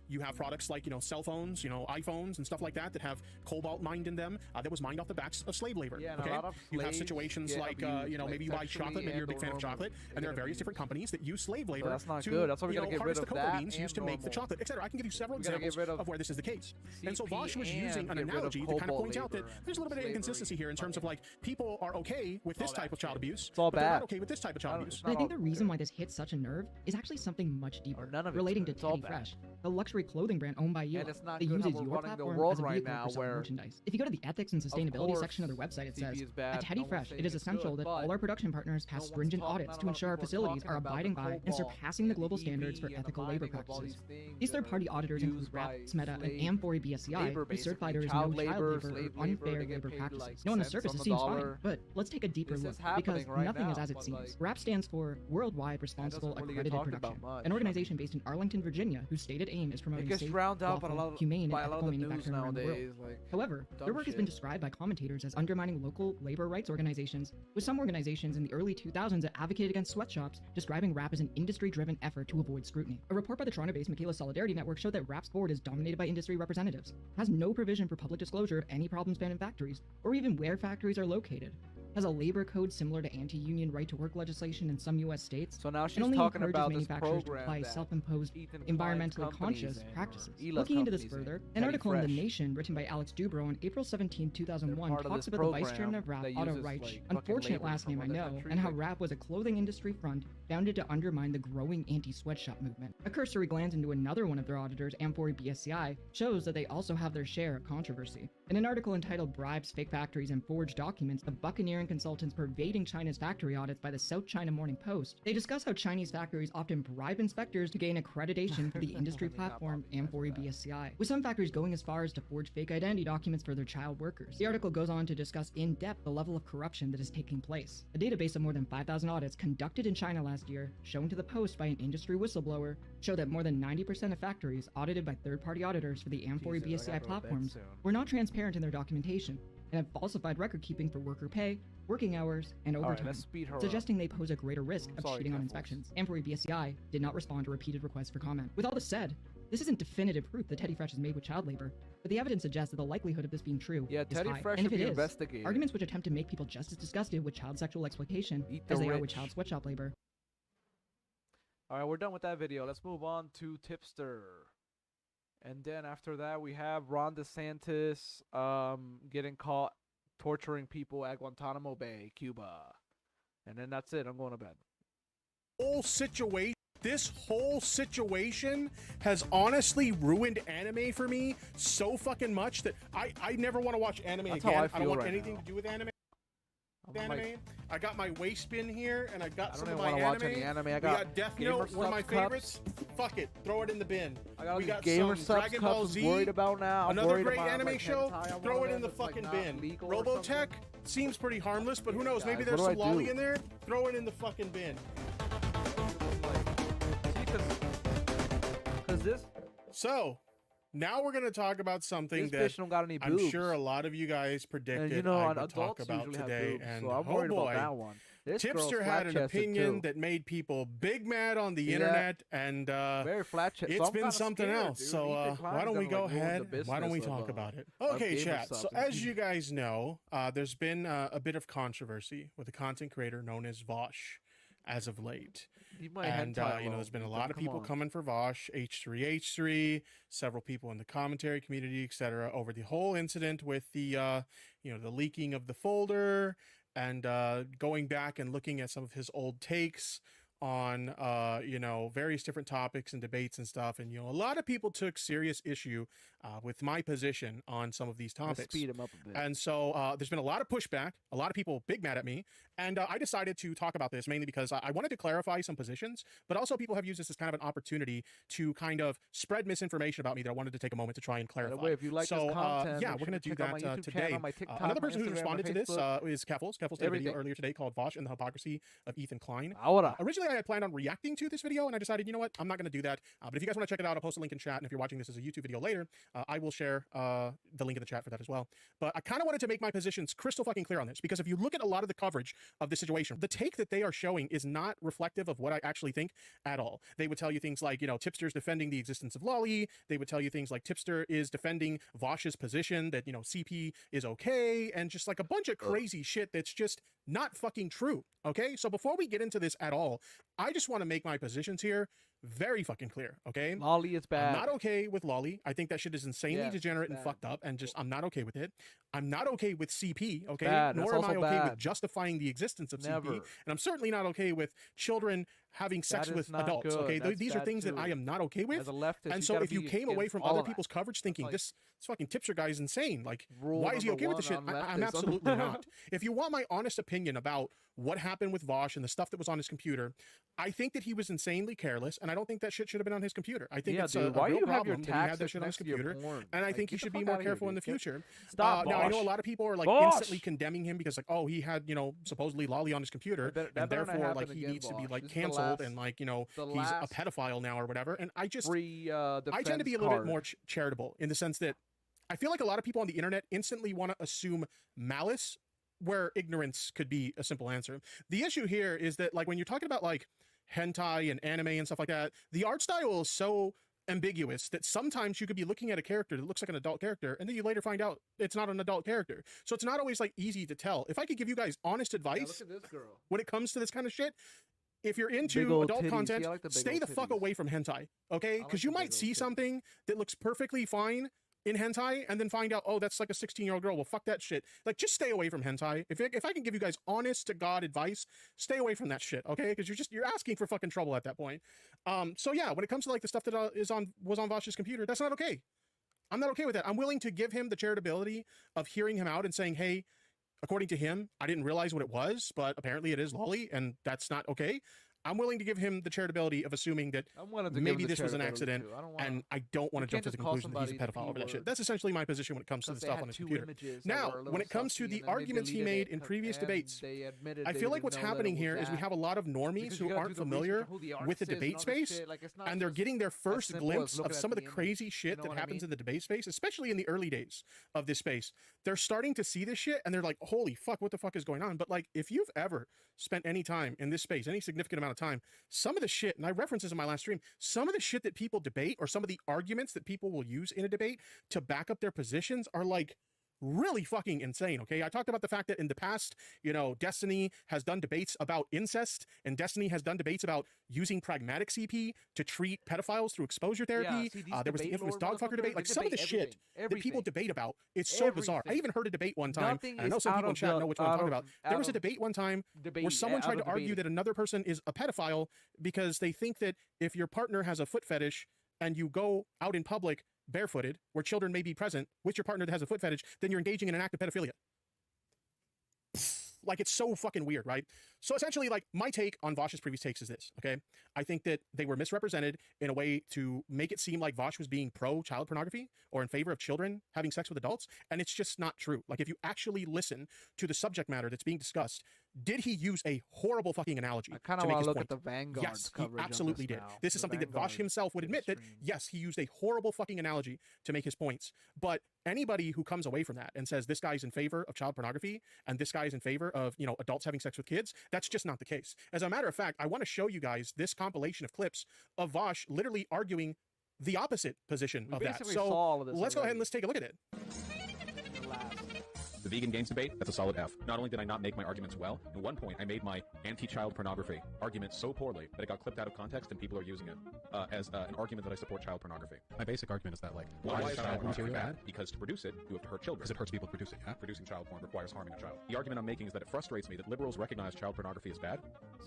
You have products like, cell phones, iPhones and stuff like that that have cobalt mined in them that was mined off the backs of slave labor. Yeah, okay? A lot of you have situations like, maybe you buy chocolate, maybe you're a big fan of chocolate, and there are various different companies that use slave labor that's not to good. That's why we gotta get rid harvest of the cocoa that beans used to make the chocolate, etc. I can give you several We gotta examples get rid of where this is the case. And so Vaush was CP using an and get rid of analogy that kind of cobalt points out that labor, there's a little bit of inconsistency here in terms of like people are okay with this type of child abuse, all but they're bad. not okay with this type of child abuse. But I think the reason why this hit such a nerve is actually something much deeper, relating to Teddy Fresh, the luxury clothing brand owned by you. it's not that good how uses we're your running the platform world as a right vehicle now for selling where, merchandise. If you go to the ethics and sustainability section of their website, it says, at Teddy Fresh, it is essential that all our production partners pass stringent audits to ensure our facilities are abiding by and surpassing the global standards for ethical labor practices. These third-party auditors include RAP, SMETA, and AMFORI BSCI, who certify there is no child labor or unfair labor practices. Now, on the surface, it seems fine, but let's take a deeper look, because nothing is as it seems. RAP stands for Worldwide Responsible Accredited Production, an organization based in Arlington, Virginia, whose stated aim is promoting safe, lawful, humane, and ethical manufacturing around the world. However, their work has been described by commentators as undermining local labor rights organizations, with some organizations in the early 2000s that advocated against sweatshops, describing RAP as an industry-driven effort to avoid scrutiny. A report by the Toronto-based Michaela Solidarity Network showed that RAP's board is dominated by industry representatives, has no provision for public disclosure of any problems found in factories, or even where factories are located, has a labor code similar to anti-union right-to-work legislation in some U.S. states, so now she's and only talking encourages about this manufacturers to program apply that self-imposed, Ethan environmentally Klein's conscious companies practices. and, or Looking into this companies further, and an Teddy article in The Fresh. Nation written by Alex Dubrow on April 17, 2001 part of talks this about the vice program chairman of RAP, that Otto uses, Reich, like, fucking unfortunate labor last from name I other know, countries, and how like- RAP was a clothing industry front founded to undermine the growing anti-sweatshop movement. A cursory glance into another one of their auditors, AMFORI BSCI, shows that they also have their share of controversy. In an article entitled Bribes, Fake Factories, and Forged Documents, the buccaneering consultants pervading China's factory audits by the South China Morning Post, they discuss how Chinese factories often bribe inspectors to gain accreditation for the industry platform AMFORI BSCI, with some factories going as far as to forge fake identity documents for their child workers. The article goes on to discuss in depth the level of corruption that is taking place. A database of more than 5,000 audits conducted in China last year, shown to the Post by an industry whistleblower, show that more than 90% of factories audited by third-party auditors for the AMFORI BSCI platforms were not transparent in their documentation and have falsified record-keeping for worker pay, working hours, and overtime, let's speed her up. suggesting they pose a greater risk of Sorry, cheating on Keffels. inspections. AMFORI BSCI did not respond to repeated requests for comment. With all this said, this isn't definitive proof that Teddy Fresh is made with child labor, but the evidence suggests that the likelihood of this being true is Teddy high. Fresh And if should it be is, investigated. arguments which attempt to make people just as disgusted with child sexual exploitation the as they are with rich. child sweatshop labor. All right, we're done with that video. Let's move on to Tipster. And then after that, we have Ron DeSantis getting caught torturing people at Guantanamo Bay, Cuba. And then that's it. I'm going to bed. This whole situation has honestly ruined anime for me so fucking much that I never want to watch anime That's how again. I I feel don't want right anything now. to do with anime. Like- I got my waist bin here, and I got I some don't of even my wanna watch any anime. I We got got Death Gamer Note, one of my Subs cups. favorites. Fuck it, throw it in the bin. I got all we these got Gamer some Subs Dragon cups Ball I'm Z. worried about now. I'm Another worried great about, anime like, show. hentai on Throw one it of in the them. It's, like, fucking not bin. legal or Robotech seems pretty harmless, but who knows? Maybe guys, there's what some do I lolly do? in there. Throw it in the fucking bin. Cause this. So, now we're gonna talk about something This that bitch don't got any I'm boobs. sure a lot of you guys predicted And you know, I on would talk adults about usually have today, boobs, and so I'm oh worried boy, about that one. This girl's Tipster had an flat-chested, opinion too. that made people big mad on the Yeah. internet, and Very flat chested. it's been something else. So why don't we go ahead? Why don't we talk about it? Okay, chat. So as you guys know, there's been a bit of controversy with a content creator known as Vaush as of late. And there's been a lot of people coming for Vaush, H3H3, several people in the commentary community, etc., over the whole incident with the the leaking of the folder and going back and looking at some of his old takes on various different topics and debates and stuff. And a lot of people took serious issue with my position on some of these topics. Let's speed him up a bit. And so there's been a lot of pushback, a lot of people big mad at me, and I decided to talk about this mainly because I wanted to clarify some positions, but also people have used this as kind of an opportunity to kind of spread misinformation about me that I wanted to take a moment to try and clarify. By the way, if you like this content, yeah, we're going to do that today. Another person who's responded to this is Keffels. Keffels did a video earlier today called Vaush and the Hypocrisy of Ethan Klein. Originally, I had planned on reacting to this video, and I decided, you know what, I'm not going to do that. But if you guys want to check it out, I'll post a link in chat, and if you're watching this as a YouTube video later, I will share the link in the chat for that as well. But I kind of wanted to make my positions crystal fucking clear on this, because if you look at a lot of the coverage of this situation, the take that they are showing is not reflective of what I actually think at all. They would tell you things like, Tipster's defending the existence of Lolly. They would tell you things like Tipster is defending Vaush's position that, CP is okay, and just like a bunch of crazy shit that's just not fucking true. Okay, so before we get into this at all, I just want to make my positions here very fucking clear. Okay, Lolly is bad. I'm not okay with Lolly. I think that shit is insanely degenerate and fucked up, and just I'm not okay with it. I'm not okay with CP. Okay, nor am I okay with justifying the existence of CP, and I'm certainly not okay with children having sex with adults. Okay, these are things that I am not okay with. And so if you came away from other people's coverage thinking this fucking Tipster guy is insane, like why is he okay with this shit? I'm absolutely not. If you want my honest opinion about what happened with Vaush and the stuff that was on his computer, I think that he was insanely careless, and I don't think that shit should have been on his computer. I think it's a real problem that he had that shit on his computer, and I think he should be more careful in the future. Now, I know a lot of people are like instantly condemning him because he had, supposedly Lolly on his computer, and therefore like he needs to be like canceled and like, he's a pedophile now or whatever. And I just, I tend to be a little bit more charitable in the sense that I feel like a lot of people on the internet instantly want to assume malice where ignorance could be a simple answer. The issue here is that like when you're talking about like hentai and anime and stuff like that, the art style is so ambiguous that sometimes you could be looking at a character that looks like an adult character, and then you later find out it's not an adult character. So it's not always like easy to tell. If I could give you guys honest advice look at this girl. when it comes to this kind of shit, if you're into adult content, stay the fuck away from hentai, okay? Because you might see something that looks perfectly fine in hentai and then find out, oh, that's like a 16-year-old girl. Well, fuck that shit. Like, just stay away from hentai. If I can give you guys honest to God advice, stay away from that shit, okay? Because you're asking for fucking trouble at that point. So yeah, when it comes to like the stuff that was on Vaush's computer, that's not okay. I'm not okay with that. I'm willing to give him the charitability of hearing him out and saying, hey, according to him, I didn't realize what it was, but apparently it is Lolly, and that's not okay. I'm willing to give him the charitability of assuming that maybe this was an accident, and I don't want to jump to the conclusion that he's a pedophile over that shit. That's essentially my position when it comes to the stuff on his computer. Now, when it comes to the arguments he made in previous debates, I feel like what's happening here is we have a lot of normies who aren't familiar with the debate space, and they're getting their first glimpse of some of the crazy shit that happens in the debate space, especially in the early days of this space. They're starting to see this shit, and they're like, holy fuck, what the fuck is going on? But like, if you've ever spent any time in this space, any significant amount of time, some of the shit, and I referenced this in my last stream, some of the shit that people debate or some of the arguments that people will use in a debate to back up their positions are like really fucking insane. Okay, I talked about the fact that in the past, Destiny has done debates about incest, and Destiny has done debates about using pragmatic CP to treat pedophiles through exposure therapy. There was the infamous dogfucker debate. Like some of the shit that people debate about, it's so bizarre. I even heard a debate one time, and I know some people in chat know which one I'm talking about. There was a debate one time where someone tried to argue that another person is a pedophile because they think that if your partner has a foot fetish and you go out in public barefooted, where children may be present with your partner that has a foot fetish, then you're engaging in an act of pedophilia. Like, it's so fucking weird, right? So essentially, like, my take on Vaush's previous takes is this, okay? I think that they were misrepresented in a way to make it seem like Vaush was being pro-child pornography or in favor of children having sex with adults, and it's just not true. Like, if you actually listen to the subject matter that's being discussed, Did he use a horrible fucking analogy? I kind to of make want his to look point? at the Vanguard Yes, he coverage. absolutely did. Now. This is something that Vaush himself would admit that, yes, he used a horrible fucking analogy to make his points. But anybody who comes away from that and says this guy's in favor of child pornography and this guy is in favor of, you know, adults having sex with kids, that's just not the case. As a matter of fact, I want to show you guys this compilation of clips of Vaush literally arguing the opposite position of that. So let's go ahead and let's take a look at it. The vegan games debate, that's a solid F. Not only did I not make my arguments well, at one point I made my anti-child pornography argument so poorly that it got clipped out of context and people are using it as an argument that I support child pornography. My basic argument is that, like, why is child pornography bad? Because to produce it, you have to hurt children. Because it hurts people to produce it, yeah? Producing child porn requires harming a child. The argument I'm making is that it frustrates me that liberals recognize child pornography as bad.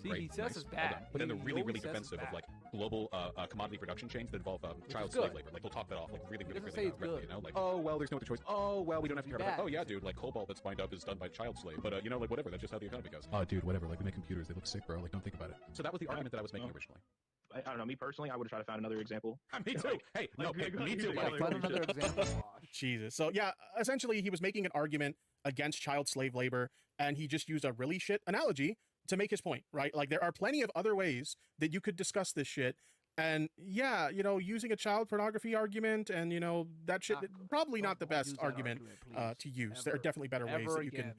See, Great, he says nice, it's well bad. done. But then they're He really, always really says it's defensive of, bad. like, global commodity production chains that involve child is slave good. labor. Like, they'll talk that off, like, really, really, doesn't really say it's readily, good. you know? Like, oh, well, there's no other choice. Oh, well, we don't have to care about Bad. that. Oh, yeah, dude, like, cobalt that's mined up is done by child slave. But, you know, like, whatever, that's just how the economy goes. Oh, dude, whatever, like, we make computers, they look sick, bro. Like, don't think about it. So that was the argument that I was making originally. I don't know. Me personally, I would have tried to find another example. Me too. Hey, no, hey, me too. Yeah, find another example. Jesus. So yeah, essentially he was making an argument against child slave labor, and he just used a really shit analogy to make his point, right? Like, there are plenty of other ways that you could discuss this shit. And yeah, you know, using a child pornography argument and, you know, that shit, probably not the best argument to use. There are definitely better ways that you can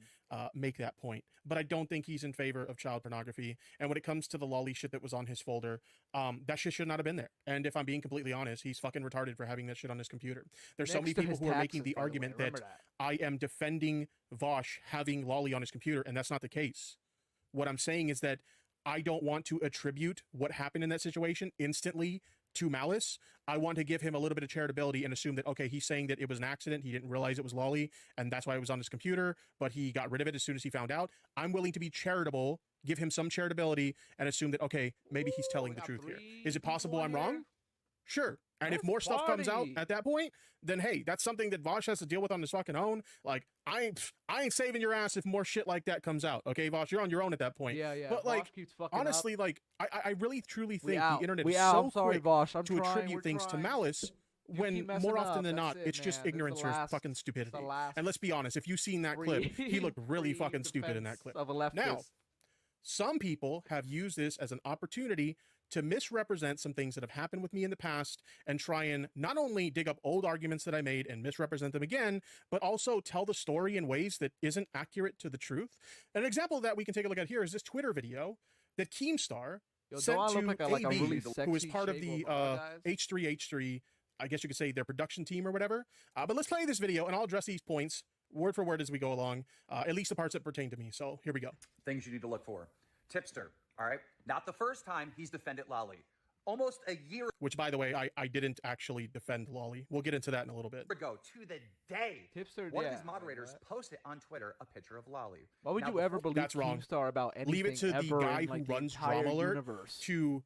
make that point. But I don't think he's in favor of child pornography. And when it comes to the lolly shit that was on his folder, that shit should not have been there. And if I'm being completely honest, he's fucking retarded for having that shit on his computer. There's so many people who are making the argument that I am defending Vaush having lolly on his computer, and that's not the case. What I'm saying is that I don't want to attribute what happened in that situation instantly to malice. I want to give him a little bit of charitability and assume that, okay, he's saying that it was an accident. He didn't realize it was lolly, and that's why it was on his computer, but he got rid of it as soon as he found out. I'm willing to be charitable, give him some charitability, and assume that, okay, maybe he's telling the truth here. Is it possible I'm wrong? Sure. And if more stuff comes out at that point, then hey, that's something that Vaush has to deal with on his fucking own. Like, I ain't saving your ass if more shit like that comes out. Okay, Vaush, you're on your own at that point. Yeah, yeah. But like, honestly, up. like, I really truly think out. the internet We is out. so I'm sorry, quick Vaush. I'm to trying. attribute We're things trying. to malice You when keep more messing often up. than not, That's it, it's just man. This is ignorance the or last- fucking it's the stupidity. last And let's be honest, if you've seen that clip, he looked really fucking stupid in that clip. Of a leftist. Now, some people have used this as an opportunity to misrepresent some things that have happened with me in the past and try and not only dig up old arguments that I made and misrepresent them again, but also tell the story in ways that isn't accurate to the truth. An example of that we can take a look at here is this Twitter video that Keemstar sent to AB, really who is part of sexy the shape of guys. H3H3, I guess you could say their production team or whatever. But let's play this video and I'll address these points word for word as we go along, at least the parts that pertain to me. So here we go. Things you need to look for. Tipster, all right? Not the first time he's defended Lolly. Almost a year Which, by the way, I didn't actually defend Lolly. We'll get into that in a little bit. ago to the day, Tipster, one of yeah, his moderators posted on Twitter a picture of Lolly. Why would Now, you ever before- believe That's wrong. Keemstar about anything Leave it to the ever guy in, who like, the runs entire Drama Alert universe. to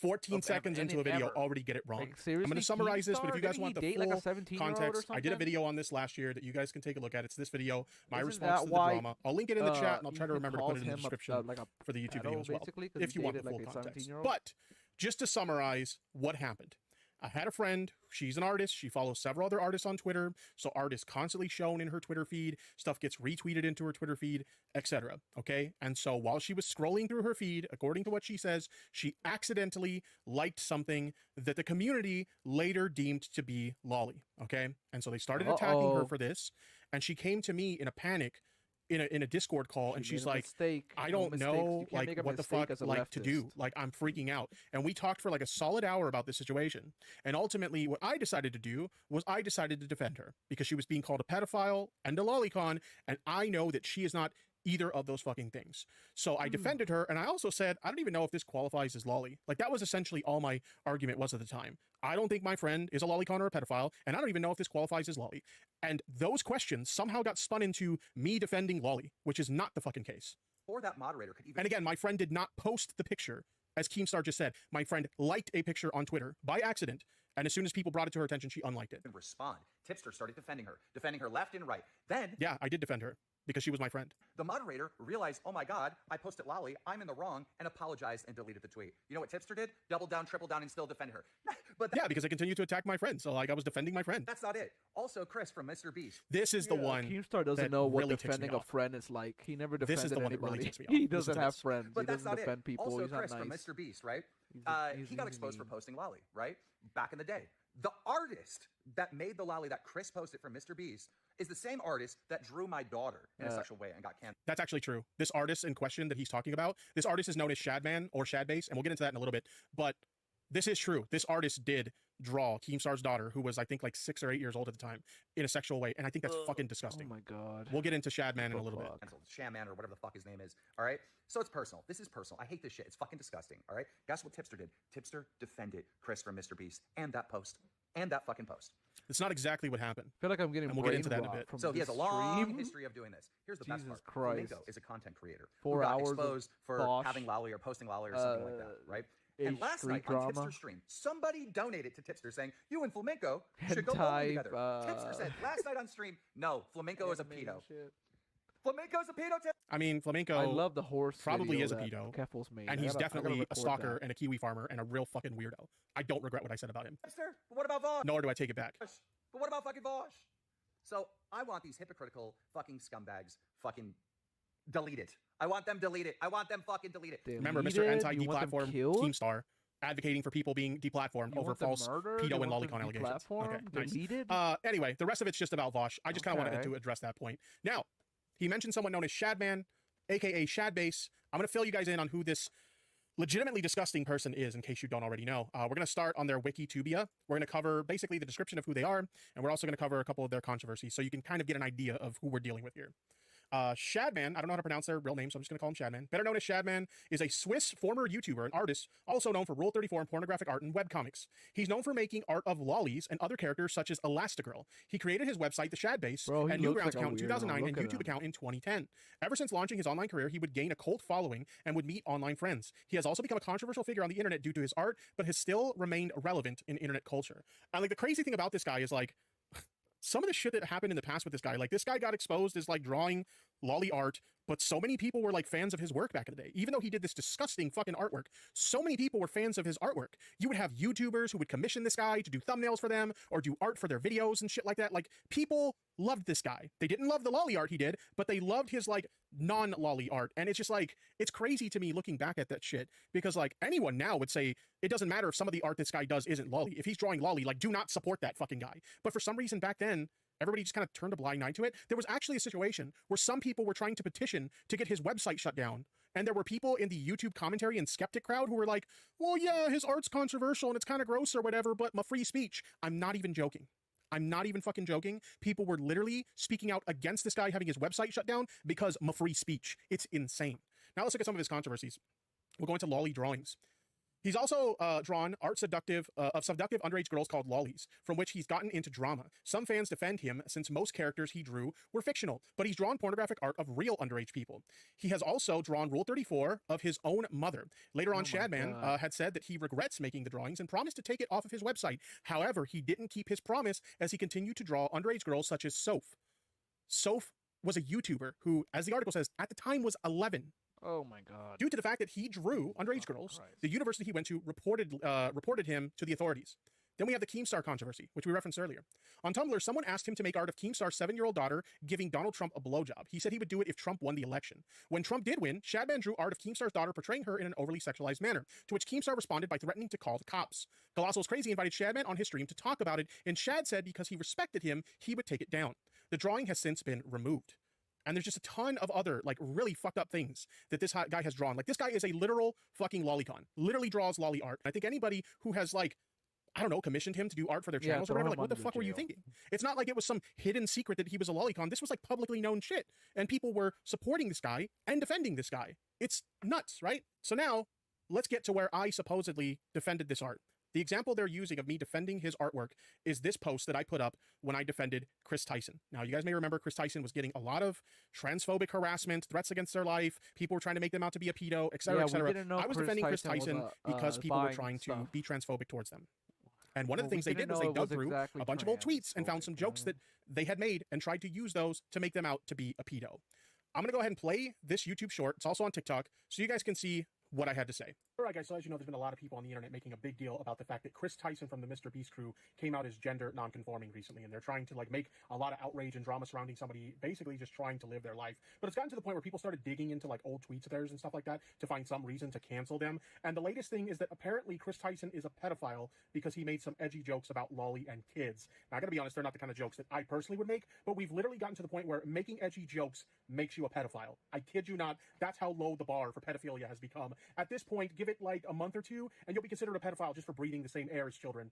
14 seconds into a video ever. already get it wrong. Like, I'm seriously, going to summarize this, but if Keemstar? you guys Didn't want he the date, like, a full 17-year-old or context, I did a something? video on this last year that you guys can take a look at. It's this video, my Isn't response that to the why, drama. I'll link it in the chat, and I'll try to Ethan remember to put calls it in the him a- description like a for the YouTube pedo, video as well, basically, 'cause if he you want the dated, full like, a context. 17-year-old? But just to summarize what happened. I had a friend, she's an artist, she follows several other artists on Twitter, so art is constantly shown in her Twitter feed, stuff gets retweeted into her Twitter feed, etc. Okay? And so while she was scrolling through her feed, according to what she says, she accidentally liked something that the community later deemed to be lolly. Okay? And so they started attacking her for this, and she came to me in a panic in a Discord call, and she's like, I don't know like what the fuck like to do. Like, I'm freaking out. And we talked for like a solid hour about this situation. And ultimately what I decided to do was I decided to defend her because she was being called a pedophile and a lolicon, and I know that she is not either of those fucking things. So I defended her, and I also said, I don't even know if this qualifies as lolly. Like, that was essentially all my argument was at the time. I don't think my friend is a lolicon or a pedophile, and I don't even know if this qualifies as lolly. And those questions somehow got spun into me defending lolly, which is not the fucking case. Or that moderator could even. And again, my friend did not post the picture, as Keemstar just said. My friend liked a picture on Twitter by accident, and as soon as people brought it to her attention, she unliked it. Respond. Tipster started defending her left and right. Then yeah, I did defend her. because she was my friend. The moderator realized, oh my God, I posted lolly, I'm in the wrong, and apologized and deleted the tweet. You know what Tipster did? Double down, triple down, and still defend her. But yeah, because they continued to attack my friend. So like I was defending my friend. That's not it. Also, Chris from Mr. Beast. This is the one. Keemstar doesn't that know what really defending a friend is like. He never This defended is the one anybody. that really ticks me off. He doesn't Listen to have this. friends. But He that's doesn't not defend it. people. Also, He's not Chris from nice. Mr. Beast, right? He's He got exposed for posting lolly, right? Back in the day. The artist that made the lolly that Chris posted for Mr. Beast is the same artist that drew my daughter in a sexual way and got canceled. That's actually true. This artist in question that he's talking about, this artist is known as Shadman or Shadbase, and we'll get into that in a little bit. But this is true. This artist did draw Keemstar's daughter, who was I think like 6 or 8 years old at the time, in a sexual way, and I think that's fucking disgusting. Oh my God. We'll get into Shadman in a little bit. Shaman or whatever the fuck his name is. All right. So it's personal. This is personal. I hate this shit. It's fucking disgusting. All right. Guess what Tipster did? Tipster defended Chris from Mr. Beast and that post and that fucking post. It's not exactly what happened. I feel like I'm getting and we'll get into that in a bit. So he has a long history of doing this. Here's the best Jesus part. Christ. Flamingo is a content creator 4 who got hours of exposed for Vaush, having lolly or posting lolly or something like that, right? And last H3 night on drama. Tipster's stream, somebody donated to Tipster saying, you and Flamenco should go bowling together. Tipster said last night on stream, no, Flamenco is a pedo. Flamenco's a pedo, Tipster. I mean, Flamenco I love the horse. probably video is a that pedo, Keffel's made. and I he's gotta definitely a record stalker that. and a Kiwi farmer and a real fucking weirdo. I don't regret what I said about him. Tipster, but what about Vaush? Nor do I take it back. But what about fucking Vaush? So I want these hypocritical fucking scumbags fucking deleted. I want them deleted. I want them fucking deleted. Remember, Mr. Anti-Deplatform Keemstar advocating for people being deplatformed over false pedo and lolicon allegations. Okay, nice. Anyway, the rest of it's just about Vaush. I just kind of wanted to address that point. Now, he mentioned someone known as Shadman, aka Shadbase. I'm going to fill you guys in on who this legitimately disgusting person is in case you don't already know. We're going to start on their Wikitubia. We're going to cover basically the description of who they are, and we're also going to cover a couple of their controversies so you can kind of get an idea of who we're dealing with here. Shadman, I don't know how to pronounce their real name, so I'm just going to call him Shadman. Better known as Shadman, is a Swiss former YouTuber and artist, also known for Rule 34 and pornographic art and webcomics. He's known for making art of lollies and other characters such as Elastigirl. He created his website, The Shadbase, and Newgrounds account in 2009 and YouTube account in 2010. Ever since launching his online career, he would gain a cult following and would meet online friends. He has also become a controversial figure on the internet due to his art, but has still remained relevant in internet culture. And like the crazy thing about this guy is like, some of the shit that happened in the past with this guy, like this guy got exposed as like drawing lolly art, but so many people were like fans of his work back in the day. Even though he did this disgusting fucking artwork, so many people were fans of his artwork. You would have YouTubers who would commission this guy to do thumbnails for them or do art for their videos and shit like that. Like people loved this guy. They didn't love the lolly art he did, but they loved his like non-lolly art. And it's just like, it's crazy to me looking back at that shit because like anyone now would say it doesn't matter if some of the art this guy does isn't lolly. If he's drawing lolly, like do not support that fucking guy. But for some reason back then, everybody just kind of turned a blind eye to it. There was actually a situation where some people were trying to petition to get his website shut down. And there were people in the YouTube commentary and skeptic crowd who were like, well, yeah, his art's controversial and it's kind of gross or whatever, but my free speech. I'm not even joking. I'm not even fucking joking. People were literally speaking out against this guy having his website shut down because my free speech. It's insane. Now let's look at some of his controversies. We'll go into lolly drawings. He's also drawn art seductive underage girls called lollies, from which he's gotten into drama. Some fans defend him since most characters he drew were fictional, but he's drawn pornographic art of real underage people. He has also drawn Rule 34 of his own mother. Later on, Shadman had said that he regrets making the drawings and promised to take it off of his website. However, he didn't keep his promise as he continued to draw underage girls such as Soph. Soph was a YouTuber who, as the article says, at the time was 11. Oh my God. Due to the fact that he drew underage girls, the university he went to reported him to the authorities. Then we have the Keemstar controversy, which we referenced earlier. On Tumblr, someone asked him to make art of Keemstar's 7-year-old daughter giving Donald Trump a blowjob. He said he would do it if Trump won the election. When Trump did win, Shadman drew art of Keemstar's daughter portraying her in an overly sexualized manner, to which Keemstar responded by threatening to call the cops. Colossal's Crazy invited Shadman on his stream to talk about it, and Shad said because he respected him, he would take it down. The drawing has since been removed. And there's just a ton of other, like, really fucked up things that this guy has drawn. Like, this guy is a literal fucking lolicon. Literally draws lolly art. And I think anybody who has, like, I don't know, commissioned him to do art for their channels or whatever, like, what the fuck were you thinking? It's not like it was some hidden secret that he was a lolicon. This was, like, publicly known shit. And people were supporting this guy and defending this guy. It's nuts, right? So now, let's get to where I supposedly defended this art. The example they're using of me defending his artwork is this post that I put up when I defended Chris Tyson. Now, you guys may remember Chris Tyson was getting a lot of transphobic harassment, threats against their life. People were trying to make them out to be a pedo, etc., etc. I was defending Chris Tyson because people were trying to be transphobic towards them. And one of the things they did was they dug through a bunch of old tweets and found some jokes that they had made and tried to use those to make them out to be a pedo. I'm going to go ahead and play this YouTube short. It's also on TikTok, so you guys can see what I had to say. All right, guys, so as you know, there's been a lot of people on the internet making a big deal about the fact that Chris Tyson from the Mr. Beast crew came out as gender nonconforming recently, and they're trying to like make a lot of outrage and drama surrounding somebody basically just trying to live their life. But it's gotten to the point where people started digging into like old tweets of theirs and stuff like that to find some reason to cancel them. And the latest thing is that apparently Chris Tyson is a pedophile because he made some edgy jokes about lolly and kids. Now, I gotta be honest, they're not the kind of jokes that I personally would make, but we've literally gotten to the point where making edgy jokes makes you a pedophile. I kid you not, that's how low the bar for pedophilia has become. At this point, give it like a month or two, and you'll be considered a pedophile just for breathing the same air as children.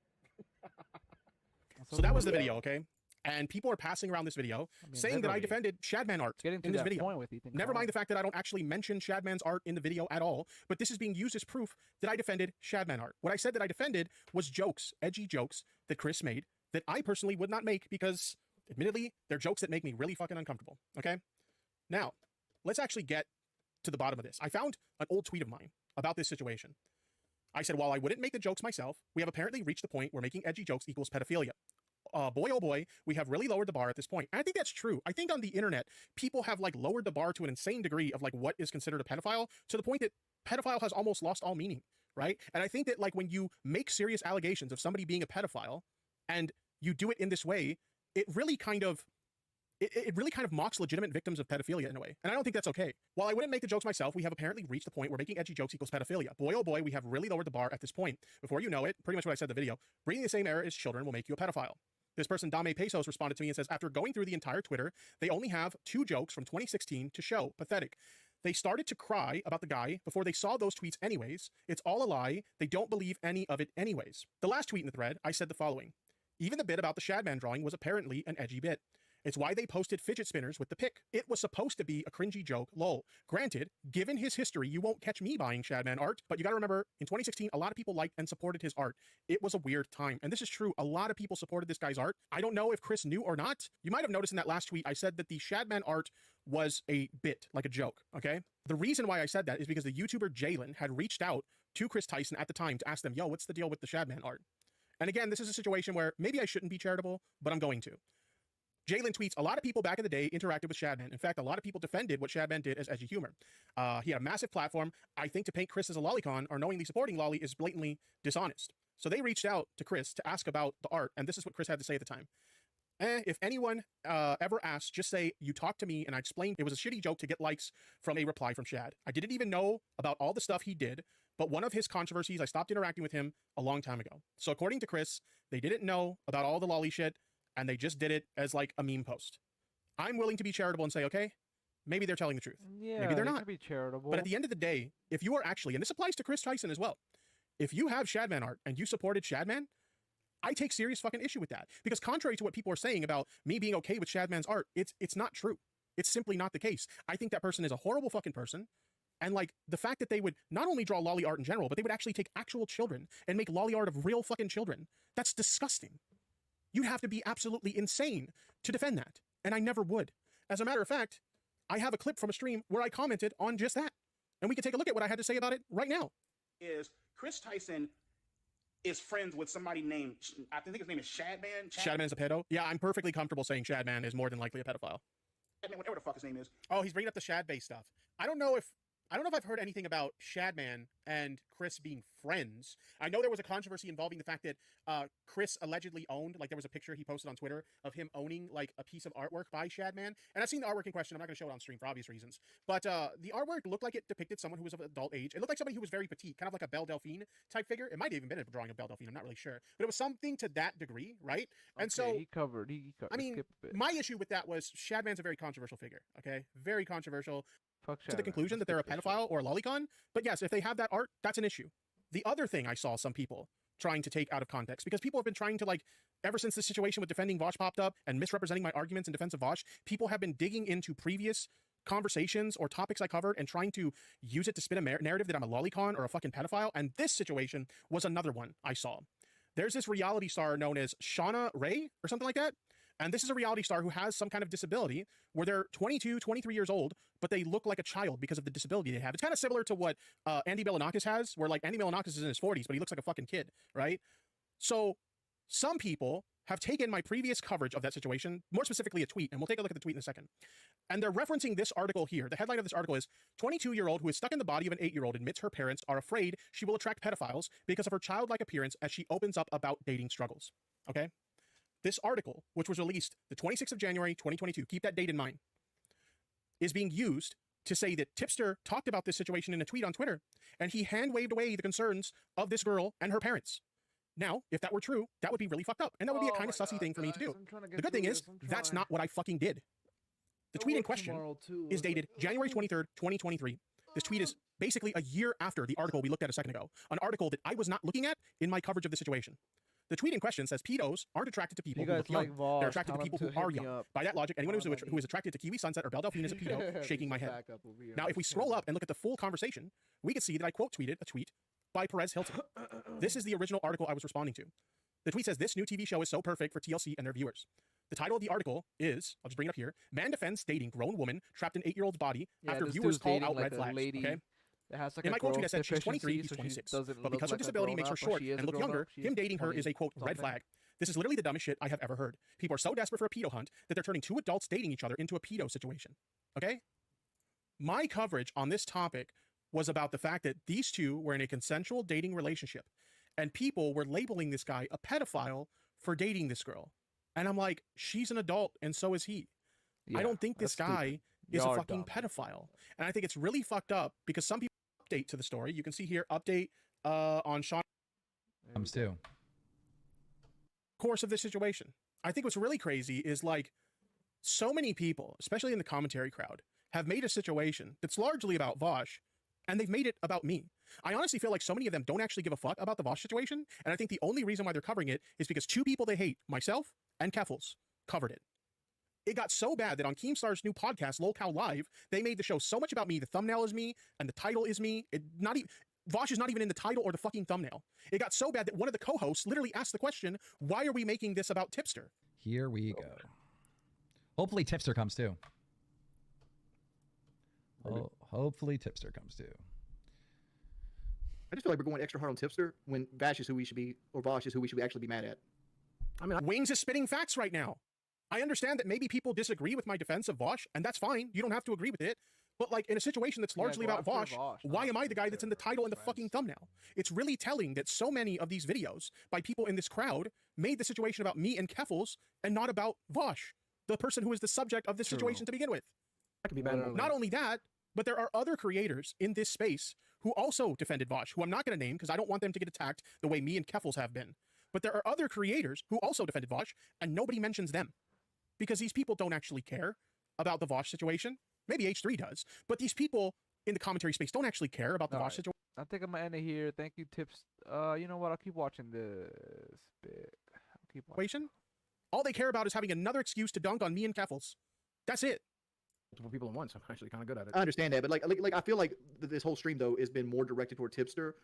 So that was the video, okay? And people are passing around this video saying that I defended Shadman art in this video. Never mind the fact that I don't actually mention Shadman's art in the video at all, but this is being used as proof that I defended Shadman art. What I said that I defended was jokes, edgy jokes that Chris made that I personally would not make because, admittedly, they're jokes that make me really fucking uncomfortable, okay? Now, let's actually get to the bottom of this. I found an old tweet of mine about this situation. I said, while I wouldn't make the jokes myself, we have apparently reached the point where making edgy jokes equals pedophilia. Boy, oh boy, we have really lowered the bar at this point. And I think that's true. I think on the internet, people have like lowered the bar to an insane degree of like what is considered a pedophile to the point that pedophile has almost lost all meaning, right? And I think that like when you make serious allegations of somebody being a pedophile and you do it in this way, it really kind of mocks legitimate victims of pedophilia in a way. And I don't think that's okay. While I wouldn't make the jokes myself, we have apparently reached the point where making edgy jokes equals pedophilia. Boy, oh boy, we have really lowered the bar at this point. Before you know it, pretty much what I said in the video, breathing the same air as children will make you a pedophile. This person, Dame Pesos, responded to me and says, after going through the entire Twitter, they only have 2 jokes from 2016 to show. Pathetic. They started to cry about the guy before they saw those tweets anyways. It's all a lie. They don't believe any of it anyways. The last tweet in the thread, I said the following. Even the bit about the Shadman drawing was apparently an edgy bit. It's why they posted fidget spinners with the pic. It was supposed to be a cringy joke, lol. Granted, given his history, you won't catch me buying Shadman art, but you gotta remember, in 2016, a lot of people liked and supported his art. It was a weird time, and this is true. A lot of people supported this guy's art. I don't know if Chris knew or not. You might have noticed in that last tweet, I said that the Shadman art was a bit, like a joke, okay? The reason why I said that is because the YouTuber Jalen had reached out to Chris Tyson at the time to ask them, yo, what's the deal with the Shadman art? And again, this is a situation where maybe I shouldn't be charitable, but I'm going to. Jalen tweets, a lot of people back in the day interacted with Shadman. In fact, a lot of people defended what Shadman did as edgy humor. He had a massive platform. I think to paint Chris as a lolicon or knowingly supporting lolly is blatantly dishonest. So they reached out to Chris to ask about the art, and this is what Chris had to say at the time. If anyone ever asks, just say, you talked to me and I explained it was a shitty joke to get likes from a reply from Shad. I didn't even know about all the stuff he did, but one of his controversies, I stopped interacting with him a long time ago. So according to Chris, they didn't know about all the lolly shit, and they just did it as like a meme post. I'm willing to be charitable and say, okay, maybe they're telling the truth. Yeah, maybe they're not. Can be charitable. But at the end of the day, if you are actually, and this applies to Chris Tyson as well, if you have Shadman art and you supported Shadman, I take serious fucking issue with that. Because contrary to what people are saying about me being okay with Shadman's art, it's not true. It's simply not the case. I think that person is a horrible fucking person. And like the fact that they would not only draw lolly art in general, but they would actually take actual children and make lolly art of real fucking children. That's disgusting. You'd have to be absolutely insane to defend that. And I never would. As a matter of fact, I have a clip from a stream where I commented on just that. And we can take a look at what I had to say about it right now. Is Chris Tyson is friends with somebody named, I think his name is Shadman. Shadman's a pedo? Yeah, I'm perfectly comfortable saying Shadman is more than likely a pedophile. Shadman, whatever the fuck his name is. Oh, he's bringing up the Shad-based stuff. I don't know if I've heard anything about Shadman and Chris being friends. I know there was a controversy involving the fact that Chris allegedly owned, like there was a picture he posted on Twitter of him owning like a piece of artwork by Shadman. And I've seen the artwork in question. I'm not going to show it on stream for obvious reasons. But the artwork looked like it depicted someone who was of adult age. It looked like somebody who was very petite, kind of like a Belle Delphine type figure. It might have even been a drawing of Belle Delphine. I'm not really sure. But it was something to that degree, right? And okay, so he covered. I mean, my issue with that was Shadman's a very controversial figure, okay? Very controversial. To the conclusion that they're a pedophile or a lolicon. But yes, if they have that art, that's an issue. The other thing I saw some people trying to take out of context, because people have been trying to like, ever since this situation with defending Vaush popped up and misrepresenting my arguments in defense of Vaush, people have been digging into previous conversations or topics I covered and trying to use it to spin a narrative that I'm a lolicon or a fucking pedophile. And this situation was another one I saw. There's this reality star known as Shauna Ray or something like that. And this is a reality star who has some kind of disability where they're 22, 23 years old, but they look like a child because of the disability they have. It's kind of similar to what Andy Milonakis has, where like Andy Milonakis is in his 40s, but he looks like a fucking kid, right? So some people have taken my previous coverage of that situation, more specifically a tweet, and we'll take a look at the tweet in a second. And they're referencing this article here. The headline of this article is 22-year-old who is stuck in the body of an 8-year-old admits her parents are afraid she will attract pedophiles because of her childlike appearance as she opens up about dating struggles. Okay? This article, which was released the 26th of January, 2022, keep that date in mind, is being used to say that Tipster talked about this situation in a tweet on Twitter, and he hand-waved away the concerns of this girl and her parents. Now, if that were true, that would be really fucked up, and that would be a kind of sussy thing for me to do. The good thing is, that's not what I fucking did. The tweet in question is dated January 23rd, 2023. This tweet is basically a year after the article we looked at a second ago, an article that I was not looking at in my coverage of the situation. The tweet in question says pedos aren't attracted to people who look young. They're attracted to people who are young. By that logic, anyone who is attracted to Kiwi Sunset or Belle Delphine is a pedo, shaking my head. Now, if we scroll up and look at the full conversation, we can see that I quote tweeted a tweet by Perez Hilton. This is the original article I was responding to. The tweet says, this new TV show is so perfect for TLC and their viewers. The title of the article is, I'll just bring it up here, Man Defends Dating Grown Woman Trapped in 8-Year-Old's Body After Viewers Call Out Red Flags. Okay? Like in my quote tweet, I said she's 23, he's 26. But because her disability makes her short and look younger, him dating her is a, quote, red flag. This is literally the dumbest shit I have ever heard. People are so desperate for a pedo hunt that they're turning two adults dating each other into a pedo situation. Okay? My coverage on this topic was about the fact that these two were in a consensual dating relationship, and people were labeling this guy a pedophile for dating this girl. And I'm like, she's an adult, and so is he. Yeah, I don't think this guy is a fucking pedophile. And I think it's really fucked up because some people update to the story. You can see here, update on Sean. Comes too. Course of this situation. I think what's really crazy is like so many people, especially in the commentary crowd, have made a situation that's largely about Vaush, and they've made it about me. I honestly feel like so many of them don't actually give a fuck about the Vaush situation, and I think the only reason why they're covering it is because two people they hate, myself and Keffels, covered it. It got so bad that on Keemstar's new podcast, Lolcow Live, they made the show so much about me. The thumbnail is me, and the title is me. Vaush is not even in the title or the fucking thumbnail. It got so bad that one of the co-hosts literally asked the question, why are we making this about Tipster? Here we go. Hopefully Tipster comes too. Oh, hopefully Tipster comes too. I just feel like we're going extra hard on Tipster when Vash is who we should be, or Vaush is who we should actually be mad at. I mean, Wings is spitting facts right now. I understand that maybe people disagree with my defense of Vaush, and that's fine. You don't have to agree with it. But like in a situation that's largely about Vaush, why am I the guy that's in the title and the fucking thumbnail? It's really telling that so many of these videos by people in this crowd made the situation about me and Keffels and not about Vaush, the person who is the subject of this situation to begin with. That could be bad. Not only that, but there are other creators in this space who also defended Vaush, who I'm not going to name because I don't want them to get attacked the way me and Keffels have been. But there are other creators who also defended Vaush, and nobody mentions them because these people don't actually care about the Vaush situation. Maybe H3 does, but these people in the commentary space don't actually care about the Vaush situation. I think I'm gonna end it here. Thank you, Tips. You know what? I'll keep watching this bit. I'll keep watching. All they care about is having another excuse to dunk on me and Keffels. That's it. Multiple people at once. I'm actually kind of good at it. I understand that, but like I feel like this whole stream though has been more directed toward Tipster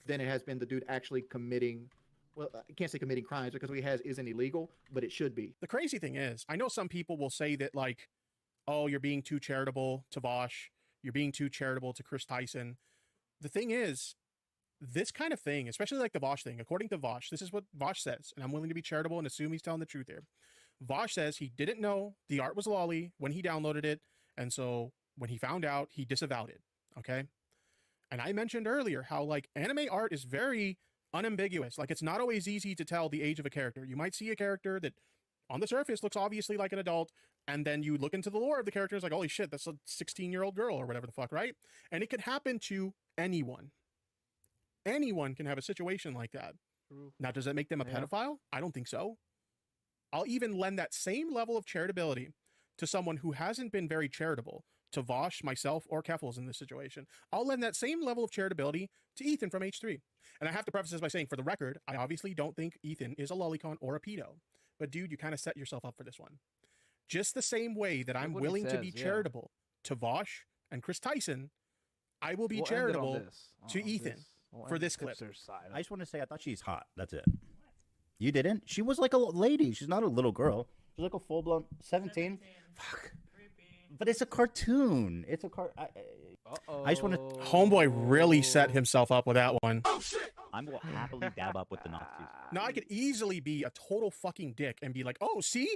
than it has been the dude actually committing. Well, I can't say committing crimes because what he has isn't illegal, but it should be. The crazy thing is, I know some people will say that like, oh, you're being too charitable to Vaush. You're being too charitable to Chris Tyson. The thing is, this kind of thing, especially like the Vaush thing, according to Vaush, this is what Vaush says, and I'm willing to be charitable and assume he's telling the truth here. Vaush says he didn't know the art was lolly when he downloaded it, and so when he found out, he disavowed it, okay? And I mentioned earlier how like anime art is very unambiguous. Like it's not always easy to tell the age of a character. You might see a character that on the surface looks obviously like an adult, and then you look into the lore of the character, it's like, holy shit, that's a 16-year-old girl or whatever the fuck, right? And it could happen to anyone. Anyone can have a situation like that. True. Now, does that make them a pedophile? I don't think so. I'll even lend that same level of charitability to someone who hasn't been very charitable, to Vaush, myself, or Keffels in this situation. I'll lend that same level of charitability to Ethan from H3. And I have to preface this by saying, for the record, I obviously don't think Ethan is a lolicon or a pedo. But dude, you kind of set yourself up for this one. Just the same way that I'm willing to be charitable to Vaush and Chris Tyson, I will be charitable to Ethan for this clip. I just want to say I thought she's hot. That's it. You didn't? She was like a lady. She's not a little girl. She's like a full-blown 17. Fuck. But it's a cartoon. It's a I just want to... Homeboy really set himself up with that one. Oh, I will happily dab up with the Nazis. Now I could easily be a total fucking dick and be like, oh, see,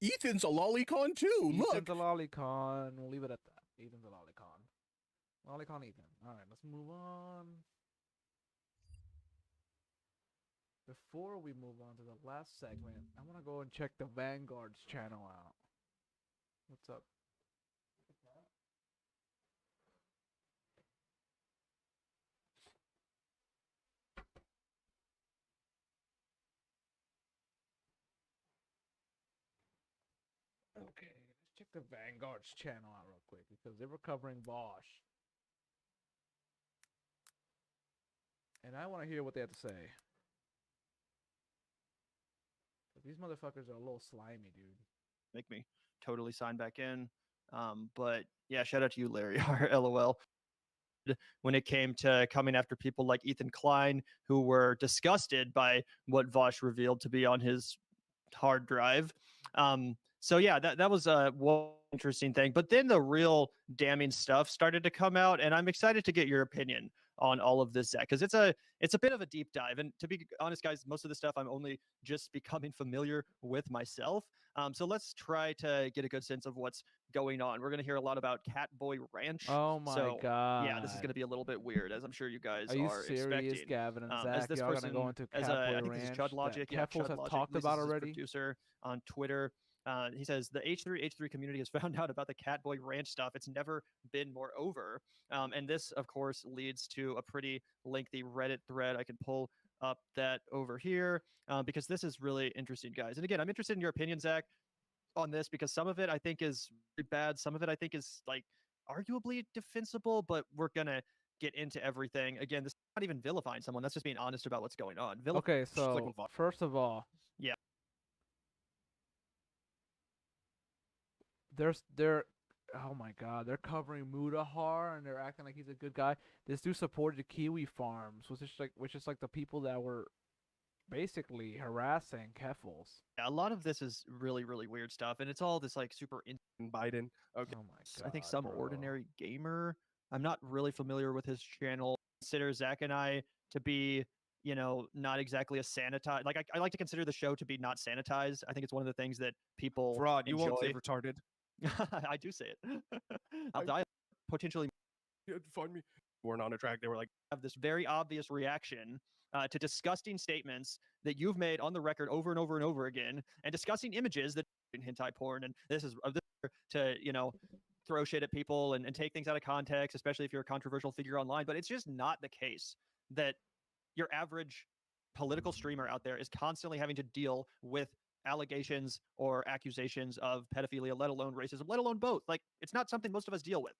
Ethan's a lolicon too. Look, Ethan's a lolicon. We'll leave it at that. Ethan's a lolicon. Lolicon Ethan. All right, let's move on. Before we move on to the last segment, I want to go and check the Vanguard's channel out. What's up? Okay, let's check the Vanguard's channel out real quick because they were covering Vaush. And I want to hear what they have to say. These motherfuckers are a little slimy, dude. Make me totally sign back in. But yeah, shout out to you, Larry R. LOL. When it came to coming after people like Ethan Klein, who were disgusted by what Vaush revealed to be on his hard drive. So yeah, that was one interesting thing. But then the real damning stuff started to come out, and I'm excited to get your opinion on all of this, Zach, because it's a bit of a deep dive. And to be honest, guys, most of the stuff I'm only just becoming familiar with myself. So let's try to get a good sense of what's going on. We're going to hear a lot about Catboy Ranch. Oh my god! Yeah, this is going to be a little bit weird, as I'm sure you guys are. You are serious, expecting. Gavin and Zach? As this y'all person, gonna go into as Catboy I think Ranch this is Chud Logic. that Keffels has talked about already. Producer on Twitter. He says the H3H3 community has found out about the Catboy Ranch stuff. It's never been more over. And this, of course, leads to a pretty lengthy Reddit thread. I can pull up that over here because this is really interesting, guys. And again, I'm interested in your opinion, Zach, on this because some of it I think is really bad. Some of it I think is like arguably defensible, but we're going to get into everything. Again, this is not even vilifying someone. That's just being honest about what's going on. Okay, so first of all, yeah. They're oh my god, they're covering Mudahar and they're acting like he's a good guy. This dude supported Kiwi Farms, which is like the people that were basically harassing Keffels. Yeah, a lot of this is really, really weird stuff, and it's all this like super Biden. Okay, oh my god, I think some ordinary gamer. I'm not really familiar with his channel. Consider Zach and I to be, you know, not exactly a sanitized. Like I like to consider the show to be not sanitized. I think it's one of the things that people fraud. You enjoy. won't say retarded. I do say it. I'll die potentially. Find me. Weren't on a track. They were like have this very obvious reaction to disgusting statements that you've made on the record over and over and over again, and discussing images that in hentai porn. And this is to throw shit at people and take things out of context, especially if you're a controversial figure online. But it's just not the case that your average political streamer out there is constantly having to deal with allegations or accusations of pedophilia, let alone racism, let alone both. Like, it's not something most of us deal with.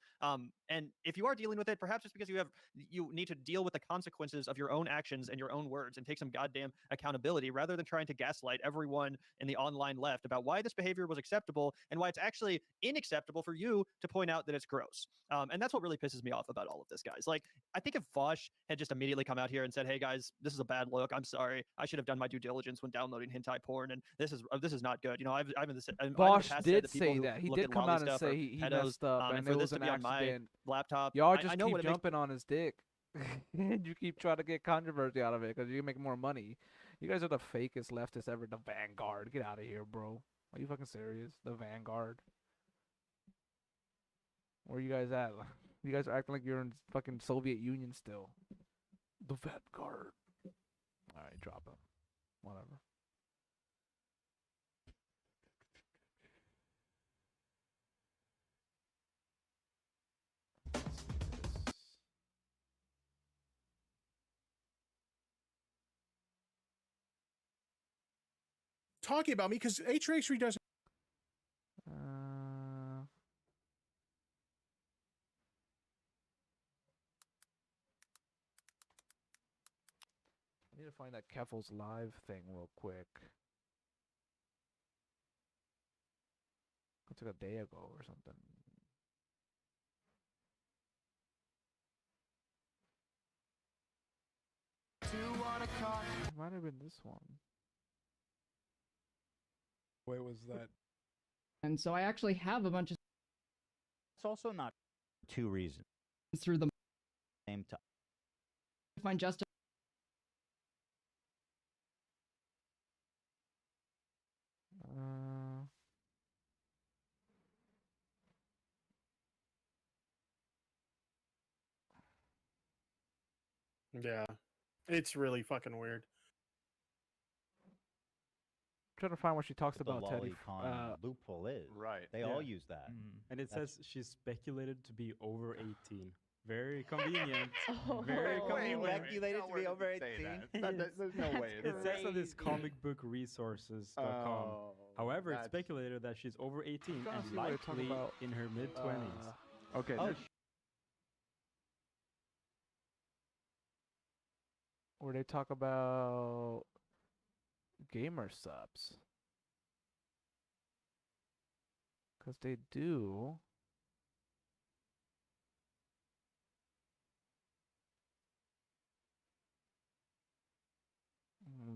And if you are dealing with it, perhaps it's because you need to deal with the consequences of your own actions and your own words and take some goddamn accountability rather than trying to gaslight everyone in the online left about why this behavior was acceptable and why it's actually unacceptable for you to point out that it's gross. And that's what really pisses me off about all of this, guys. Like, I think if Vaush had just immediately come out here and said, hey guys, this is a bad look. I'm sorry. I should have done my due diligence when downloading hentai porn, and this is not good. I've Vaush did say that. He did come out and say he messed up, and it was an accident. My laptop. Y'all just keep jumping on his dick. And you keep trying to get controversy out of it because you can make more money. You guys are the fakest leftists ever. The Vanguard. Get out of here, bro. Are you fucking serious? The Vanguard. Where you guys at? You guys are acting like you're in fucking Soviet Union still. The Vanguard. Alright, drop him. Whatever. Talking about me because H3H3 doesn't. I need to find that Keffels live thing real quick. It's like a day ago or something. It might have been this one. Wait, was that? And so I actually have a bunch of. It's also not 2 reasons. Through the same time. Find justice. Yeah, it's really fucking weird. Trying to find what she talks The about Teddy. lolicon loophole is. Right. They all use that. And it That's- says she's speculated to be over 18. Very convenient. Oh, Very wait, convenient. speculated to be over 18? There's no way. It says on this comicbookresources.com. Oh, However, it's that's- speculated that she's over 18 Gotta and see what they're talking likely about. in her mid-20s. Okay. Oh, Where they talk about gamer subs. Because they do.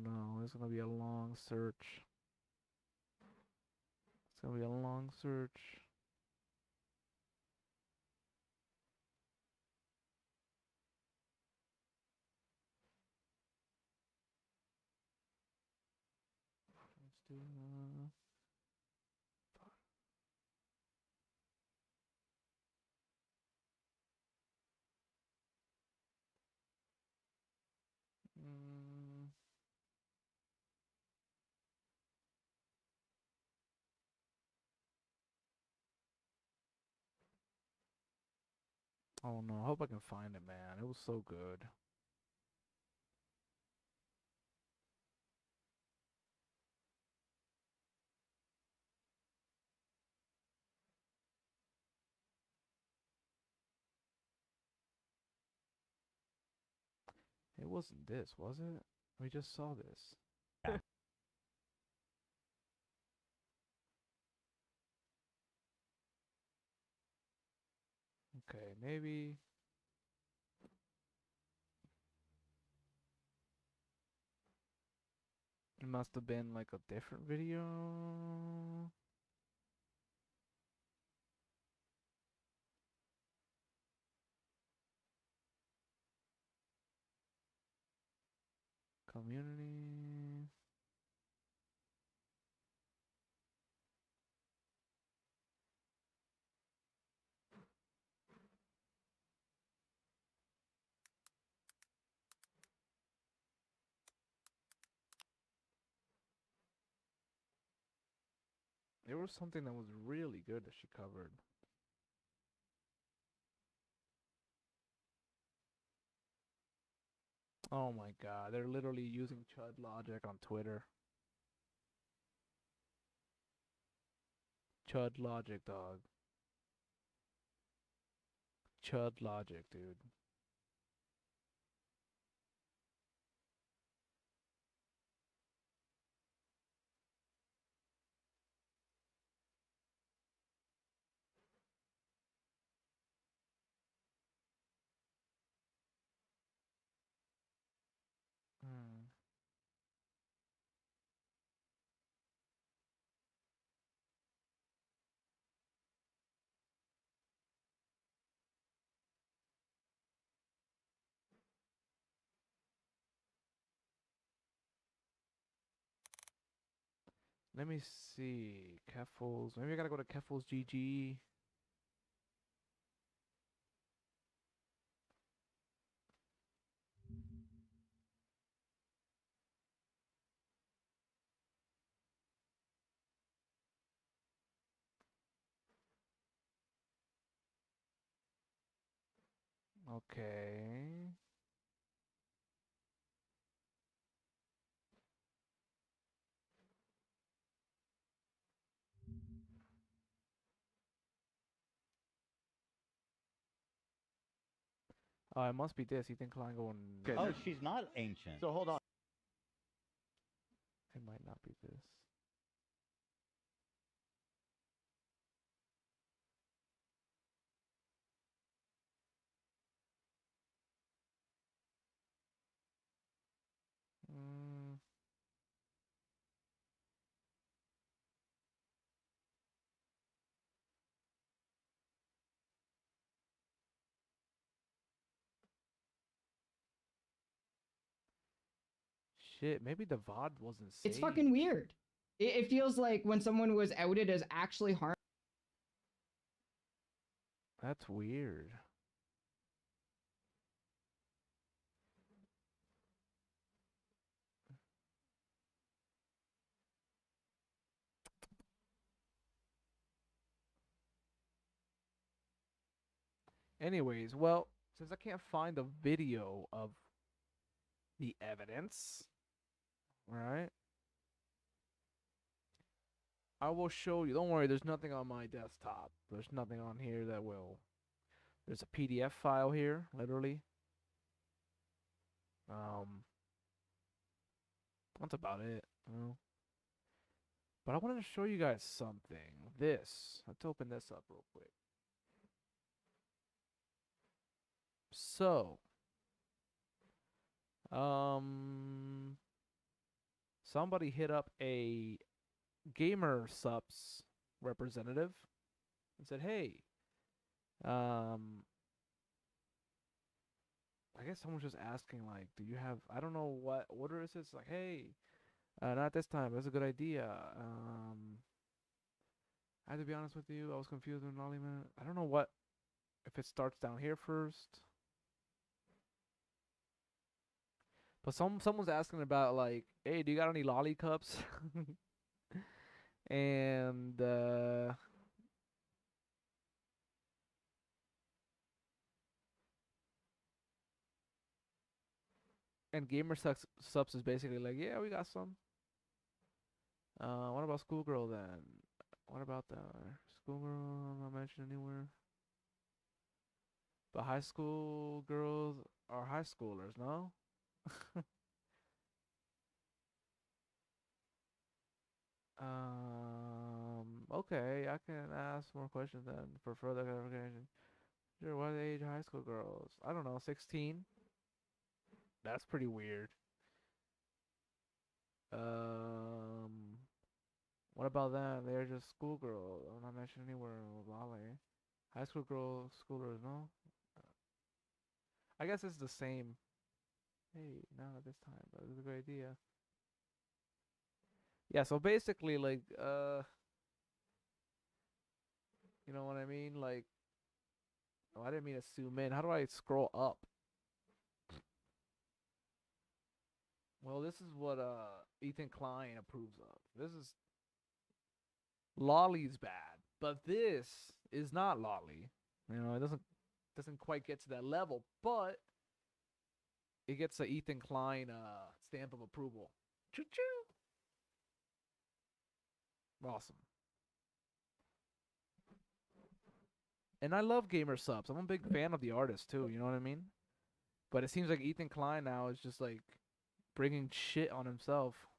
No, it's going to be a long search. It's going to be a long search. Let's do oh no, I hope I can find it, man. It was so good. It wasn't this, was it? We just saw this. Okay, maybe. It must have been like a different video. Community. There was something that was really good that she covered. Oh my god, they're literally using Chud logic on Twitter. Chud logic, dog. Chud logic, dude. Hmm. Let me see. Keffels. Maybe I gotta go to Keffels GG. Okay. It must be this. Ethan Klein going. Oh, she's not ancient. So hold on. It might not be this. Mm. Shit, maybe the VOD wasn't saved. It's fucking weird. It feels like when someone was outed as actually harmed. That's weird. Anyways, well, since I can't find the video of the evidence, right? I will show you. Don't worry, there's nothing on my desktop. There's nothing on here that will. There's a PDF file here, literally. That's about it. But I wanted to show you guys something. This. Let's open this up real quick. So, somebody hit up a gamer subs representative and said, "Hey, I guess someone's just asking, like, do you have, I don't know what order is this? Like, hey, not this time. That's a good idea. I have to be honest with you. I was confused with Nolly Man. I don't know what, if it starts down here first. But someone's asking about, like, hey, do you got any lollicups?" And, Gamer Subs is basically like, yeah, we got some. What about schoolgirl then? What about the schoolgirl? Not mentioned anywhere. But high school girls are high schoolers, no? Okay, I can ask more questions then for further clarification. Sure, what age high school girls? I don't know, 16? That's pretty weird. What about them? They're just schoolgirls. I'm not mentioned anywhere. Lolly. High school girls, schoolers, no? I guess it's the same. Hey, not at this time, but it's a good idea. Yeah, so basically, like, you know what I mean? Like, oh, I didn't mean to zoom in. How do I scroll up? Well, this is what Ethan Klein approves of. This is Lolly's bad, but this is not Lolly. You know, it doesn't quite get to that level, but it gets a Ethan Klein stamp of approval. Choo choo. Awesome. And I love gamer subs. I'm a big fan of the artist too. You know what I mean? But it seems like Ethan Klein now is just like bringing shit on himself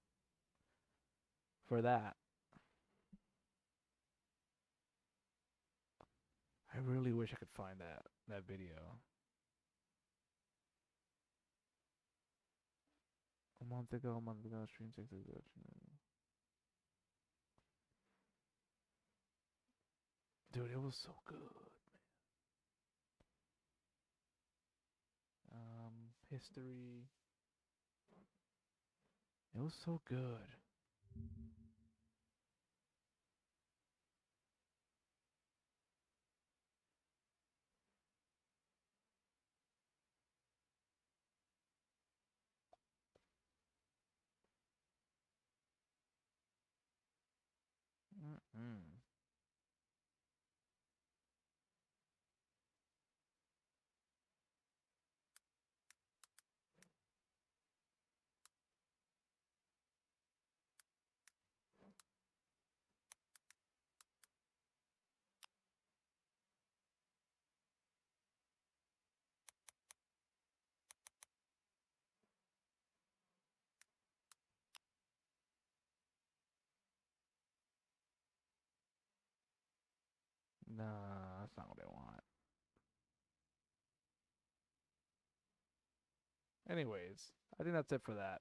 for that. I really wish I could find that video. A month ago, stream 6 ago. Dude, it was so good, man. History. It was so good. Nah, that's not what I want. Anyways, I think that's it for that.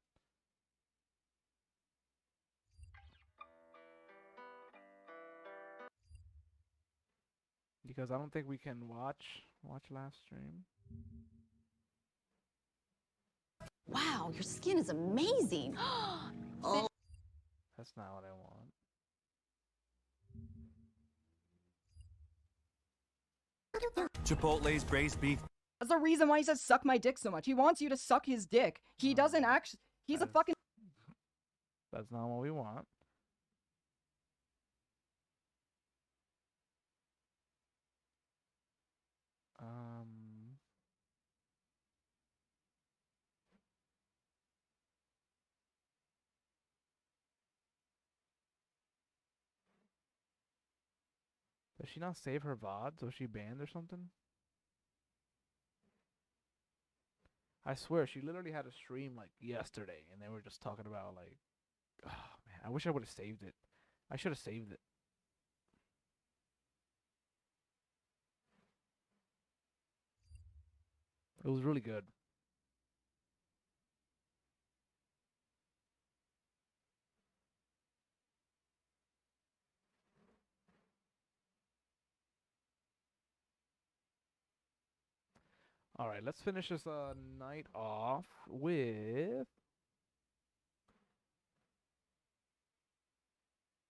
Because I don't think we can watch last stream. Wow, your skin is amazing. Oh. That's not what I want. Chipotle's braised beef. That's the reason why he says suck my dick so much. He wants you to suck his dick. He doesn't actually. He's a fucking. That's not what we want. Does she not save her VODs? Was she banned or something? I swear, she literally had a stream like yesterday, and they were just talking about like, oh man, I wish I would have saved it. I should have saved it. It was really good. All right, let's finish this night off with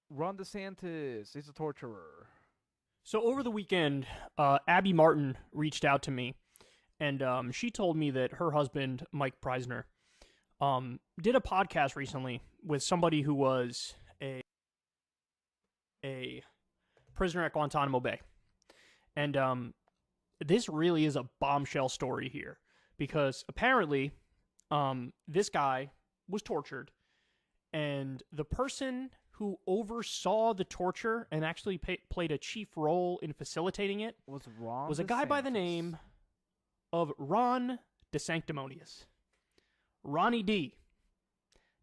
Ron DeSantis. He's a torturer. So over the weekend, Abby Martin reached out to me, and she told me that her husband, Mike Preisner, did a podcast recently with somebody who was a prisoner at Guantanamo Bay. And this really is a bombshell story here, because apparently this guy was tortured, and the person who oversaw the torture and actually played a chief role in facilitating it was a guy by the name of Ron DeSanctimonious. Ronnie D.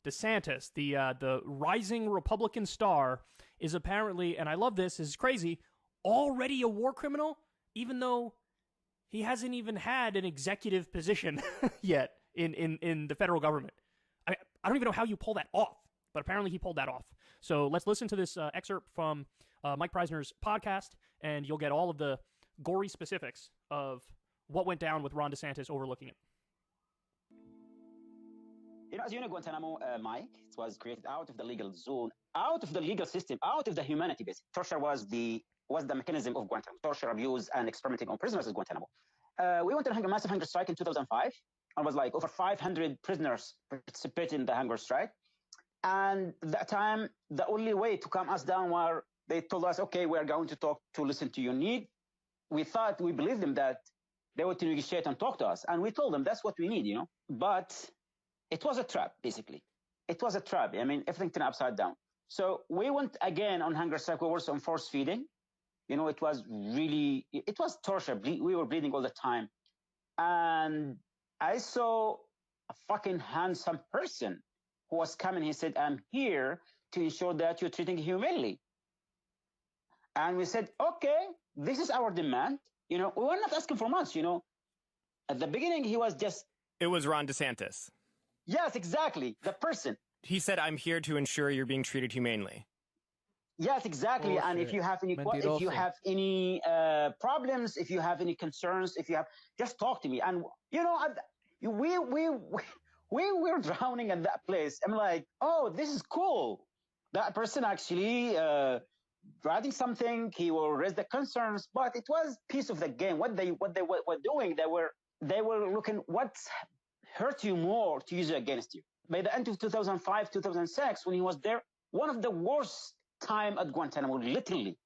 DeSantis, the rising Republican star, is apparently, and I love this is crazy, already a war criminal, even though he hasn't even had an executive position yet in the federal government. I don't even know how you pull that off, but apparently he pulled that off. So let's listen to this excerpt from Mike Preisner's podcast, and you'll get all of the gory specifics of what went down with Ron DeSantis overlooking it. As you know, Guantanamo, Mike, it was created out of the legal zone, out of the legal system, out of the humanity base. Torture was the mechanism of Guantanamo. Torture, abuse, and experimenting on prisoners is Guantanamo. We went on a massive hunger strike in 2005. It was like over 500 prisoners participated in the hunger strike. And at that time, the only way to calm us down were they told us, okay, we are going to talk to listen to your need. We believed them that they would negotiate and talk to us. And we told them that's what we need, But it was a trap, basically. It was a trap. I mean, everything turned upside down. So we went again on hunger strike. We were on force feeding. It was torture. We were bleeding all the time. And I saw a fucking handsome person who was coming. He said, I'm here to ensure that you're treating humanely. And we said, okay, this is our demand. We were not asking for much, At the beginning, he was just... It was Ron DeSantis. Yes, exactly. The person. He said, I'm here to ensure you're being treated humanely. Yes, exactly. Bullshit. And if you have any problems, if you have any concerns, just talk to me. And we were drowning at that place. I'm like, oh, this is cool. That person actually writing something. He will raise the concerns, but it was piece of the game. What they were doing, they were looking what's hurt you more to use it against you. By the end of 2005, 2006, when he was there, one of the worst time at Guantanamo, literally.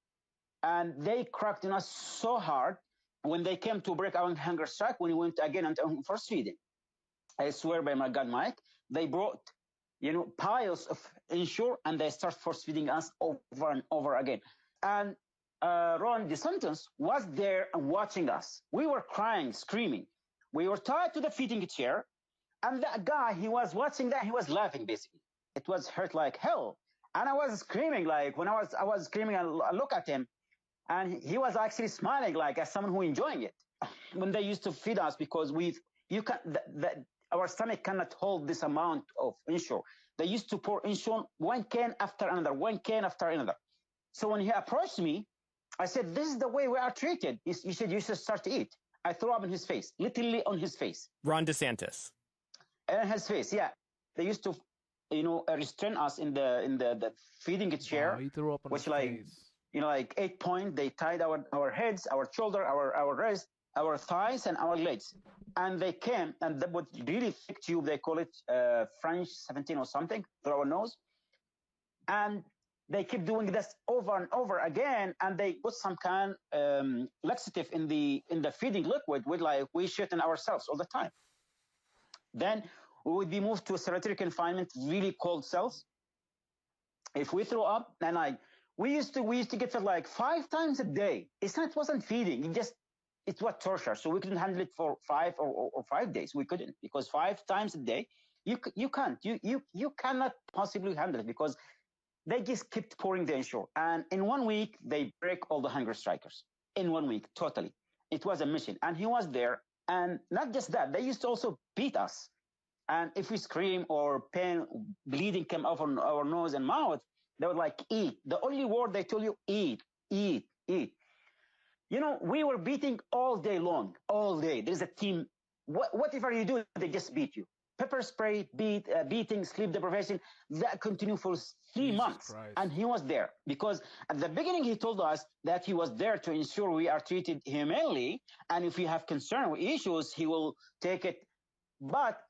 And they cracked on us so hard when they came to break our hunger strike, when we went again on force feeding. I swear by my God, Mike, they brought, piles of ensure, and they start force feeding us over and over again. And Ron DeSantis was there and watching us. We were crying, screaming. We were tied to the feeding chair, and that guy, he was watching that, he was laughing, basically. It was hurt like hell. And I was screaming, like, when I was screaming, I look at him, and he was actually smiling, like, as someone who enjoying it. When they used to feed us, because our stomach cannot hold this amount of ensure. They used to pour ensure one can after another. So when he approached me, I said, this is the way we are treated. He said, you should start to eat. I threw up in his face, literally on his face. Ron DeSantis. And his face, yeah. They used to, restrain us in the feeding chair, he threw up on which his face. like 8 points. They tied our heads, our shoulder, our wrist, our thighs, and our legs. And they came, and that was really thick tube. They call it French 17 or something through our nose. And they keep doing this over and over again, and they put some kind laxative in the feeding liquid. We shit in ourselves all the time. Then we would be moved to a solitary confinement, really cold cells. If we throw up, and we used to get fed like 5 times a day. It wasn't feeding. It was torture. So we couldn't handle it for 5 or 5 days. We couldn't, because 5 times a day, you can't. You cannot possibly handle it, because they just kept pouring the Ensure. And in 1 week, they break all the hunger strikers. In 1 week, totally. It was a mission. And he was there. And not just that, they used to also beat us. And if we scream or pain, bleeding came out on our nose and mouth, they would like, eat. The only word they told you, eat, eat, eat. You know, we were beating all day long, all day. There's a team. Whatever you do, they just beat you. Pepper spray, beating, sleep deprivation, that continued for 3 months. Christ. And he was there because at the beginning he told us that he was there to ensure we are treated humanely, and if we have concern or issues, he will take it. But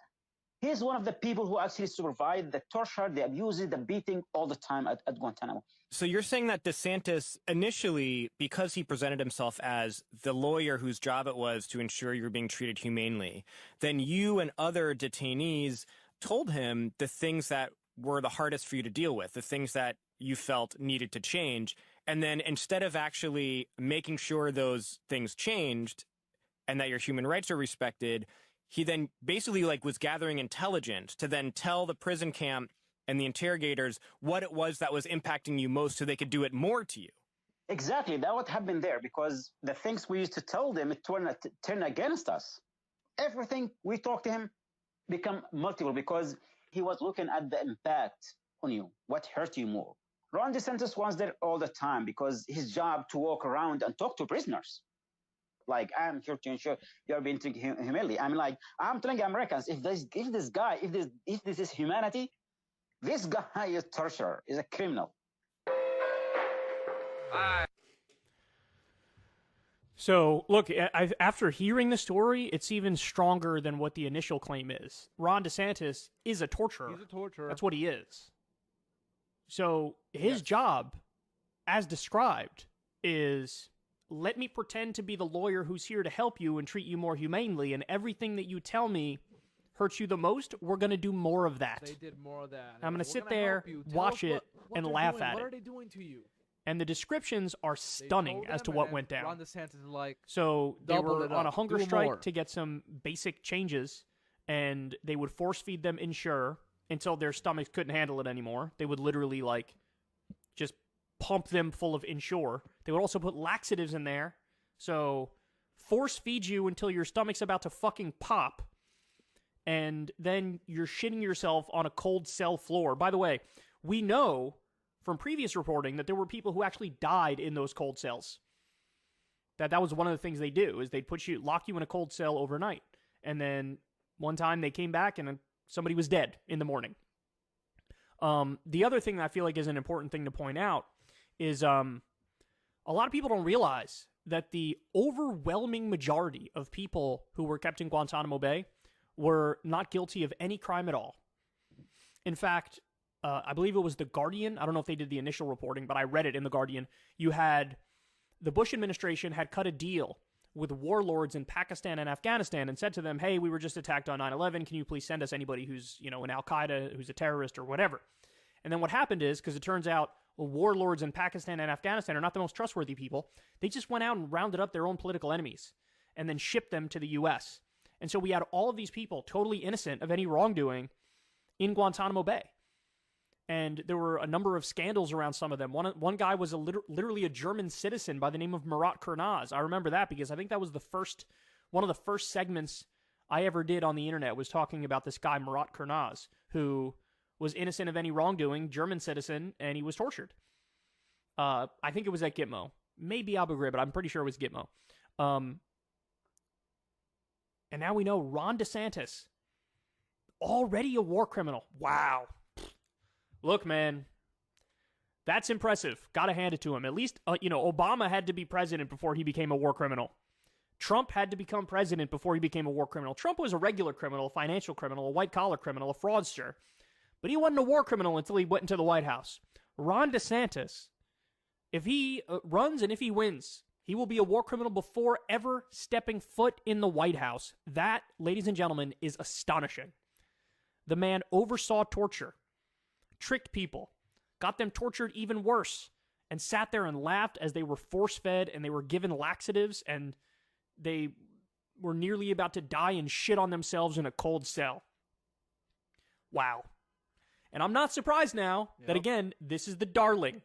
he's one of the people who actually supervised the torture, the abuses, the beating all the time at Guantanamo. So you're saying that Desantis initially, because he presented himself as the lawyer whose job it was to ensure you were being treated humanely, then you and other detainees told him the things that were the hardest for you to deal with, the things that you felt needed to change. And then instead of actually making sure those things changed and that your human rights are respected, he then basically was gathering intelligence to then tell the prison camp and the interrogators what it was that was impacting you most so they could do it more to you. Exactly. That what happened there, because the things we used to tell them, it turned against us. Everything we talked to him become multiple, because he was looking at the impact on you, what hurt you more. Ron DeSantis was there all the time because his job to walk around and talk to prisoners. Like, I'm here to ensure you're being treated humanely. I'm telling Americans, if this is humanity, this guy is torture, is a criminal. So, look, after hearing the story, it's even stronger than what the initial claim is. Ron DeSantis is a torturer. He's a torturer. That's what he is. So, his job, as described, is let me pretend to be the lawyer who's here to help you and treat you more humanely, and everything that you tell me hurts you the most, we're going to do more of that. They did more of that. I'm going to sit there, watch it, and laugh at it. What are they doing to you? And the descriptions are stunning as to what went down. Ron DeSantis is like, so they were on a hunger strike more. to get some basic changes, and they would force feed them Ensure until their stomachs couldn't handle it anymore. They would literally just pump them full of Ensure. They would also put laxatives in there, so force feed you until your stomach's about to fucking pop, and then you're shitting yourself on a cold cell floor. By the way, we know from previous reporting that there were people who actually died in those cold cells. That was one of the things they do, is they'd lock you in a cold cell overnight. And then one time they came back and somebody was dead in the morning. The other thing that I feel like is an important thing to point out is a lot of people don't realize that the overwhelming majority of people who were kept in Guantanamo Bay were not guilty of any crime at all. In fact, I believe it was The Guardian. I don't know if they did the initial reporting, but I read it in The Guardian. The Bush administration had cut a deal with warlords in Pakistan and Afghanistan and said to them, hey, we were just attacked on 9/11. Can you please send us anybody who's, in Al-Qaeda, who's a terrorist or whatever? And then what happened is, because it turns out warlords in Pakistan and Afghanistan are not the most trustworthy people, they just went out and rounded up their own political enemies and then shipped them to the U.S. And so we had all of these people totally innocent of any wrongdoing in Guantanamo Bay. And there were a number of scandals around some of them. One guy was literally a German citizen by the name of Murat Kurnaz. I remember that because I think that was one of the first segments I ever did on the internet was talking about this guy, Murat Kurnaz, who was innocent of any wrongdoing, German citizen, and he was tortured. I think it was at Gitmo. Maybe Abu Ghraib, but I'm pretty sure it was Gitmo. And now we know Ron DeSantis, already a war criminal. Wow. Look, man, that's impressive. Gotta hand it to him. At least, Obama had to be president before he became a war criminal. Trump had to become president before he became a war criminal. Trump was a regular criminal, a financial criminal, a white-collar criminal, a fraudster. But he wasn't a war criminal until he went into the White House. Ron DeSantis, if he runs and if he wins, he will be a war criminal before ever stepping foot in the White House. That, ladies and gentlemen, is astonishing. The man oversaw torture, tricked people, got them tortured even worse, and sat there and laughed as they were force-fed and they were given laxatives and they were nearly about to die and shit on themselves in a cold cell. Wow. And I'm not surprised now that, again, this is the darling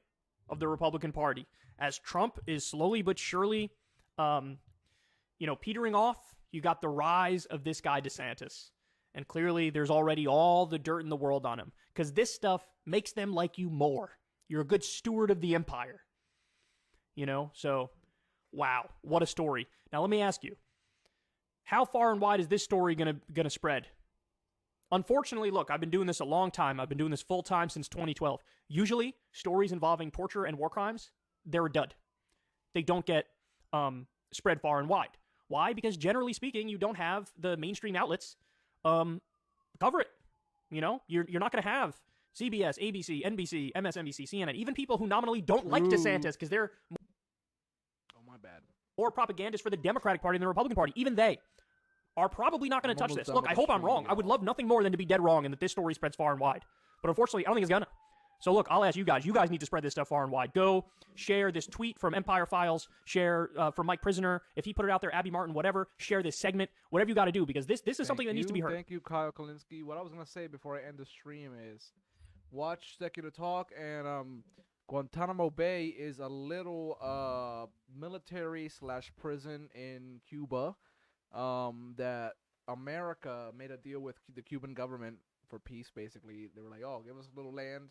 of the Republican Party. As Trump is slowly but surely, petering off, you got the rise of this guy DeSantis. And clearly there's already all the dirt in the world on him. Because this stuff makes them like you more. You're a good steward of the empire. So, wow, what a story. Now let me ask you, how far and wide is this story gonna spread? Unfortunately, look, I've been doing this a long time. I've been doing this full time since 2012. Usually, stories involving torture and war crimes, they're a dud. They don't get spread far and wide. Why? Because generally speaking, you don't have the mainstream outlets cover it. You're not going to have CBS, ABC, NBC, MSNBC, CNN, even people who nominally don't like DeSantis because they're more propagandists for the Democratic Party than the Republican Party. Even they are probably not going to touch this. Look, I hope I'm wrong. I would love nothing more than to be dead wrong and that this story spreads far and wide. But unfortunately, I don't think it's going to. So look, I'll ask you guys. You guys need to spread this stuff far and wide. Go share this tweet from Empire Files. Share from Mike Prisoner. If he put it out there, Abby Martin, whatever. Share this segment. Whatever you got to do, because this is something that needs to be heard. Thank you, Kyle Kalinsky. What I was going to say before I end the stream is watch Secular Talk, and Guantanamo Bay is a little military/prison in Cuba that America made a deal with the Cuban government for peace. Basically, they were like, "Oh, give us a little land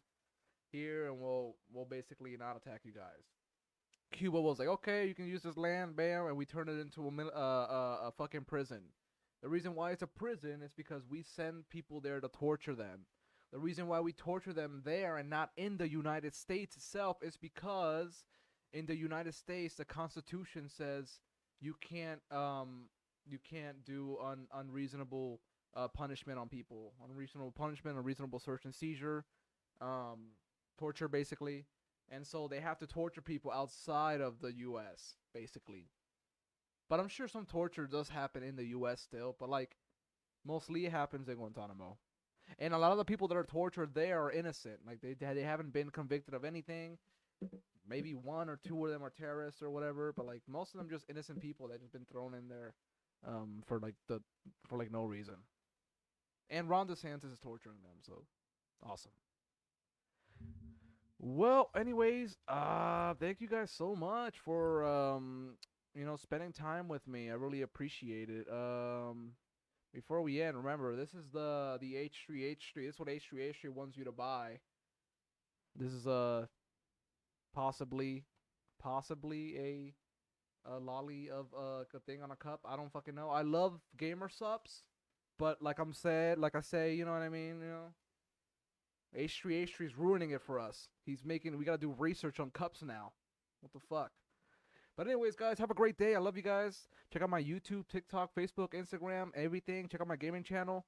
here, and we'll basically not attack you guys." Cuba was like, "Okay, you can use this land, bam," and we turned it into a fucking prison. The reason why it's a prison is because we send people there to torture them. The reason why we torture them there and not in the United States itself is because in the United States the Constitution says you can't do unreasonable punishment on people, unreasonable punishment, unreasonable search and seizure, torture basically, and so they have to torture people outside of the U.S. basically. But I'm sure some torture does happen in the U.S. still, but like mostly it happens in Guantanamo. And a lot of the people that are tortured there are innocent. Like they haven't been convicted of anything. Maybe one or two of them are terrorists or whatever, but like most of them just innocent people that have been thrown in there for no reason. And Ron DeSantis is torturing them, so awesome. Well, anyways, thank you guys so much for spending time with me. I really appreciate it. Before we end, remember, this is the H3H3. This is what H3H3 wants you to buy. This is possibly a lolly of a thing on a cup. I don't fucking know. I love gamer subs, but like I say, you know what I mean? H3H3 is ruining it for us. We gotta do research on cups now. What the fuck? But anyways, guys, have a great day. I love you guys. Check out my YouTube, TikTok, Facebook, Instagram, everything. Check out my gaming channel.